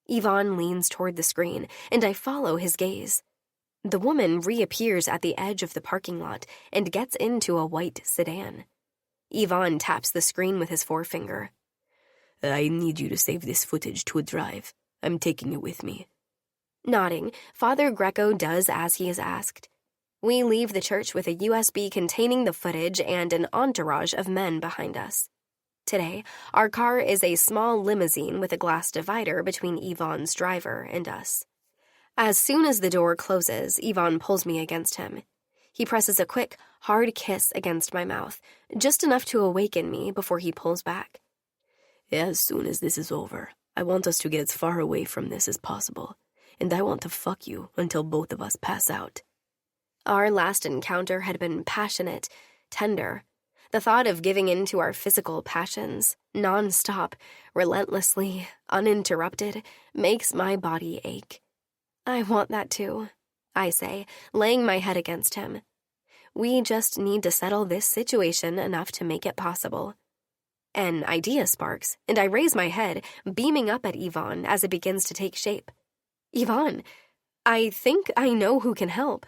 D: Yvonne leans toward the screen, and I follow his gaze. The woman reappears at the edge of the parking lot and gets into a white sedan. Yvonne taps the screen with his forefinger.
B: I need you to save this footage to a drive. I'm taking it with me.
D: Nodding, Father Greco does as he is asked. We leave the church with a USB containing the footage and an entourage of men behind us. Today, our car is a small limousine with a glass divider between Yvonne's driver and us. As soon as the door closes, Yvonne pulls me against him. He presses a quick, hard kiss against my mouth, just enough to awaken me before he pulls back.
B: As soon as this is over, I want us to get as far away from this as possible, and I want to fuck you until both of us pass out.
D: Our last encounter had been passionate, tender. The thought of giving in to our physical passions, non-stop, relentlessly, uninterrupted, makes my body ache. I want that too, I say, laying my head against him. We just need to settle this situation enough to make it possible. An idea sparks, and I raise my head, beaming up at Yvonne as it begins to take shape. Yvonne, I think I know who can help.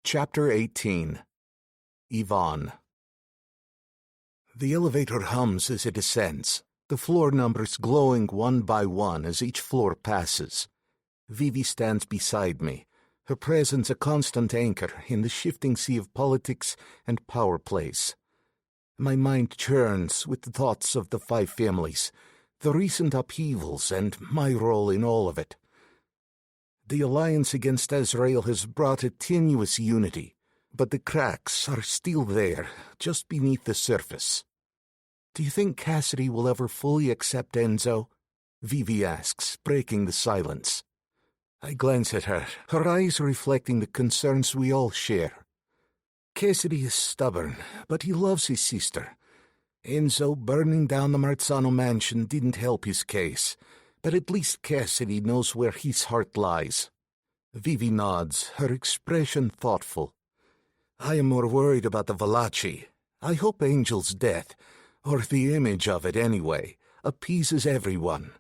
C: Chapter 18. Yvonne. The elevator hums as it ascends, the floor numbers glowing one by one as each floor passes. Vivi stands beside me, her presence a constant anchor in the shifting sea of politics and power plays. My mind churns with the thoughts of the 5 families, the recent upheavals, and my role in all of it. The alliance against Azrael has brought a tenuous unity, but the cracks are still there, just beneath the surface. Do you think Cassidy will ever fully accept Enzo? Vivi asks, breaking the silence. I glance at her, her eyes reflecting the concerns we all share. Cassidy is stubborn, but he loves his sister. Enzo burning down the Marzano mansion didn't help his case, but at least Cassidy knows where his heart lies. Vivi nods, her expression thoughtful. I am more worried about the Valachi. I hope Angel's death, or the image of it anyway, appeases everyone.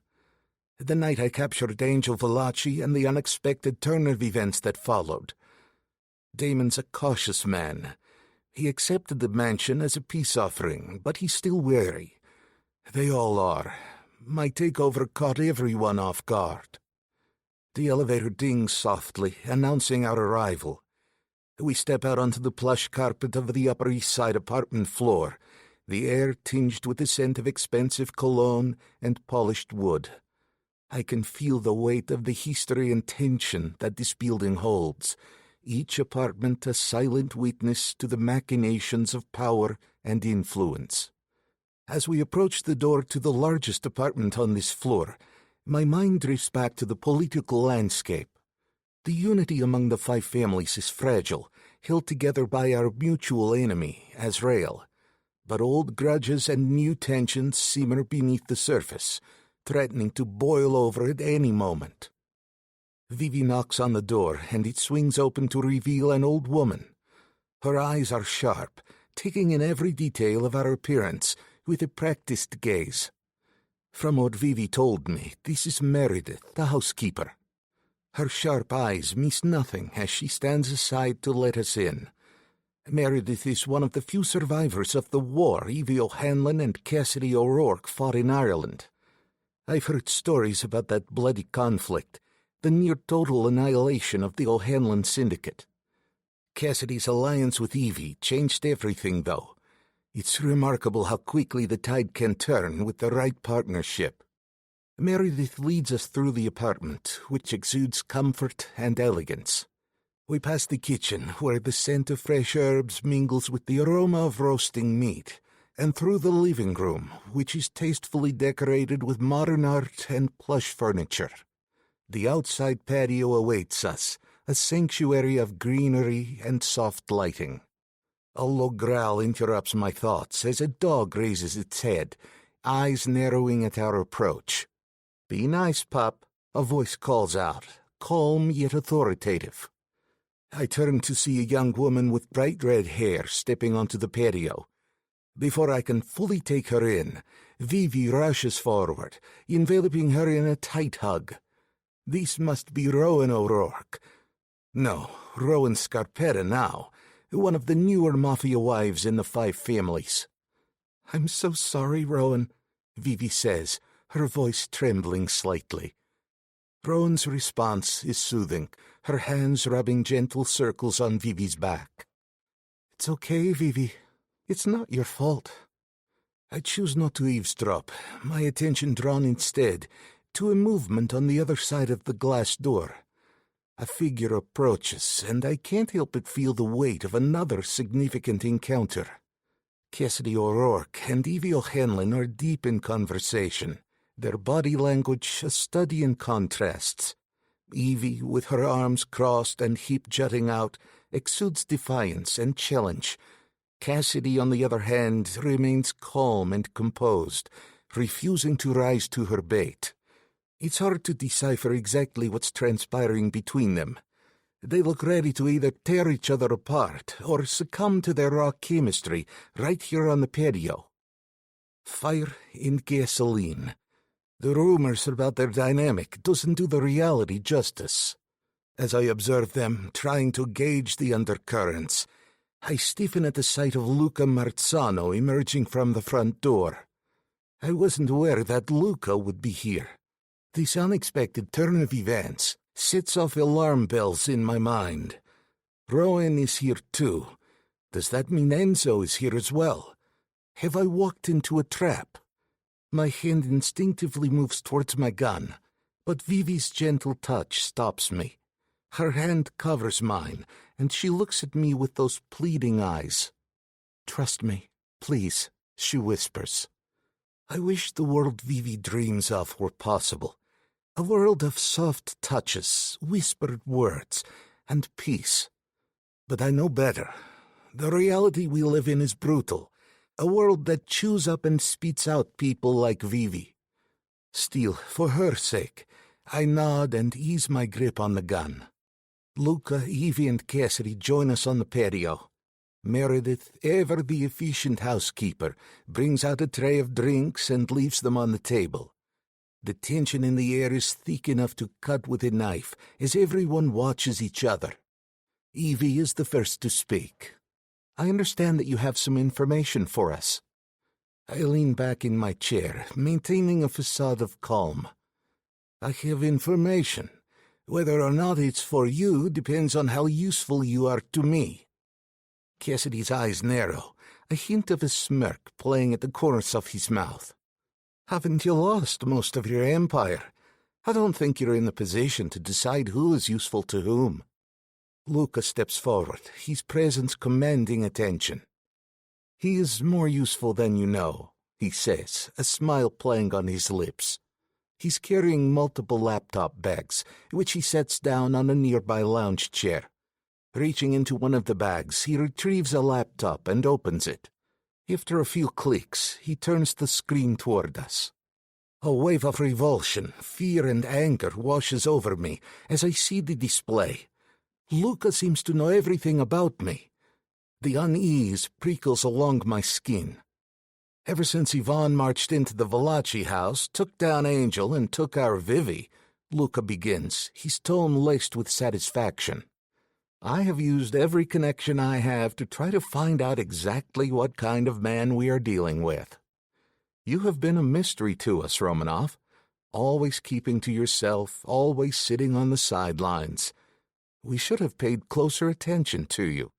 C: The night I captured Angel Valachi and the unexpected turn of events that followed. Damon's a cautious man. He accepted the mansion as a peace offering, but he's still wary. They all are. My takeover caught everyone off guard. The elevator dings softly, announcing our arrival. We step out onto the plush carpet of the Upper East Side apartment floor, the air tinged with the scent of expensive cologne and polished wood. I can feel the weight of the history and tension that this building holds, each apartment a silent witness to the machinations of power and influence. As we approach the door to the largest apartment on this floor, my mind drifts back to the political landscape. The unity among the 5 families is fragile, held together by our mutual enemy, Azrael. But old grudges and new tensions simmer beneath the surface, threatening to boil over at any moment. Vivi knocks on the door, and it swings open to reveal an old woman. Her eyes are sharp, taking in every detail of our appearance with a practiced gaze. From what Vivi told me, this is Meredith, the housekeeper. Her sharp eyes miss nothing as she stands aside to let us in. Meredith is one of the few survivors of the war Evie O'Hanlon and Cassidy O'Rourke fought in Ireland. I've heard stories about that bloody conflict, the near-total annihilation of the O'Hanlon syndicate. Cassidy's alliance with Evie changed everything, though. It's remarkable how quickly the tide can turn with the right partnership. Meredith leads us through the apartment, which exudes comfort and elegance. We pass the kitchen, where the scent of fresh herbs mingles with the aroma of roasting meat, and through the living room, which is tastefully decorated with modern art and plush furniture. The outside patio awaits us, a sanctuary of greenery and soft lighting. A low growl interrupts my thoughts as a dog raises its head, eyes narrowing at our approach. "Be nice, pup," a voice calls out, calm yet authoritative. I turn to see a young woman with bright red hair stepping onto the patio. Before I can fully take her in, Vivi rushes forward, enveloping her in a tight hug. This must be Rowan O'Rourke. No, Rowan Scarpetta now, one of the newer Mafia wives in the 5 families. "I'm so sorry, Rowan," Vivi says, her voice trembling slightly. Rowan's response is soothing, her hands rubbing gentle circles on Vivi's back. "It's okay, Vivi. It's not your fault." I choose not to eavesdrop, my attention drawn instead to a movement on the other side of the glass door. A figure approaches, and I can't help but feel the weight of another significant encounter. Cassidy O'Rourke and Evie O'Hanlon are deep in conversation, their body language a study in contrasts. Evie, with her arms crossed and hip jutting out, exudes defiance and challenge. Cassidy, on the other hand, remains calm and composed, refusing to rise to her bait. It's hard to decipher exactly what's transpiring between them. They look ready to either tear each other apart or succumb to their raw chemistry right here on the patio. Fire and gasoline. The rumors about their dynamic doesn't do the reality justice. As I observe them, trying to gauge the undercurrents, I stiffen at the sight of Luca Marzano emerging from the front door. I wasn't aware that Luca would be here. This unexpected turn of events sets off alarm bells in my mind. Rowan is here too. Does that mean Enzo is here as well? Have I walked into a trap? My hand instinctively moves towards my gun, but Vivi's gentle touch stops me. Her hand covers mine, and she looks at me with those pleading eyes. "Trust me, please," she whispers. I wish the world Vivi dreams of were possible. A world of soft touches, whispered words, and peace. But I know better. The reality we live in is brutal. A world that chews up and spits out people like Vivi. Still, for her sake, I nod and ease my grip on the gun. Luca, Evie, and Cassidy join us on the patio. Meredith, ever the efficient housekeeper, brings out a tray of drinks and leaves them on the table. The tension in the air is thick enough to cut with a knife as everyone watches each other. Evie is the first to speak. "I understand that you have some information for us." I lean back in my chair, maintaining a facade of calm. "I have information. Whether or not it's for you depends on how useful you are to me." Cassidy's eyes narrow, a hint of a smirk playing at the corners of his mouth. "Haven't you lost most of your empire? I don't think you're in the position to decide who is useful to whom." Luca steps forward, his presence commanding attention. "He is more useful than you know," he says, a smile playing on his lips. He's carrying multiple laptop bags, which he sets down on a nearby lounge chair. Reaching into one of the bags, he retrieves a laptop and opens it. After a few clicks, he turns the screen toward us. A wave of revulsion, fear, and anger washes over me as I see the display. Luca seems to know everything about me. The unease prickles along my skin. Ever since Yvonne marched into the Valachi house, took down Angel, and took our Vivi, Luca begins, his tone laced with satisfaction. I have used every connection I have to try to find out exactly what kind of man we are dealing with. You have been a mystery to us, Romanov. Always keeping to yourself, always sitting on the sidelines. We should have paid closer attention to you.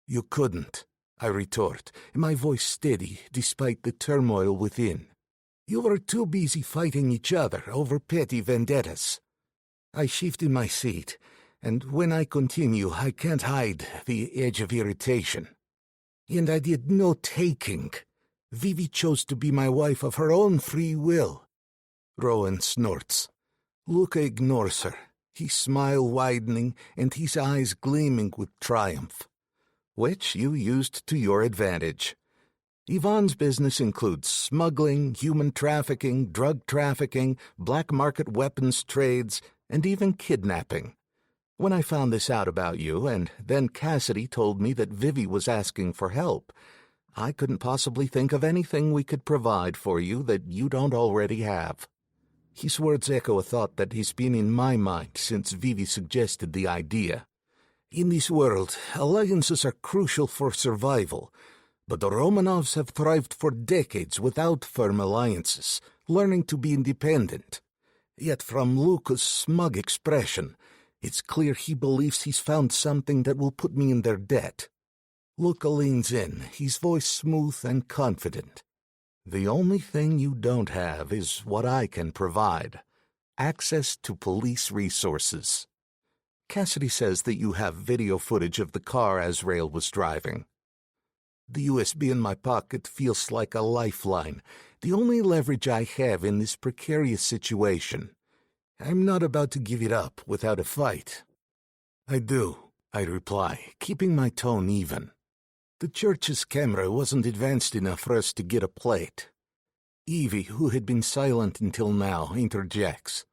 C: You couldn't, I retort, my voice steady despite the turmoil within. You were too busy fighting each other over petty vendettas. I shift in my seat, and when I continue, I can't hide the edge of irritation. And I did no taking. Vivi chose to be my wife of her own free will. Rowan snorts. Luca ignores her, his smile widening and his eyes gleaming with triumph. Which you used to your advantage. Yvonne's business includes smuggling, human trafficking, drug trafficking, black market weapons trades, and even kidnapping. When I found this out about you, and then Cassidy told me that Vivi was asking for help, I couldn't possibly think of anything we could provide for you that you don't already have. His words echo a thought that has been in my mind since Vivi suggested the idea. In this world, alliances are crucial for survival, but the Romanovs have thrived for decades without firm alliances, learning to be independent. Yet from Luca's smug expression, it's clear he believes he's found something that will put me in their debt. Luca leans in, his voice smooth and confident. The only thing you don't have is what I can provide: access to police resources. Cassidy says that you have video footage of the car Azrael was driving. The USB in my pocket feels like a lifeline, the only leverage I have in this precarious situation. I'm not about to give it up without a fight. I do, I reply, keeping my tone even. The church's camera wasn't advanced enough for us to get a plate. Evie, who had been silent until now, interjects.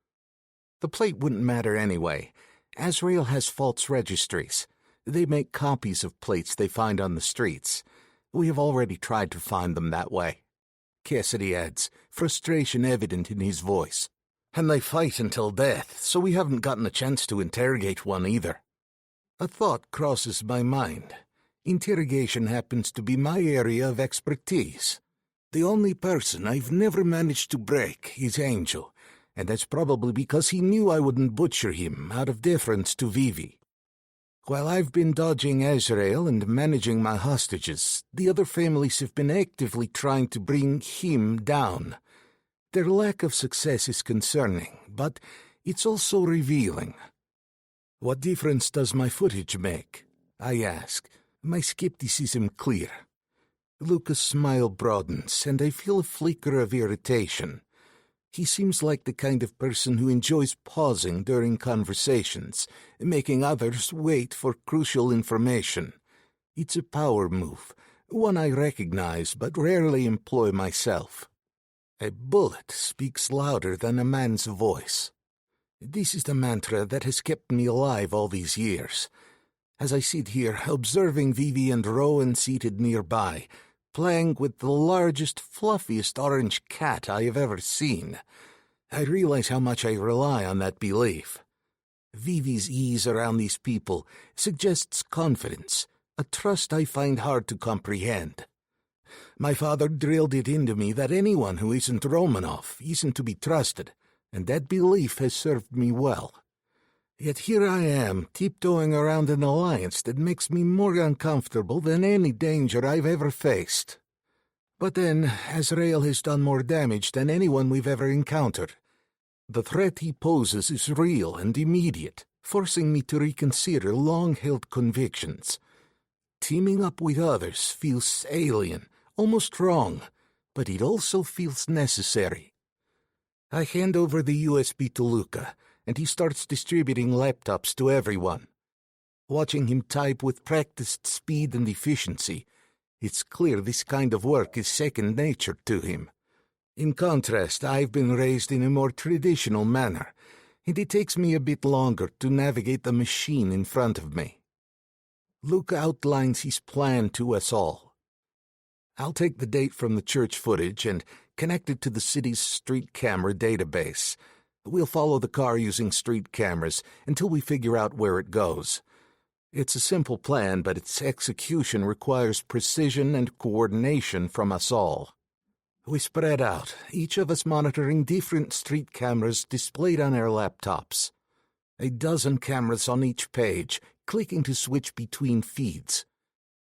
C: The plate wouldn't matter anyway. Azrael has false registries. They make copies of plates they find on the streets. We have already tried to find them that way. Cassidy adds, frustration evident in his voice. And they fight until death, so we haven't gotten a chance to interrogate one either. A thought crosses my mind. Interrogation happens to be my area of expertise. The only person I've never managed to break is Angel, and that's probably because he knew I wouldn't butcher him out of deference to Vivi. While I've been dodging Azrael and managing my hostages, the other families have been actively trying to bring him down. Their lack of success is concerning, but it's also revealing. What difference does my footage make? I ask, my skepticism clear. Luca's smile broadens, and I feel a flicker of irritation. He seems like the kind of person who enjoys pausing during conversations, making others wait for crucial information. It's a power move, one I recognize but rarely employ myself. A bullet speaks louder than a man's voice. This is the mantra that has kept me alive all these years. As I sit here, observing Vivi and Rowan seated nearby, playing with the largest, fluffiest orange cat I have ever seen, I realize how much I rely on that belief. Vivi's ease around these people suggests confidence, a trust I find hard to comprehend. My father drilled it into me that anyone who isn't Romanov isn't to be trusted, and that belief has served me well. Yet here I am, tiptoeing around an alliance that makes me more uncomfortable than any danger I've ever faced. But then, Azrael has done more damage than anyone we've ever encountered. The threat he poses is real and immediate, forcing me to reconsider long-held convictions. Teaming up with others feels alien, almost wrong, but it also feels necessary. I hand over the USB to Luca, and he starts distributing laptops to everyone. Watching him type with practiced speed and efficiency, it's clear this kind of work is second nature to him. In contrast, I've been raised in a more traditional manner, and it takes me a bit longer to navigate the machine in front of me. Luca outlines his plan to us all. I'll take the date from the church footage and connect it to the city's street camera database. We'll follow the car using street cameras until we figure out where it goes. It's a simple plan, but its execution requires precision and coordination from us all. We spread out, each of us monitoring different street cameras displayed on our laptops. 12 cameras on each page, clicking to switch between feeds.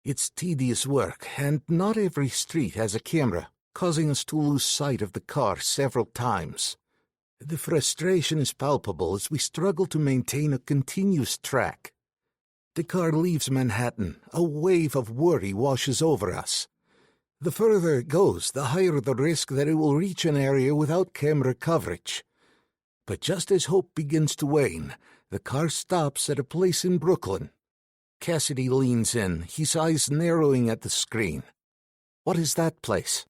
C: It's tedious work, and not every street has a camera, causing us to lose sight of the car several times. The frustration is palpable as we struggle to maintain a continuous track. The car leaves Manhattan, a wave of worry washes over us. The further it goes, the higher the risk that it will reach an area without camera coverage. But just as hope begins to wane, the car stops at a place in Brooklyn. Cassidy leans in, his eyes narrowing at the screen. What is that place?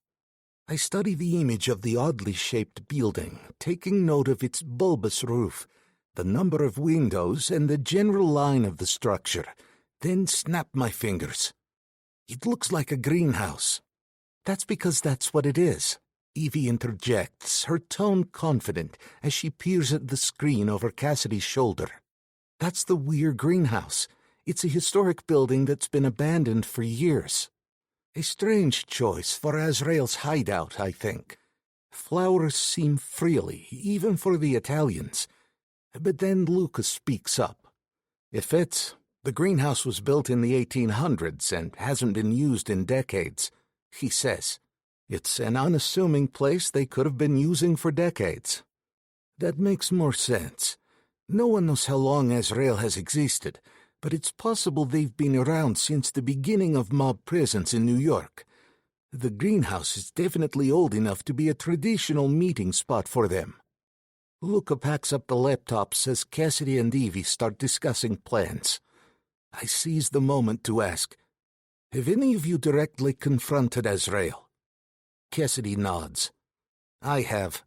C: I study the image of the oddly shaped building, taking note of its bulbous roof, the number of windows, and the general line of the structure, then snap my fingers. It looks like a greenhouse. That's because that's what it is. Evie interjects, her tone confident, as she peers at the screen over Cassidy's shoulder. That's the Weir greenhouse. It's a historic building that's been abandoned for years. A strange choice for Azrael's hideout, I think. Flowers seem freely, even for the Italians. But then Luca speaks up. It fits. The greenhouse was built in the 1800s and hasn't been used in decades, he says. It's an unassuming place they could have been using for decades. That makes more sense. No one knows how long Azrael has existed, but it's possible they've been around since the beginning of mob presence in New York. The greenhouse is definitely old enough to be a traditional meeting spot for them. Luca packs up the laptops as Cassidy and Evie start discussing plans. I seize the moment to ask, have any of you directly confronted Azrael? Cassidy nods. I have.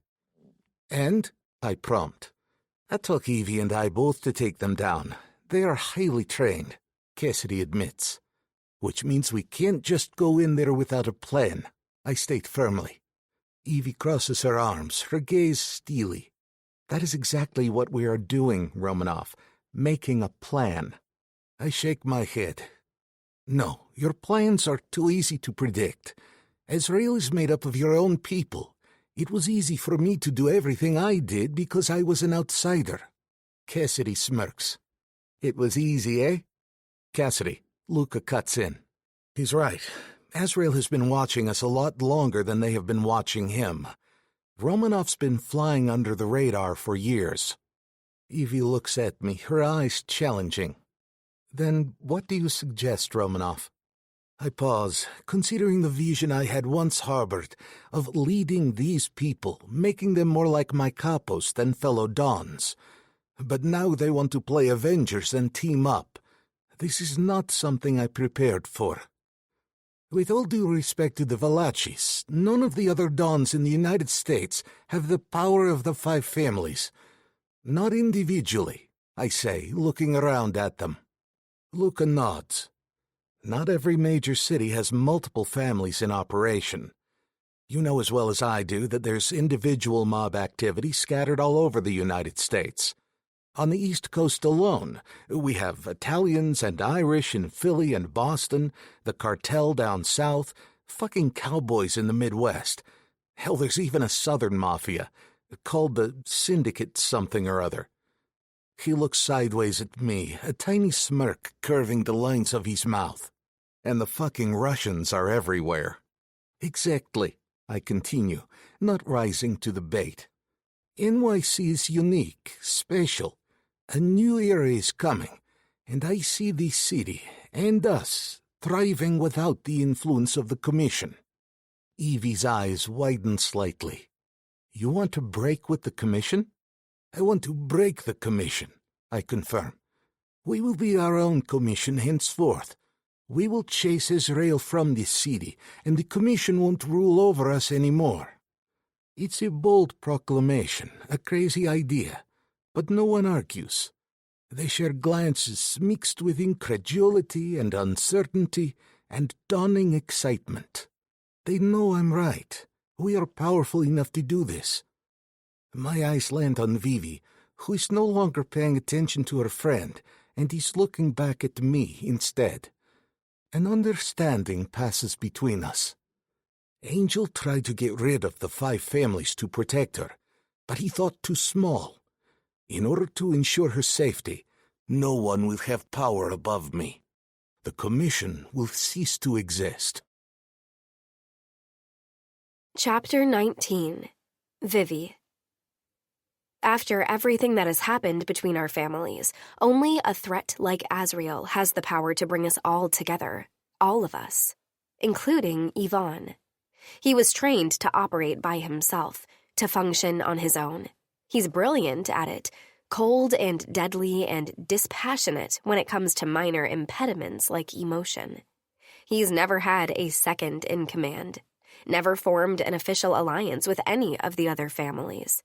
C: And? I prompt. I took Evie and I both to take them down. They are highly trained, Cassidy admits. Which means we can't just go in there without a plan, I state firmly. Evie crosses her arms, her gaze steely. That is exactly what we are doing, Romanoff, making a plan. I shake my head. No, your plans are too easy to predict. Azrael is made up of your own people. It was easy for me to do everything I did because I was an outsider. Cassidy smirks. It was easy, eh? Cassidy, Luca cuts in. He's right. Azrael has been watching us a lot longer than they have been watching him. Romanoff's been flying under the radar for years. Evie looks at me, her eyes challenging. Then what do you suggest, Romanoff? I pause, considering the vision I had once harbored of leading these people, making them more like my capos than fellow Dons. But now they want to play Avengers and team up. This is not something I prepared for. With all due respect to the Valacis, none of the other Dons in the United States have the power of the five families. Not individually, I say, looking around at them. Luca nods. Not every major city has multiple families in operation. You know as well as I do that there's individual mob activity scattered all over the United States. On the East Coast alone, we have Italians and Irish in Philly and Boston, the cartel down south, fucking cowboys in the Midwest. Hell, there's even a Southern Mafia, called the Syndicate something or other. He looks sideways at me, a tiny smirk curving the lines of his mouth. And the fucking Russians are everywhere. Exactly, I continue, not rising to the bait. NYC is unique, special. A new era is coming, and I see this city, and us, thriving without the influence of the Commission. Evie's eyes widen slightly. You want to break with the Commission? I want to break the Commission, I confirm. We will be our own Commission henceforth. We will chase Azrael from this city, and the Commission won't rule over us anymore. It's a bold proclamation, a crazy idea, but no one argues. They share glances mixed with incredulity and uncertainty and dawning excitement. They know I'm right. We are powerful enough to do this. My eyes land on Vivi, who is no longer paying attention to her friend, and is looking back at me instead. An understanding passes between us. Angel tried to get rid of the five families to protect her, but he thought too small. In order to ensure her safety, no one will have power above me. The Commission will cease to exist.
D: Chapter 19. Vivi. After everything that has happened between our families, only a threat like Azrael has the power to bring us all together, all of us, including Yvonne. He was trained to operate by himself, to function on his own. He's brilliant at it, cold and deadly and dispassionate when it comes to minor impediments like emotion. He's never had a second in command, never formed an official alliance with any of the other families.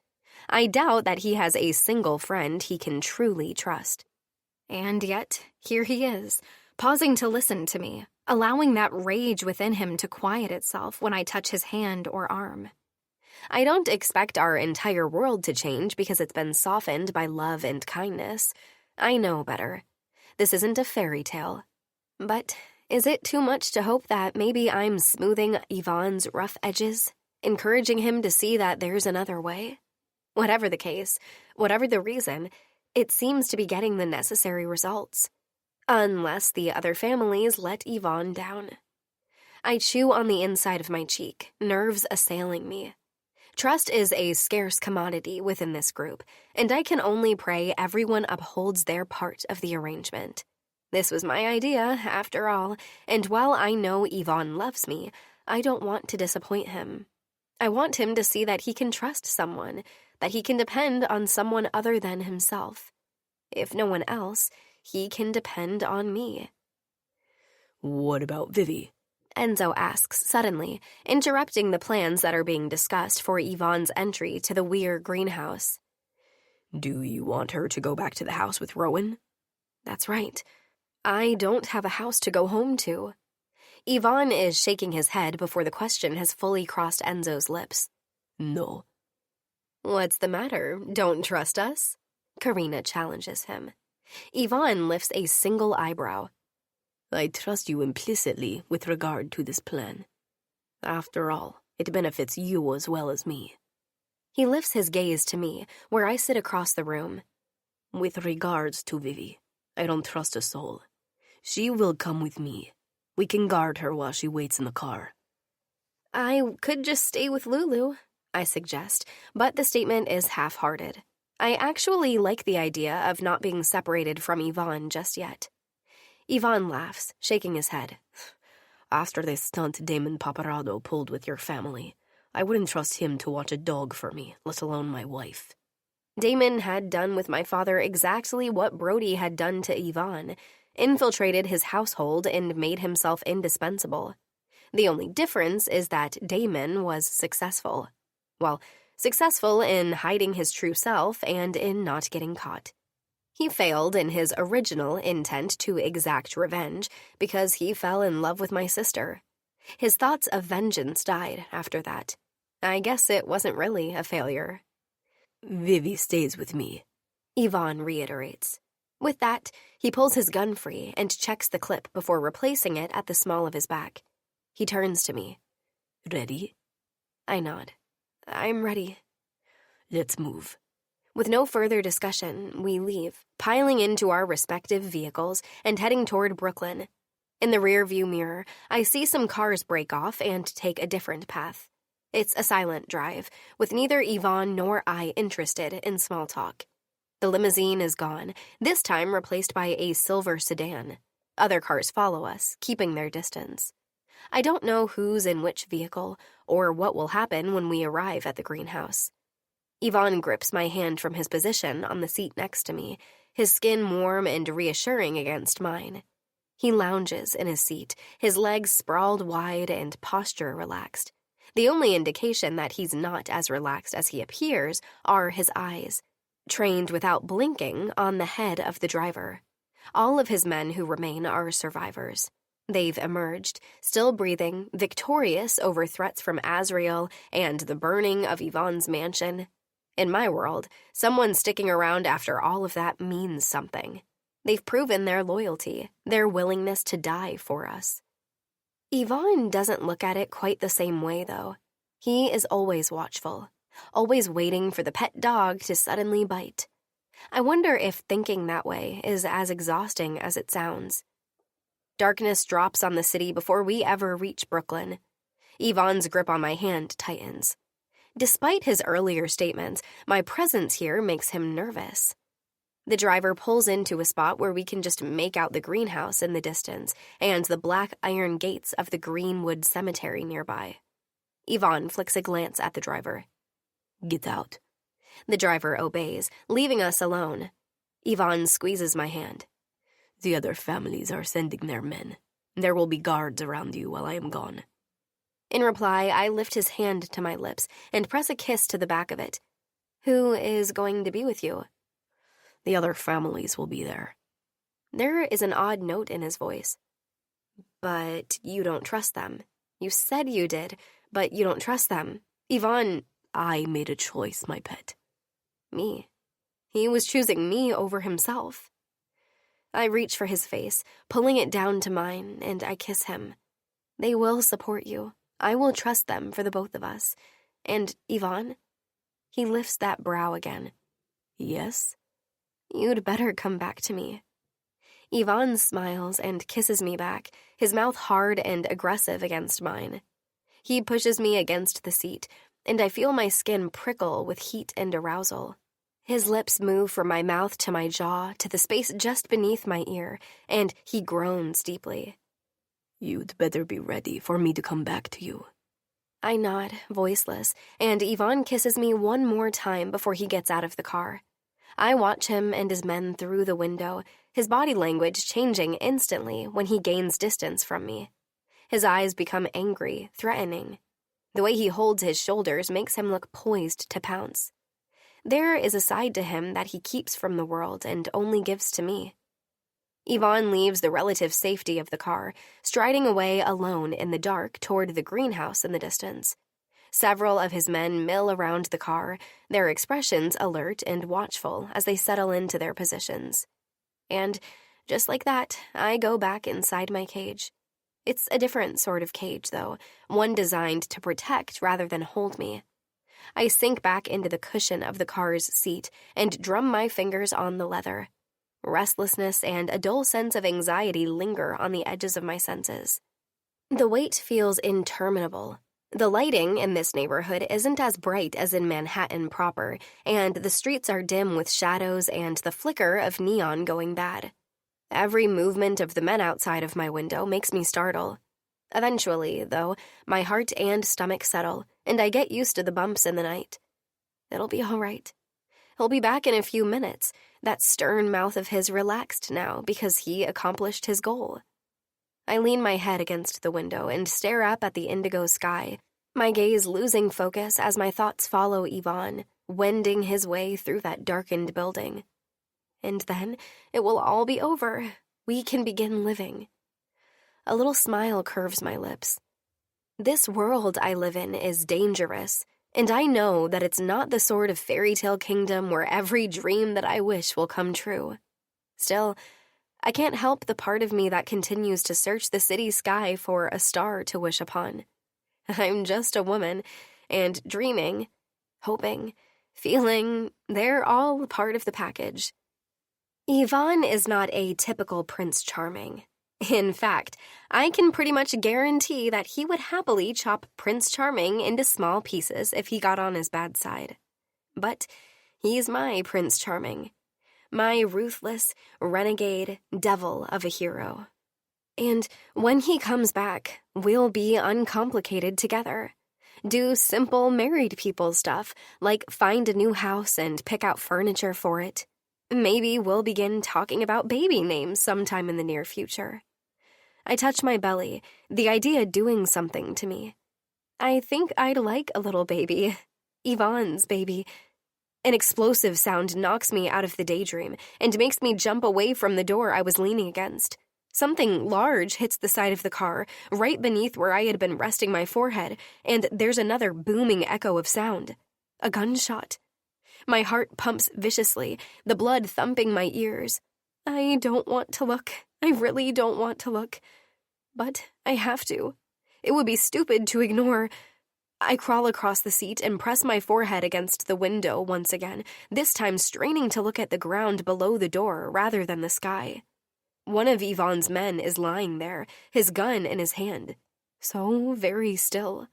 D: I doubt that he has a single friend he can truly trust. And yet, here he is, pausing to listen to me, allowing that rage within him to quiet itself when I touch his hand or arm. I don't expect our entire world to change because it's been softened by love and kindness. I know better. This isn't a fairy tale. But is it too much to hope that maybe I'm smoothing Yvonne's rough edges, encouraging him to see that there's another way? Whatever the case, whatever the reason, it seems to be getting the necessary results. Unless the other families let Yvonne down. I chew on the inside of my cheek, nerves assailing me. Trust is a scarce commodity within this group, and I can only pray everyone upholds their part of the arrangement. This was my idea, after all, and while I know Yvonne loves me, I don't want to disappoint him. I want him to see that he can trust someone, that he can depend on someone other than himself. If no one else, he can depend on me.
B: What about Vivi?
D: Enzo asks suddenly, interrupting the plans that are being discussed for Yvonne's entry to the Weir greenhouse.
B: Do you want her to go back to the house with Rowan?
D: That's right. I don't have a house to go home to. Yvonne is shaking his head before the question has fully crossed Enzo's lips.
B: No.
D: What's the matter? Don't trust us? Karina challenges him. Yvonne lifts a single eyebrow.
B: I trust you implicitly with regard to this plan. After all, it benefits you as well as me.
D: He lifts his gaze to me, where I sit across the room.
B: With regards to Vivi, I don't trust a soul. She will come with me. We can guard her while she waits in the car.
D: I could just stay with Lulu, I suggest, but the statement is half-hearted. I actually like the idea of not being separated from Yvonne just yet. Yvonne laughs, shaking his head.
B: After the stunt Damon Paparado pulled with your family, I wouldn't trust him to watch a dog for me, let alone my wife.
D: Damon had done with my father exactly what Brody had done to Yvonne, infiltrated his household and made himself indispensable. The only difference is that Damon was successful. Well, successful in hiding his true self and in not getting caught. He failed in his original intent to exact revenge because he fell in love with my sister. His thoughts of vengeance died after that. I guess it wasn't really a failure.
B: Vivi stays with me,
D: Yvonne reiterates. With that, he pulls his gun free and checks the clip before replacing it at the small of his back. He turns to me.
B: Ready?
D: I nod. I'm ready.
B: Let's move.
D: With no further discussion, we leave, piling into our respective vehicles and heading toward Brooklyn. In the rearview mirror, I see some cars break off and take a different path. It's a silent drive, with neither Yvonne nor I interested in small talk. The limousine is gone, this time replaced by a silver sedan. Other cars follow us, keeping their distance. I don't know who's in which vehicle or what will happen when we arrive at the greenhouse. Yvonne grips my hand from his position on the seat next to me, his skin warm and reassuring against mine. He lounges in his seat, his legs sprawled wide and posture relaxed. The only indication that he's not as relaxed as he appears are his eyes, trained without blinking on the head of the driver. All of his men who remain are survivors. They've emerged, still breathing, victorious over threats from Azrael and the burning of Yvonne's mansion. In my world, someone sticking around after all of that means something. They've proven their loyalty, their willingness to die for us. Yvonne doesn't look at it quite the same way, though. He is always watchful, always waiting for the pet dog to suddenly bite. I wonder if thinking that way is as exhausting as it sounds. Darkness drops on the city before we ever reach Brooklyn. Yvonne's grip on my hand tightens. Despite his earlier statements, my presence here makes him nervous. The driver pulls into a spot where we can just make out the greenhouse in the distance and the black iron gates of the Greenwood Cemetery nearby. Yvonne flicks a glance at the driver.
B: Get out.
D: The driver obeys, leaving us alone. Yvonne squeezes my hand.
B: The other families are sending their men. There will be guards around you while I am gone.
D: In reply, I lift his hand to my lips and press a kiss to the back of it. Who is going to be with you?
B: The other families will be there.
D: There is an odd note in his voice. But you don't trust them. You said you did, but you don't trust them. Yvonne...
B: I made a choice, my pet.
D: Me. He was choosing me over himself. I reach for his face, pulling it down to mine, and I kiss him. They will support you. I will trust them for the both of us. And, Yvonne? He lifts that brow again.
B: Yes?
D: You'd better come back to me. Yvonne smiles and kisses me back, his mouth hard and aggressive against mine. He pushes me against the seat, and I feel my skin prickle with heat and arousal. His lips move from my mouth to my jaw to the space just beneath my ear, and he groans deeply.
B: You'd better be ready for me to come back to you.
D: I nod, voiceless, and Yvonne kisses me one more time before he gets out of the car. I watch him and his men through the window, his body language changing instantly when he gains distance from me. His eyes become angry, threatening. The way he holds his shoulders makes him look poised to pounce. There is a side to him that he keeps from the world and only gives to me. Yvonne leaves the relative safety of the car, striding away alone in the dark toward the greenhouse in the distance. Several of his men mill around the car, their expressions alert and watchful as they settle into their positions. And, just like that, I go back inside my cage. It's a different sort of cage, though, one designed to protect rather than hold me. I sink back into the cushion of the car's seat and drum my fingers on the leather. Restlessness and a dull sense of anxiety linger on the edges of my senses. The wait feels interminable. The lighting in this neighborhood isn't as bright as in Manhattan proper, and the streets are dim with shadows and the flicker of neon going bad. Every movement of the men outside of my window makes me startle. Eventually, though, my heart and stomach settle, and I get used to the bumps in the night. It'll be all right. He'll be back in a few minutes, that stern mouth of his relaxed now because he accomplished his goal. I lean my head against the window and stare up at the indigo sky, my gaze losing focus as my thoughts follow Yvonne, wending his way through that darkened building. And then it will all be over. We can begin living. A little smile curves my lips. This world I live in is dangerous, and I know that it's not the sort of fairy tale kingdom where every dream that I wish will come true. Still, I can't help the part of me that continues to search the city sky for a star to wish upon. I'm just a woman, and dreaming, hoping, feeling, they're all part of the package. Yvonne is not a typical Prince Charming. In fact, I can pretty much guarantee that he would happily chop Prince Charming into small pieces if he got on his bad side. But he's my Prince Charming. My ruthless, renegade, devil of a hero. And when he comes back, we'll be uncomplicated together. Do simple married people stuff, like find a new house and pick out furniture for it. Maybe we'll begin talking about baby names sometime in the near future. I touch my belly, the idea doing something to me. I think I'd like a little baby. Yvonne's baby. An explosive sound knocks me out of the daydream and makes me jump away from the door I was leaning against. Something large hits the side of the car, right beneath where I had been resting my forehead, and there's another booming echo of sound. A gunshot. My heart pumps viciously, the blood thumping my ears. I don't want to look. I really don't want to look. But I have to. It would be stupid to ignore. I crawl across the seat and press my forehead against the window once again, this time straining to look at the ground below the door rather than the sky. One of Yvonne's men is lying there, his gun in his hand. So very still.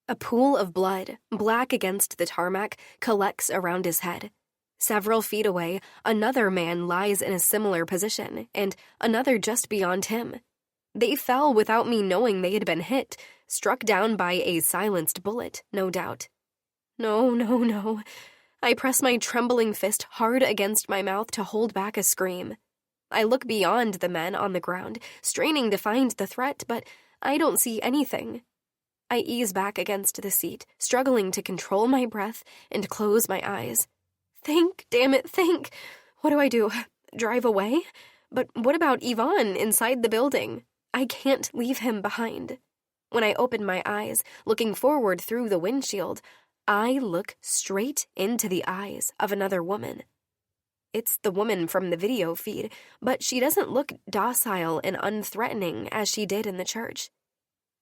D: A pool of blood, black against the tarmac, collects around his head. Several feet away, another man lies in a similar position, and another just beyond him. They fell without me knowing they had been hit, struck down by a silenced bullet, no doubt. No. I press my trembling fist hard against my mouth to hold back a scream. I look beyond the men on the ground, straining to find the threat, but I don't see anything. I ease back against the seat, struggling to control my breath and close my eyes. Think, damn it, think. What do I do? Drive away? But what about Yvonne inside the building? I can't leave him behind. When I open my eyes, looking forward through the windshield, I look straight into the eyes of another woman. It's the woman from the video feed, but she doesn't look docile and unthreatening as she did in the church.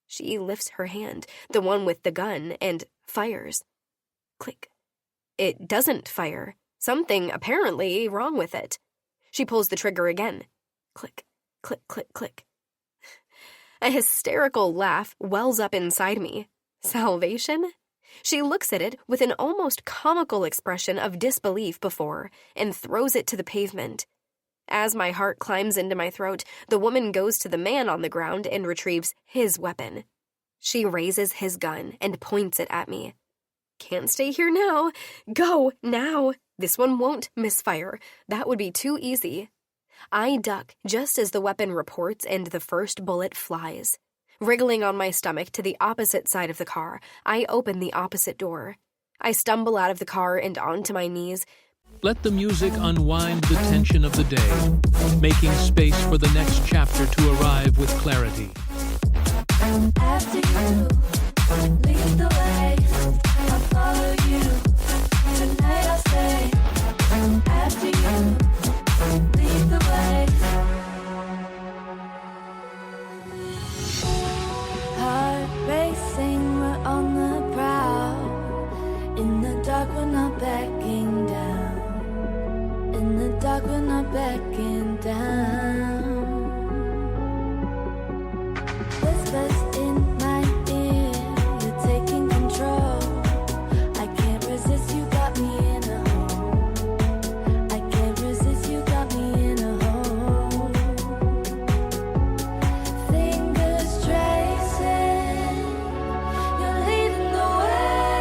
D: She lifts her hand, the one with the gun, and fires. Click. It doesn't fire. Something apparently wrong with it. She pulls the trigger again. Click, click, click, click. A hysterical laugh wells up inside me. Salvation? She looks at it with an almost comical expression of disbelief before and throws it to the pavement. As my heart climbs into my throat, the woman goes to the man on the ground and retrieves his weapon. She raises his gun and points it at me. Can't stay here now. Go, now. This one won't misfire. That would be too easy. I duck just as the weapon reports and the first bullet flies. Wriggling on my stomach to the opposite side of the car, I open the opposite door. I stumble out of the car and onto my knees.
E: Let the music unwind the tension of the day, making space for the next chapter to arrive with clarity.
F: After you lead the way, I'll follow you. Tonight I'll stay. After you lead the way. Heart racing, we're on the prowl. In the dark, we're not backing down. In the dark, we're not backing down. Whispers in my ear, you're taking control. I can't resist, you got me in a hole. I can't resist, you got me in a hole. Fingers tracing, you're leading the way.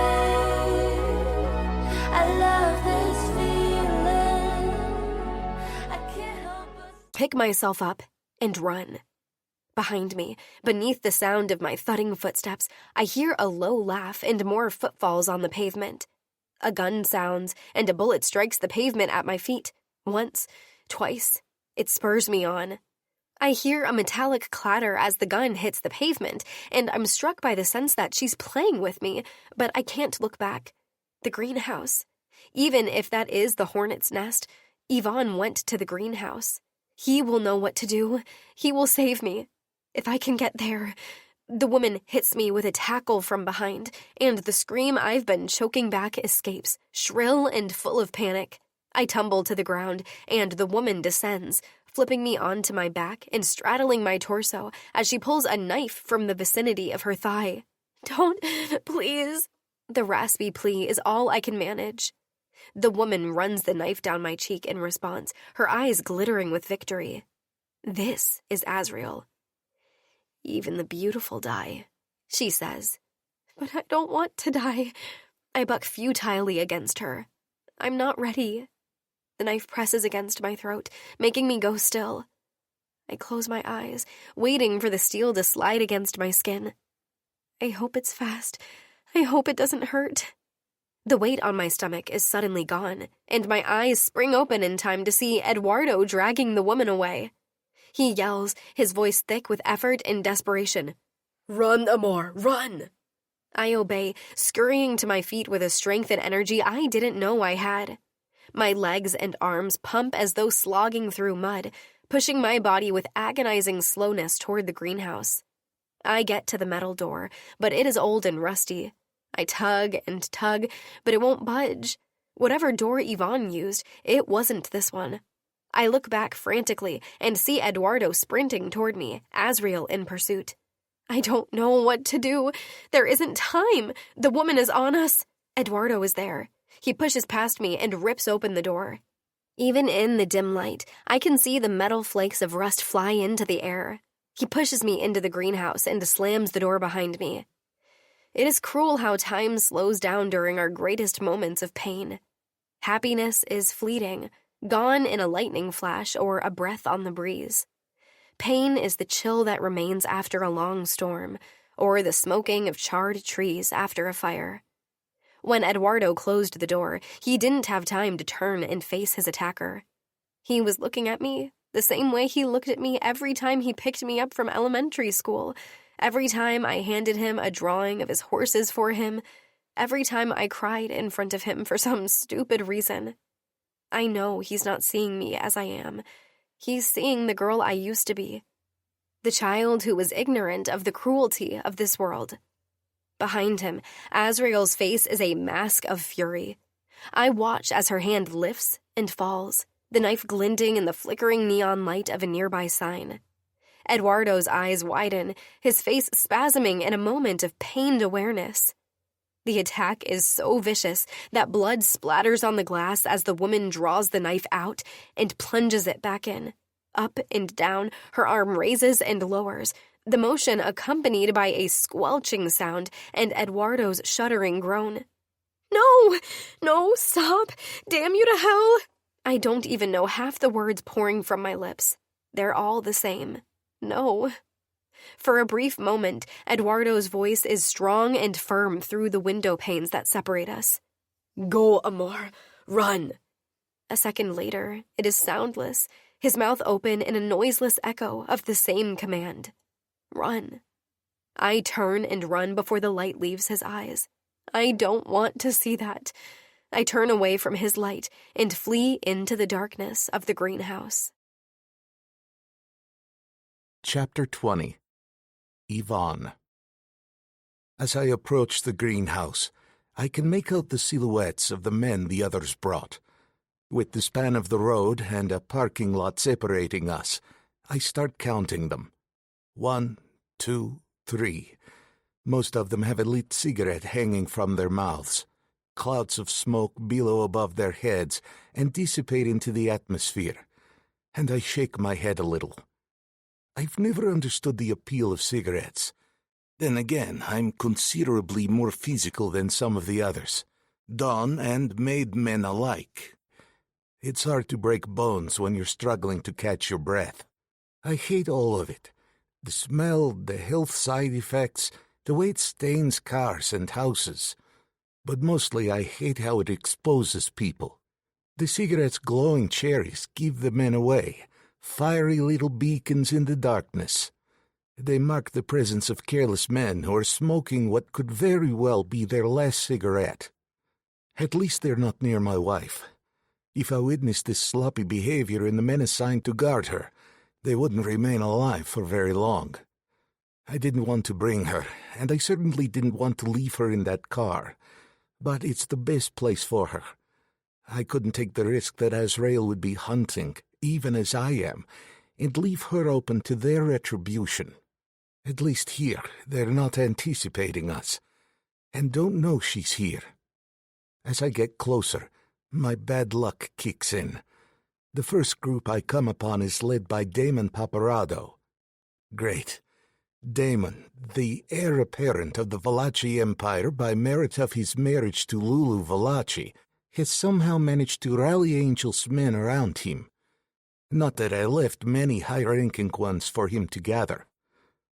F: I love this feeling. I can't help but
D: Pick myself up and run. Behind me, beneath the sound of my thudding footsteps, I hear a low laugh and more footfalls on the pavement. A gun sounds, and a bullet strikes the pavement at my feet. Once, twice. It spurs me on. I hear a metallic clatter as the gun hits the pavement, and I'm struck by the sense that she's playing with me, but I can't look back. The greenhouse. Even if that is the hornet's nest, Yvonne went to the greenhouse. He will know what to do. He will save me. If I can get there. The woman hits me with a tackle from behind, and the scream I've been choking back escapes, shrill and full of panic. I tumble to the ground, and the woman descends, flipping me onto my back and straddling my torso as she pulls a knife from the vicinity of her thigh. Don't, please. The raspy plea is all I can manage. The woman runs the knife down my cheek in response, her eyes glittering with victory. This is Azrael. Even the beautiful die, she says. But I don't want to die. I buck futilely against her. I'm not ready. The knife presses against my throat, making me go still. I close my eyes, waiting for the steel to slide against my skin. I hope it's fast. I hope it doesn't hurt. The weight on my stomach is suddenly gone, and my eyes spring open in time to see Eduardo dragging the woman away. He yells, his voice thick with effort and desperation. Run, Amor, run! I obey, scurrying to my feet with a strength and energy I didn't know I had. My legs and arms pump as though slogging through mud, pushing my body with agonizing slowness toward the greenhouse. I get to the metal door, but it is old and rusty. I tug and tug, but it won't budge. Whatever door Yvonne used, it wasn't this one. I look back frantically and see Eduardo sprinting toward me, Azrael in pursuit. I don't know what to do. There isn't time. The woman is on us. Eduardo is there. He pushes past me and rips open the door. Even in the dim light, I can see the metal flakes of rust fly into the air. He pushes me into the greenhouse and slams the door behind me. It is cruel how time slows down during our greatest moments of pain. Happiness is fleeting, gone in a lightning flash or a breath on the breeze. Pain is the chill that remains after a long storm, or the smoking of charred trees after a fire. When Eduardo closed the door, he didn't have time to turn and face his attacker. He was looking at me the same way he looked at me every time he picked me up from elementary school, every time I handed him a drawing of his horses for him, every time I cried in front of him for some stupid reason. I know he's not seeing me as I am. He's seeing the girl I used to be, the child who was ignorant of the cruelty of this world. Behind him, Azrael's face is a mask of fury. I watch as her hand lifts and falls, the knife glinting in the flickering neon light of a nearby sign. Eduardo's eyes widen, his face spasming in a moment of pained awareness. The attack is so vicious that blood splatters on the glass as the woman draws the knife out and plunges it back in. Up and down, her arm raises and lowers, the motion accompanied by a squelching sound and Eduardo's shuddering groan. No! No, stop! Damn you to hell! I don't even know half the words pouring from my lips. They're all the same. No. For a brief moment, Eduardo's voice is strong and firm through the window panes that separate us. Go, Amor. Run. A second later, it is soundless, his mouth open in a noiseless echo of the same command. Run. I turn and run before the light leaves his eyes. I don't want to see that. I turn away from his light and flee into the darkness of the greenhouse.
C: Chapter 20. Yvonne. As I approach the greenhouse, I can make out the silhouettes of the men the others brought. With the span of the road and a parking lot separating us, I start counting them. 1, 2, 3. Most of them have a lit cigarette hanging from their mouths. Clouds of smoke billow above their heads and dissipate into the atmosphere, and I shake my head a little. I've never understood the appeal of cigarettes. Then again, I'm considerably more physical than some of the others, done and made men alike. It's hard to break bones when you're struggling to catch your breath. I hate all of it. The smell, the health side effects, the way it stains cars and houses. But mostly I hate how it exposes people. The cigarette's glowing cherries give the men away, fiery little beacons in the darkness. They mark the presence of careless men who are smoking what could very well be their last cigarette. At least they're not near my wife. If I witnessed this sloppy behavior in the men assigned to guard her, they wouldn't remain alive for very long. I didn't want to bring her, and I certainly didn't want to leave her in that car. But it's the best place for her. I couldn't take the risk that Azrael would be hunting, even as I am, and leave her open to their retribution. At least here, they're not anticipating us, and don't know she's here. As I get closer, my bad luck kicks in. The first group I come upon is led by Damon Paparado. Great. Damon, the heir apparent of the Valachi Empire by merit of his marriage to Lulu Valachi, has somehow managed to rally Angel's men around him. Not that I left many high-ranking ones for him to gather,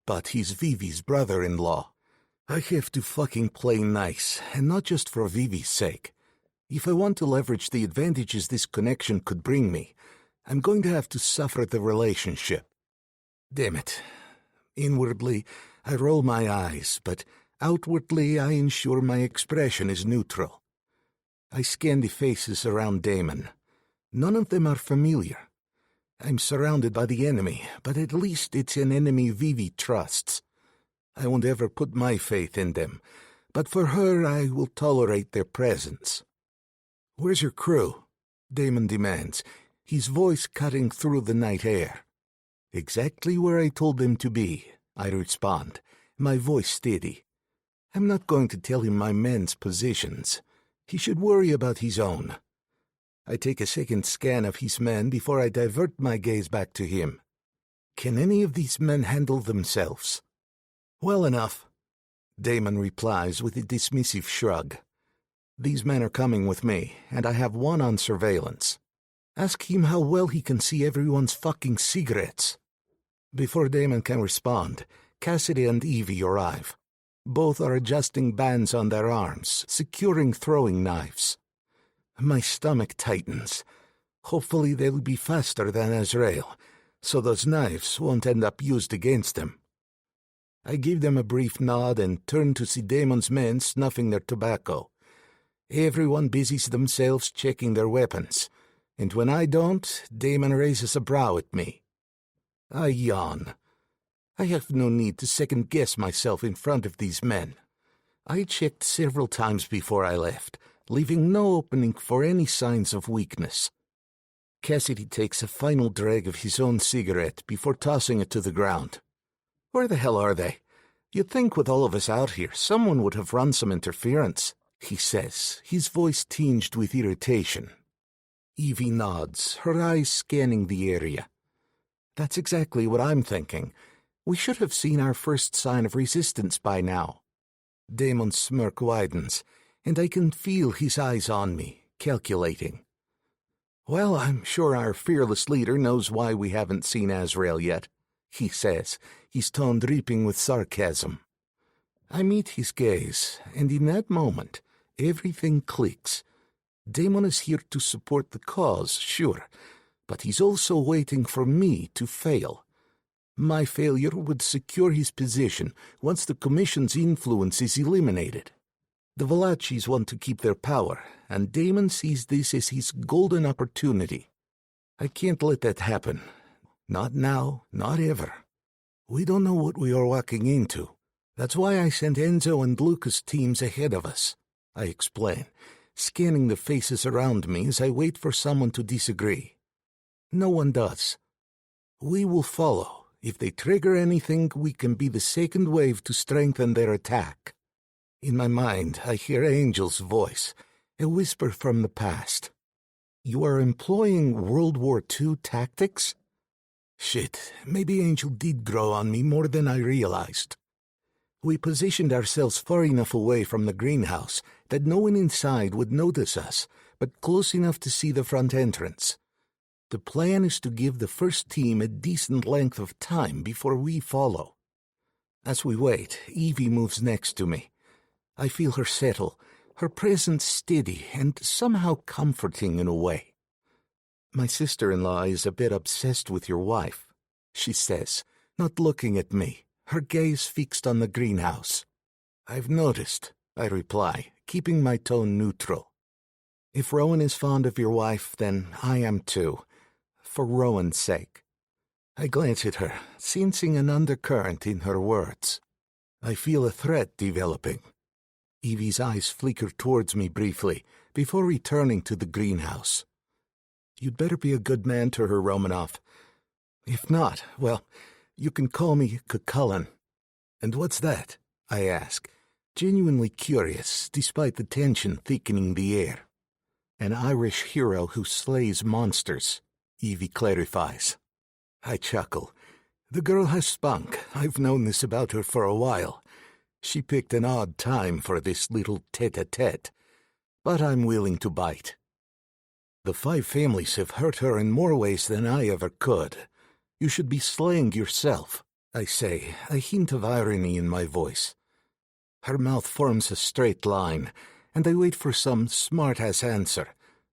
C: but he's Vivi's brother-in-law. I have to fucking play nice, and not just for Vivi's sake. If I want to leverage the advantages this connection could bring me, I'm going to have to suffer the relationship. Damn it. Inwardly, I roll my eyes, but outwardly I ensure my expression is neutral. I scan the faces around Damon. None of them are familiar. I'm surrounded by the enemy, but at least it's an enemy Vivi trusts. I won't ever put my faith in them, but for her I will tolerate their presence. "Where's your crew?" Damon demands, his voice cutting through the night air. "Exactly where I told them to be," I respond, my voice steady. I'm not going to tell him my men's positions. He should worry about his own. I take a second scan of his men before I divert my gaze back to him. Can any of these men handle themselves? Well enough, Damon replies with a dismissive shrug. These men are coming with me, and I have one on surveillance. Ask him how well he can see everyone's fucking cigarettes. Before Damon can respond, Cassidy and Evie arrive. Both are adjusting bands on their arms, securing throwing knives. My stomach tightens. Hopefully they'll be faster than Azrael, so those knives won't end up used against them. I give them a brief nod and turn to see Damon's men snuffing their tobacco. Everyone busies themselves checking their weapons, and when I don't, Damon raises a brow at me. I yawn. I have no need to second-guess myself in front of these men. I checked several times before I left, leaving no opening for any signs of weakness. Cassidy takes a final drag of his own cigarette before tossing it to the ground. Where the hell are they? You'd think with all of us out here, someone would have run some interference, he says, his voice tinged with irritation. Evie nods, her eyes scanning the area. That's exactly what I'm thinking. We should have seen our first sign of resistance by now. Damon's smirk widens, and I can feel his eyes on me, calculating. Well, I'm sure our fearless leader knows why we haven't seen Azrael yet, he says, his tone dripping with sarcasm. I meet his gaze, and in that moment, everything clicks. Damon is here to support the cause, sure, but he's also waiting for me to fail. My failure would secure his position once the Commission's influence is eliminated. The Velachis want to keep their power, and Damon sees this as his golden opportunity. I can't let that happen. Not now, not ever. We don't know what we are walking into. That's why I sent Enzo and Lucas' teams ahead of us, I explain, scanning the faces around me as I wait for someone to disagree. No one does. We will follow. If they trigger anything, we can be the second wave to strengthen their attack. In my mind, I hear Angel's voice, a whisper from the past. You are employing World War II tactics? Shit, maybe Angel did grow on me more than I realized. We positioned ourselves far enough away from the greenhouse that no one inside would notice us, but close enough to see the front entrance. The plan is to give the first team a decent length of time before we follow. As we wait, Evie moves next to me. I feel her settle, her presence steady and somehow comforting in a way. My sister-in-law is a bit obsessed with your wife, she says, not looking at me, her gaze fixed on the greenhouse. I've noticed, I reply, keeping my tone neutral. If Rowan is fond of your wife, then I am too. For Rowan's sake. I glance at her, sensing an undercurrent in her words. I feel a threat developing. Evie's eyes flicker towards me briefly, before returning to the greenhouse. You'd better be a good man to her, Romanoff. If not, well, you can call me Cucullin. And what's that? I ask, genuinely curious, despite the tension thickening the air. An Irish hero who slays monsters, Evie clarifies. I chuckle. The girl has spunk. I've known this about her for a while. She picked an odd time for this little tete-a-tete, but I'm willing to bite. The 5 families have hurt her in more ways than I ever could. You should be slaying yourself, I say, a hint of irony in my voice. Her mouth forms a straight line, and I wait for some smart-ass answer,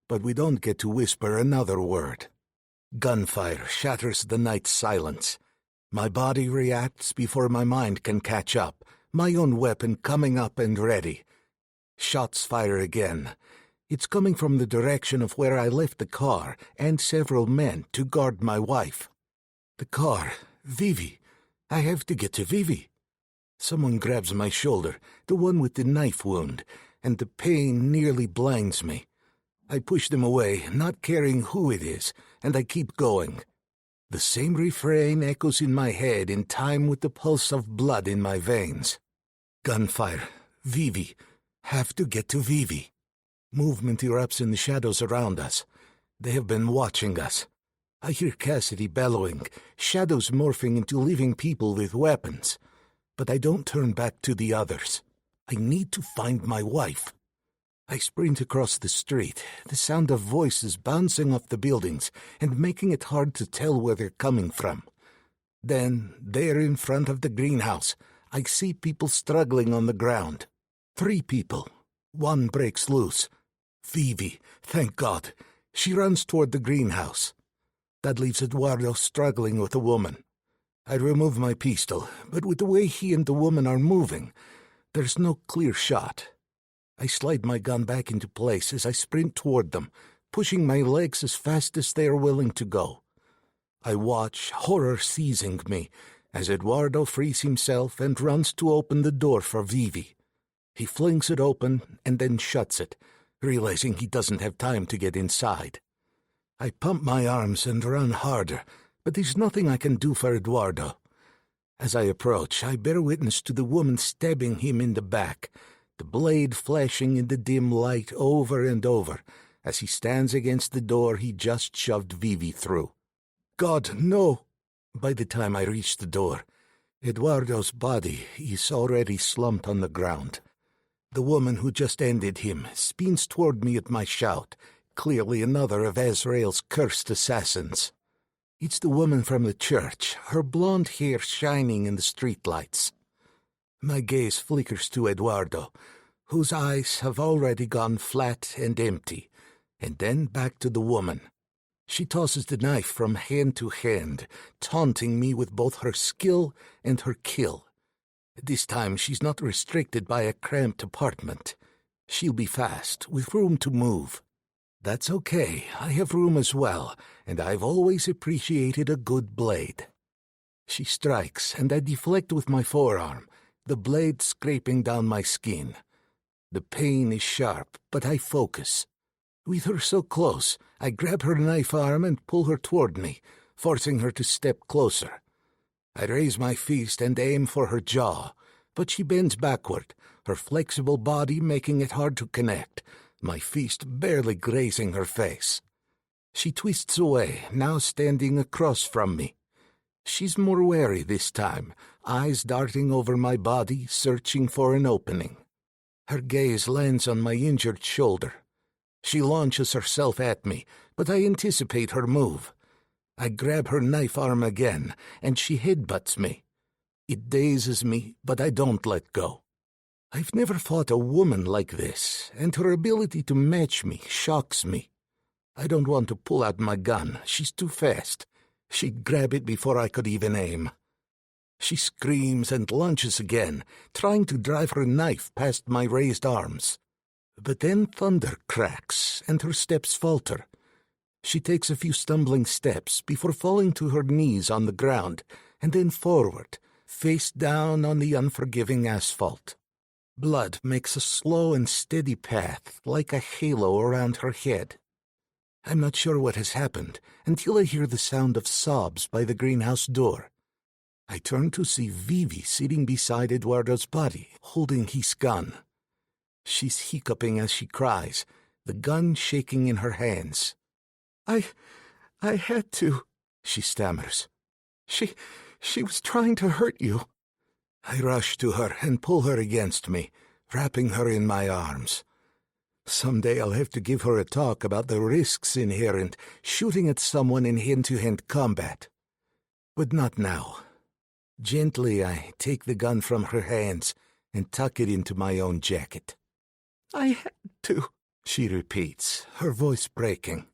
C: but we don't get to whisper another word. Gunfire shatters the night's silence. My body reacts before my mind can catch up, my own weapon coming up and ready. Shots fire again. It's coming from the direction of where I left the car and several men to guard my wife. The car, Vivi. I have to get to Vivi. Someone grabs my shoulder, the one with the knife wound, and the pain nearly blinds me. I push them away, not caring who it is, and I keep going. The same refrain echoes in my head in time with the pulse of blood in my veins. Gunfire. Vivi. Have to get to Vivi. Movement erupts in the shadows around us. They have been watching us. I hear Cassidy bellowing, shadows morphing into living people with weapons. But I don't turn back to the others. I need to find my wife. I sprint across the street, the sound of voices bouncing off the buildings and making it hard to tell where they're coming from. Then, there in front of the greenhouse, I see people struggling on the ground. 3 people. 1 breaks loose. Vivi, thank God. She runs toward the greenhouse. That leaves Eduardo struggling with a woman. I remove my pistol, but with the way he and the woman are moving, there's no clear shot. I slide my gun back into place as I sprint toward them, pushing my legs as fast as they are willing to go. I watch, horror seizing me, as Eduardo frees himself and runs to open the door for Vivi. He flings it open and then shuts it, realizing he doesn't have time to get inside. I pump my arms and run harder, but there's nothing I can do for Eduardo. As I approach, I bear witness to the woman stabbing him in the back, the blade flashing in the dim light over and over as he stands against the door he just shoved Vivi through. God, no! By the time I reach the door, Eduardo's body is already slumped on the ground. The woman who just ended him spins toward me at my shout, clearly another of Azrael's cursed assassins. It's the woman from the church, her blonde hair shining in the streetlights. My gaze flickers to Eduardo, whose eyes have already gone flat and empty, and then back to the woman. She tosses the knife from hand to hand, taunting me with both her skill and her kill. This time she's not restricted by a cramped apartment. She'll be fast, with room to move. That's okay, I have room as well, and I've always appreciated a good blade. She strikes, and I deflect with my forearm, the blade scraping down my skin. The pain is sharp, but I focus. With her so close, I grab her knife arm and pull her toward me, forcing her to step closer. I raise my fist and aim for her jaw, but she bends backward, her flexible body making it hard to connect, my fist barely grazing her face. She twists away, now standing across from me. She's more wary this time, eyes darting over my body, searching for an opening. Her gaze lands on my injured shoulder. She launches herself at me, but I anticipate her move. I grab her knife arm again, and she headbutts me. It dazes me, but I don't let go. I've never fought a woman like this, and her ability to match me shocks me. I don't want to pull out my gun. She's too fast. She'd grab it before I could even aim. She screams and lunges again, trying to drive her knife past my raised arms. But then thunder cracks, and her steps falter. She takes a few stumbling steps before falling to her knees on the ground, and then forward, face down on the unforgiving asphalt. Blood makes a slow and steady path, like a halo around her head. I'm not sure what has happened until I hear the sound of sobs by the greenhouse door. I turn to see Vivi sitting beside Eduardo's body, holding his gun. She's hiccuping as she cries, the gun shaking in her hands. I had to, she stammers. She was trying to hurt you. I rush to her and pull her against me, wrapping her in my arms. Someday I'll have to give her a talk about the risks inherent shooting at someone in hand-to-hand combat. But not now. Gently I take the gun from her hands and tuck it into my own jacket. I had to, she repeats, her voice breaking.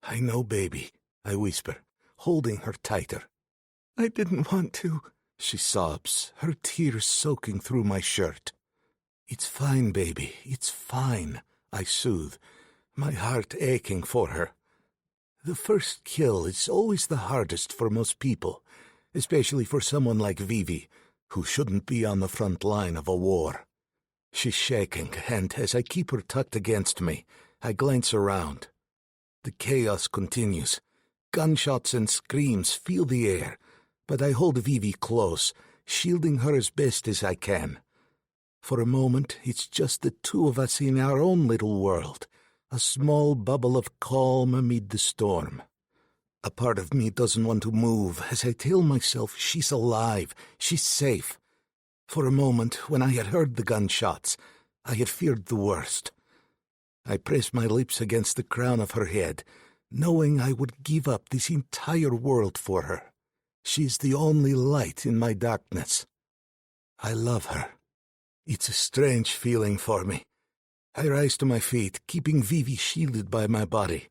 C: I know, baby, I whisper, holding her tighter. I didn't want to, she sobs, her tears soaking through my shirt. It's fine, baby, it's fine, I soothe, my heart aching for her. The first kill is always the hardest for most people, especially for someone like Vivi, who shouldn't be on the front line of a war. She's shaking, and as I keep her tucked against me, I glance around. The chaos continues, Gunshots and screams fill the air, but I hold Vivi close, shielding her as best as I can. For a moment, it's just the two of us in our own little world, a small bubble of calm amid the storm. A part of me doesn't want to move as I tell myself she's alive, she's safe. For a moment, when I had heard the gunshots, I had feared the worst. I pressed my lips against the crown of her head, knowing I would give up this entire world for her. She's the only light in my darkness. I love her. It's a strange feeling for me. I rise to my feet, keeping Vivi shielded by my body.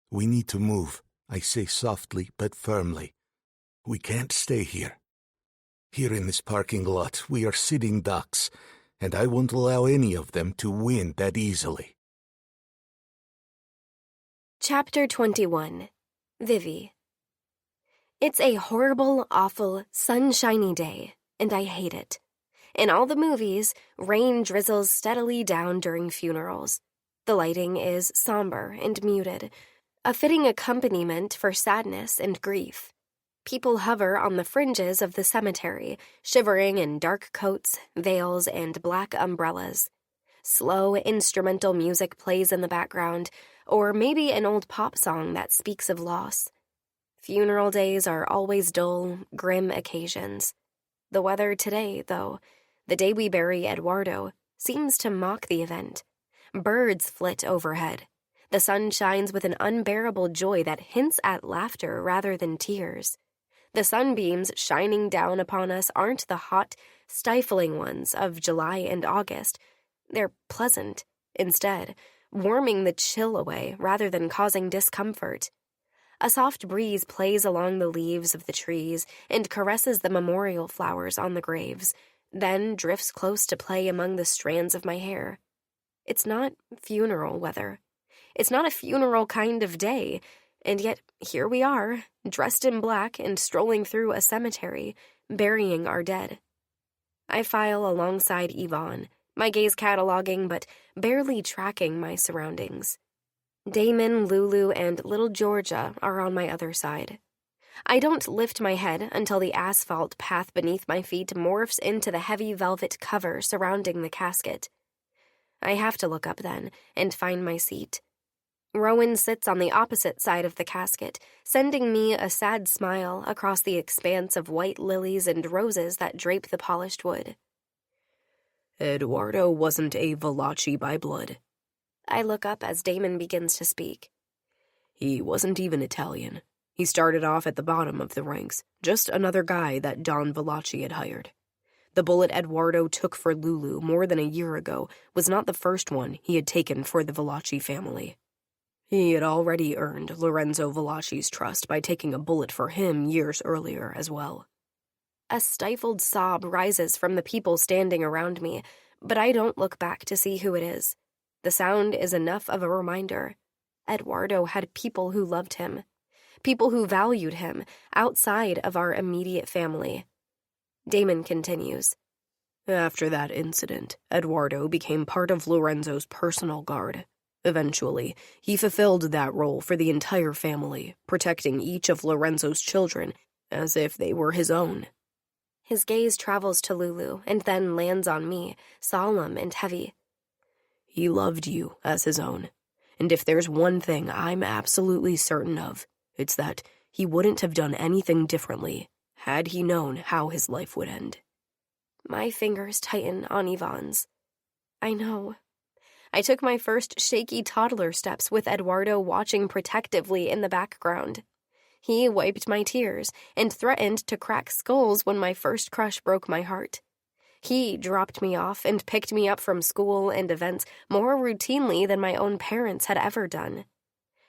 C: We need to move, I say softly but firmly. We can't stay here. Here in this parking lot, we are sitting ducks, and I won't allow any of them to win that easily.
D: Chapter 21. Vivi. It's a horrible, awful, sunshiny day, and I hate it. In all the movies, rain drizzles steadily down during funerals. The lighting is somber and muted, a fitting accompaniment for sadness and grief. People hover on the fringes of the cemetery, shivering in dark coats, veils, and black umbrellas. Slow instrumental music plays in the background, or maybe an old pop song that speaks of loss. Funeral days are always dull, grim occasions. The weather today, though, the day we bury Eduardo, seems to mock the event. Birds flit overhead. The sun shines with an unbearable joy that hints at laughter rather than tears. The sunbeams shining down upon us aren't the hot, stifling ones of July and August. They're pleasant, instead, warming the chill away rather than causing discomfort. A soft breeze plays along the leaves of the trees and caresses the memorial flowers on the graves, then drifts close to play among the strands of my hair. It's not funeral weather. It's not a funeral kind of day, and yet here we are, dressed in black and strolling through a cemetery, burying our dead. I file alongside Yvonne, my gaze cataloging but barely tracking my surroundings. Damon, Lulu, and little Georgia are on my other side. I don't lift my head until the asphalt path beneath my feet morphs into the heavy velvet cover surrounding the casket. I have to look up then and find my seat. Rowan sits on the opposite side of the casket, sending me a sad smile across the expanse of white lilies and roses that drape the polished wood.
B: Eduardo wasn't a Valachi by blood.
D: I look up as Damon begins to speak.
B: He wasn't even Italian. He started off at the bottom of the ranks, just another guy that Don Valachi had hired. The bullet Eduardo took for Lulu more than a year ago was not the first one he had taken for the Valachi family. He had already earned Lorenzo Valachi's trust by taking a bullet for him years earlier as well.
D: A stifled sob rises from the people standing around me, but I don't look back to see who it is. The sound is enough of a reminder. Eduardo had people who loved him, people who valued him outside of our immediate family. Damon continues.
B: After that incident, Eduardo became part of Lorenzo's personal guard. Eventually, he fulfilled that role for the entire family, protecting each of Lorenzo's children as if they were his own.
D: His gaze travels to Lulu and then lands on me, solemn and heavy.
B: He loved you as his own, and if there's one thing I'm absolutely certain of, it's that he wouldn't have done anything differently had he known how his life would end.
D: My fingers tighten on Yvonne's. I know. I took my first shaky toddler steps with Eduardo watching protectively in the background. He wiped my tears and threatened to crack skulls when my first crush broke my heart. He dropped me off and picked me up from school and events more routinely than my own parents had ever done.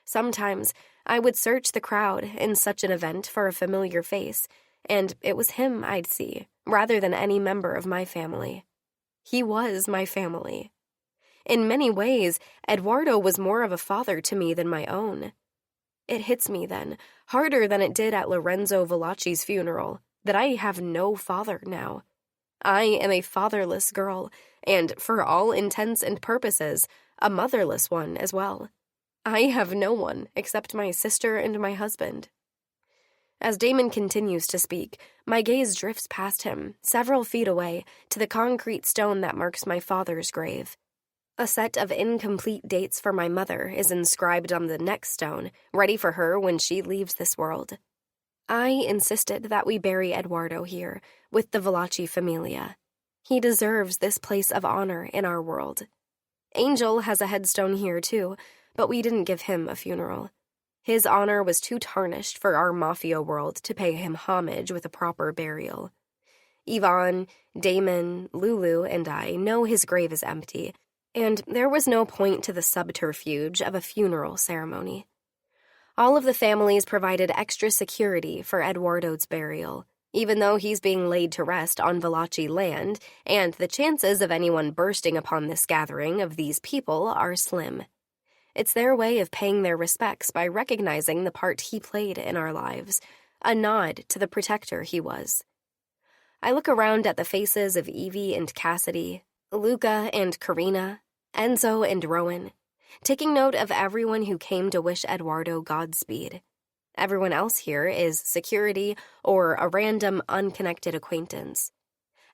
D: Sometimes I would search the crowd in such an event for a familiar face, and it was him I'd see, rather than any member of my family. He was my family. In many ways, Eduardo was more of a father to me than my own. It hits me then, harder than it did at Lorenzo Valachi's funeral, that I have no father now. I am a fatherless girl, and for all intents and purposes, a motherless one as well. I have no one except my sister and my husband. As Damon continues to speak, my gaze drifts past him, several feet away, to the concrete stone that marks my father's grave. A set of incomplete dates for my mother is inscribed on the next stone, ready for her when she leaves this world. I insisted that we bury Eduardo here, with the Valachi familia. He deserves this place of honor in our world. Angel has a headstone here too, but we didn't give him a funeral. His honor was too tarnished for our Mafia world to pay him homage with a proper burial. Yvonne, Damon, Lulu, and I know his grave is empty, and there was no point to the subterfuge of a funeral ceremony. All of the families provided extra security for Eduardo's burial, even though he's being laid to rest on Valachi land, and the chances of anyone bursting upon this gathering of these people are slim. It's their way of paying their respects by recognizing the part he played in our lives, a nod to the protector he was. I look around at the faces of Evie and Cassidy, Luca and Karina, Enzo and Rowan, taking note of everyone who came to wish Eduardo Godspeed. Everyone else here is security or a random, unconnected acquaintance.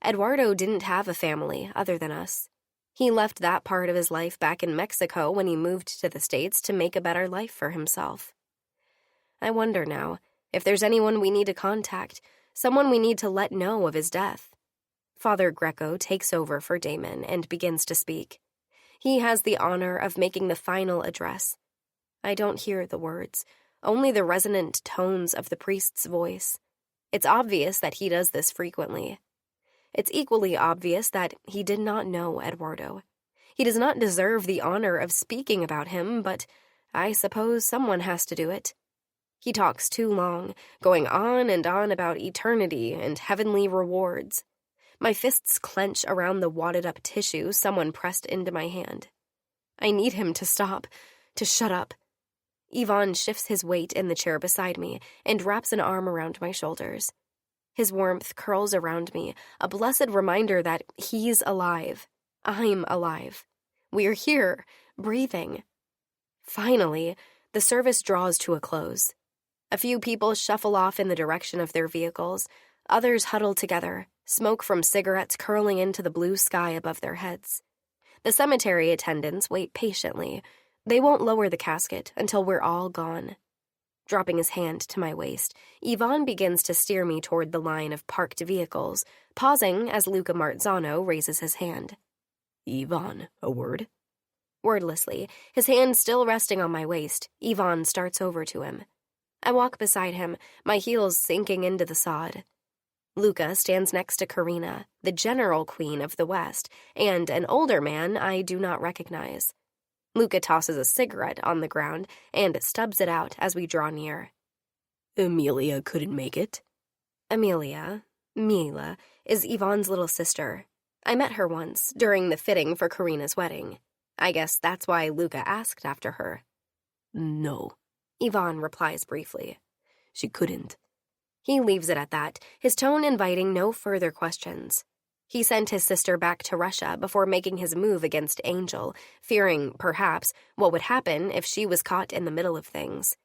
D: Eduardo didn't have a family other than us. He left that part of his life back in Mexico when he moved to the States to make a better life for himself. I wonder now if there's anyone we need to contact, someone we need to let know of his death. Father Greco takes over for Damon and begins to speak. He has the honor of making the final address. I don't hear the words, only the resonant tones of the priest's voice. It's obvious that he does this frequently. It's equally obvious that he did not know Eduardo. He does not deserve the honor of speaking about him, but I suppose someone has to do it. He talks too long, going on and on about eternity and heavenly rewards. My fists clench around the wadded-up tissue someone pressed into my hand. I need him to stop, to shut up. Yvonne shifts his weight in the chair beside me and wraps an arm around my shoulders. His warmth curls around me, a blessed reminder that he's alive. I'm alive. We're here, breathing. Finally, the service draws to a close. A few people shuffle off in the direction of their vehicles. Others huddle together, smoke from cigarettes curling into the blue sky above their heads. The cemetery attendants wait patiently. They won't lower the casket until we're all gone. Dropping his hand to my waist, Yvonne begins to steer me toward the line of parked vehicles, pausing as Luca Marzano raises his hand.
B: Yvonne, a word?
D: Wordlessly, his hand still resting on my waist, Yvonne starts over to him. I walk beside him, my heels sinking into the sod. Luca stands next to Karina, the general queen of the West, and an older man I do not recognize. Luca tosses a cigarette on the ground and stubs it out as we draw near.
B: Amelia couldn't make it.
D: Amelia, Mila, is Yvonne's little sister. I met her once, during the fitting for Karina's wedding. I guess that's why Luca asked after her.
B: No,
D: Yvonne replies briefly.
B: she couldn't.
D: He leaves it at that, his tone inviting no further questions. He sent his sister back to Russia before making his move against Angel, fearing, perhaps, what would happen if she was caught in the middle of things.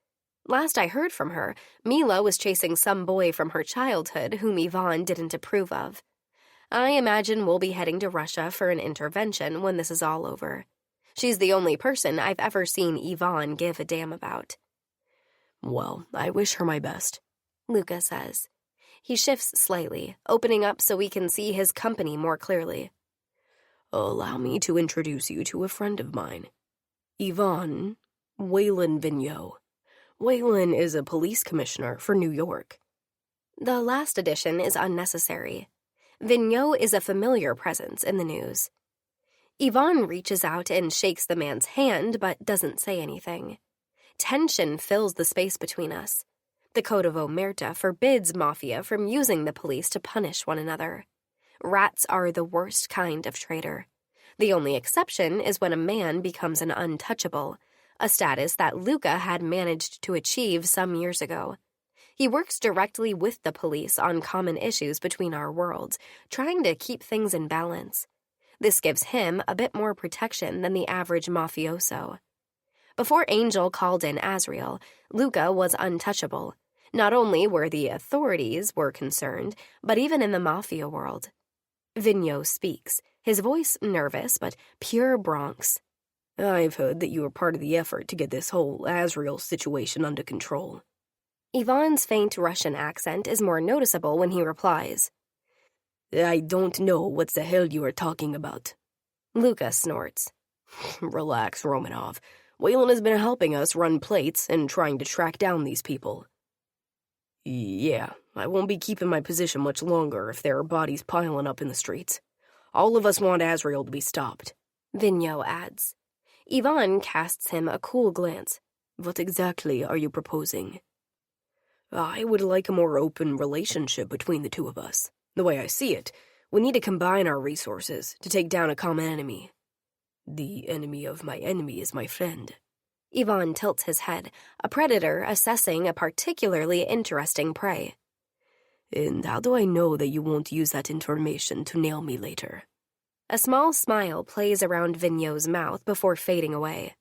D: Last I heard from her, Mila was chasing some boy from her childhood whom Yvonne didn't approve of. I imagine we'll be heading to Russia for an intervention when this is all over. She's the only person I've ever seen Yvonne give a damn about.
B: Well, I wish her my best,
D: Luca says. He shifts slightly, opening up so we can see his company more clearly.
B: Allow me to introduce you to a friend of mine. Yvonne, Waylon Vigneault. Waylon is a police commissioner for New York.
D: The last addition is unnecessary. Vigneault is a familiar presence in the news. Yvonne reaches out and shakes the man's hand, but doesn't say anything. Tension fills the space between us. The Code of Omerta forbids Mafia from using the police to punish one another. Rats are the worst kind of traitor. The only exception is when a man becomes an untouchable, a status that Luca had managed to achieve some years ago. He works directly with the police on common issues between our worlds, trying to keep things in balance. This gives him a bit more protection than the average mafioso. Before Angel called in Azriel, Luca was untouchable, not only where the authorities were concerned, but even in the Mafia world. Vigneault speaks, his voice nervous but pure Bronx.
B: I've heard that you were part of the effort to get this whole Azriel situation under control.
D: Yvonne's faint Russian accent is more noticeable when he replies.
B: I don't know what the hell you are talking about.
D: Luca snorts.
B: Relax, Romanov. Wayland has been helping us run plates and trying to track down these people. Yeah, I won't be keeping my position much longer if there are bodies piling up in the streets. All of us want Azriel to be stopped.
D: Vigneault adds. Yvonne casts him a cool glance.
B: What exactly are you proposing? I would like a more open relationship between the two of us. The way I see it, we need to combine our resources to take down a common enemy. The enemy of my enemy is my friend.
D: Yvonne tilts his head, a predator assessing a particularly interesting prey.
B: And how do I know that you won't use that information to nail me later?
D: A small smile plays around Vigneault's mouth before fading away.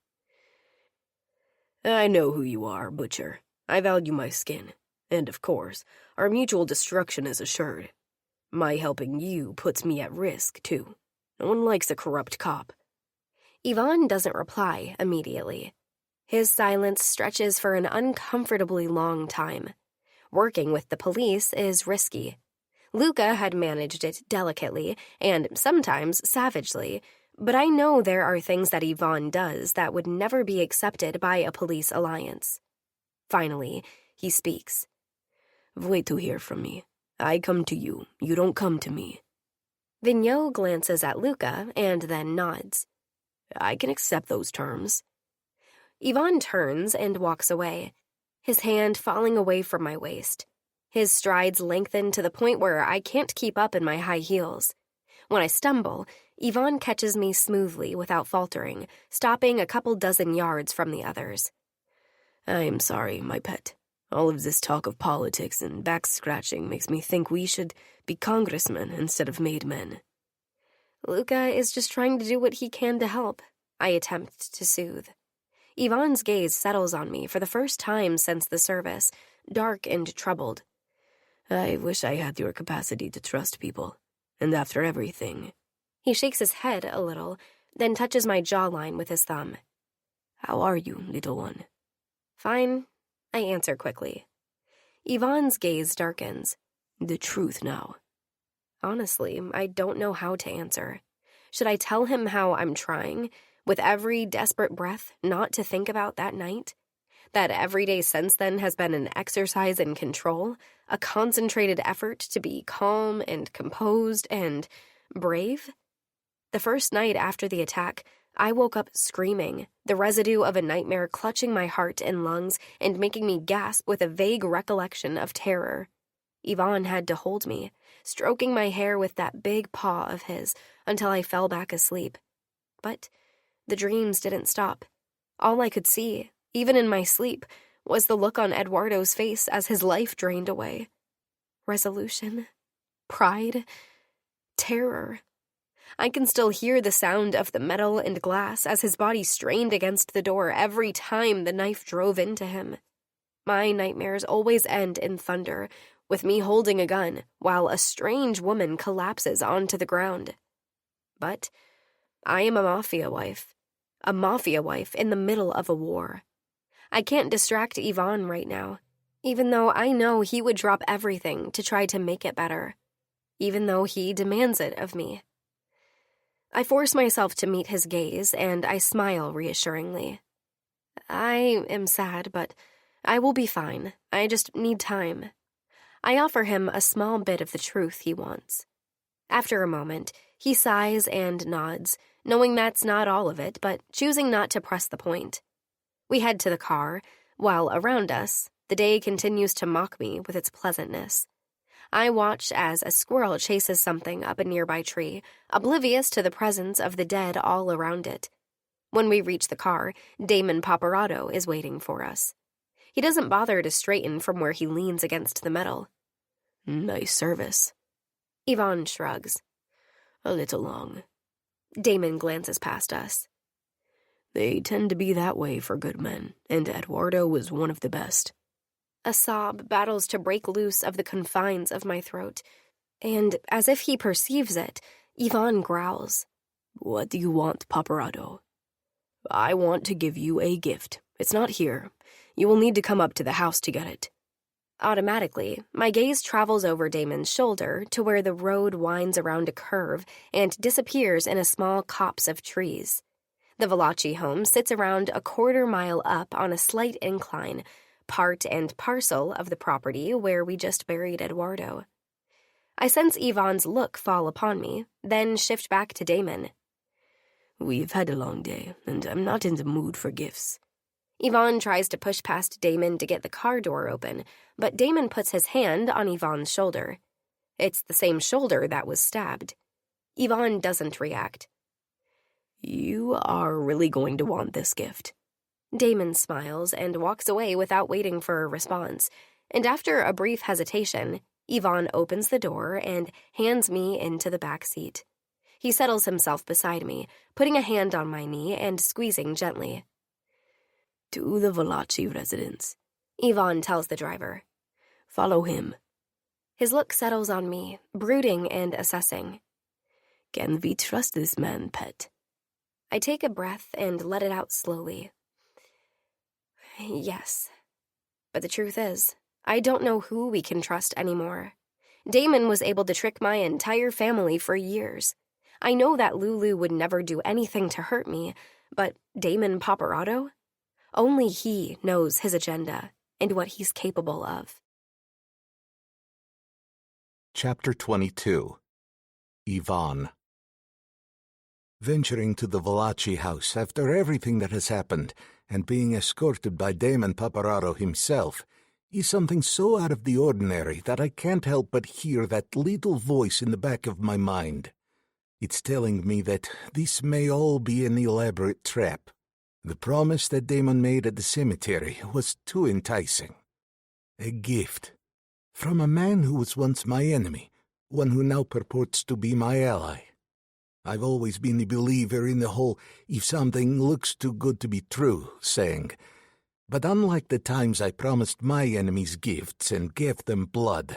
B: I know who you are, Butcher. I value my skin. And of course, our mutual destruction is assured. My helping you puts me at risk, too. No one likes a corrupt cop.
D: Yvonne doesn't reply immediately. His silence stretches for an uncomfortably long time. Working with the police is risky. Luca had managed it delicately and sometimes savagely, but I know there are things that Yvonne does that would never be accepted by a police alliance. Finally, he speaks.
B: Wait to hear from me. I come to you. You don't come to me.
D: Vigneault glances at Luca and then nods.
B: I can accept those terms.
D: Yvonne turns and walks away, his hand falling away from my waist. His strides lengthen to the point where I can't keep up in my high heels. When I stumble, Yvonne catches me smoothly without faltering, stopping a couple dozen yards from the others.
B: I am sorry, my pet. All of this talk of politics and back-scratching makes me think we should be congressmen instead of made men.
D: Luca is just trying to do what he can to help, I attempt to soothe. Yvonne's gaze settles on me for the first time since the service, dark and troubled.
B: I wish I had your capacity to trust people. And after everything...
D: He shakes his head a little, then touches my jawline with his thumb.
B: How are you, little one?
D: Fine, I answer quickly. Yvonne's gaze darkens.
B: The truth now.
D: Honestly, I don't know how to answer. Should I tell him how I'm trying, with every desperate breath, not to think about that night? That every day since then has been an exercise in control, a concentrated effort to be calm and composed and brave? The first night after the attack, I woke up screaming, the residue of a nightmare clutching my heart and lungs and making me gasp with a vague recollection of terror. Yvonne had to hold me, stroking my hair with that big paw of his until I fell back asleep. But the dreams didn't stop. All I could see, even in my sleep, was the look on Eduardo's face as his life drained away. Resolution, pride, terror. I can still hear the sound of the metal and glass as his body strained against the door every time the knife drove into him. My nightmares always end in thunder, with me holding a gun while a strange woman collapses onto the ground. But I am a mafia wife in the middle of a war. I can't distract Yvonne right now, even though I know he would drop everything to try to make it better, even though he demands it of me. I force myself to meet his gaze, and I smile reassuringly. I am sad, but I will be fine. I just need time. I offer him a small bit of the truth he wants. After a moment, he sighs and nods, knowing that's not all of it, but choosing not to press the point. We head to the car, while around us, the day continues to mock me with its pleasantness. I watch as a squirrel chases something up a nearby tree, oblivious to the presence of the dead all around it. When we reach the car, Damon Paparazzo is waiting for us. He doesn't bother to straighten from where he leans against the metal.
B: Nice service.
D: Yvonne shrugs.
B: A little long.
D: Damon glances past us.
B: They tend to be that way for good men, and Eduardo was one of the best.
D: A sob battles to break loose of the confines of my throat, and as if he perceives it, Ivan growls.
B: What do you want, Paparado? I want to give you a gift. It's not here. You will need to come up to the house to get it.
D: Automatically, my gaze travels over Damon's shoulder to where the road winds around a curve and disappears in a small copse of trees. The Valachi home sits around a quarter-mile up on a slight incline, part and parcel of the property where we just buried Eduardo. I sense Ivan's look fall upon me, then shift back to Damon.
B: We've had a long day, and I'm not in the mood for gifts.
D: Ivan tries to push past Damon to get the car door open, but Damon puts his hand on Ivan's shoulder. It's the same shoulder that was stabbed. Ivan doesn't react.
B: You are really going to want this gift.
D: Damon smiles and walks away without waiting for a response, and after a brief hesitation, Ivan opens the door and hands me into the back seat. He settles himself beside me, putting a hand on my knee and squeezing gently.
B: To the Valachi residence,
D: Ivan tells the driver.
B: Follow him.
D: His look settles on me, brooding and assessing.
B: Can we trust this man, pet?
D: I take a breath and let it out slowly. Yes. But the truth is, I don't know who we can trust anymore. Damon was able to trick my entire family for years. I know that Lulu would never do anything to hurt me, but Damon Paparado? Only he knows his agenda and what he's capable of.
C: Chapter 22. Ivan. Venturing to the Valachi house after everything that has happened, and being escorted by Damon Paparado himself, is something so out of the ordinary that I can't help but hear that little voice in the back of my mind. It's telling me that this may all be an elaborate trap. The promise that Damon made at the cemetery was too enticing. A gift. From a man who was once my enemy, one who now purports to be my ally. I've always been a believer in the whole "if something looks too good to be true" saying. But unlike the times I promised my enemies gifts and gave them blood,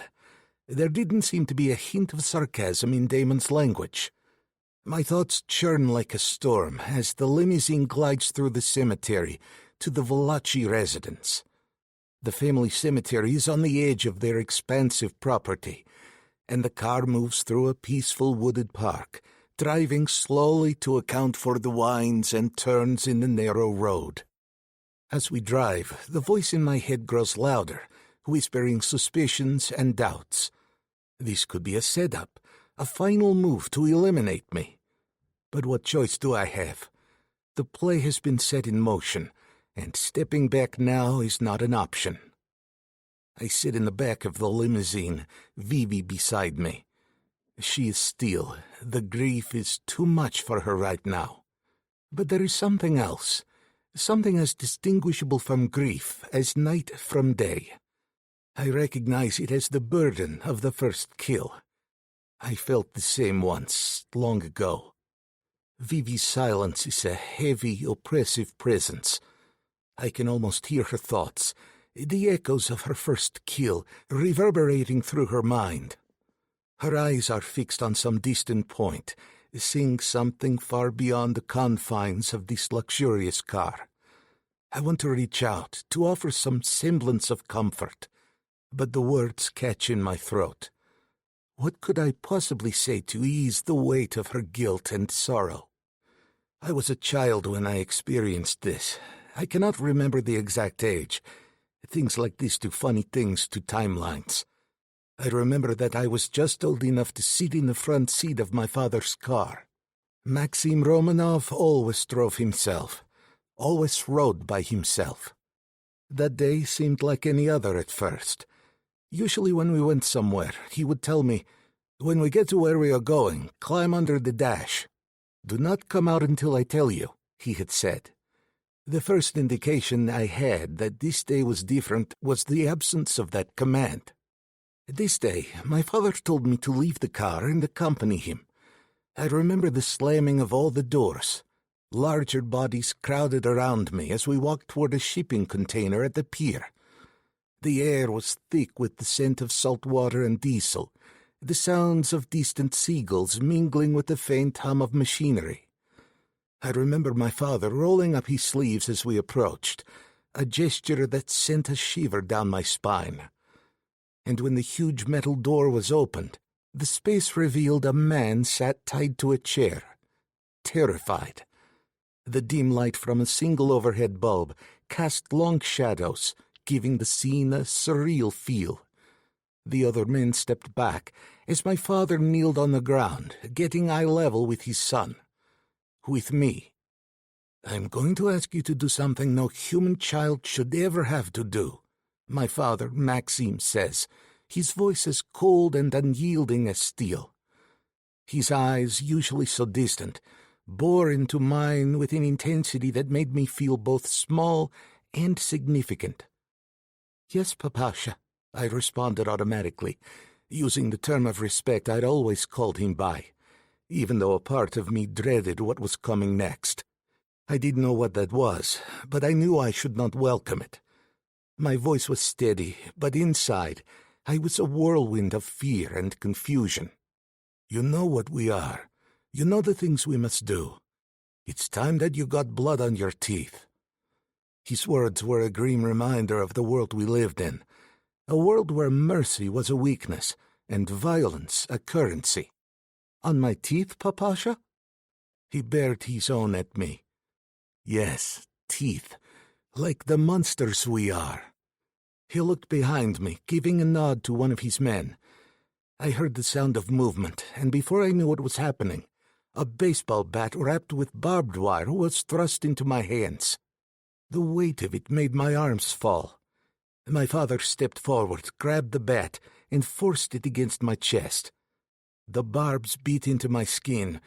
C: there didn't seem to be a hint of sarcasm in Damon's language. My thoughts churn like a storm as the limousine glides through the cemetery to the Valachi residence. The family cemetery is on the edge of their expansive property, and the car moves through a peaceful wooded park, driving slowly to account for the winds and turns in the narrow road. As we drive, the voice in my head grows louder, whispering suspicions and doubts. This could be a setup, a final move to eliminate me. But what choice do I have? The play has been set in motion, and stepping back now is not an option. I sit in the back of the limousine, Vivi beside me. She is still. The grief is too much for her right now. But there is something else, something as distinguishable from grief as night from day. I recognize it as the burden of the first kill. I felt the same once, long ago. Vivi's silence is a heavy, oppressive presence. I can almost hear her thoughts, the echoes of her first kill reverberating through her mind. Her eyes are fixed on some distant point, seeing something far beyond the confines of this luxurious car. I want to reach out, to offer some semblance of comfort, but the words catch in my throat. What could I possibly say to ease the weight of her guilt and sorrow? I was a child when I experienced this. I cannot remember the exact age. Things like this do funny things to timelines. I remember that I was just old enough to sit in the front seat of my father's car. Maxim Romanov always drove himself, always rode by himself. That day seemed like any other at first. Usually when we went somewhere, he would tell me, "When we get to where we are going, climb under the dash. Do not come out until I tell you," he had said. The first indication I had that this day was different was the absence of that command. This day, my father told me to leave the car and accompany him. I remember the slamming of all the doors. Larger bodies crowded around me as we walked toward a shipping container at the pier. The air was thick with the scent of salt water and diesel, the sounds of distant seagulls mingling with the faint hum of machinery. I remember my father rolling up his sleeves as we approached, a gesture that sent a shiver down my spine. And when the huge metal door was opened, the space revealed a man sat tied to a chair, terrified. The dim light from a single overhead bulb cast long shadows, giving the scene a surreal feel. The other men stepped back as my father kneeled on the ground, getting eye level with his son. With me. "I'm going to ask you to do something no human child should ever have to do," my father, Maxime, says, his voice as cold and unyielding as steel. His eyes, usually so distant, bore into mine with an intensity that made me feel both small and significant. "Yes, Papasha," I responded automatically, using the term of respect I'd always called him by, even though a part of me dreaded what was coming next. I didn't know what that was, but I knew I should not welcome it. My voice was steady, but inside I was a whirlwind of fear and confusion. "You know what we are. You know the things we must do. It's time that you got blood on your teeth." His words were a grim reminder of the world we lived in, a world where mercy was a weakness and violence a currency. "On my teeth, Papasha?" He bared his own at me. "Yes, teeth, like the monsters we are." He looked behind me, giving a nod to one of his men. I heard the sound of movement, and before I knew what was happening, a baseball bat wrapped with barbed wire was thrust into my hands. The weight of it made my arms fall. My father stepped forward, grabbed the bat, and forced it against my chest. The barbs beat into my skin,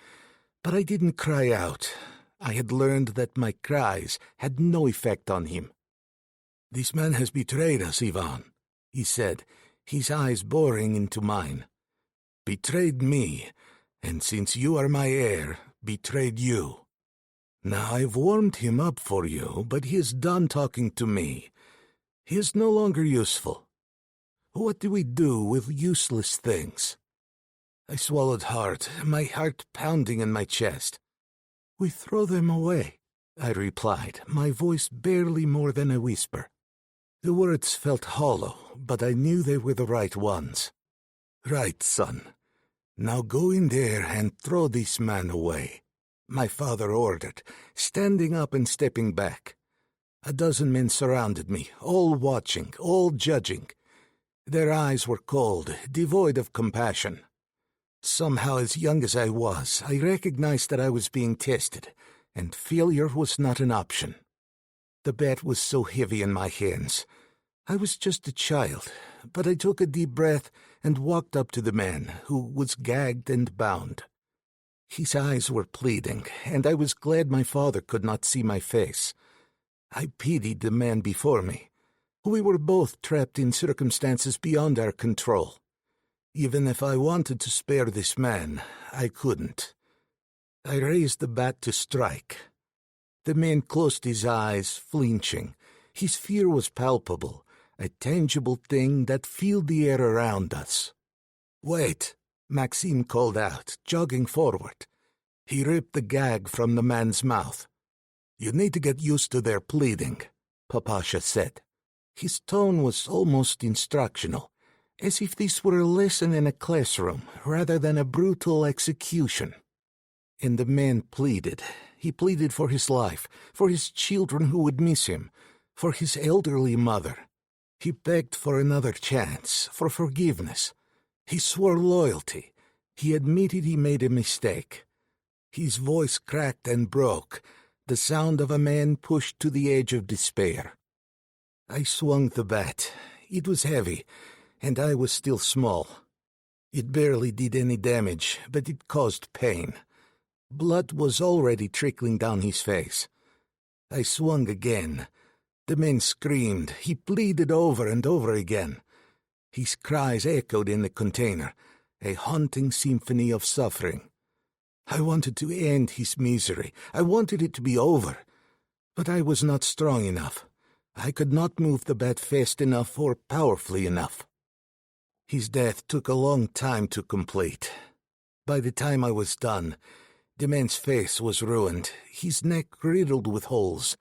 C: but I didn't cry out. I had learned that my cries had no effect on him. "This man has betrayed us, Ivan," he said, his eyes boring into mine. "Betrayed me, and since you are my heir, betrayed you. Now I've warmed him up for you, but he is done talking to me. He is no longer useful. What do we do with useless things?" I swallowed hard, my heart pounding in my chest. "We throw them away," I replied, my voice barely more than a whisper. The words felt hollow, but I knew they were the right ones. "Right, son. Now go in there and throw this man away," my father ordered, standing up and stepping back. A dozen men surrounded me, all watching, all judging. Their eyes were cold, devoid of compassion. Somehow, as young as I was, I recognized that I was being tested, and failure was not an option. The bat was so heavy in my hands. I was just a child, but I took a deep breath and walked up to the man, who was gagged and bound. His eyes were pleading, and I was glad my father could not see my face. I pitied the man before me. We were both trapped in circumstances beyond our control. Even if I wanted to spare this man, I couldn't. I raised the bat to strike. The man closed his eyes, flinching. His fear was palpable, a tangible thing that filled the air around us. "Wait," Maxime called out, jogging forward. He ripped the gag from the man's mouth. "You need to get used to their pleading," Papasha said. His tone was almost instructional, as if this were a lesson in a classroom rather than a brutal execution. And the man pleaded. He pleaded for his life, for his children who would miss him, for his elderly mother. He begged for another chance, for forgiveness. He swore loyalty. He admitted he made a mistake. His voice cracked and broke, the sound of a man pushed to the edge of despair. I swung the bat. It was heavy, and I was still small. It barely did any damage, but it caused pain. Blood was already trickling down his face. I swung again. The man screamed. He pleaded over and over again. His cries echoed in the container, a haunting symphony of suffering. I wanted to end his misery. I wanted it to be over. But I was not strong enough. I could not move the bat fast enough or powerfully enough. His death took a long time to complete. By the time I was done, the man's face was ruined, his neck riddled with holes,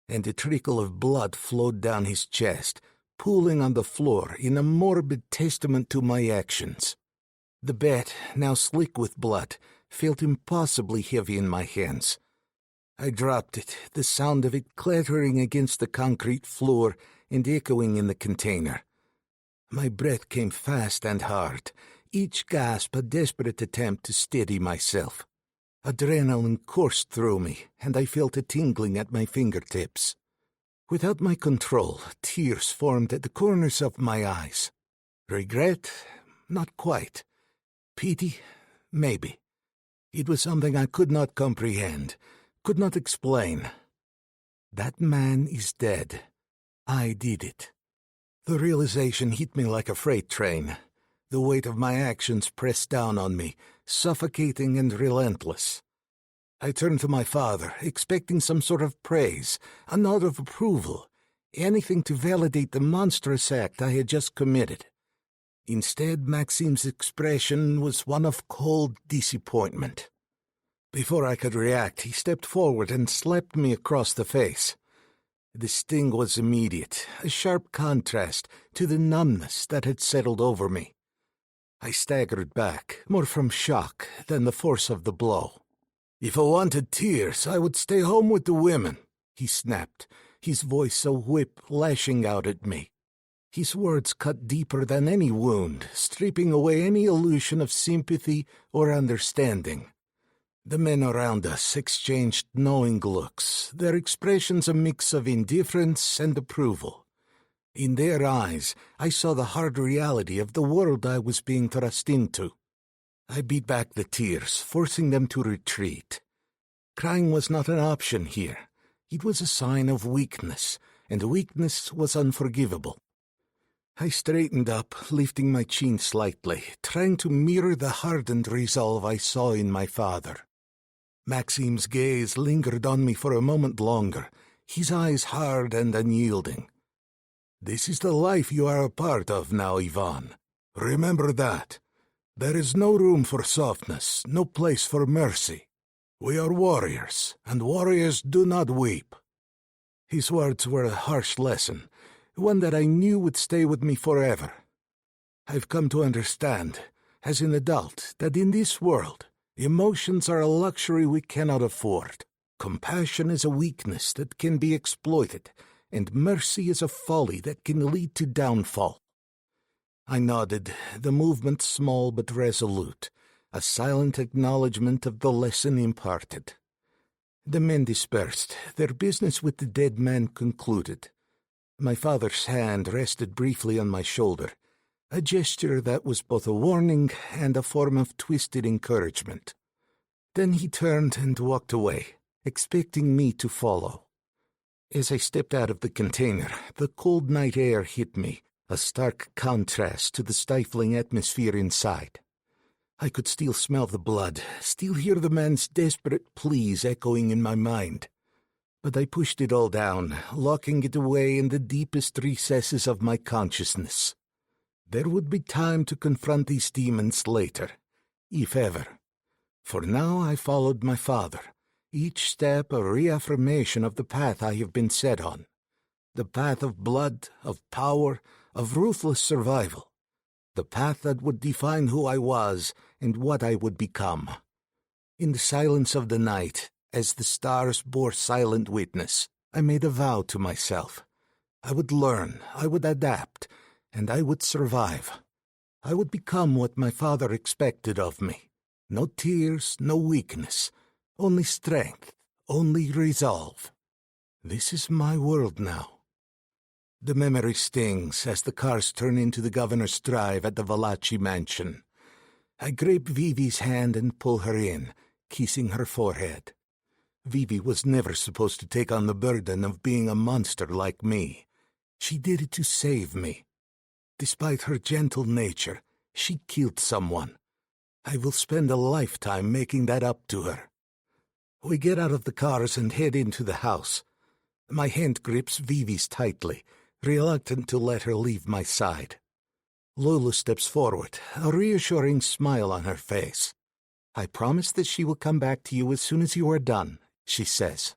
C: and a trickle of blood flowed down his chest, pooling on the floor in a morbid testament to my actions. The bat, now slick with blood, felt impossibly heavy in my hands. I dropped it, the sound of it clattering against the concrete floor and echoing in the container. My breath came fast and hard, each gasp a desperate attempt to steady myself. Adrenaline coursed through me, and I felt a tingling at my fingertips. Without my control, tears formed at the corners of my eyes. Regret? Not quite. Pity? Maybe. It was something I could not comprehend, could not explain. That man is dead. I did it. The realization hit me like a freight train. The weight of my actions pressed down on me, suffocating and relentless. I turned to my father, expecting some sort of praise, a nod of approval, anything to validate the monstrous act I had just committed. Instead, Maxime's expression was one of cold disappointment. Before I could react, he stepped forward and slapped me across the face. The sting was immediate, a sharp contrast to the numbness that had settled over me. I staggered back, more from shock than the force of the blow. "If I wanted tears, I would stay home with the women," he snapped, his voice a whip lashing out at me. His words cut deeper than any wound, stripping away any illusion of sympathy or understanding. The men around us exchanged knowing looks, their expressions a mix of indifference and approval. In their eyes, I saw the hard reality of the world I was being thrust into. I beat back the tears, forcing them to retreat. Crying was not an option here. It was a sign of weakness, and weakness was unforgivable. I straightened up, lifting my chin slightly, trying to mirror the hardened resolve I saw in my father. Maxime's gaze lingered on me for a moment longer, his eyes hard and unyielding. "This is the life you are a part of now, Ivan. Remember that. There is no room for softness, no place for mercy. We are warriors, and warriors do not weep." His words were a harsh lesson, one that I knew would stay with me forever. I've come to understand, as an adult, that in this world, emotions are a luxury we cannot afford. Compassion is a weakness that can be exploited, and mercy is a folly that can lead to downfall. I nodded, the movement small but resolute, a silent acknowledgment of the lesson imparted. The men dispersed, their business with the dead man concluded. My father's hand rested briefly on my shoulder, a gesture that was both a warning and a form of twisted encouragement. Then he turned and walked away, expecting me to follow. As I stepped out of the container, the cold night air hit me, a stark contrast to the stifling atmosphere inside. I could still smell the blood, still hear the man's desperate pleas echoing in my mind. But I pushed it all down, locking it away in the deepest recesses of my consciousness. There would be time to confront these demons later, if ever. For now I followed my father, each step a reaffirmation of the path I have been set on. The path of blood, of power, of ruthless survival. The path that would define who I was and what I would become. In the silence of the night, as the stars bore silent witness, I made a vow to myself. I would learn, I would adapt, and I would survive. I would become what my father expected of me. No tears, no weakness, only strength, only resolve. This is my world now. The memory stings as the cars turn into the governor's drive at the Valachi mansion. I grip Vivi's hand and pull her in, kissing her forehead. Vivi was never supposed to take on the burden of being a monster like me. She did it to save me. Despite her gentle nature, she killed someone. I will spend a lifetime making that up to her. We get out of the cars and head into the house. My hand grips Vivi's tightly, reluctant to let her leave my side. Lulu steps forward, a reassuring smile on her face. "I promise that she will come back to you as soon as you are done," she says.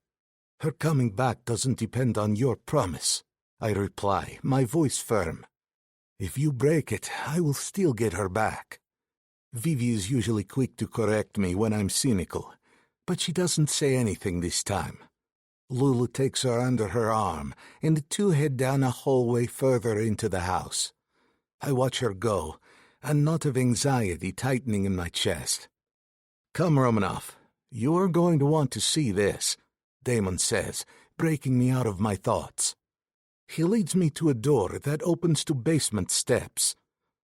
C: "Her coming back doesn't depend on your promise," I reply, my voice firm. "If you break it, I will still get her back." Vivi is usually quick to correct me when I'm cynical, but she doesn't say anything this time. Lulu takes her under her arm, and the two head down a hallway further into the house. I watch her go, a knot of anxiety tightening in my chest. "Come, Romanoff. You are going to want to see this," Damon says, breaking me out of my thoughts. He leads me to a door that opens to basement steps.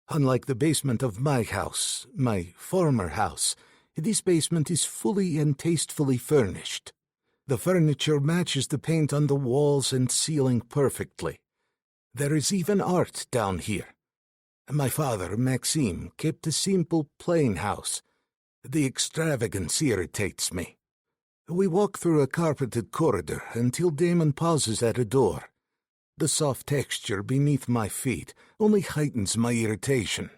C: Unlike the basement of my house, my former house, this basement is fully and tastefully furnished. The furniture matches the paint on the walls and ceiling perfectly. There is even art down here. My father, Maxime, kept a simple, plain house. The extravagance irritates me. We walk through a carpeted corridor until Damon pauses at a door. The soft texture beneath my feet only heightens my irritation.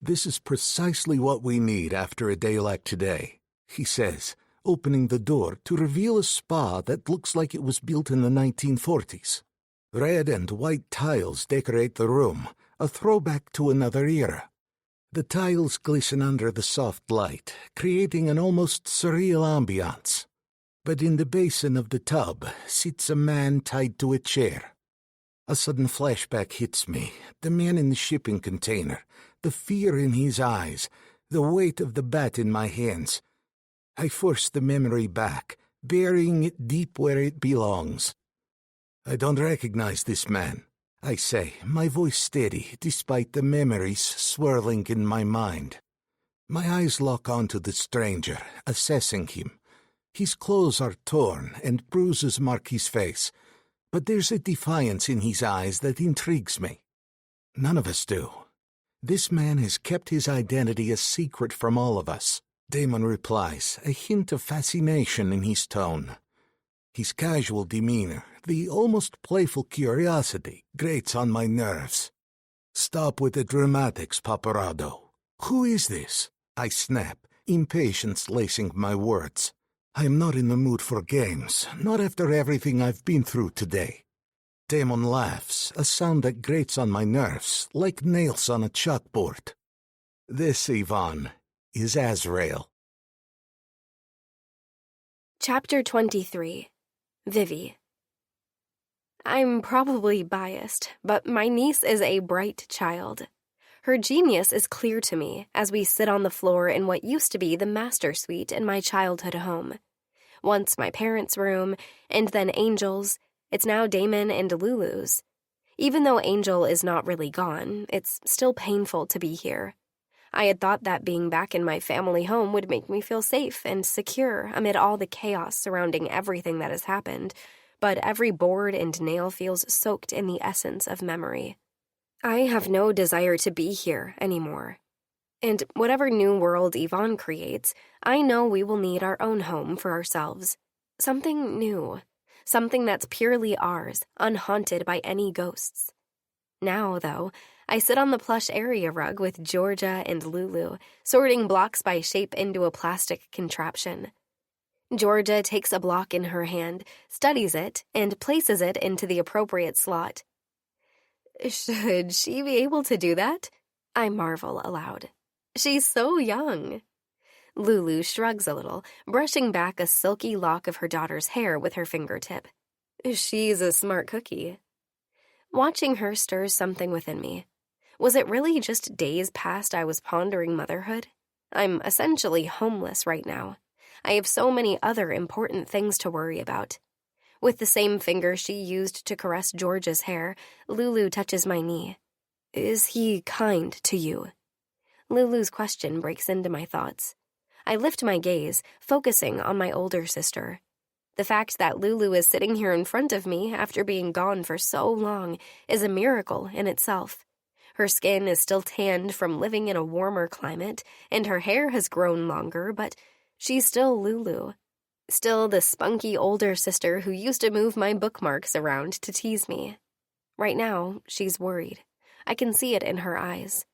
C: "This is precisely what we need after a day like today," he says, opening the door to reveal a spa that looks like it was built in the 1940s. Red and white tiles decorate the room, a throwback to another era. The tiles glisten under the soft light, creating an almost surreal ambiance. But in the basin of the tub sits a man tied to a chair. A sudden flashback hits me, the man in the shipping container, the fear in his eyes, the weight of the bat in my hands. I force the memory back, burying it deep where it belongs. "I don't recognize this man," I say, my voice steady despite the memories swirling in my mind. My eyes lock onto the stranger, assessing him. His clothes are torn and bruises mark his face, but there's a defiance in his eyes that intrigues me. None of us do. This man has kept his identity a secret from all of us, Damon replies, a hint of fascination in his tone. His casual demeanor, the almost playful curiosity, grates on my nerves. "Stop with the dramatics, Paparado. Who is this?" I snap, impatience lacing my words. "I am not in the mood for games, not after everything I've been through today." Damon laughs, a sound that grates on my nerves, like nails on a chalkboard. "This, Yvonne, is Azrael."
D: Chapter 23. Vivi. I'm probably biased, but my niece is a bright child. Her genius is clear to me as we sit on the floor in what used to be the master suite in my childhood home. Once my parents' room, and then Angel's, it's now Damon and Lulu's. Even though Angel is not really gone, it's still painful to be here. I had thought that being back in my family home would make me feel safe and secure amid all the chaos surrounding everything that has happened, but every board and nail feels soaked in the essence of memory. I have no desire to be here anymore. And whatever new world Yvonne creates, I know we will need our own home for ourselves. Something new. Something that's purely ours, unhaunted by any ghosts. Now, though, I sit on the plush area rug with Georgia and Lulu, sorting blocks by shape into a plastic contraption. Georgia takes a block in her hand, studies it, and places it into the appropriate slot. Should she be able to do that? I marvel aloud. She's so young. Lulu shrugs a little, brushing back a silky lock of her daughter's hair with her fingertip. She's a smart cookie. Watching her stirs something within me. Was it really just days past I was pondering motherhood? I'm essentially homeless right now. I have so many other important things to worry about. With the same finger she used to caress George's hair, Lulu touches my knee. Is he kind to you? Lulu's question breaks into my thoughts. I lift my gaze, focusing on my older sister. The fact that Lulu is sitting here in front of me after being gone for so long is a miracle in itself. Her skin is still tanned from living in a warmer climate, and her hair has grown longer, but she's still Lulu. Still the spunky older sister who used to move my bookmarks around to tease me. Right now, she's worried. I can see it in her eyes.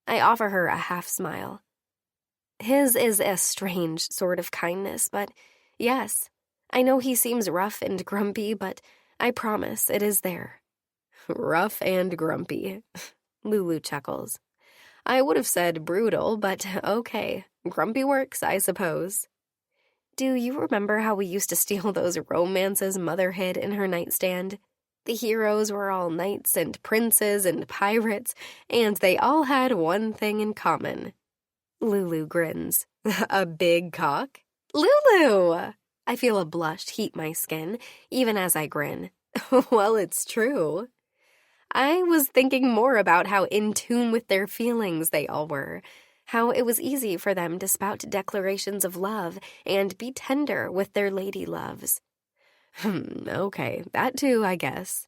D: I offer her a half smile. His is a strange sort of kindness, but yes, I know he seems rough and grumpy, but I promise it is there. Rough and grumpy. Lulu chuckles. I would have said brutal, but okay. Grumpy works, I suppose. Do you remember how we used to steal those romances Mother hid in her nightstand? The heroes were all knights and princes and pirates, and they all had one thing in common. Lulu grins. A big cock? Lulu! I feel a blush heat my skin, even as I grin. Well, it's true. I was thinking more about how in tune with their feelings they all were, how it was easy for them to spout declarations of love and be tender with their lady loves. Okay, that too, I guess.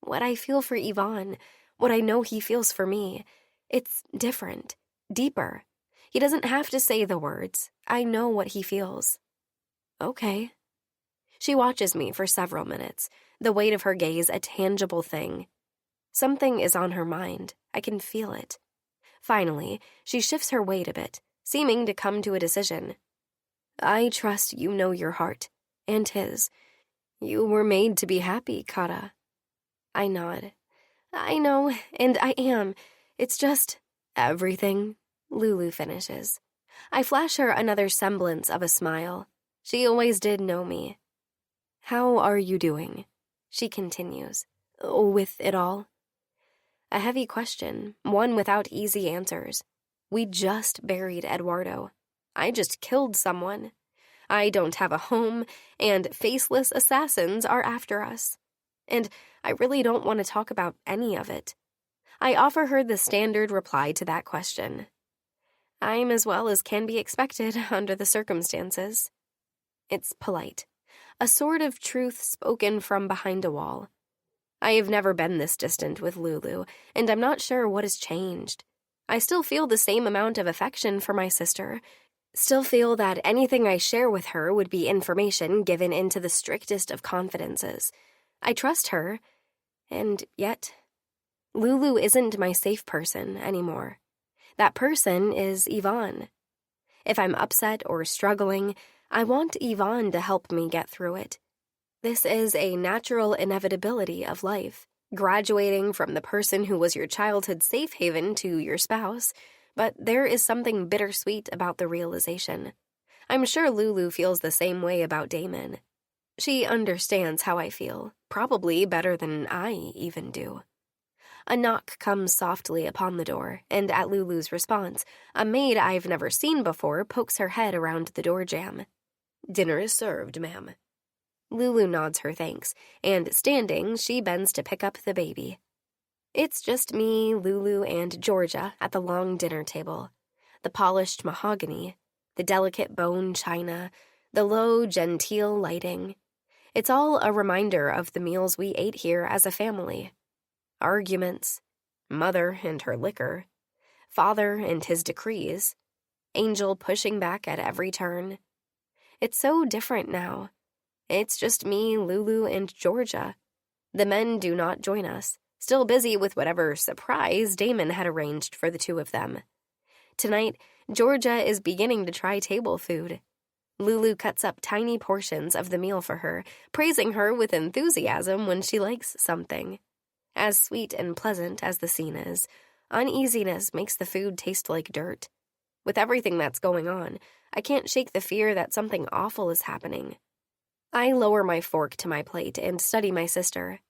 D: What I feel for Yvonne, what I know he feels for me, it's different, deeper. He doesn't have to say the words. I know what he feels. Okay. She watches me for several minutes, the weight of her gaze a tangible thing. Something is on her mind. I can feel it. Finally, she shifts her weight a bit, seeming to come to a decision. I trust you know your heart, and his. You were made to be happy, Kara. I nod. I know, and I am. It's just everything, Lulu finishes. I flash her another semblance of a smile. She always did know me. How are you doing? She continues. With it all? A heavy question, one without easy answers. We just buried Eduardo. I just killed someone. I don't have a home, and faceless assassins are after us. And I really don't want to talk about any of it. I offer her the standard reply to that question. I'm as well as can be expected under the circumstances. It's polite, a sort of truth spoken from behind a wall. I have never been this distant with Lulu, and I'm not sure what has changed. I still feel the same amount of affection for my sister, still feel that anything I share with her would be information given into the strictest of confidences. I trust her, and yet, Lulu isn't my safe person anymore. That person is Yvonne. If I'm upset or struggling, I want Yvonne to help me get through it. This is a natural inevitability of life, graduating from the person who was your childhood safe haven to your spouse, but there is something bittersweet about the realization. I'm sure Lulu feels the same way about Damon. She understands how I feel, probably better than I even do. A knock comes softly upon the door, and at Lulu's response, a maid I've never seen before pokes her head around the door jamb. Dinner is served, ma'am. Lulu nods her thanks, and standing, she bends to pick up the baby. It's just me, Lulu, and Georgia at the long dinner table. The polished mahogany, the delicate bone china, the low, genteel lighting. It's all a reminder of the meals we ate here as a family. Arguments, mother and her liquor, father and his decrees, Angel pushing back at every turn. It's so different now. It's just me, Lulu, and Georgia. The men do not join us, still busy with whatever surprise Damon had arranged for the two of them. Tonight, Georgia is beginning to try table food. Lulu cuts up tiny portions of the meal for her, praising her with enthusiasm when she likes something. As sweet and pleasant as the scene is, uneasiness makes the food taste like dirt. With everything that's going on, I can't shake the fear that something awful is happening. I lower my fork to my plate and study my sister.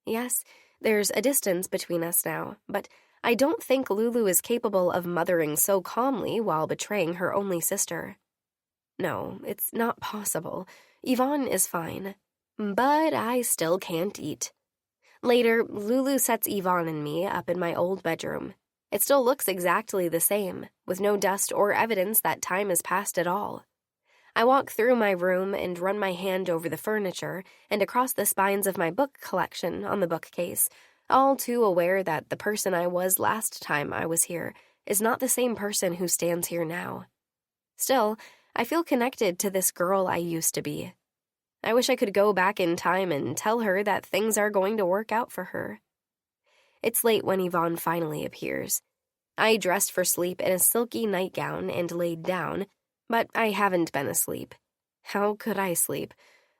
D: Yes, there's a distance between us now, but I don't think Lulu is capable of mothering so calmly while betraying her only sister. No, it's not possible. Yvonne is fine. But I still can't eat. Later, Lulu sets Yvonne and me up in my old bedroom. It still looks exactly the same, with no dust or evidence that time has passed at all. I walk through my room and run my hand over the furniture and across the spines of my book collection on the bookcase, all too aware that the person I was last time I was here is not the same person who stands here now. Still, I feel connected to this girl I used to be. I wish I could go back in time and tell her that things are going to work out for her. It's late when Yvonne finally appears. I dressed for sleep in a silky nightgown and laid down, but I haven't been asleep. How could I sleep?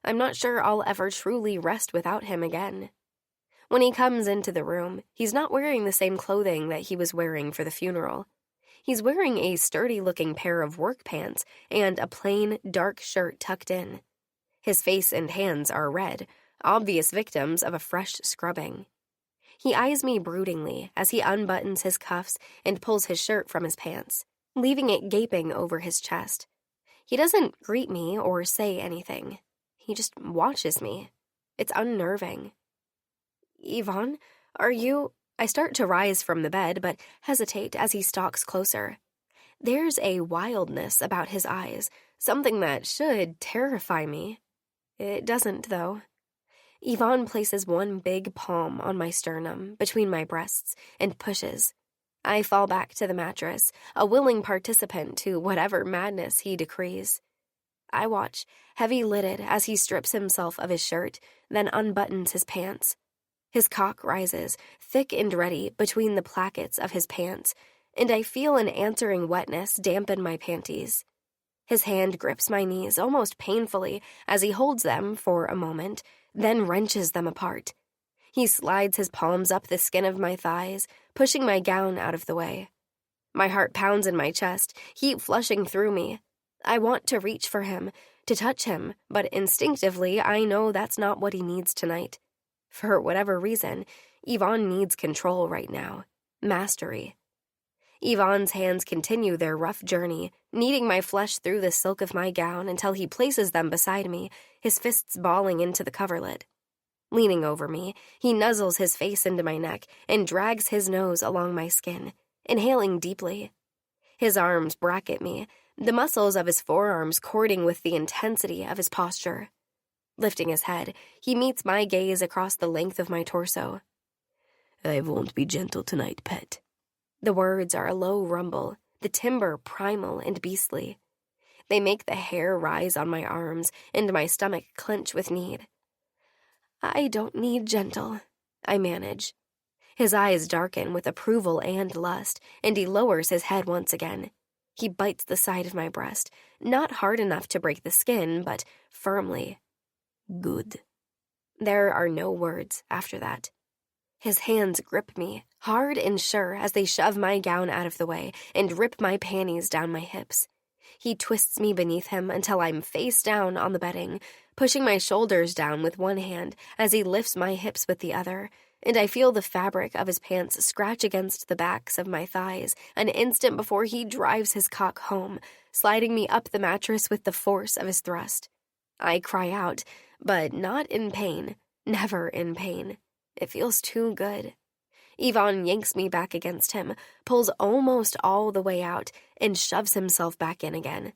D: I'm not sure I'll ever truly rest without him again. When he comes into the room, he's not wearing the same clothing that he was wearing for the funeral. He's wearing a sturdy-looking pair of work pants and a plain, dark shirt tucked in. His face and hands are red, obvious victims of a fresh scrubbing. He eyes me broodingly as he unbuttons his cuffs and pulls his shirt from his pants, leaving it gaping over his chest. He doesn't greet me or say anything. He just watches me. It's unnerving. "Yvonne, are you—" I start to rise from the bed, but hesitate as he stalks closer. There's a wildness about his eyes, something that should terrify me. It doesn't, though. Yvonne places one big palm on my sternum, between my breasts, and pushes. I fall back to the mattress, a willing participant to whatever madness he decrees. I watch, heavy-lidded, as he strips himself of his shirt, then unbuttons his pants. His cock rises, thick and ready, between the plackets of his pants, and I feel an answering wetness dampen my panties. His hand grips my knees almost painfully as he holds them for a moment, then wrenches them apart. He slides his palms up the skin of my thighs, pushing my gown out of the way. My heart pounds in my chest, heat flushing through me. I want to reach for him, to touch him, but instinctively I know that's not what he needs tonight. For whatever reason, Yvonne needs control right now. Mastery. Yvonne's hands continue their rough journey, kneading my flesh through the silk of my gown until he places them beside me, his fists balling into the coverlet. Leaning over me, he nuzzles his face into my neck and drags his nose along my skin, inhaling deeply. His arms bracket me, the muscles of his forearms cording with the intensity of his posture. Lifting his head, he meets my gaze across the length of my torso. "I won't be gentle tonight, pet." The words are a low rumble, the timbre primal and beastly. They make the hair rise on my arms and my stomach clench with need. "I don't need gentle," I manage. His eyes darken with approval and lust, and he lowers his head once again. He bites the side of my breast, not hard enough to break the skin, but firmly. "Good." There are no words after that. His hands grip me, hard and sure, as they shove my gown out of the way and rip my panties down my hips. He twists me beneath him until I'm face down on the bedding, pushing my shoulders down with one hand as he lifts my hips with the other, and I feel the fabric of his pants scratch against the backs of my thighs an instant before he drives his cock home, sliding me up the mattress with the force of his thrust. I cry out, but not in pain, never in pain. It feels too good. Yvonne yanks me back against him, pulls almost all the way out, and shoves himself back in again.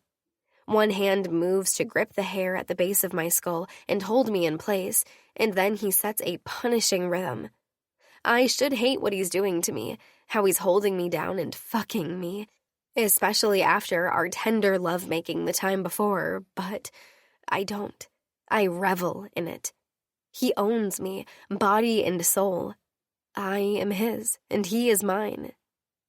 D: One hand moves to grip the hair at the base of my skull and hold me in place, and then he sets a punishing rhythm. I should hate what he's doing to me, how he's holding me down and fucking me, especially after our tender lovemaking the time before, but I don't. I revel in it. He owns me, body and soul. I am his, and he is mine.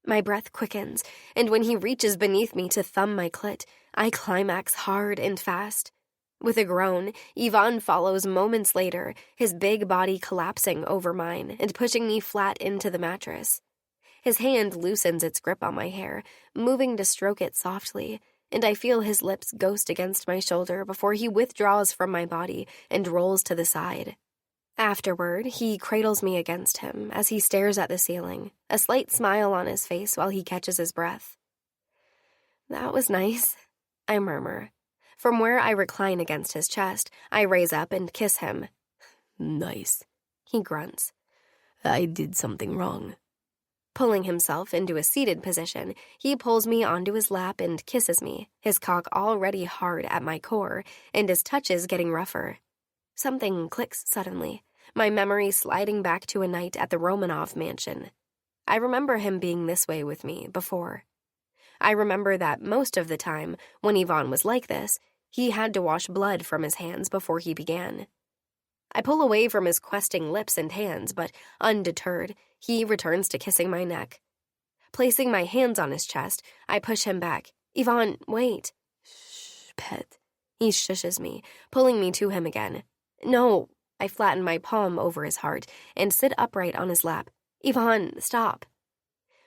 D: My breath quickens, and when he reaches beneath me to thumb my clit, I climax hard and fast. With a groan, Yvonne follows moments later, his big body collapsing over mine and pushing me flat into the mattress. His hand loosens its grip on my hair, moving to stroke it softly, and I feel his lips ghost against my shoulder before he withdraws from my body and rolls to the side. Afterward, he cradles me against him as he stares at the ceiling, a slight smile on his face while he catches his breath. "That was nice," I murmur. From where I recline against his chest, I raise up and kiss him. "Nice," he grunts. "I did something wrong." Pulling himself into a seated position, he pulls me onto his lap and kisses me, his cock already hard at my core, and his touches getting rougher. Something clicks suddenly. my memory sliding back to a night at the Romanov mansion. I remember him being this way with me before. I remember that most of the time, when Ivan was like this, he had to wash blood from his hands before he began. I pull away from his questing lips and hands, but undeterred, he returns to kissing my neck. Placing my hands on his chest, I push him back. Ivan, wait. Shh, pet. He shushes me, pulling me to him again. No. I flatten my palm over his heart and sit upright on his lap. Ivan, stop.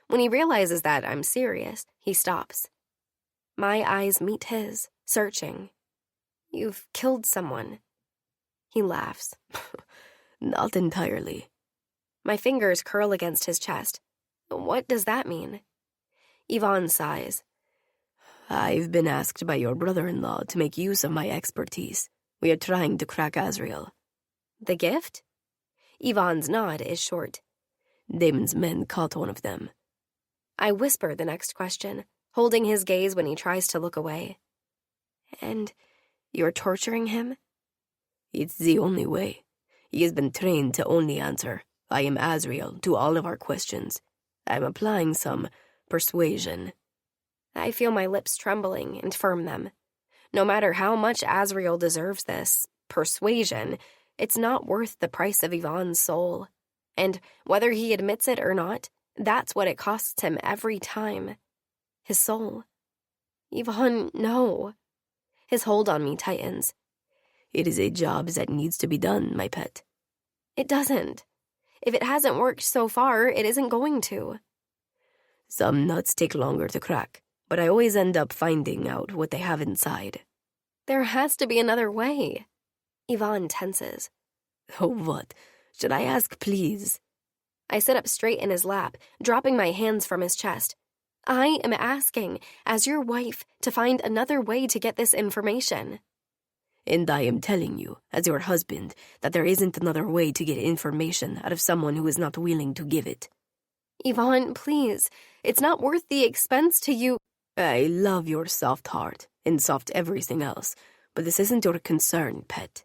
D: When he realizes that I'm serious, he stops. My eyes meet his, searching. You've killed someone. He laughs. Not entirely. My fingers curl against his chest. What does that mean? Ivan sighs. I've been asked by your brother-in-law to make use of my expertise. We are trying to crack Azrael. The gift? Ivan's nod is short. Damon's men caught one of them. I whisper the next question, holding his gaze when he tries to look away. And you're torturing him? It's the only way. He has been trained to only answer, I am Azrael, to all of our questions. I'm applying some persuasion. I feel my lips trembling and firm them. No matter how much Azrael deserves this persuasion, it's not worth the price of Ivan's soul. And whether he admits it or not, that's what it costs him every time. His soul. Ivan, no. His hold on me tightens. It is a job that needs to be done, my pet. It doesn't. If it hasn't worked so far, it isn't going to. Some nuts take longer to crack, but I always end up finding out what they have inside. There has to be another way. Ivan tenses. Oh, what? Should I ask, please? I sit up straight in his lap, dropping my hands from his chest. I am asking, as your wife, to find another way to get this information. And I am telling you, as your husband, that there isn't another way to get information out of someone who is not willing to give it. Ivan, please, it's not worth the expense to you. I love your soft heart, and soft everything else, but this isn't your concern, pet.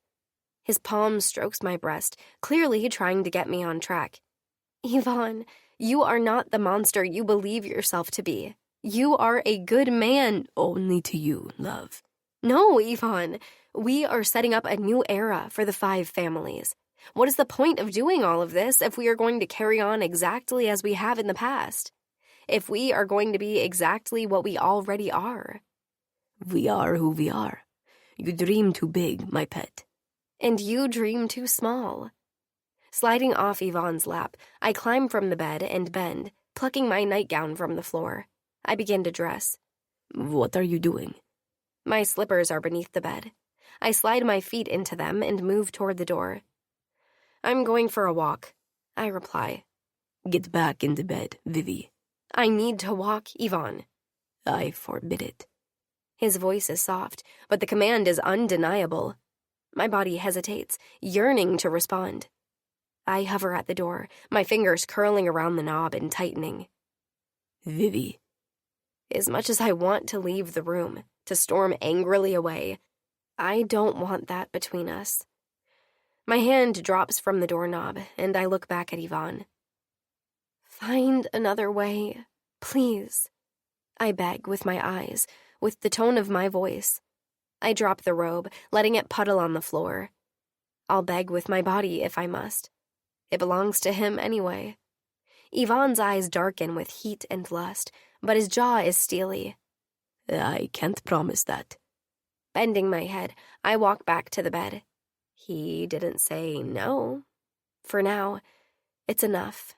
D: His palm strokes my breast, clearly trying to get me on track. Ivan, you are not the monster you believe yourself to be. You are a good man. Only to you, love. No, Ivan. We are setting up a new era for the 5 families. What is the point of doing all of this if we are going to carry on exactly as we have in the past? If we are going to be exactly what we already are? We are who we are. You dream too big, my pet. And you dream too small. Sliding off Ivan's lap, I climb from the bed and bend, plucking my nightgown from the floor. I begin to dress. What are you doing? My slippers are beneath the bed. I slide my feet into them and move toward the door. I'm going for a walk, I reply. Get back into bed, Vivi. I need to walk, Ivan. I forbid it. His voice is soft, but the command is undeniable. My body hesitates, yearning to respond. I hover at the door, my fingers curling around the knob and tightening. Vivi. As much as I want to leave the room, to storm angrily away, I don't want that between us. My hand drops from the doorknob, and I look back at Ivan. Find another way, please. I beg with my eyes, with the tone of my voice. I drop the robe, letting it puddle on the floor. I'll beg with my body if I must. It belongs to him anyway. Ivan's eyes darken with heat and lust, but his jaw is steely. I can't promise that. Bending my head, I walk back to the bed. He didn't say no. For now, it's enough.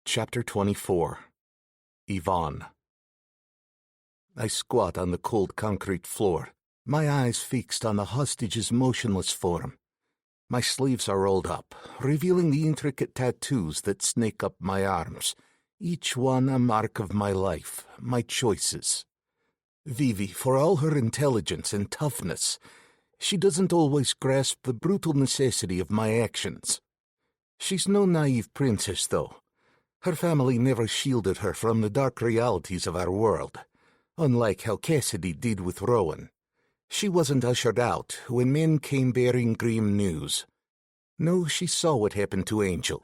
C: Chapter 24. Ivan. I squat on the cold concrete floor, my eyes fixed on the hostage's motionless form. My sleeves are rolled up, revealing the intricate tattoos that snake up my arms, each one a mark of my life, my choices. Vivi, for all her intelligence and toughness, she doesn't always grasp the brutal necessity of my actions. She's no naive princess, though. Her family never shielded her from the dark realities of our world, unlike how Cassidy did with Rowan. She wasn't ushered out when men came bearing grim news. No, she saw what happened to Angel.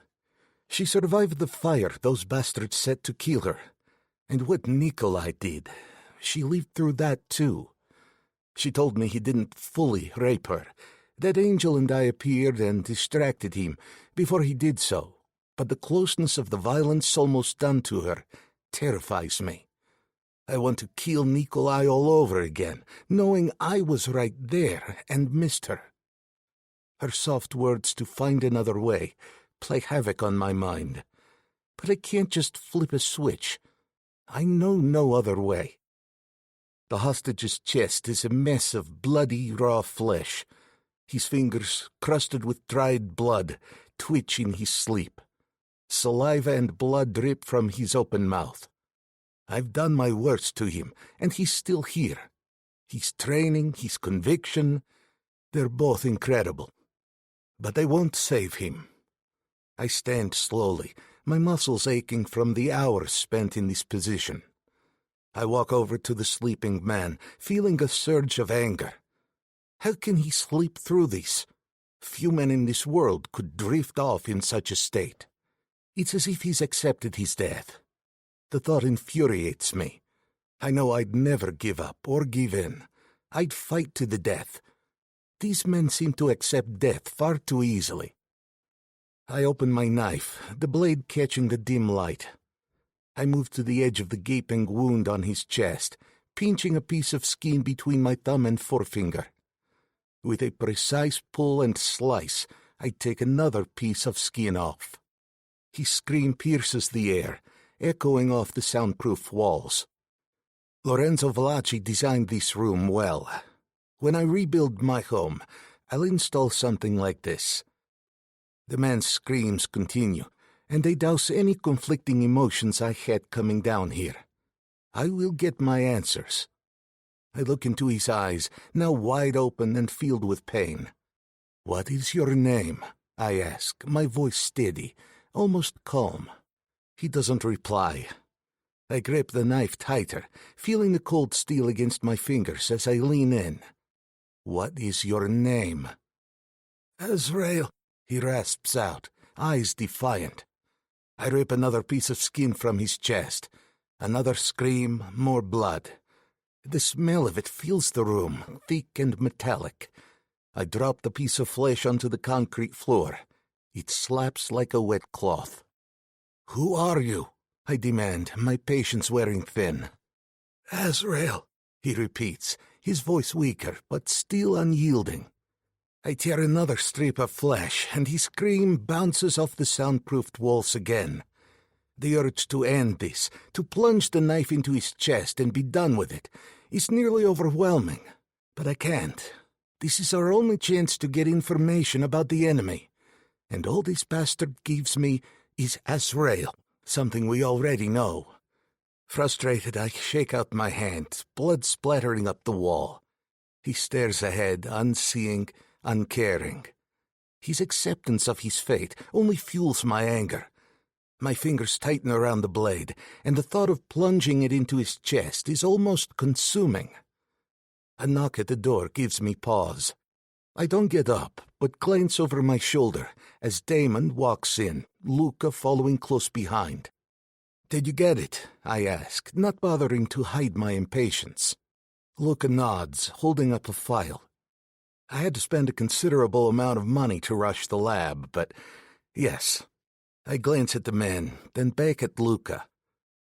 C: She survived the fire those bastards set to kill her. And what Nikolai did, she lived through that too. She told me he didn't fully rape her, that Angel and I appeared and distracted him before he did so. But the closeness of the violence almost done to her terrifies me. I want to kill Nikolai all over again, knowing I was right there and missed her. Her soft words to find another way play havoc on my mind. But I can't just flip a switch. I know no other way. The hostage's chest is a mess of bloody, raw flesh. His fingers, crusted with dried blood, twitch in his sleep. Saliva and blood drip from his open mouth. I've done my worst to him, and he's still here. His training, his conviction, they're both incredible. But they won't save him. I stand slowly, my muscles aching from the hours spent in this position. I walk over to the sleeping man, feeling a surge of anger. How can he sleep through this? Few men in this world could drift off in such a state. It's as if he's accepted his death. The thought infuriates me. I know I'd never give up or give in. I'd fight to the death. These men seem to accept death far too easily. I open my knife, the blade catching the dim light. I move to the edge of the gaping wound on his chest, pinching a piece of skin between my thumb and forefinger. With a precise pull and slice, I take another piece of skin off. His scream pierces the air, echoing off the soundproof walls. Lorenzo Valachi designed this room well. When I rebuild my home, I'll install something like this. The man's screams continue, and they douse any conflicting emotions I had coming down here. I will get my answers. I look into his eyes, now wide open and filled with pain. "What is your name?" I ask, my voice steady, almost calm. He doesn't reply. I grip the knife tighter, feeling the cold steel against my fingers as I lean in. "What is your name?" "Azrael," he rasps out, eyes defiant. I rip another piece of skin from his chest. Another scream, more blood. The smell of it fills the room, thick and metallic. I drop the piece of flesh onto the concrete floor. It slaps like a wet cloth. "Who are you?" I demand, my patience wearing thin. "Azrael," he repeats, his voice weaker, but still unyielding. I tear another strip of flesh, and his scream bounces off the soundproofed walls again. The urge to end this, to plunge the knife into his chest and be done with it, is nearly overwhelming. But I can't. This is our only chance to get information about the enemy. And all this bastard gives me is Azrael, something we already know. Frustrated, I shake out my hand, blood splattering up the wall. He stares ahead, unseeing, uncaring. His acceptance of his fate only fuels my anger. My fingers tighten around the blade, and the thought of plunging it into his chest is almost consuming. A knock at the door gives me pause. I don't get up, but glance over my shoulder as Damon walks in, Luca following close behind. "Did you get it?" I ask, not bothering to hide my impatience. Luca nods, holding up a file. I had to spend a considerable amount of money to rush the lab, but yes. I glance at the man, then back at Luca.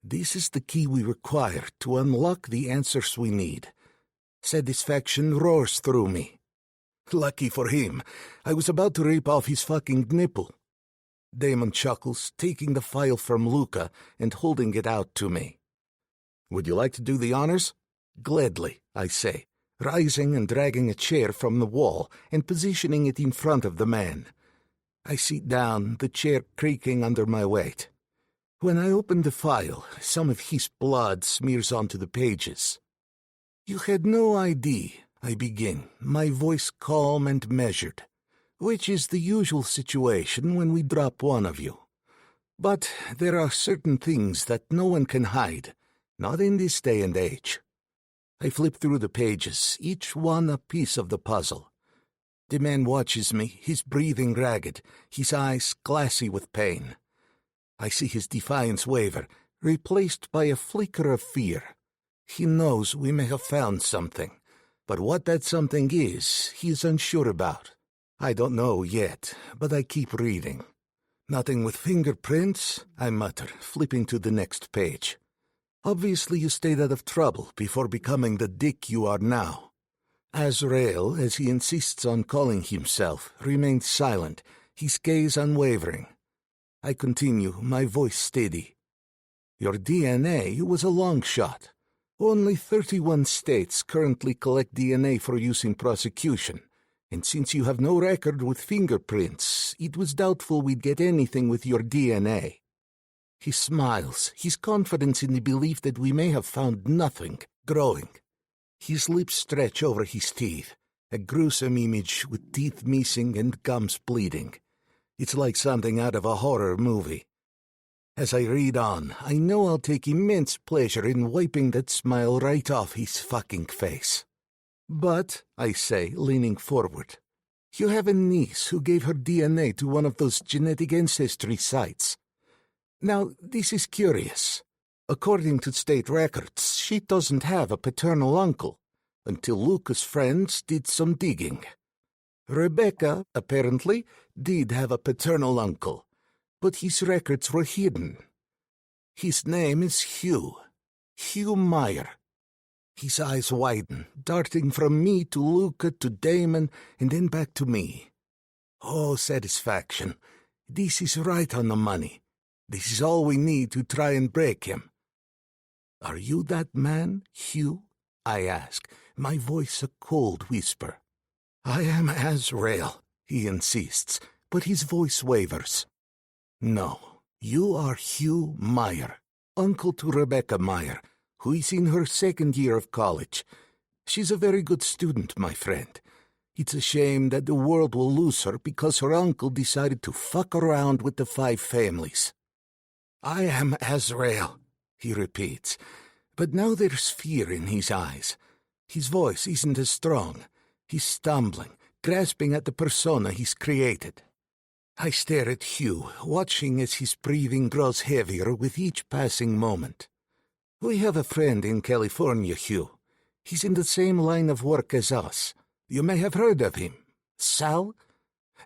C: This is the key we require to unlock the answers we need. Satisfaction roars through me. Lucky for him, I was about to rip off his fucking nipple. Damon chuckles, taking the file from Luca and holding it out to me. "Would you like to do the honors?" "Gladly," I say, rising and dragging a chair from the wall and positioning it in front of the man. I sit down, the chair creaking under my weight. When I open the file, some of his blood smears onto the pages. "You had no ID," I begin, my voice calm and measured, which is the usual situation when we drop one of you. But there are certain things that no one can hide, not in this day and age. I flip through the pages, each one a piece of the puzzle. The man watches me, his breathing ragged, his eyes glassy with pain. I see his defiance waver, replaced by a flicker of fear. He knows we may have found something, but what that something is, he is unsure about. I don't know yet, but I keep reading. Nothing with fingerprints, I mutter, flipping to the next page. Obviously you stayed out of trouble before becoming the dick you are now. Azrael, as he insists on calling himself, remained silent, his gaze unwavering. I continue, my voice steady. Your DNA was a long shot. Only 31 states currently collect DNA for use in prosecution, and since you have no record with fingerprints, it was doubtful we'd get anything with your DNA. He smiles, his confidence in the belief that we may have found nothing, growing. His lips stretch over his teeth, a gruesome image with teeth missing and gums bleeding. It's like something out of a horror movie. As I read on, I know I'll take immense pleasure in wiping that smile right off his fucking face. But, I say, leaning forward, you have a niece who gave her DNA to one of those genetic ancestry sites. Now, this is curious. According to state records, she doesn't have a paternal uncle, until Luca's friends did some digging. Rebecca, apparently, did have a paternal uncle, but his records were hidden. His name is Hugh Meyer. His eyes widen, darting from me to Luca to Damon and then back to me. Oh, satisfaction. This is right on the money. This is all we need to try and break him. Are you that man, Hugh? I ask, my voice a cold whisper. I am Azrael, he insists, but his voice wavers. No, you are Hugh Meyer, uncle to Rebecca Meyer, who is in her second year of college. She's a very good student, my friend. It's a shame that the world will lose her because her uncle decided to fuck around with the 5 families. I am Azrael, he repeats, but now there's fear in his eyes. His voice isn't as strong. He's stumbling, grasping at the persona he's created. I stare at Hugh, watching as his breathing grows heavier with each passing moment. We have a friend in California, Hugh. He's in the same line of work as us. You may have heard of him. Sal?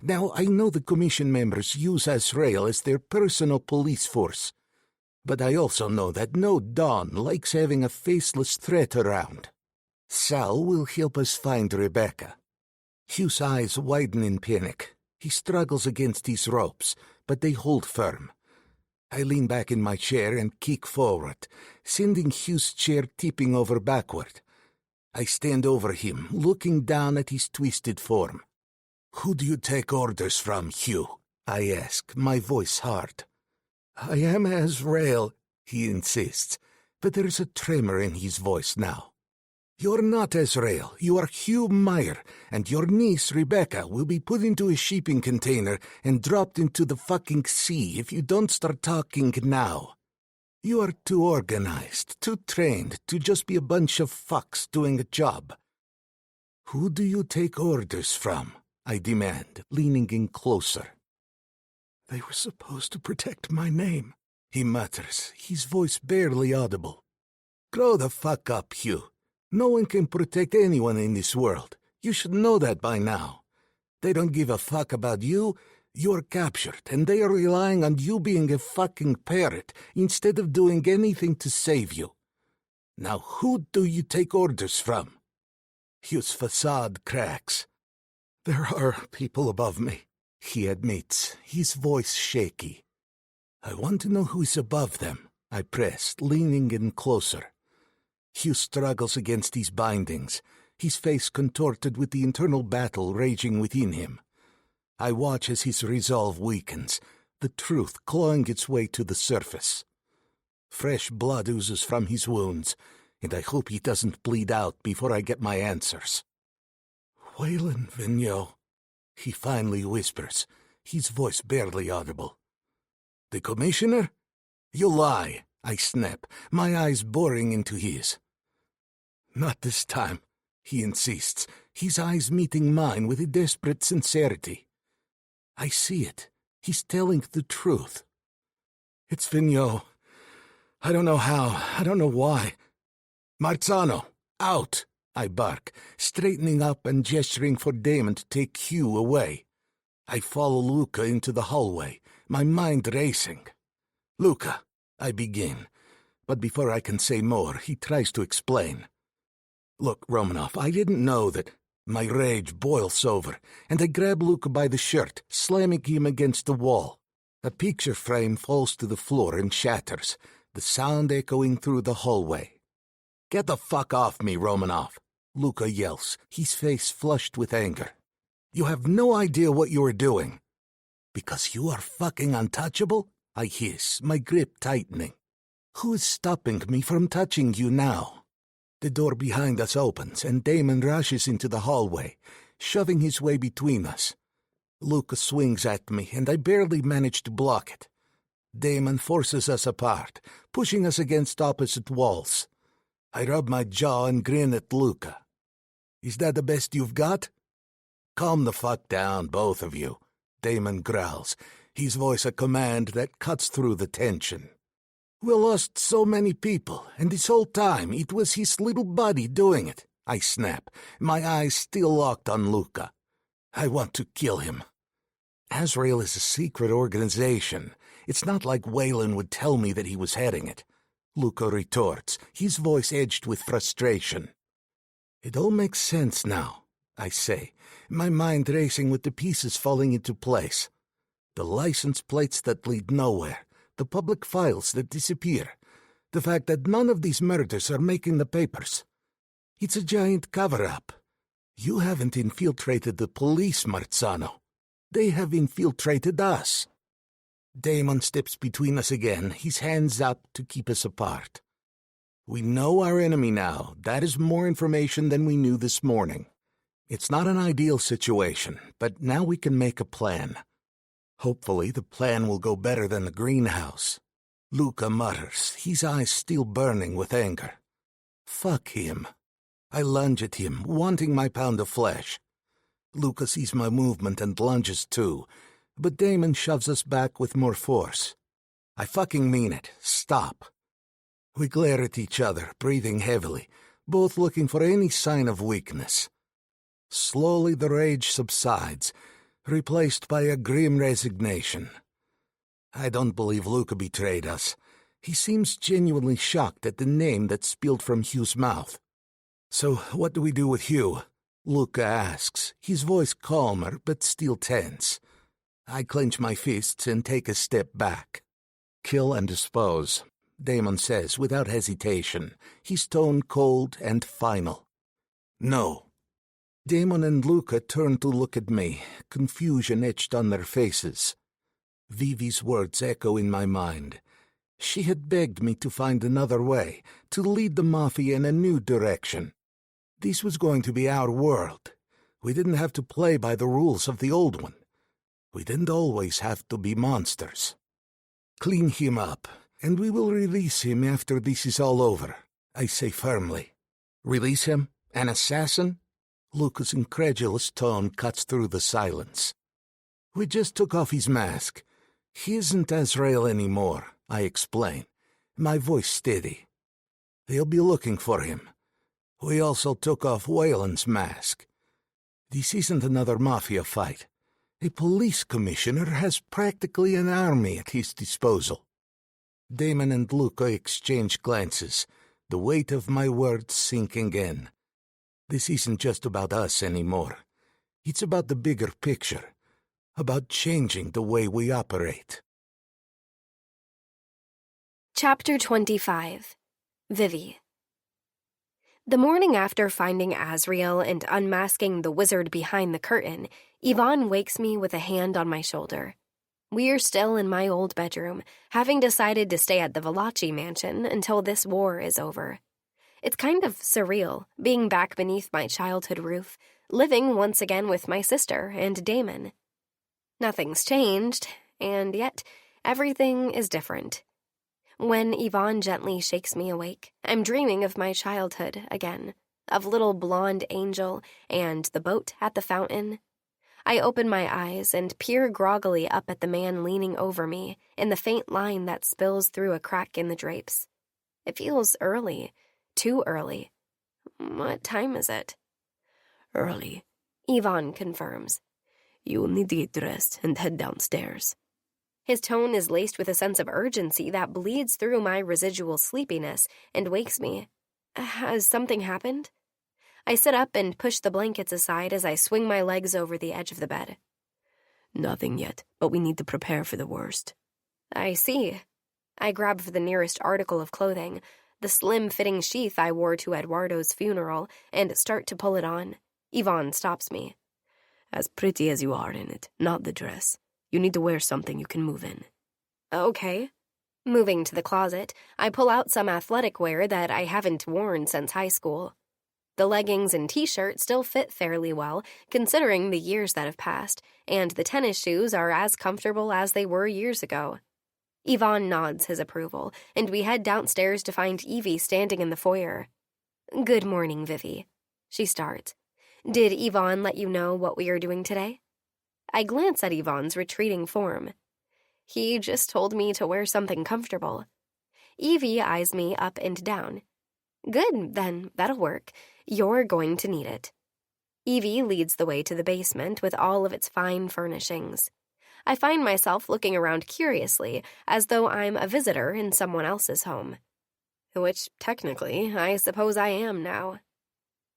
C: Now, I know the commission members use Azrael as their personal police force, but I also know that no Don likes having a faceless threat around. Sal will help us find Rebecca. Hugh's eyes widen in panic. He struggles against his ropes, but they hold firm. I lean back in my chair and kick forward, sending Hugh's chair tipping over backward. I stand over him, looking down at his twisted form. Who do you take orders from, Hugh? I ask, my voice hard. I am Azrael, he insists, but there is a tremor in his voice now. You're not Azrael, you are Hugh Meyer, and your niece, Rebecca, will be put into a shipping container and dropped into the fucking sea if you don't start talking now. You are too organized, too trained to just be a bunch of fucks doing a job. Who do you take orders from? I demand, leaning in closer. They were supposed to protect my name, he mutters, his voice barely audible. Grow the fuck up, Hugh. No one can protect anyone in this world. You should know that by now. They don't give a fuck about you. You're captured, and they are relying on you being a fucking parrot instead of doing anything to save you. Now who do you take orders from? Hugh's facade cracks. There are people above me, he admits, his voice shaky. I want to know who is above them, I pressed, leaning in closer. Hugh struggles against his bindings, his face contorted with the internal battle raging within him. I watch as his resolve weakens, the truth clawing its way to the surface. Fresh blood oozes from his wounds, and I hope he doesn't bleed out before I get my answers. Waylon Vigneault, he finally whispers, his voice barely audible. The commissioner? You lie, I snap, my eyes boring into his. Not this time, he insists, his eyes meeting mine with a desperate sincerity. I see it. He's telling the truth. It's Vigneault. I don't know how. I don't know why. Marzano, out! I bark, straightening up and gesturing for Damon to take Hugh away. I follow Luca into the hallway, my mind racing. Luca, I begin, but before I can say more, he tries to explain. Look, Romanoff, I didn't know that. My rage boils over, and I grab Luca by the shirt, slamming him against the wall. A picture frame falls to the floor and shatters, the sound echoing through the hallway. Get the fuck off me, Romanoff, Luca yells, his face flushed with anger. You have no idea what you are doing. Because you are fucking untouchable? I hiss, my grip tightening. Who is stopping me from touching you now? The door behind us opens, and Damon rushes into the hallway, shoving his way between us. Luca swings at me, and I barely manage to block it. Damon forces us apart, pushing us against opposite walls. I rub my jaw and grin at Luca. Is that the best you've got? Calm the fuck down, both of you, Damon growls, his voice a command that cuts through the tension. We lost so many people, and this whole time it was his little buddy doing it, I snap, my eyes still locked on Luca. I want to kill him. Azrael is a secret organization. It's not like Wayland would tell me that he was heading it. Luca retorts, his voice edged with frustration. It all makes sense now, I say, my mind racing with the pieces falling into place. The license plates that lead nowhere, the public files that disappear, the fact that none of these murders are making the papers. It's a giant cover-up. You haven't infiltrated the police, Marzano. They have infiltrated us. Damon steps between us again, his hands up to keep us apart. We know our enemy now. That is more information than we knew this morning. It's not an ideal situation, but now we can make a plan. Hopefully the plan will go better than the greenhouse. Luca mutters, his eyes still burning with anger. Fuck him. I lunge at him, wanting my pound of flesh. Luca sees my movement and lunges too, but Damon shoves us back with more force. I fucking mean it. Stop. We glare at each other, breathing heavily, both looking for any sign of weakness. Slowly the rage subsides, replaced by a grim resignation. I don't believe Luca betrayed us. He seems genuinely shocked at the name that spilled from Hugh's mouth. So what do we do with Hugh? Luca asks, his voice calmer but still tense. I clench my fists and take a step back. Kill and dispose, Damon says without hesitation, his tone cold and final. No. Damon and Luca turn to look at me, confusion etched on their faces. Vivi's words echo in my mind. She had begged me to find another way, to lead the Mafia in a new direction. This was going to be our world. We didn't have to play by the rules of the old one. We didn't always have to be monsters. Clean him up, and we will release him after this is all over, I say firmly. Release him? An assassin? Luca's incredulous tone cuts through the silence. We just took off his mask. He isn't Azrael anymore, I explain, my voice steady. They'll be looking for him. We also took off Wayland's mask. This isn't another Mafia fight. A police commissioner has practically an army at his disposal. Damon and Luca exchange glances, the weight of my words sinking in. This isn't just about us anymore. It's about the bigger picture, about changing the way we operate.
D: Chapter 25. Vivi. The morning after finding Azrael and unmasking the wizard behind the curtain, Yvonne wakes me with a hand on my shoulder. We're still in my old bedroom, having decided to stay at the Valachi mansion until this war is over. It's kind of surreal, being back beneath my childhood roof, living once again with my sister and Damon. Nothing's changed, and yet everything is different. When Yvonne gently shakes me awake, I'm dreaming of my childhood again, of little blonde Angel and the boat at the fountain. I open my eyes and peer groggily up at the man leaning over me in the faint line that spills through a crack in the drapes. It feels early, too early. What time is it?
B: Early,
D: Yvonne confirms.
B: You will need to get dressed and head downstairs.
D: His tone is laced with a sense of urgency that bleeds through my residual sleepiness and wakes me. Has something happened? I sit up and push the blankets aside as I swing my legs over the edge of the bed.
B: Nothing yet, but we need to prepare for the worst.
D: I see. I grab for the nearest article of clothing, the slim-fitting sheath I wore to Eduardo's funeral, and start to pull it on. Yvonne stops me.
B: As pretty as you are in it, not the dress. You need to wear something you can move in.
D: Okay. Moving to the closet, I pull out some athletic wear that I haven't worn since high school. The leggings and t-shirt still fit fairly well, considering the years that have passed, and the tennis shoes are as comfortable as they were years ago. Yvonne nods his approval, and we head downstairs to find Evie standing in the foyer. Good morning, Vivi. She starts. Did Yvonne let you know what we are doing today? I glance at Yvonne's retreating form. He just told me to wear something comfortable. Evie eyes me up and down. Good, then, that'll work. You're going to need it. Evie leads the way to the basement with all of its fine furnishings. I find myself looking around curiously, as though I'm a visitor in someone else's home. Which, technically, I suppose I am now.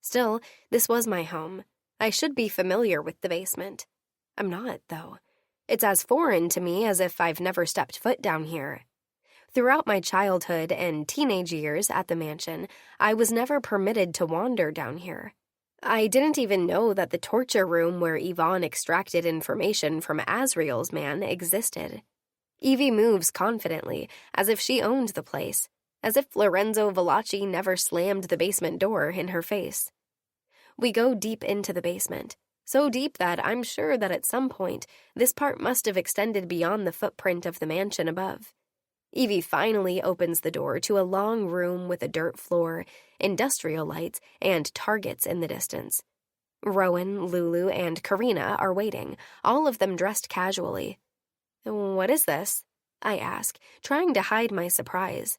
D: Still, this was my home. I should be familiar with the basement. I'm not, though. It's as foreign to me as if I've never stepped foot down here. Throughout my childhood and teenage years at the mansion, I was never permitted to wander down here. I didn't even know that the torture room where Yvonne extracted information from Azriel's man existed. Evie moves confidently, as if she owned the place, as if Lorenzo Valachi never slammed the basement door in her face. We go deep into the basement. So deep that I'm sure that at some point, this part must have extended beyond the footprint of the mansion above. Evie finally opens the door to a long room with a dirt floor, industrial lights, and targets in the distance. Rowan, Lulu, and Karina are waiting, all of them dressed casually. What is this? I ask, trying to hide my surprise.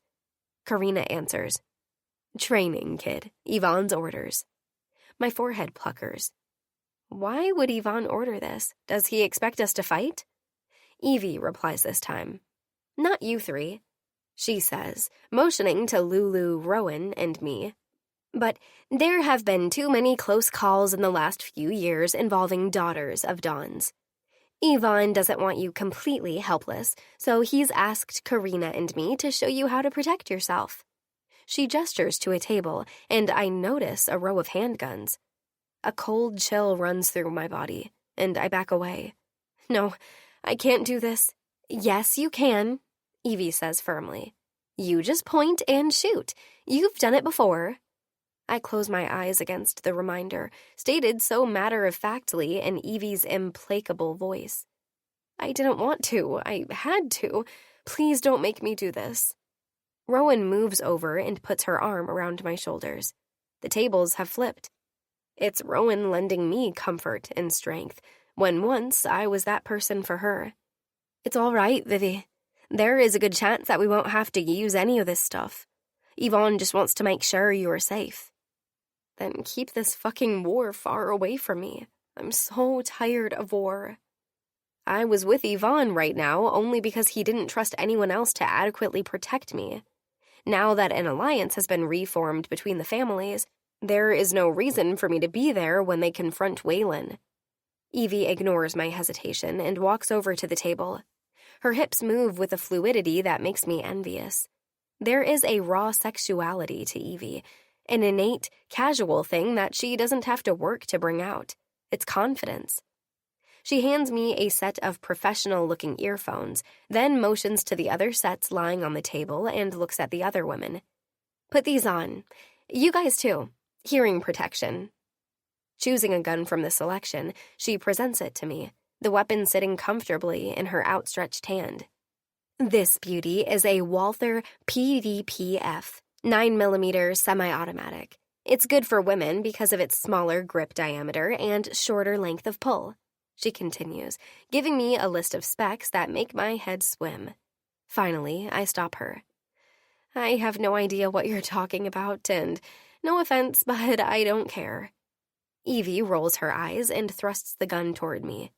D: Karina answers. Training, kid. Yvonne's orders. My forehead puckers. Why would Yvonne order this? Does he expect us to fight? Evie replies this time. Not you three, she says, motioning to Lulu, Rowan, and me. But there have been too many close calls in the last few years involving daughters of Dawn's. Yvonne doesn't want you completely helpless, so he's asked Karina and me to show you how to protect yourself. She gestures to a table, and I notice a row of handguns. A cold chill runs through my body, and I back away. No, I can't do this. Yes, you can, Evie says firmly. You just point and shoot. You've done it before. I close my eyes against the reminder, stated so matter-of-factly in Evie's implacable voice. I didn't want to. I had to. Please don't make me do this. Rowan moves over and puts her arm around my shoulders. The tables have flipped. It's Rowan lending me comfort and strength, when once I was that person for her. It's all right, Vivi. There is a good chance that we won't have to use any of this stuff. Yvonne just wants to make sure you are safe. Then keep this fucking war far away from me. I'm so tired of war. I was with Yvonne right now only because he didn't trust anyone else to adequately protect me. Now that an alliance has been reformed between the families, there is no reason for me to be there when they confront Waylon. Evie ignores my hesitation and walks over to the table. Her hips move with a fluidity that makes me envious. There is a raw sexuality to Evie, an innate, casual thing that she doesn't have to work to bring out. It's confidence. She hands me a set of professional-looking earphones, then motions to the other sets lying on the table and looks at the other women. Put these on. You guys too. Hearing protection. Choosing a gun from the selection, she presents it to me, the weapon sitting comfortably in her outstretched hand. This beauty is a Walther PDPF 9mm semi-automatic. It's good for women because of its smaller grip diameter and shorter length of pull. She continues, giving me a list of specs that make my head swim. Finally, I stop her. I have no idea what you're talking about, and no offense, but I don't care. Evie rolls her eyes and thrusts the gun toward me.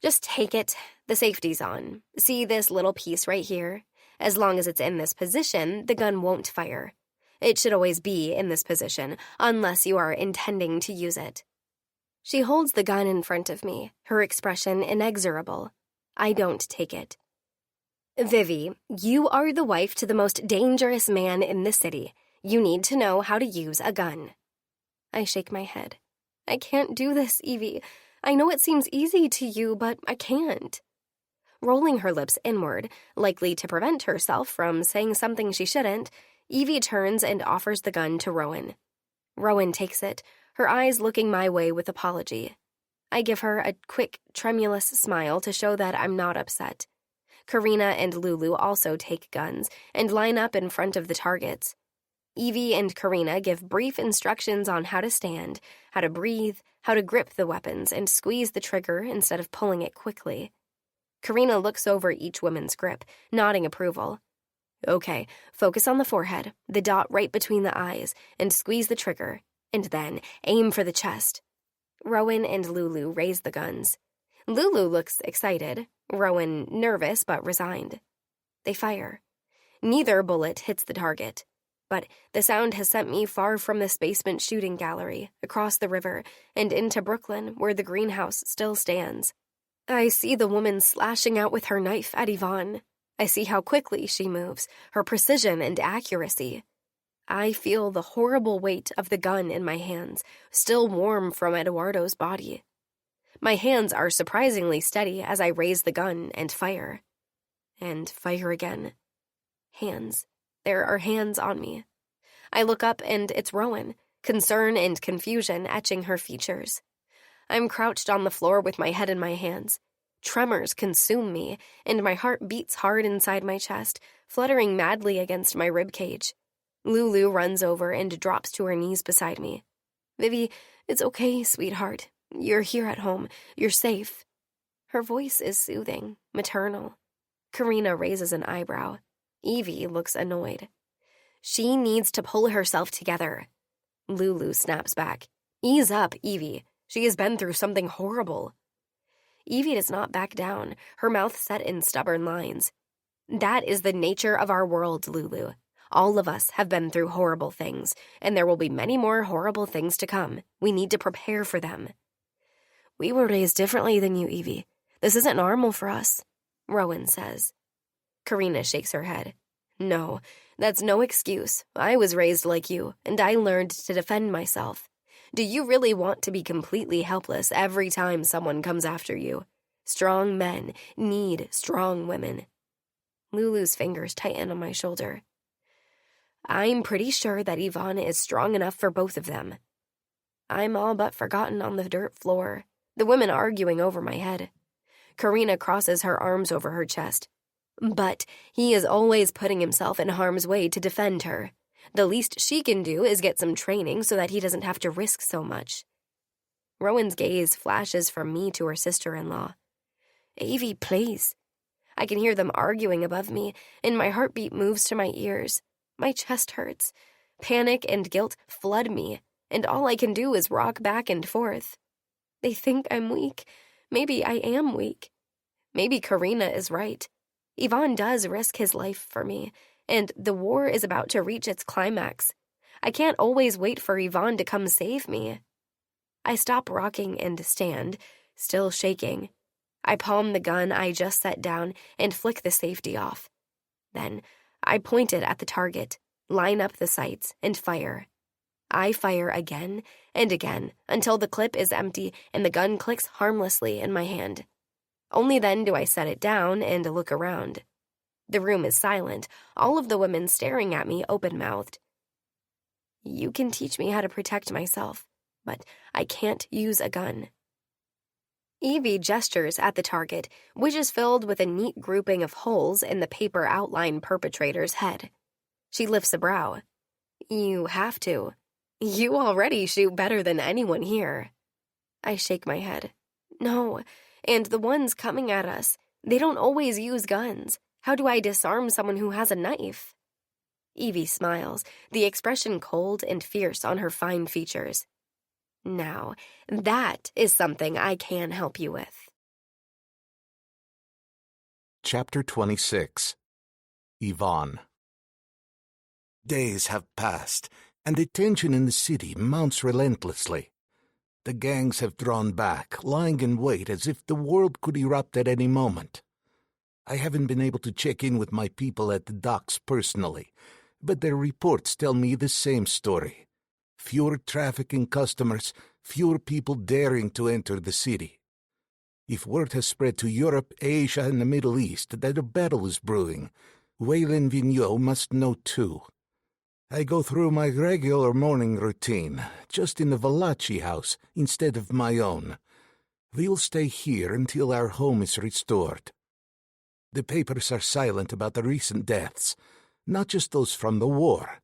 D: Just take it. The safety's on. See this little piece right here? As long as it's in this position, the gun won't fire. It should always be in this position, unless you are intending to use it. She holds the gun in front of me, her expression inexorable. I don't take it. Vivi, you are the wife to the most dangerous man in the city. You need to know how to use a gun. I shake my head. I can't do this, Evie. I know it seems easy to you, but I can't. Rolling her lips inward, likely to prevent herself from saying something she shouldn't, Evie turns and offers the gun to Rowan. Rowan takes it, her eyes looking my way with apology. I give her a quick, tremulous smile to show that I'm not upset. Karina and Lulu also take guns and line up in front of the targets. Evie and Karina give brief instructions on how to stand, how to breathe, how to grip the weapons, and squeeze the trigger instead of pulling it quickly. Karina looks over each woman's grip, nodding approval. Okay, focus on the forehead, the dot right between the eyes, and squeeze the trigger, and then aim for the chest. Rowan and Lulu raise the guns. Lulu looks excited, Rowan nervous but resigned. They fire. Neither bullet hits the target, but the sound has sent me far from this basement shooting gallery, across the river, and into Brooklyn, where the greenhouse still stands. I see the woman slashing out with her knife at Yvonne. I see how quickly she moves, her precision and accuracy. I feel the horrible weight of the gun in my hands, still warm from Eduardo's body. My hands are surprisingly steady as I raise the gun and fire. And fire again. Hands. There are hands on me. I look up and it's Rowan, concern and confusion etching her features. I'm crouched on the floor with my head in my hands. Tremors consume me, and my heart beats hard inside my chest, fluttering madly against my ribcage. Lulu runs over and drops to her knees beside me. Vivi, it's okay, sweetheart. You're here at home. You're safe. Her voice is soothing, maternal. Karina raises an eyebrow. Evie looks annoyed. She needs to pull herself together. Lulu snaps back. Ease up, Evie. She has been through something horrible. Evie does not back down, her mouth set in stubborn lines. That is the nature of our world, Lulu. All of us have been through horrible things, and there will be many more horrible things to come. We need to prepare for them. We were raised differently than you, Evie. This isn't normal for us, Rowan says. Karina shakes her head. No, that's no excuse. I was raised like you, and I learned to defend myself. Do you really want to be completely helpless every time someone comes after you? Strong men need strong women. Lulu's fingers tighten on my shoulder. I'm pretty sure that Yvonne is strong enough for both of them. I'm all but forgotten on the dirt floor, the women arguing over my head. Karina crosses her arms over her chest. But he is always putting himself in harm's way to defend her. The least she can do is get some training so that he doesn't have to risk so much. Rowan's gaze flashes from me to her sister-in-law. Evie, please. I can hear them arguing above me, and my heartbeat moves to my ears. My chest hurts. Panic and guilt flood me, and all I can do is rock back and forth. They think I'm weak. Maybe I am weak. Maybe Karina is right. Yvonne does risk his life for me, and the war is about to reach its climax. I can't always wait for Yvonne to come save me. I stop rocking and stand, still shaking. I palm the gun I just set down and flick the safety off. Then I point it at the target, line up the sights, and fire. I fire again and again until the clip is empty and the gun clicks harmlessly in my hand. Only then do I set it down and look around. The room is silent, all of the women staring at me open-mouthed. You can teach me how to protect myself, but I can't use a gun. Evie gestures at the target, which is filled with a neat grouping of holes in the paper outline perpetrator's head. She lifts a brow. You have to. You already shoot better than anyone here. I shake my head. No, and the ones coming at us, they don't always use guns. How do I disarm someone who has a knife? Evie smiles, the expression cold and fierce on her fine features. Now, that is something I can help you with.
C: Chapter 26. Yvonne. Days have passed, and the tension in the city mounts relentlessly. The gangs have drawn back, lying in wait as if the world could erupt at any moment. I haven't been able to check in with my people at the docks personally, but their reports tell me the same story. Fewer trafficking customers, fewer people daring to enter the city. If word has spread to Europe, Asia, and the Middle East that a battle is brewing, Waylon Vigneault must know too. I go through my regular morning routine, just in the Valachi house instead of my own. We'll stay here until our home is restored. The papers are silent about the recent deaths, not just those from the war.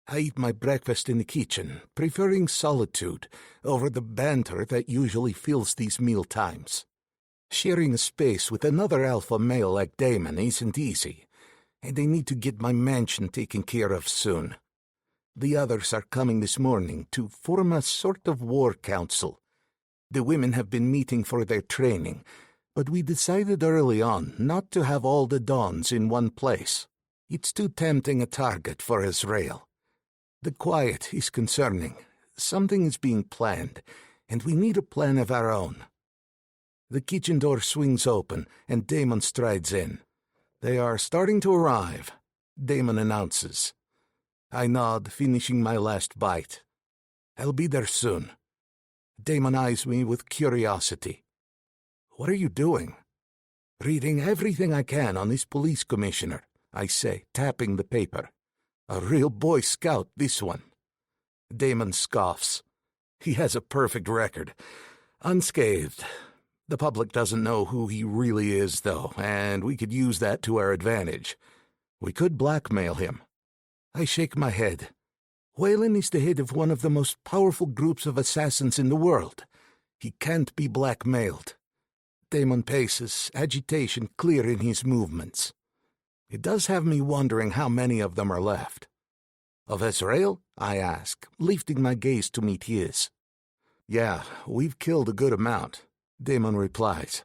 C: I eat my breakfast in the kitchen, preferring solitude over the banter that usually fills these meal times. Sharing a space with another alpha male like Damon isn't easy, and I need to get my mansion taken care of soon. The others are coming this morning to form a sort of war council. The women have been meeting for their training, but we decided early on not to have all the Dons in one place. It's too tempting a target for Israel. The quiet is concerning. Something is being planned, and we need a plan of our own. The kitchen door swings open, and Damon strides in. They are starting to arrive, Damon announces. I nod, finishing my last bite. I'll be there soon. Damon eyes me with curiosity. What are you doing? Reading everything I can on this police commissioner, I say, tapping the paper. A real Boy Scout, this one. Damon scoffs. He has a perfect record. Unscathed. The public doesn't know who he really is, though, and we could use that to our advantage. We could blackmail him. I shake my head. Waylon is the head of one of the most powerful groups of assassins in the world. He can't be blackmailed. Damon paces, agitation clear in his movements. It does have me wondering how many of them are left. Of Israel? I ask, lifting my gaze to meet his. Yeah, we've killed a good amount, Damon replies.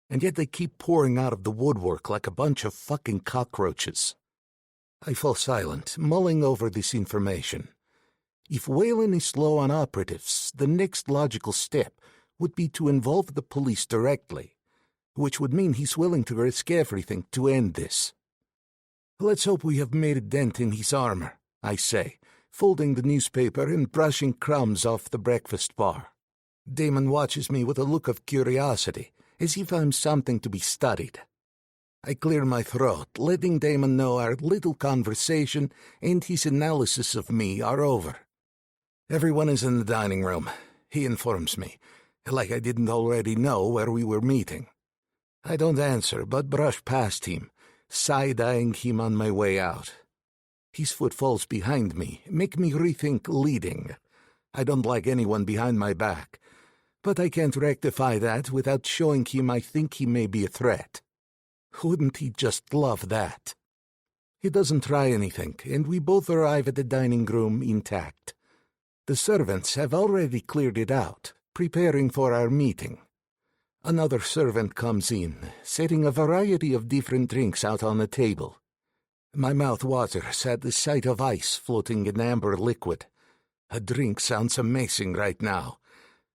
C: And yet they keep pouring out of the woodwork like a bunch of fucking cockroaches. I fall silent, mulling over this information. If Waylon is low on operatives, the next logical step would be to involve the police directly, which would mean he's willing to risk everything to end this. Let's hope we have made a dent in his armor, I say, folding the newspaper and brushing crumbs off the breakfast bar. Damon watches me with a look of curiosity, as if I'm something to be studied. I clear my throat, letting Damon know our little conversation and his analysis of me are over. Everyone is in the dining room, he informs me, like I didn't already know where we were meeting. I don't answer, but brush past him, side-eyeing him on my way out. His footfalls behind me make me rethink leading. I don't like anyone behind my back, but I can't rectify that without showing him I think he may be a threat. Wouldn't he just love that? He doesn't try anything, and we both arrive at the dining room intact. The servants have already cleared it out, preparing for our meeting. Another servant comes in, setting a variety of different drinks out on the table. My mouth waters at the sight of ice floating in amber liquid. A drink sounds amazing right now,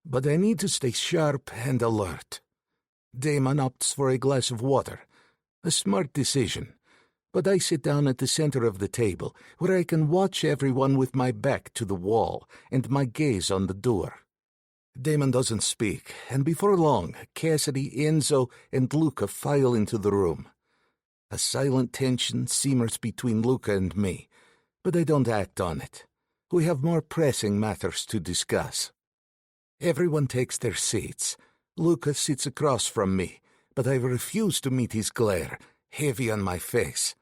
C: but I need to stay sharp and alert. Damon opts for a glass of water, a smart decision, but I sit down at the center of the table where I can watch everyone with my back to the wall and my gaze on the door. Damon doesn't speak, and before long, Cassidy, Enzo, and Luca file into the room. A silent tension simmers between Luca and me, but I don't act on it. We have more pressing matters to discuss. Everyone takes their seats, Lucas sits across from me, but I refuse to meet his glare, heavy on my face.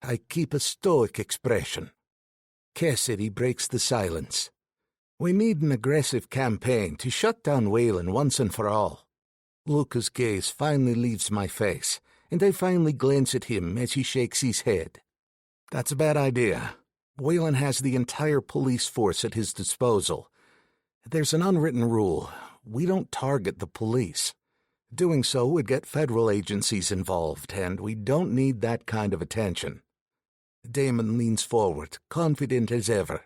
C: I keep a stoic expression. Cassidy breaks the silence. We need an aggressive campaign to shut down Whalen once and for all. Lucas' gaze finally leaves my face, and I finally glance at him as he shakes his head. That's a bad idea. Whalen has the entire police force at his disposal. There's an unwritten rule. We don't target the police. Doing so would get federal agencies involved, and we don't need that kind of attention. Damon leans forward, confident as ever.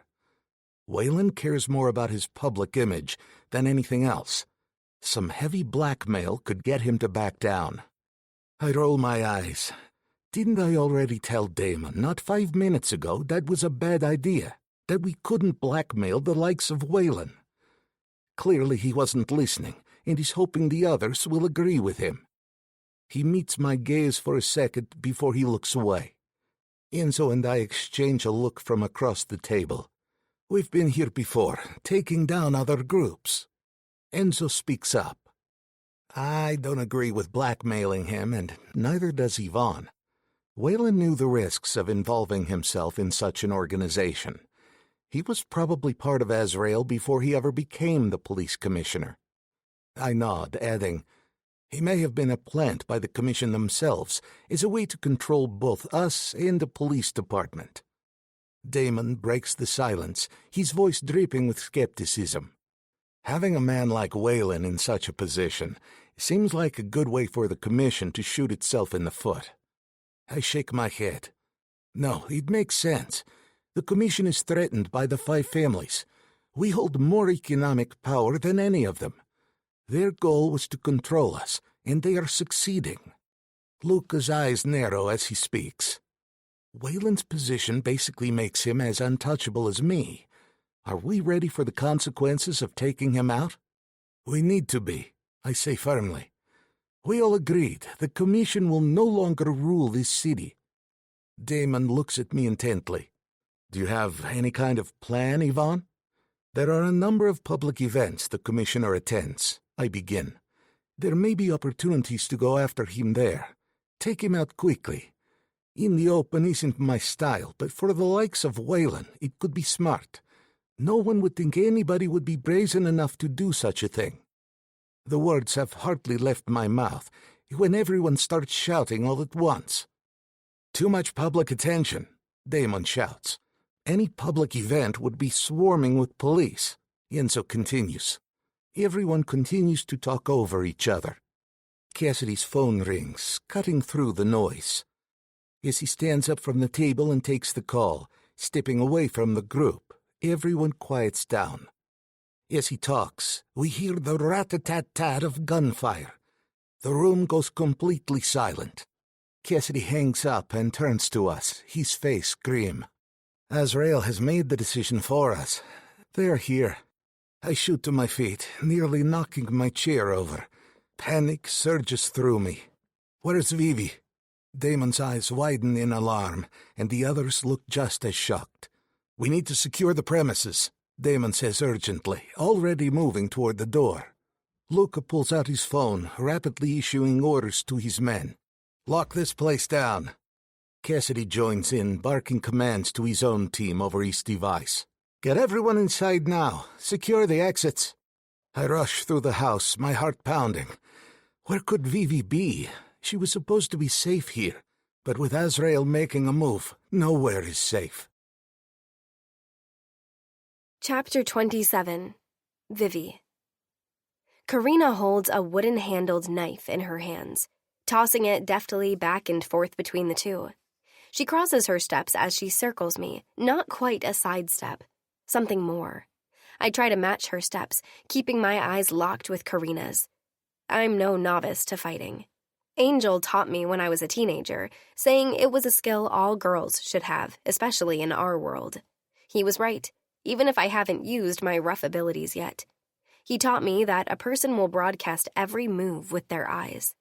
C: Whalen cares more about his public image than anything else. Some heavy blackmail could get him to back down. I roll my eyes. Didn't I already tell Damon not 5 minutes ago that was a bad idea, that we couldn't blackmail the likes of Whalen? Clearly he wasn't listening, and he's hoping the others will agree with him. He meets my gaze for a second before he looks away. Enzo and I exchange a look from across the table. We've been here before, taking down other groups. Enzo speaks up. I don't agree with blackmailing him, and neither does Yvonne. Whalen knew the risks of involving himself in such an organization. He was probably part of Azrael before he ever became the police commissioner. I nod, adding, he may have been a plant by the commission themselves as a way to control both us and the police department. Damon breaks the silence, his voice dripping with skepticism. Having a man like Whalen in such a position seems like a good way for the commission to shoot itself in the foot. I shake my head. No, it makes sense. The commission is threatened by the 5 families. We hold more economic power than any of them. Their goal was to control us, and they are succeeding. Luca's eyes narrow as he speaks. Whalen's position basically makes him as untouchable as me. Are we ready for the consequences of taking him out? We need to be, I say firmly. We all agreed the commission will no longer rule this city. Damon looks at me intently. Do you have any kind of plan, Yvonne? There are a number of public events the commissioner attends. I begin. There may be opportunities to go after him there. Take him out quickly. In the open isn't my style, but for the likes of Whalen, it could be smart. No one would think anybody would be brazen enough to do such a thing. The words have hardly left my mouth when everyone starts shouting all at once. Too much public attention, Damon shouts. Any public event would be swarming with police. Enzo continues. Everyone continues to talk over each other. Cassidy's phone rings, cutting through the noise. As he stands up from the table and takes the call, stepping away from the group, everyone quiets down. As he talks, we hear the rat-a-tat-tat of gunfire. The room goes completely silent. Cassidy hangs up and turns to us, his face grim. Azrael has made the decision for us. They're here. I shoot to my feet, nearly knocking my chair over. Panic surges through me. Where's Vivi? Damon's eyes widen in alarm, and the others look just as shocked. We need to secure the premises, Damon says urgently, already moving toward the door. Luca pulls out his phone, rapidly issuing orders to his men. Lock this place down. Cassidy joins in, barking commands to his own team over his device. Get everyone inside now. Secure the exits. I rush through the house, my heart pounding. Where could Vivi be? She was supposed to be safe here, but with Azrael making a move, nowhere is safe.
D: Chapter 27. Vivi. Karina holds a wooden-handled knife in her hands, tossing it deftly back and forth between the two. She crosses her steps as she circles me, not quite a sidestep, something more. I try to match her steps, keeping my eyes locked with Karina's. I'm no novice to fighting. Angel taught me when I was a teenager, saying it was a skill all girls should have, especially in our world. He was right, even if I haven't used my rough abilities yet. He taught me that a person will broadcast every move with their eyes.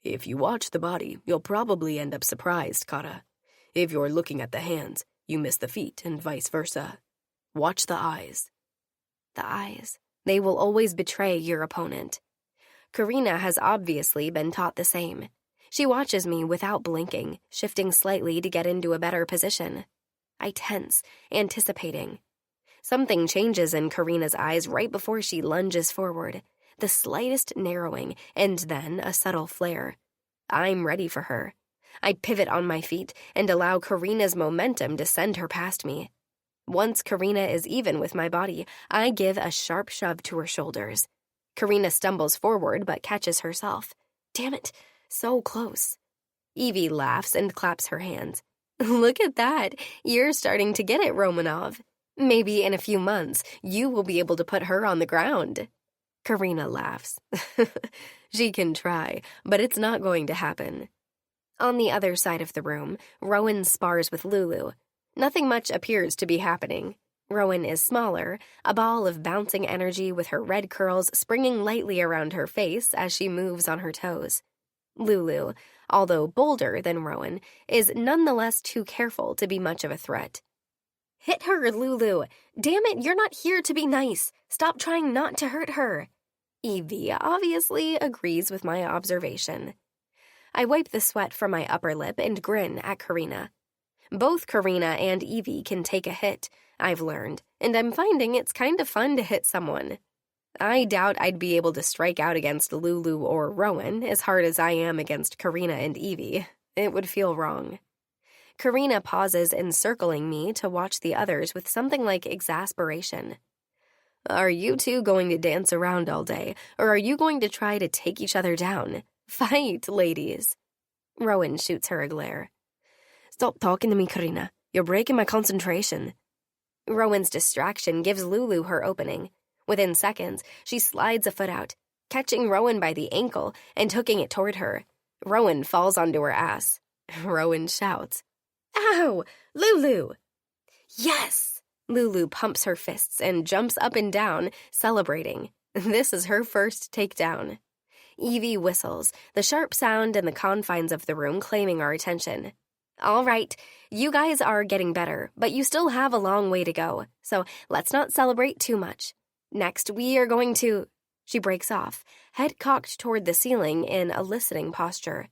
D: If you watch the body, you'll probably end up surprised, Kara. If you're looking at the hands, you miss the feet and vice versa. Watch the eyes. The eyes. They will always betray your opponent. Karina has obviously been taught the same. She watches me without blinking, shifting slightly to get into a better position. I tense, anticipating. Something changes in Karina's eyes right before she lunges forward, the slightest narrowing, and then a subtle flare. I'm ready for her. I pivot on my feet and allow Karina's momentum to send her past me. Once Karina is even with my body, I give a sharp shove to her shoulders. Karina stumbles forward but catches herself. Damn it, so close. Evie laughs and claps her hands. Look at that. You're starting to get it, Romanov. Maybe in a few months, you will be able to put her on the ground. Karina laughs. She can try, but it's not going to happen. On the other side of the room, Rowan spars with Lulu. Nothing much appears to be happening. Rowan is smaller, a ball of bouncing energy with her red curls springing lightly around her face as she moves on her toes. Lulu, although bolder than Rowan, is nonetheless too careful to be much of a threat. Hit her, Lulu! Damn it, you're not here to be nice! Stop trying not to hurt her! Evie obviously agrees with my observation. I wipe the sweat from my upper lip and grin at Karina. Both Karina and Evie can take a hit, I've learned, and I'm finding it's kind of fun to hit someone. I doubt I'd be able to strike out against Lulu or Rowan as hard as I am against Karina and Evie. It would feel wrong. Karina pauses encircling me to watch the others with something like exasperation. Are you two going to dance around all day, or are you going to try to take each other down? Fight, ladies. Rowan shoots her a glare. Stop talking to me, Karina. You're breaking my concentration. Rowan's distraction gives Lulu her opening. Within seconds, she slides a foot out, catching Rowan by the ankle and hooking it toward her. Rowan falls onto her ass. Rowan shouts, Ow! Lulu! Yes! Lulu pumps her fists and jumps up and down, celebrating. This is her first takedown. Evie whistles, the sharp sound in the confines of the room claiming our attention. All right, you guys are getting better, but you still have a long way to go, so let's not celebrate too much. Next, we are going to... She breaks off, head cocked toward the ceiling in a listening posture.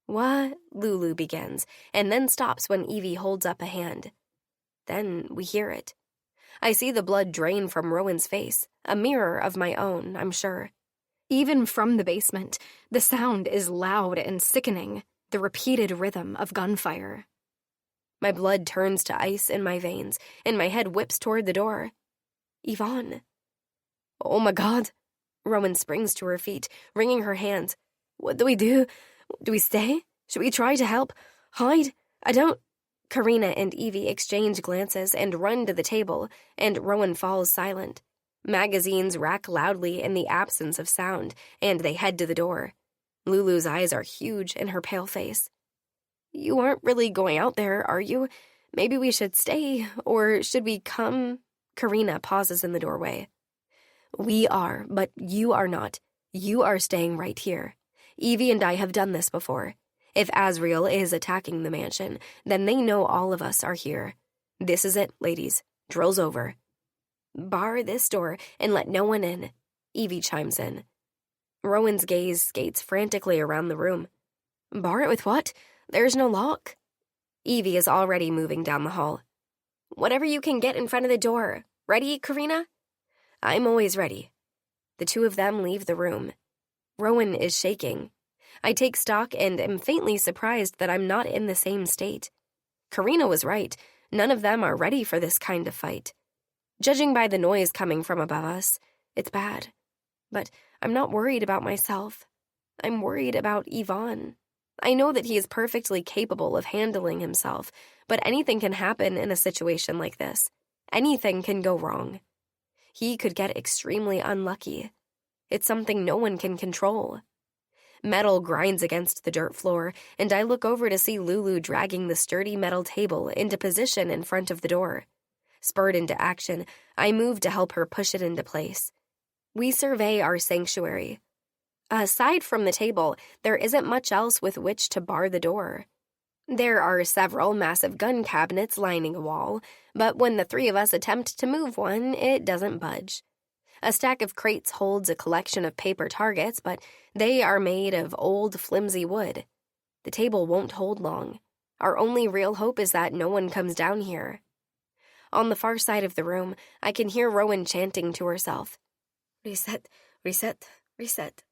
D: What? Lulu begins, and then stops when Evie holds up a hand. Then we hear it. I see the blood drain from Rowan's face, a mirror of my own, I'm sure. Even from the basement, the sound is loud and sickening, the repeated rhythm of gunfire. My blood turns to ice in my veins, and my head whips toward the door. Yvonne. Oh my God. Rowan springs to her feet, wringing her hands. What do we do? Do we stay? Should we try to help? Hide? I don't... Karina and Evie exchange glances and run to the table, and Rowan falls silent. Magazines rack loudly in the absence of sound, and they head to the door. Lulu's eyes are huge in her pale face. You aren't really going out there, are you? Maybe we should stay, or should we come? Karina pauses in the doorway. We are, but you are not. You are staying right here. Evie and I have done this before. If Azrael is attacking the mansion, then they know all of us are here. This is it, ladies. Drill's over. Bar this door and let no one in. Evie chimes in. Rowan's gaze skates frantically around the room. Bar it with what? There's no lock. Evie is already moving down the hall. Whatever you can get in front of the door. Ready, Karina? I'm always ready. The two of them leave the room. Rowan is shaking. I take stock and am faintly surprised that I'm not in the same state. Karina was right. None of them are ready for this kind of fight. Judging by the noise coming from above us, it's bad. But I'm not worried about myself. I'm worried about Yvonne. I know that he is perfectly capable of handling himself, but anything can happen in a situation like this. Anything can go wrong. He could get extremely unlucky. It's something no one can control. Metal grinds against the dirt floor, and I look over to see Lulu dragging the sturdy metal table into position in front of the door. Spurred into action, I move to help her push it into place. We survey our sanctuary. Aside from the table, there isn't much else with which to bar the door. There are several massive gun cabinets lining a wall, but when the three of us attempt to move one, it doesn't budge. A stack of crates holds a collection of paper targets, but they are made of old, flimsy wood. The table won't hold long. Our only real hope is that no one comes down here. On the far side of the room, I can hear Rowan chanting to herself. Reset, reset, reset.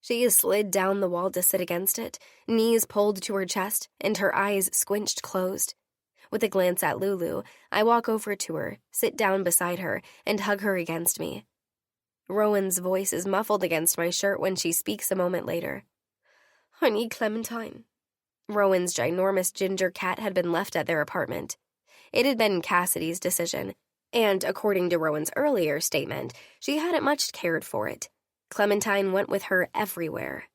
D: She has slid down the wall to sit against it, knees pulled to her chest, and her eyes squinched closed. With a glance at Lulu, I walk over to her, sit down beside her, and hug her against me. Rowan's voice is muffled against my shirt when she speaks a moment later. I need Clementine. Rowan's ginormous ginger cat had been left at their apartment. It had been Cassidy's decision, and according to Rowan's earlier statement, she hadn't much cared for it. Clementine went with her everywhere.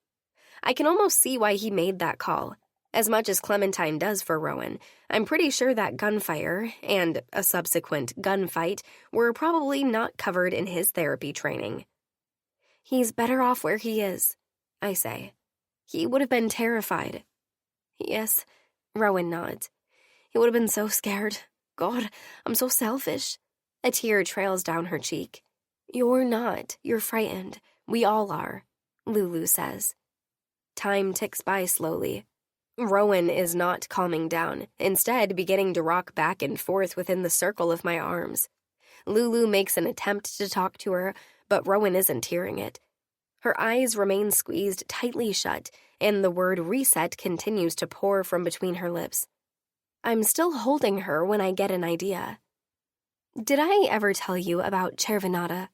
D: I can almost see why he made that call. As much as Clementine does for Rowan, I'm pretty sure that gunfire and a subsequent gunfight were probably not covered in his therapy training. He's better off where he is, I say. He would have been terrified. Yes, Rowan nods. He would have been so scared. God, I'm so selfish. A tear trails down her cheek. You're not. You're frightened. We all are, Lulu says. Time ticks by slowly. Rowan is not calming down, instead beginning to rock back and forth within the circle of my arms. Lulu makes an attempt to talk to her, but Rowan isn't hearing it. Her eyes remain squeezed tightly shut, and the word reset continues to pour from between her lips. I'm still holding her when I get an idea. Did I ever tell you about Cervinata?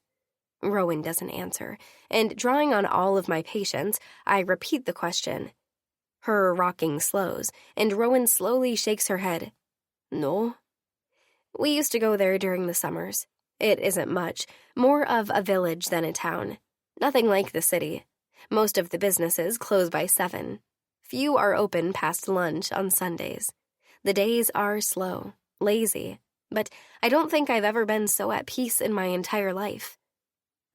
D: Rowan doesn't answer, and drawing on all of my patience, I repeat the question. Her rocking slows, and Rowan slowly shakes her head. No. We used to go there during the summers. It isn't much, more of a village than a town. Nothing like the city. Most of the businesses close by 7. Few are open past lunch on Sundays. The days are slow, lazy, but I don't think I've ever been so at peace in my entire life.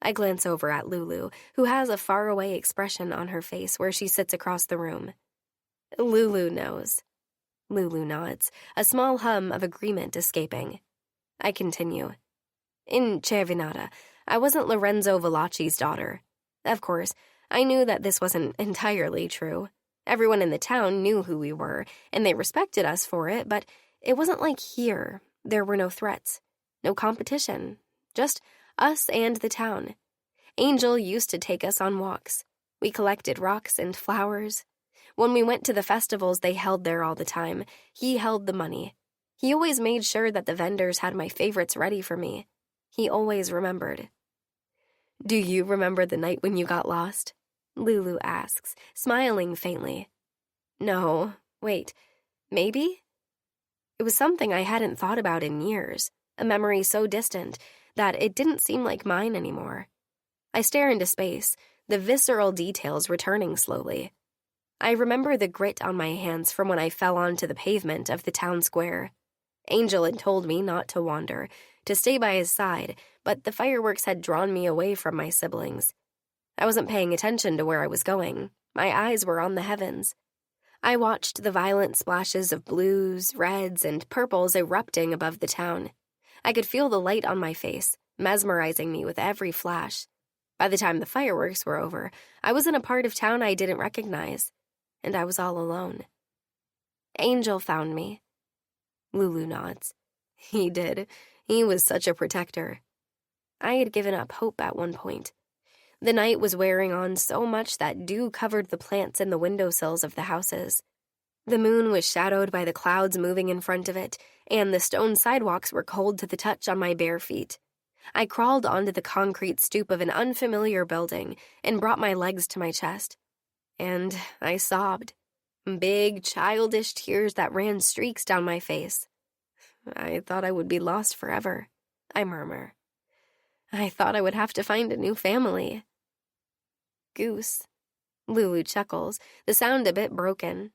D: I glance over at Lulu, who has a faraway expression on her face where she sits across the room. Lulu knows. Lulu nods, a small hum of agreement escaping. I continue. In Cervinata, I wasn't Lorenzo Velacci's daughter. Of course, I knew that this wasn't entirely true. Everyone in the town knew who we were, and they respected us for it, but it wasn't like here. There were no threats, no competition, just us and the town. Angel used to take us on walks. We collected rocks and flowers. When we went to the festivals they held there all the time, he held the money. He always made sure that the vendors had my favorites ready for me. He always remembered. Do you remember the night when you got lost? Lulu asks, smiling faintly. No, wait, maybe? It was something I hadn't thought about in years, a memory so distant that it didn't seem like mine anymore. I stare into space, the visceral details returning slowly. I remember the grit on my hands from when I fell onto the pavement of the town square. Angel had told me not to wander, to stay by his side, but the fireworks had drawn me away from my siblings. I wasn't paying attention to where I was going. My eyes were on the heavens. I watched the violent splashes of blues, reds, and purples erupting above the town. I could feel the light on my face, mesmerizing me with every flash. By the time the fireworks were over, I was in a part of town I didn't recognize, and I was all alone. Angel found me. Lulu nods. He did. He was such a protector. I had given up hope at one point. The night was wearing on so much that dew covered the plants in the windowsills of the houses. The moon was shadowed by the clouds moving in front of it, and the stone sidewalks were cold to the touch on my bare feet. I crawled onto the concrete stoop of an unfamiliar building and brought my legs to my chest. And I sobbed. Big, childish tears that ran streaks down my face. I thought I would be lost forever, I murmur. I thought I would have to find a new family. Goose. Lulu chuckles, the sound a bit broken.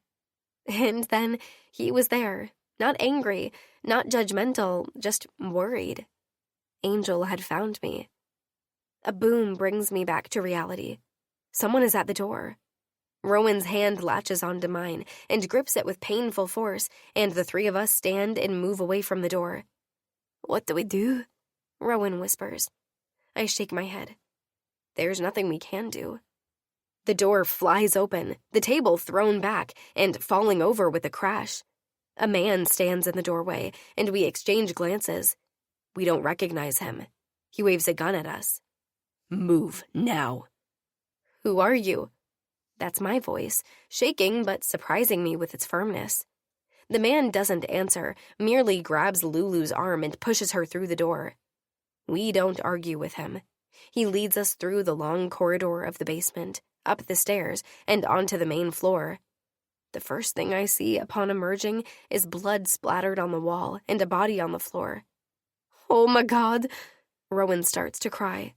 D: And then he was there, not angry, not judgmental, just worried. Angel had found me. A boom brings me back to reality. Someone is at the door. Rowan's hand latches onto mine and grips it with painful force, and the three of us stand and move away from the door. What do we do? Rowan whispers. I shake my head. There's nothing we can do. The door flies open, the table thrown back, and falling over with a crash. A man stands in the doorway, and we exchange glances. We don't recognize him. He waves a gun at us.
B: Move, now.
D: Who are you? That's my voice, shaking but surprising me with its firmness. The man doesn't answer, merely grabs Lulu's arm and pushes her through the door. We don't argue with him. He leads us through the long corridor of the basement, up the stairs, and onto the main floor. The first thing I see upon emerging is blood splattered on the wall and a body on the floor. Oh my God! Rowan starts to cry.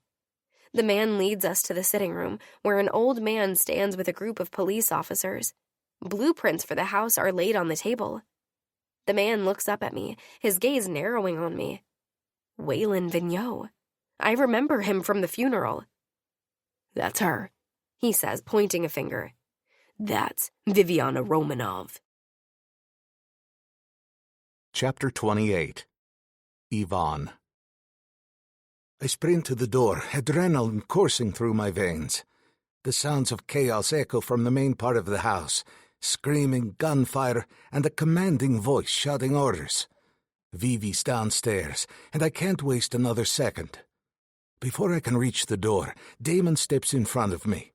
D: The man leads us to the sitting room, where an old man stands with a group of police officers. Blueprints for the house are laid on the table. The man looks up at me, his gaze narrowing on me. Waylon Vigneault. I remember him from the funeral.
B: That's her,
D: he says, pointing a finger.
B: That's Viviana Romanov.
C: Chapter 28. Yvonne. I sprint to the door, adrenaline coursing through my veins. The sounds of chaos echo from the main part of the house, screaming, gunfire, and a commanding voice shouting orders. Vivi's downstairs, and I can't waste another second. Before I can reach the door, Damon steps in front of me.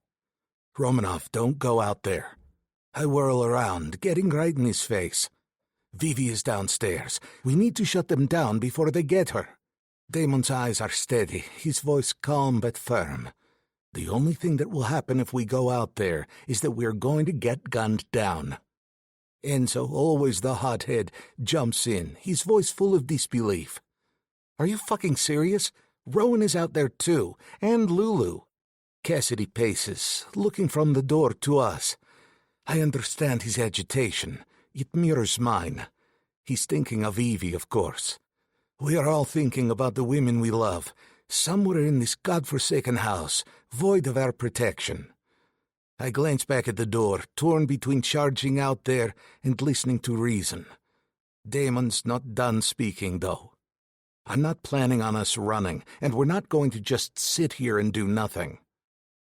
C: Romanov, don't go out there. I whirl around, getting right in his face. Vivi is downstairs. We need to shut them down before they get her. Damon's eyes are steady, his voice calm but firm. The only thing that will happen if we go out there is that we're going to get gunned down. Enzo, always the hothead, jumps in, his voice full of disbelief. Are you fucking serious? Rowan is out there too, and Lulu. Cassidy paces, looking from the door to us. I understand his agitation. It mirrors mine. He's thinking of Evie, of course. We are all thinking about the women we love, somewhere in this godforsaken house, void of our protection. I glance back at the door, torn between charging out there and listening to reason. Damon's not done speaking, though. I'm not planning on us running, and we're not going to just sit here and do nothing.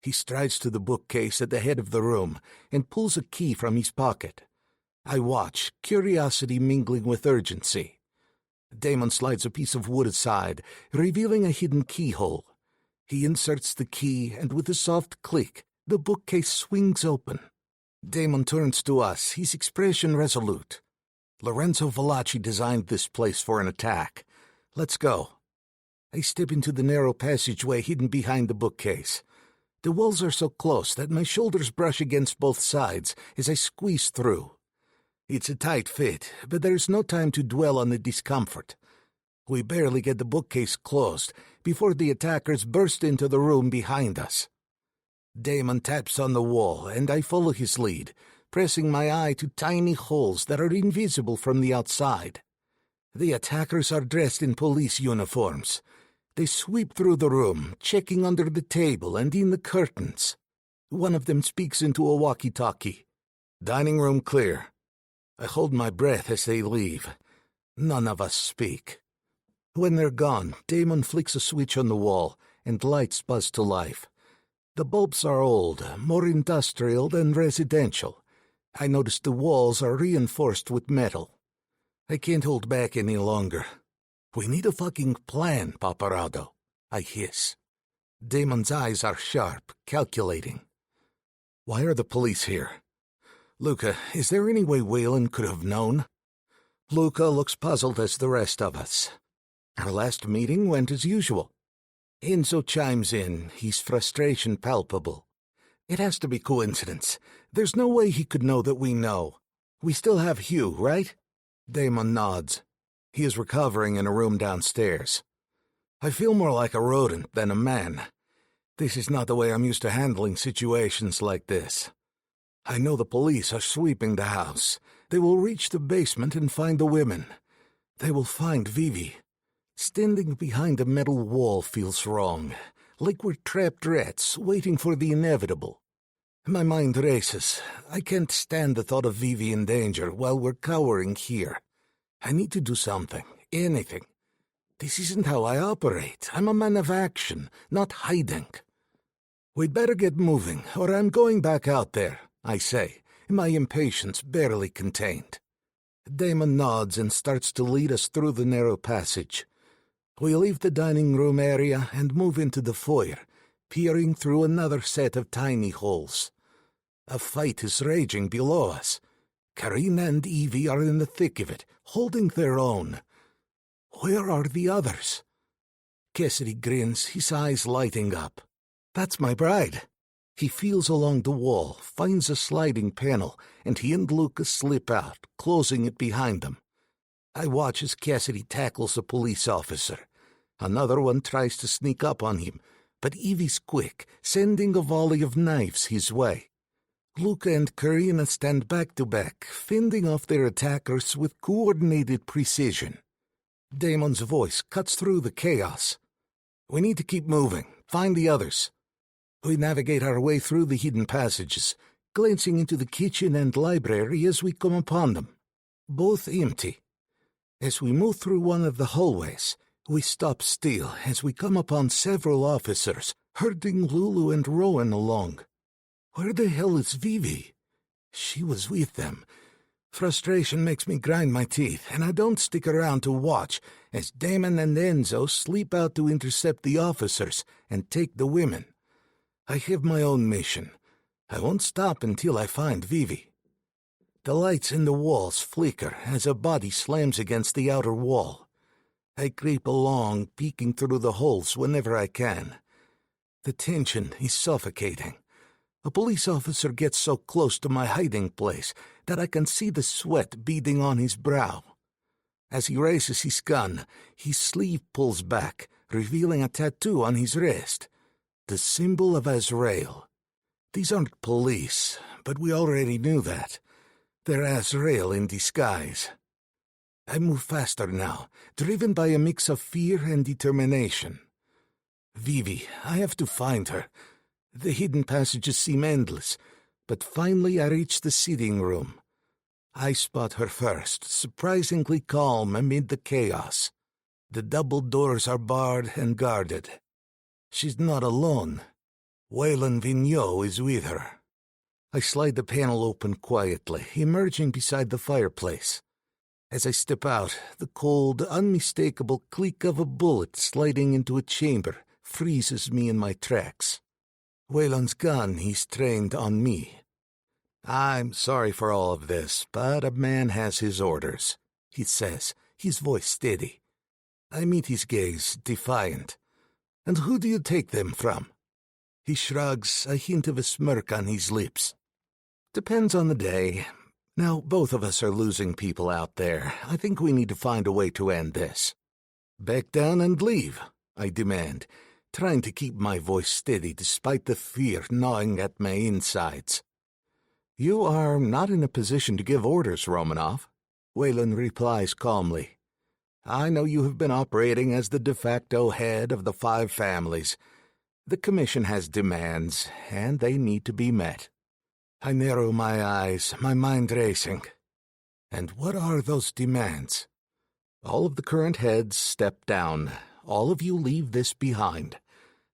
C: He strides to the bookcase at the head of the room and pulls a key from his pocket. I watch, curiosity mingling with urgency. Damon slides a piece of wood aside, revealing a hidden keyhole. He inserts the key, and with a soft click, the bookcase swings open. Damon turns to us, his expression resolute. Lorenzo Valachi designed this place for an attack. Let's go. I step into the narrow passageway hidden behind the bookcase. The walls are so close that my shoulders brush against both sides as I squeeze through. It's a tight fit, but there's no time to dwell on the discomfort. We barely get the bookcase closed before the attackers burst into the room behind us. Damon taps on the wall, and I follow his lead, pressing my eye to tiny holes that are invisible from the outside. The attackers are dressed in police uniforms. They sweep through the room, checking under the table and in the curtains. One of them speaks into a walkie-talkie. Dining room clear. I hold my breath as they leave. None of us speak. When they're gone, Damon flicks a switch on the wall, and lights buzz to life. The bulbs are old, more industrial than residential. I notice the walls are reinforced with metal. I can't hold back any longer. We need a fucking plan, Paparado, I hiss. Damon's eyes are sharp, calculating. Why are the police here? Luca, is there any way Waylon could have known? Luca looks puzzled as the rest of us. Our last meeting went as usual. Enzo chimes in, his frustration palpable. It has to be coincidence. There's no way he could know that we know. We still have Hugh, right? Damon nods. He is recovering in a room downstairs. I feel more like a rodent than a man. This is not the way I'm used to handling situations like this. I know the police are sweeping the house. They will reach the basement and find the women. They will find Vivi. Standing behind a metal wall feels wrong, like we're trapped rats waiting for the inevitable. My mind races. I can't stand the thought of Vivi in danger while we're cowering here. I need to do something, anything. This isn't how I operate. I'm a man of action, not hiding. We'd better get moving, or I'm going back out there, I say, my impatience barely contained. Damon nods and starts to lead us through the narrow passage. We leave the dining room area and move into the foyer, peering through another set of tiny holes. A fight is raging below us. Karina and Evie are in the thick of it, holding their own. Where are the others? Cassidy grins, his eyes lighting up. That's my bride. He feels along the wall, finds a sliding panel, and he and Lucas slip out, closing it behind them. I watch as Cassidy tackles a police officer. Another one tries to sneak up on him, but Evie's quick, sending a volley of knives his way. Luca and Karina stand back to back, fending off their attackers with coordinated precision. Damon's voice cuts through the chaos. We need to keep moving, find the others. We navigate our way through the hidden passages, glancing into the kitchen and library as we come upon them. Both empty. As we move through one of the hallways, we stop still as we come upon several officers, herding Lulu and Rowan along. Where the hell is Vivi? She was with them. Frustration makes me grind my teeth, and I don't stick around to watch as Damon and Enzo sleep out to intercept the officers and take the women. I have my own mission. I won't stop until I find Vivi. The lights in the walls flicker as a body slams against the outer wall. I creep along, peeking through the holes whenever I can. The tension is suffocating. A police officer gets so close to my hiding place that I can see the sweat beading on his brow. As he raises his gun, his sleeve pulls back, revealing a tattoo on his wrist. The symbol of Azrael. These aren't police, but we already knew that. They're Azrael in disguise. I move faster now, driven by a mix of fear and determination. Vivi, I have to find her. The hidden passages seem endless, but finally I reach the sitting room. I spot her first, surprisingly calm amid the chaos. The double doors are barred and guarded. She's not alone. Waylon Vigneault is with her. I slide the panel open quietly, emerging beside the fireplace. As I step out, the cold, unmistakable click of a bullet sliding into a chamber freezes me in my tracks. Waylon's gun is trained on me. I'm sorry for all of this, but a man has his orders, he says, his voice steady. I meet his gaze, defiant. And who do you take them from? He shrugs, a hint of a smirk on his lips. Depends on the day. Now, both of us are losing people out there. I think we need to find a way to end this. Back down and leave, I demand, trying to keep my voice steady despite the fear gnawing at my insides. You are not in a position to give orders, Romanoff, Waylon replies calmly. I know you have been operating as the de facto head of the 5 families. The Commission has demands, and they need to be met. I narrow my eyes, my mind racing. And what are those demands? All of the current heads step down. All of you leave this behind.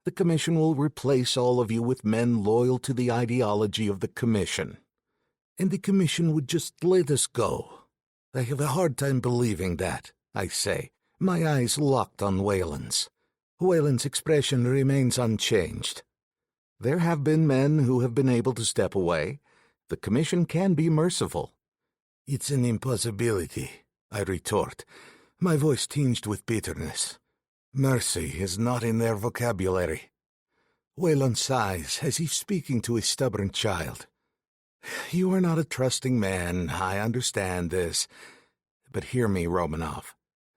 C: The Commission will replace all of you with men loyal to the ideology of the Commission. And the Commission would just let us go. I have a hard time believing that, I say, my eyes locked on Waylon's. Waylon's expression remains unchanged. There have been men who have been able to step away. The Commission can be merciful. It's an impossibility, I retort, my voice tinged with bitterness. Mercy is not in their vocabulary. Waylon sighs as if speaking to a stubborn child. You are not a trusting man, I understand this. But hear me, Romanoff.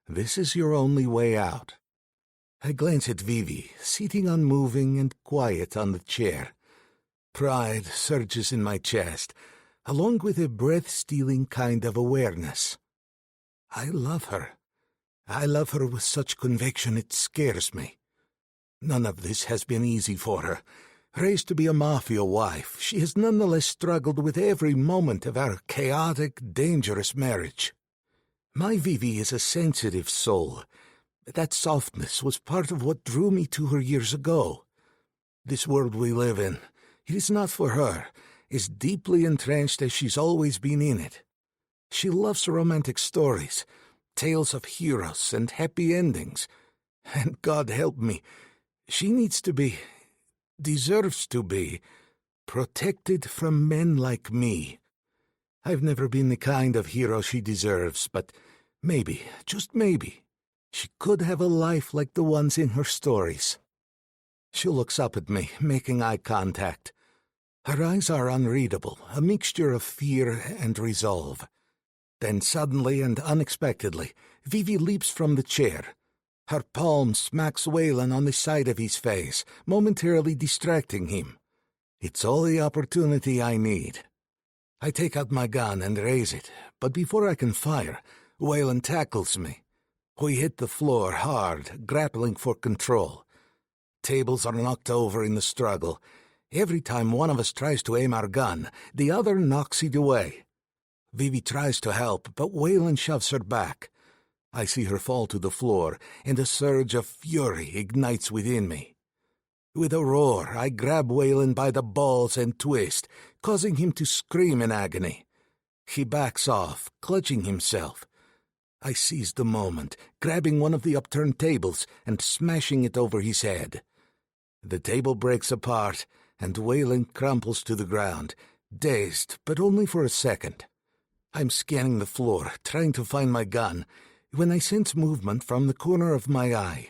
C: This is your only way out. I glance at Vivi, sitting unmoving and quiet on the chair. Pride surges in my chest, along with a breath-stealing kind of awareness. I love her. I love her with such conviction it scares me. None of this has been easy for her. Raised to be a Mafia wife, she has nonetheless struggled with every moment of our chaotic, dangerous marriage. My Vivi is a sensitive soul, That softness was part of what drew me to her years ago. This world we live in, it is not for her, as deeply entrenched as she's always been in it. She loves romantic stories, tales of heroes and happy endings. And God help me, she needs to be, deserves to be, protected from men like me. I've never been the kind of hero she deserves, but maybe, just maybe, she could have a life like the ones in her stories. She looks up at me, making eye contact. Her eyes are unreadable, a mixture of fear and resolve. Then suddenly and unexpectedly, Vivi leaps from the chair. Her palm smacks Waylon on the side of his face, momentarily distracting him. It's all the opportunity I need. I take out my gun and raise it, but before I can fire, Waylon tackles me. We hit the floor hard, grappling for control. Tables are knocked over in the struggle. Every time one of us tries to aim our gun, the other knocks it away. Vivi tries to help, but Waylon shoves her back. I see her fall to the floor, and a surge of fury ignites within me. With a roar, I grab Waylon by the balls and twist, causing him to scream in agony. He backs off, clutching himself. I seize the moment, grabbing one of the upturned tables and smashing it over his head. The table breaks apart, and Waylon crumples to the ground, dazed, but only for a second. I'm scanning the floor, trying to find my gun, when I sense movement from the corner of my eye.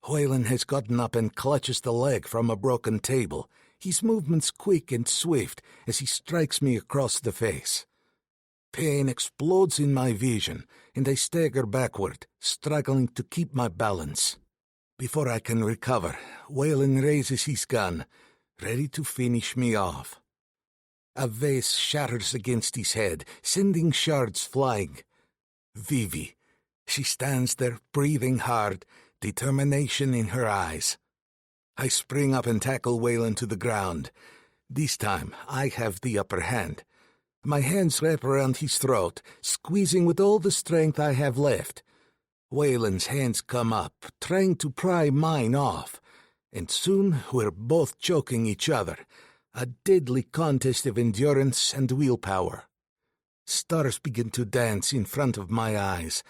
C: Waylon has gotten up and clutches the leg from a broken table, his movements quick and swift as he strikes me across the face. Pain explodes in my vision, and I stagger backward, struggling to keep my balance. Before I can recover, Waylon raises his gun, ready to finish me off. A vase shatters against his head, sending shards flying. Vivi. She stands there, breathing hard, determination in her eyes. I spring up and tackle Waylon to the ground. This time, I have the upper hand. My hands wrap around his throat, squeezing with all the strength I have left. Waylon's hands come up, trying to pry mine off, and soon we're both choking each other, a deadly contest of endurance and willpower. Stars begin to dance in front of my eyes.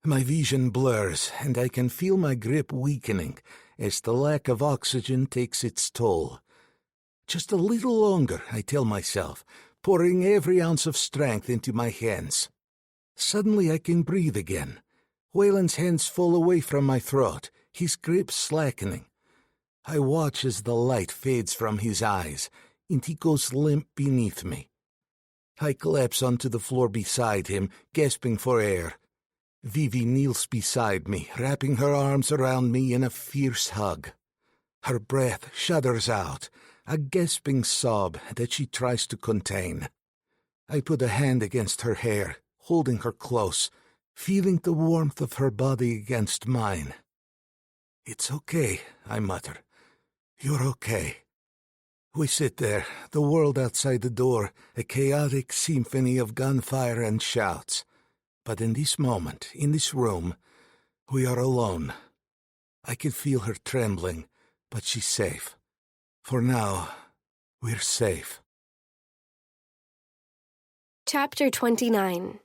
C: My vision blurs, and I can feel my grip weakening as the lack of oxygen takes its toll. Just a little longer, I tell myself, pouring every ounce of strength into my hands. Suddenly I can breathe again. Waylon's hands fall away from my throat, his grip slackening. I watch as the light fades from his eyes, and he goes limp beneath me. I collapse onto the floor beside him, gasping for air. Vivi kneels beside me, wrapping her arms around me in a fierce hug. Her breath shudders out, a gasping sob that she tries to contain. I put a hand against her hair, holding her close, feeling the warmth of her body against mine. "It's okay," I mutter. "You're okay." We sit there, the world outside the door, a chaotic symphony of gunfire and shouts. But in this moment, in this room, we are alone. I can feel her trembling, but she's safe. For now, we're safe.
D: Chapter 29.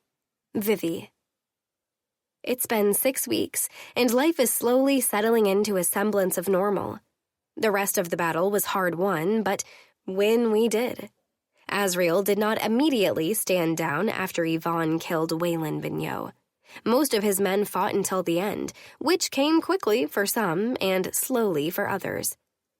D: Vivi. It's been 6 weeks, and life is slowly settling into a semblance of normal. The rest of the battle was hard won, but win we did. Asriel did not immediately stand down after Yvonne killed Waylon Vigneault. Most of his men fought until the end, which came quickly for some and slowly for others.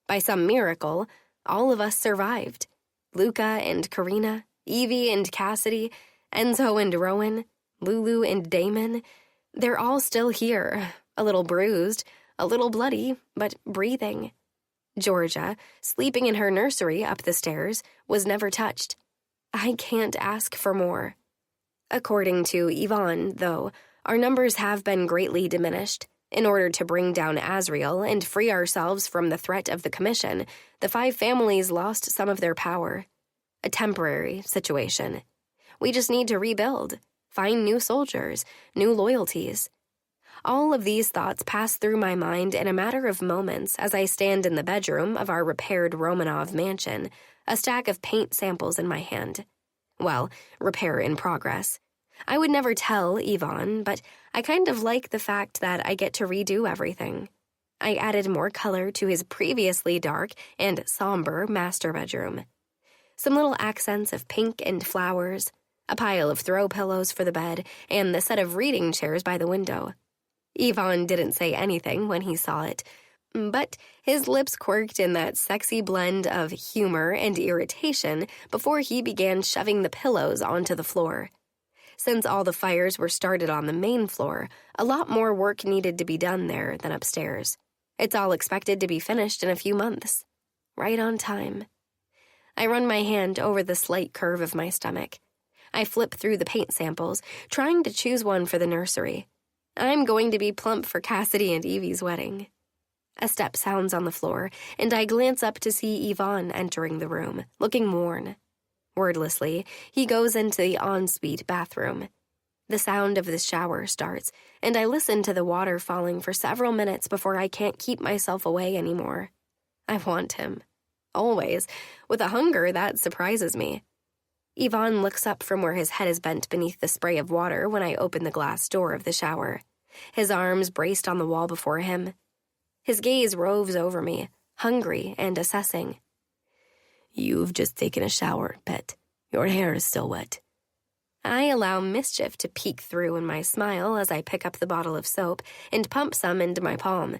D: By some miracle, all of us survived. Luca and Karina, Evie and Cassidy, Enzo and Rowan, Lulu and Damon, they're all still here, a little bruised, a little bloody, but breathing. Georgia, sleeping in her nursery up the stairs, was never touched. I can't ask for more. According to Yvonne, though, our numbers have been greatly diminished. In order to bring down Asriel and free ourselves from the threat of the Commission, the 5 families lost some of their power. A temporary situation. We just need to rebuild, find new soldiers, new loyalties. All of these thoughts pass through my mind in a matter of moments as I stand in the bedroom of our repaired Romanov mansion, a stack of paint samples in my hand. Well, repair in progress. I would never tell Yvonne, but I kind of like the fact that I get to redo everything. I added more color to his previously dark and somber master bedroom. Some little accents of pink and flowers, a pile of throw pillows for the bed, and the set of reading chairs by the window. Yvonne didn't say anything when he saw it, but his lips quirked in that sexy blend of humor and irritation before he began shoving the pillows onto the floor. Since all the fires were started on the main floor, a lot more work needed to be done there than upstairs. It's all expected to be finished in a few months. Right on time. I run my hand over the slight curve of my stomach. I flip through the paint samples, trying to choose one for the nursery. I'm going to be plump for Cassidy and Evie's wedding. A step sounds on the floor, and I glance up to see Yvonne entering the room, looking worn. Wordlessly, he goes into the ensuite bathroom. The sound of the shower starts, and I listen to the water falling for several minutes before I can't keep myself away anymore. I want him. Always, with a hunger that surprises me. Yvonne looks up from where his head is bent beneath the spray of water when I open the glass door of the shower, his arms braced on the wall before him. His gaze roves over me, hungry and assessing.
B: You've just taken a shower, pet. Your hair is still wet.
D: I allow mischief to peek through in my smile as I pick up the bottle of soap and pump some into my palm.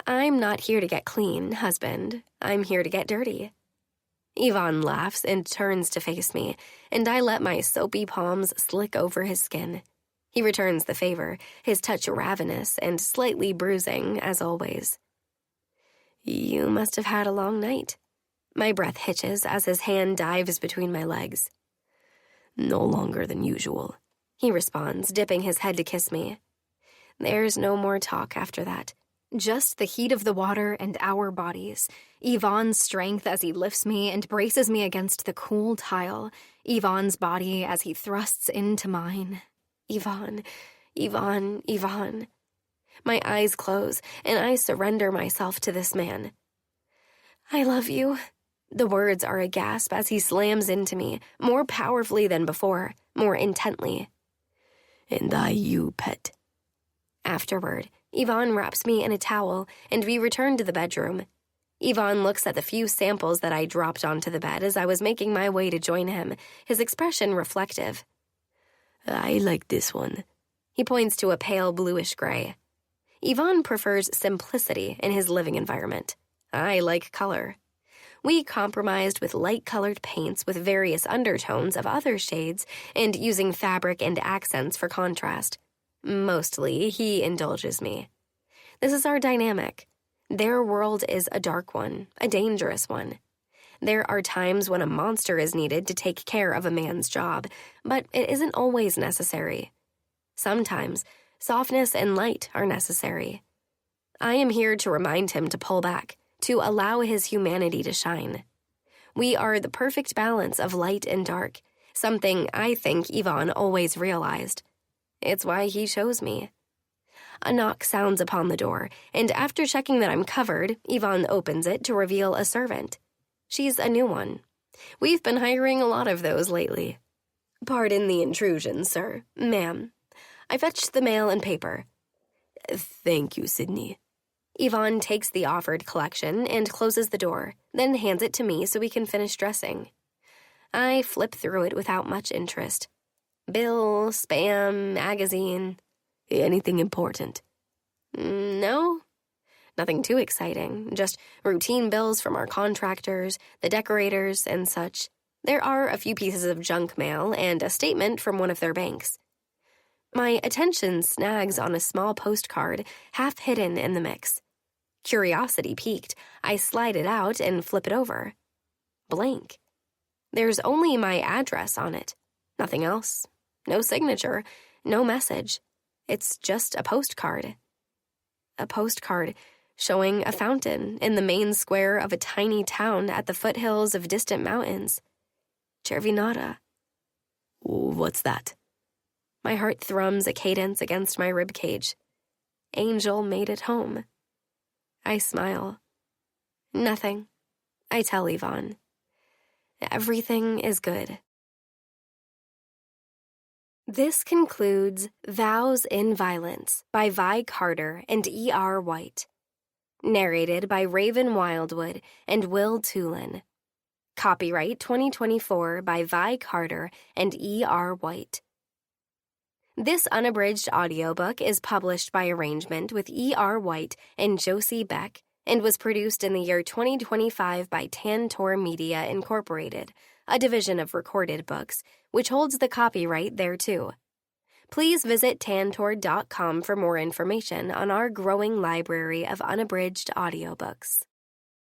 D: I'm not here to get clean, husband. I'm here to get dirty. Yvonne laughs and turns to face me, and I let my soapy palms slick over his skin. He returns the favor, his touch ravenous and slightly bruising, as always. You must have had a long night. My breath hitches as his hand dives between my legs.
B: No longer than usual,
D: he responds, dipping his head to kiss me. There's no more talk after that. Just the heat of the water and our bodies. Yvonne's strength as he lifts me and braces me against the cool tile. Yvonne's body as he thrusts into mine. Yvonne, Yvonne, Yvonne. My eyes close, and I surrender myself to this man. I love you. The words are a gasp as he slams into me, more powerfully than before, more intently.
B: And I you, pet.
D: Afterward, Yvonne wraps me in a towel, and we return to the bedroom. Yvonne looks at the few samples that I dropped onto the bed as I was making my way to join him, his expression reflective.
B: I like this one.
D: He points to a pale bluish gray. Yvonne prefers simplicity in his living environment. I like color. We compromised with light-colored paints with various undertones of other shades and using fabric and accents for contrast. Mostly, he indulges me. This is our dynamic. Their world is a dark one, a dangerous one. There are times when a monster is needed to take care of a man's job, but it isn't always necessary. Sometimes, softness and light are necessary. I am here to remind him to pull back, to allow his humanity to shine. We are the perfect balance of light and dark, something I think Yvonne always realized. It's why he chose me. A knock sounds upon the door, and after checking that I'm covered, Yvonne opens it to reveal a servant. She's a new one. We've been hiring a lot of those lately. Pardon the intrusion, sir. Ma'am. I fetched the mail and paper.
B: Thank you, Sydney.
D: Yvonne takes the offered collection and closes the door, then hands it to me so we can finish dressing. I flip through it without much interest. Bill, spam, magazine.
B: Anything important?
D: No. Nothing too exciting, just routine bills from our contractors, the decorators, and such. There are a few pieces of junk mail and a statement from one of their banks. My attention snags on a small postcard, half hidden in the mix. Curiosity piqued, I slide it out and flip it over. Blank. There's only my address on it. Nothing else. No signature. No message. It's just a postcard. A postcard showing a fountain in the main square of a tiny town at the foothills of distant mountains. Cervinata.
B: What's that?
D: My heart thrums a cadence against my ribcage. Angel made it home. I smile. Nothing, I tell Yvonne. Everything is good. This concludes Vows in Violence by Vi Carter and E.R. Whyte. Narrated by Raven Wildwood and Will Tulin. Copyright 2024 by Vi Carter and E.R. Whyte. This unabridged audiobook is published by arrangement with E.R. Whyte and Josie Beck and was produced in the year 2025 by Tantor Media Incorporated, a division of Recorded Books, which holds the copyright thereto. Please visit tantor.com for more information on our growing library of unabridged audiobooks.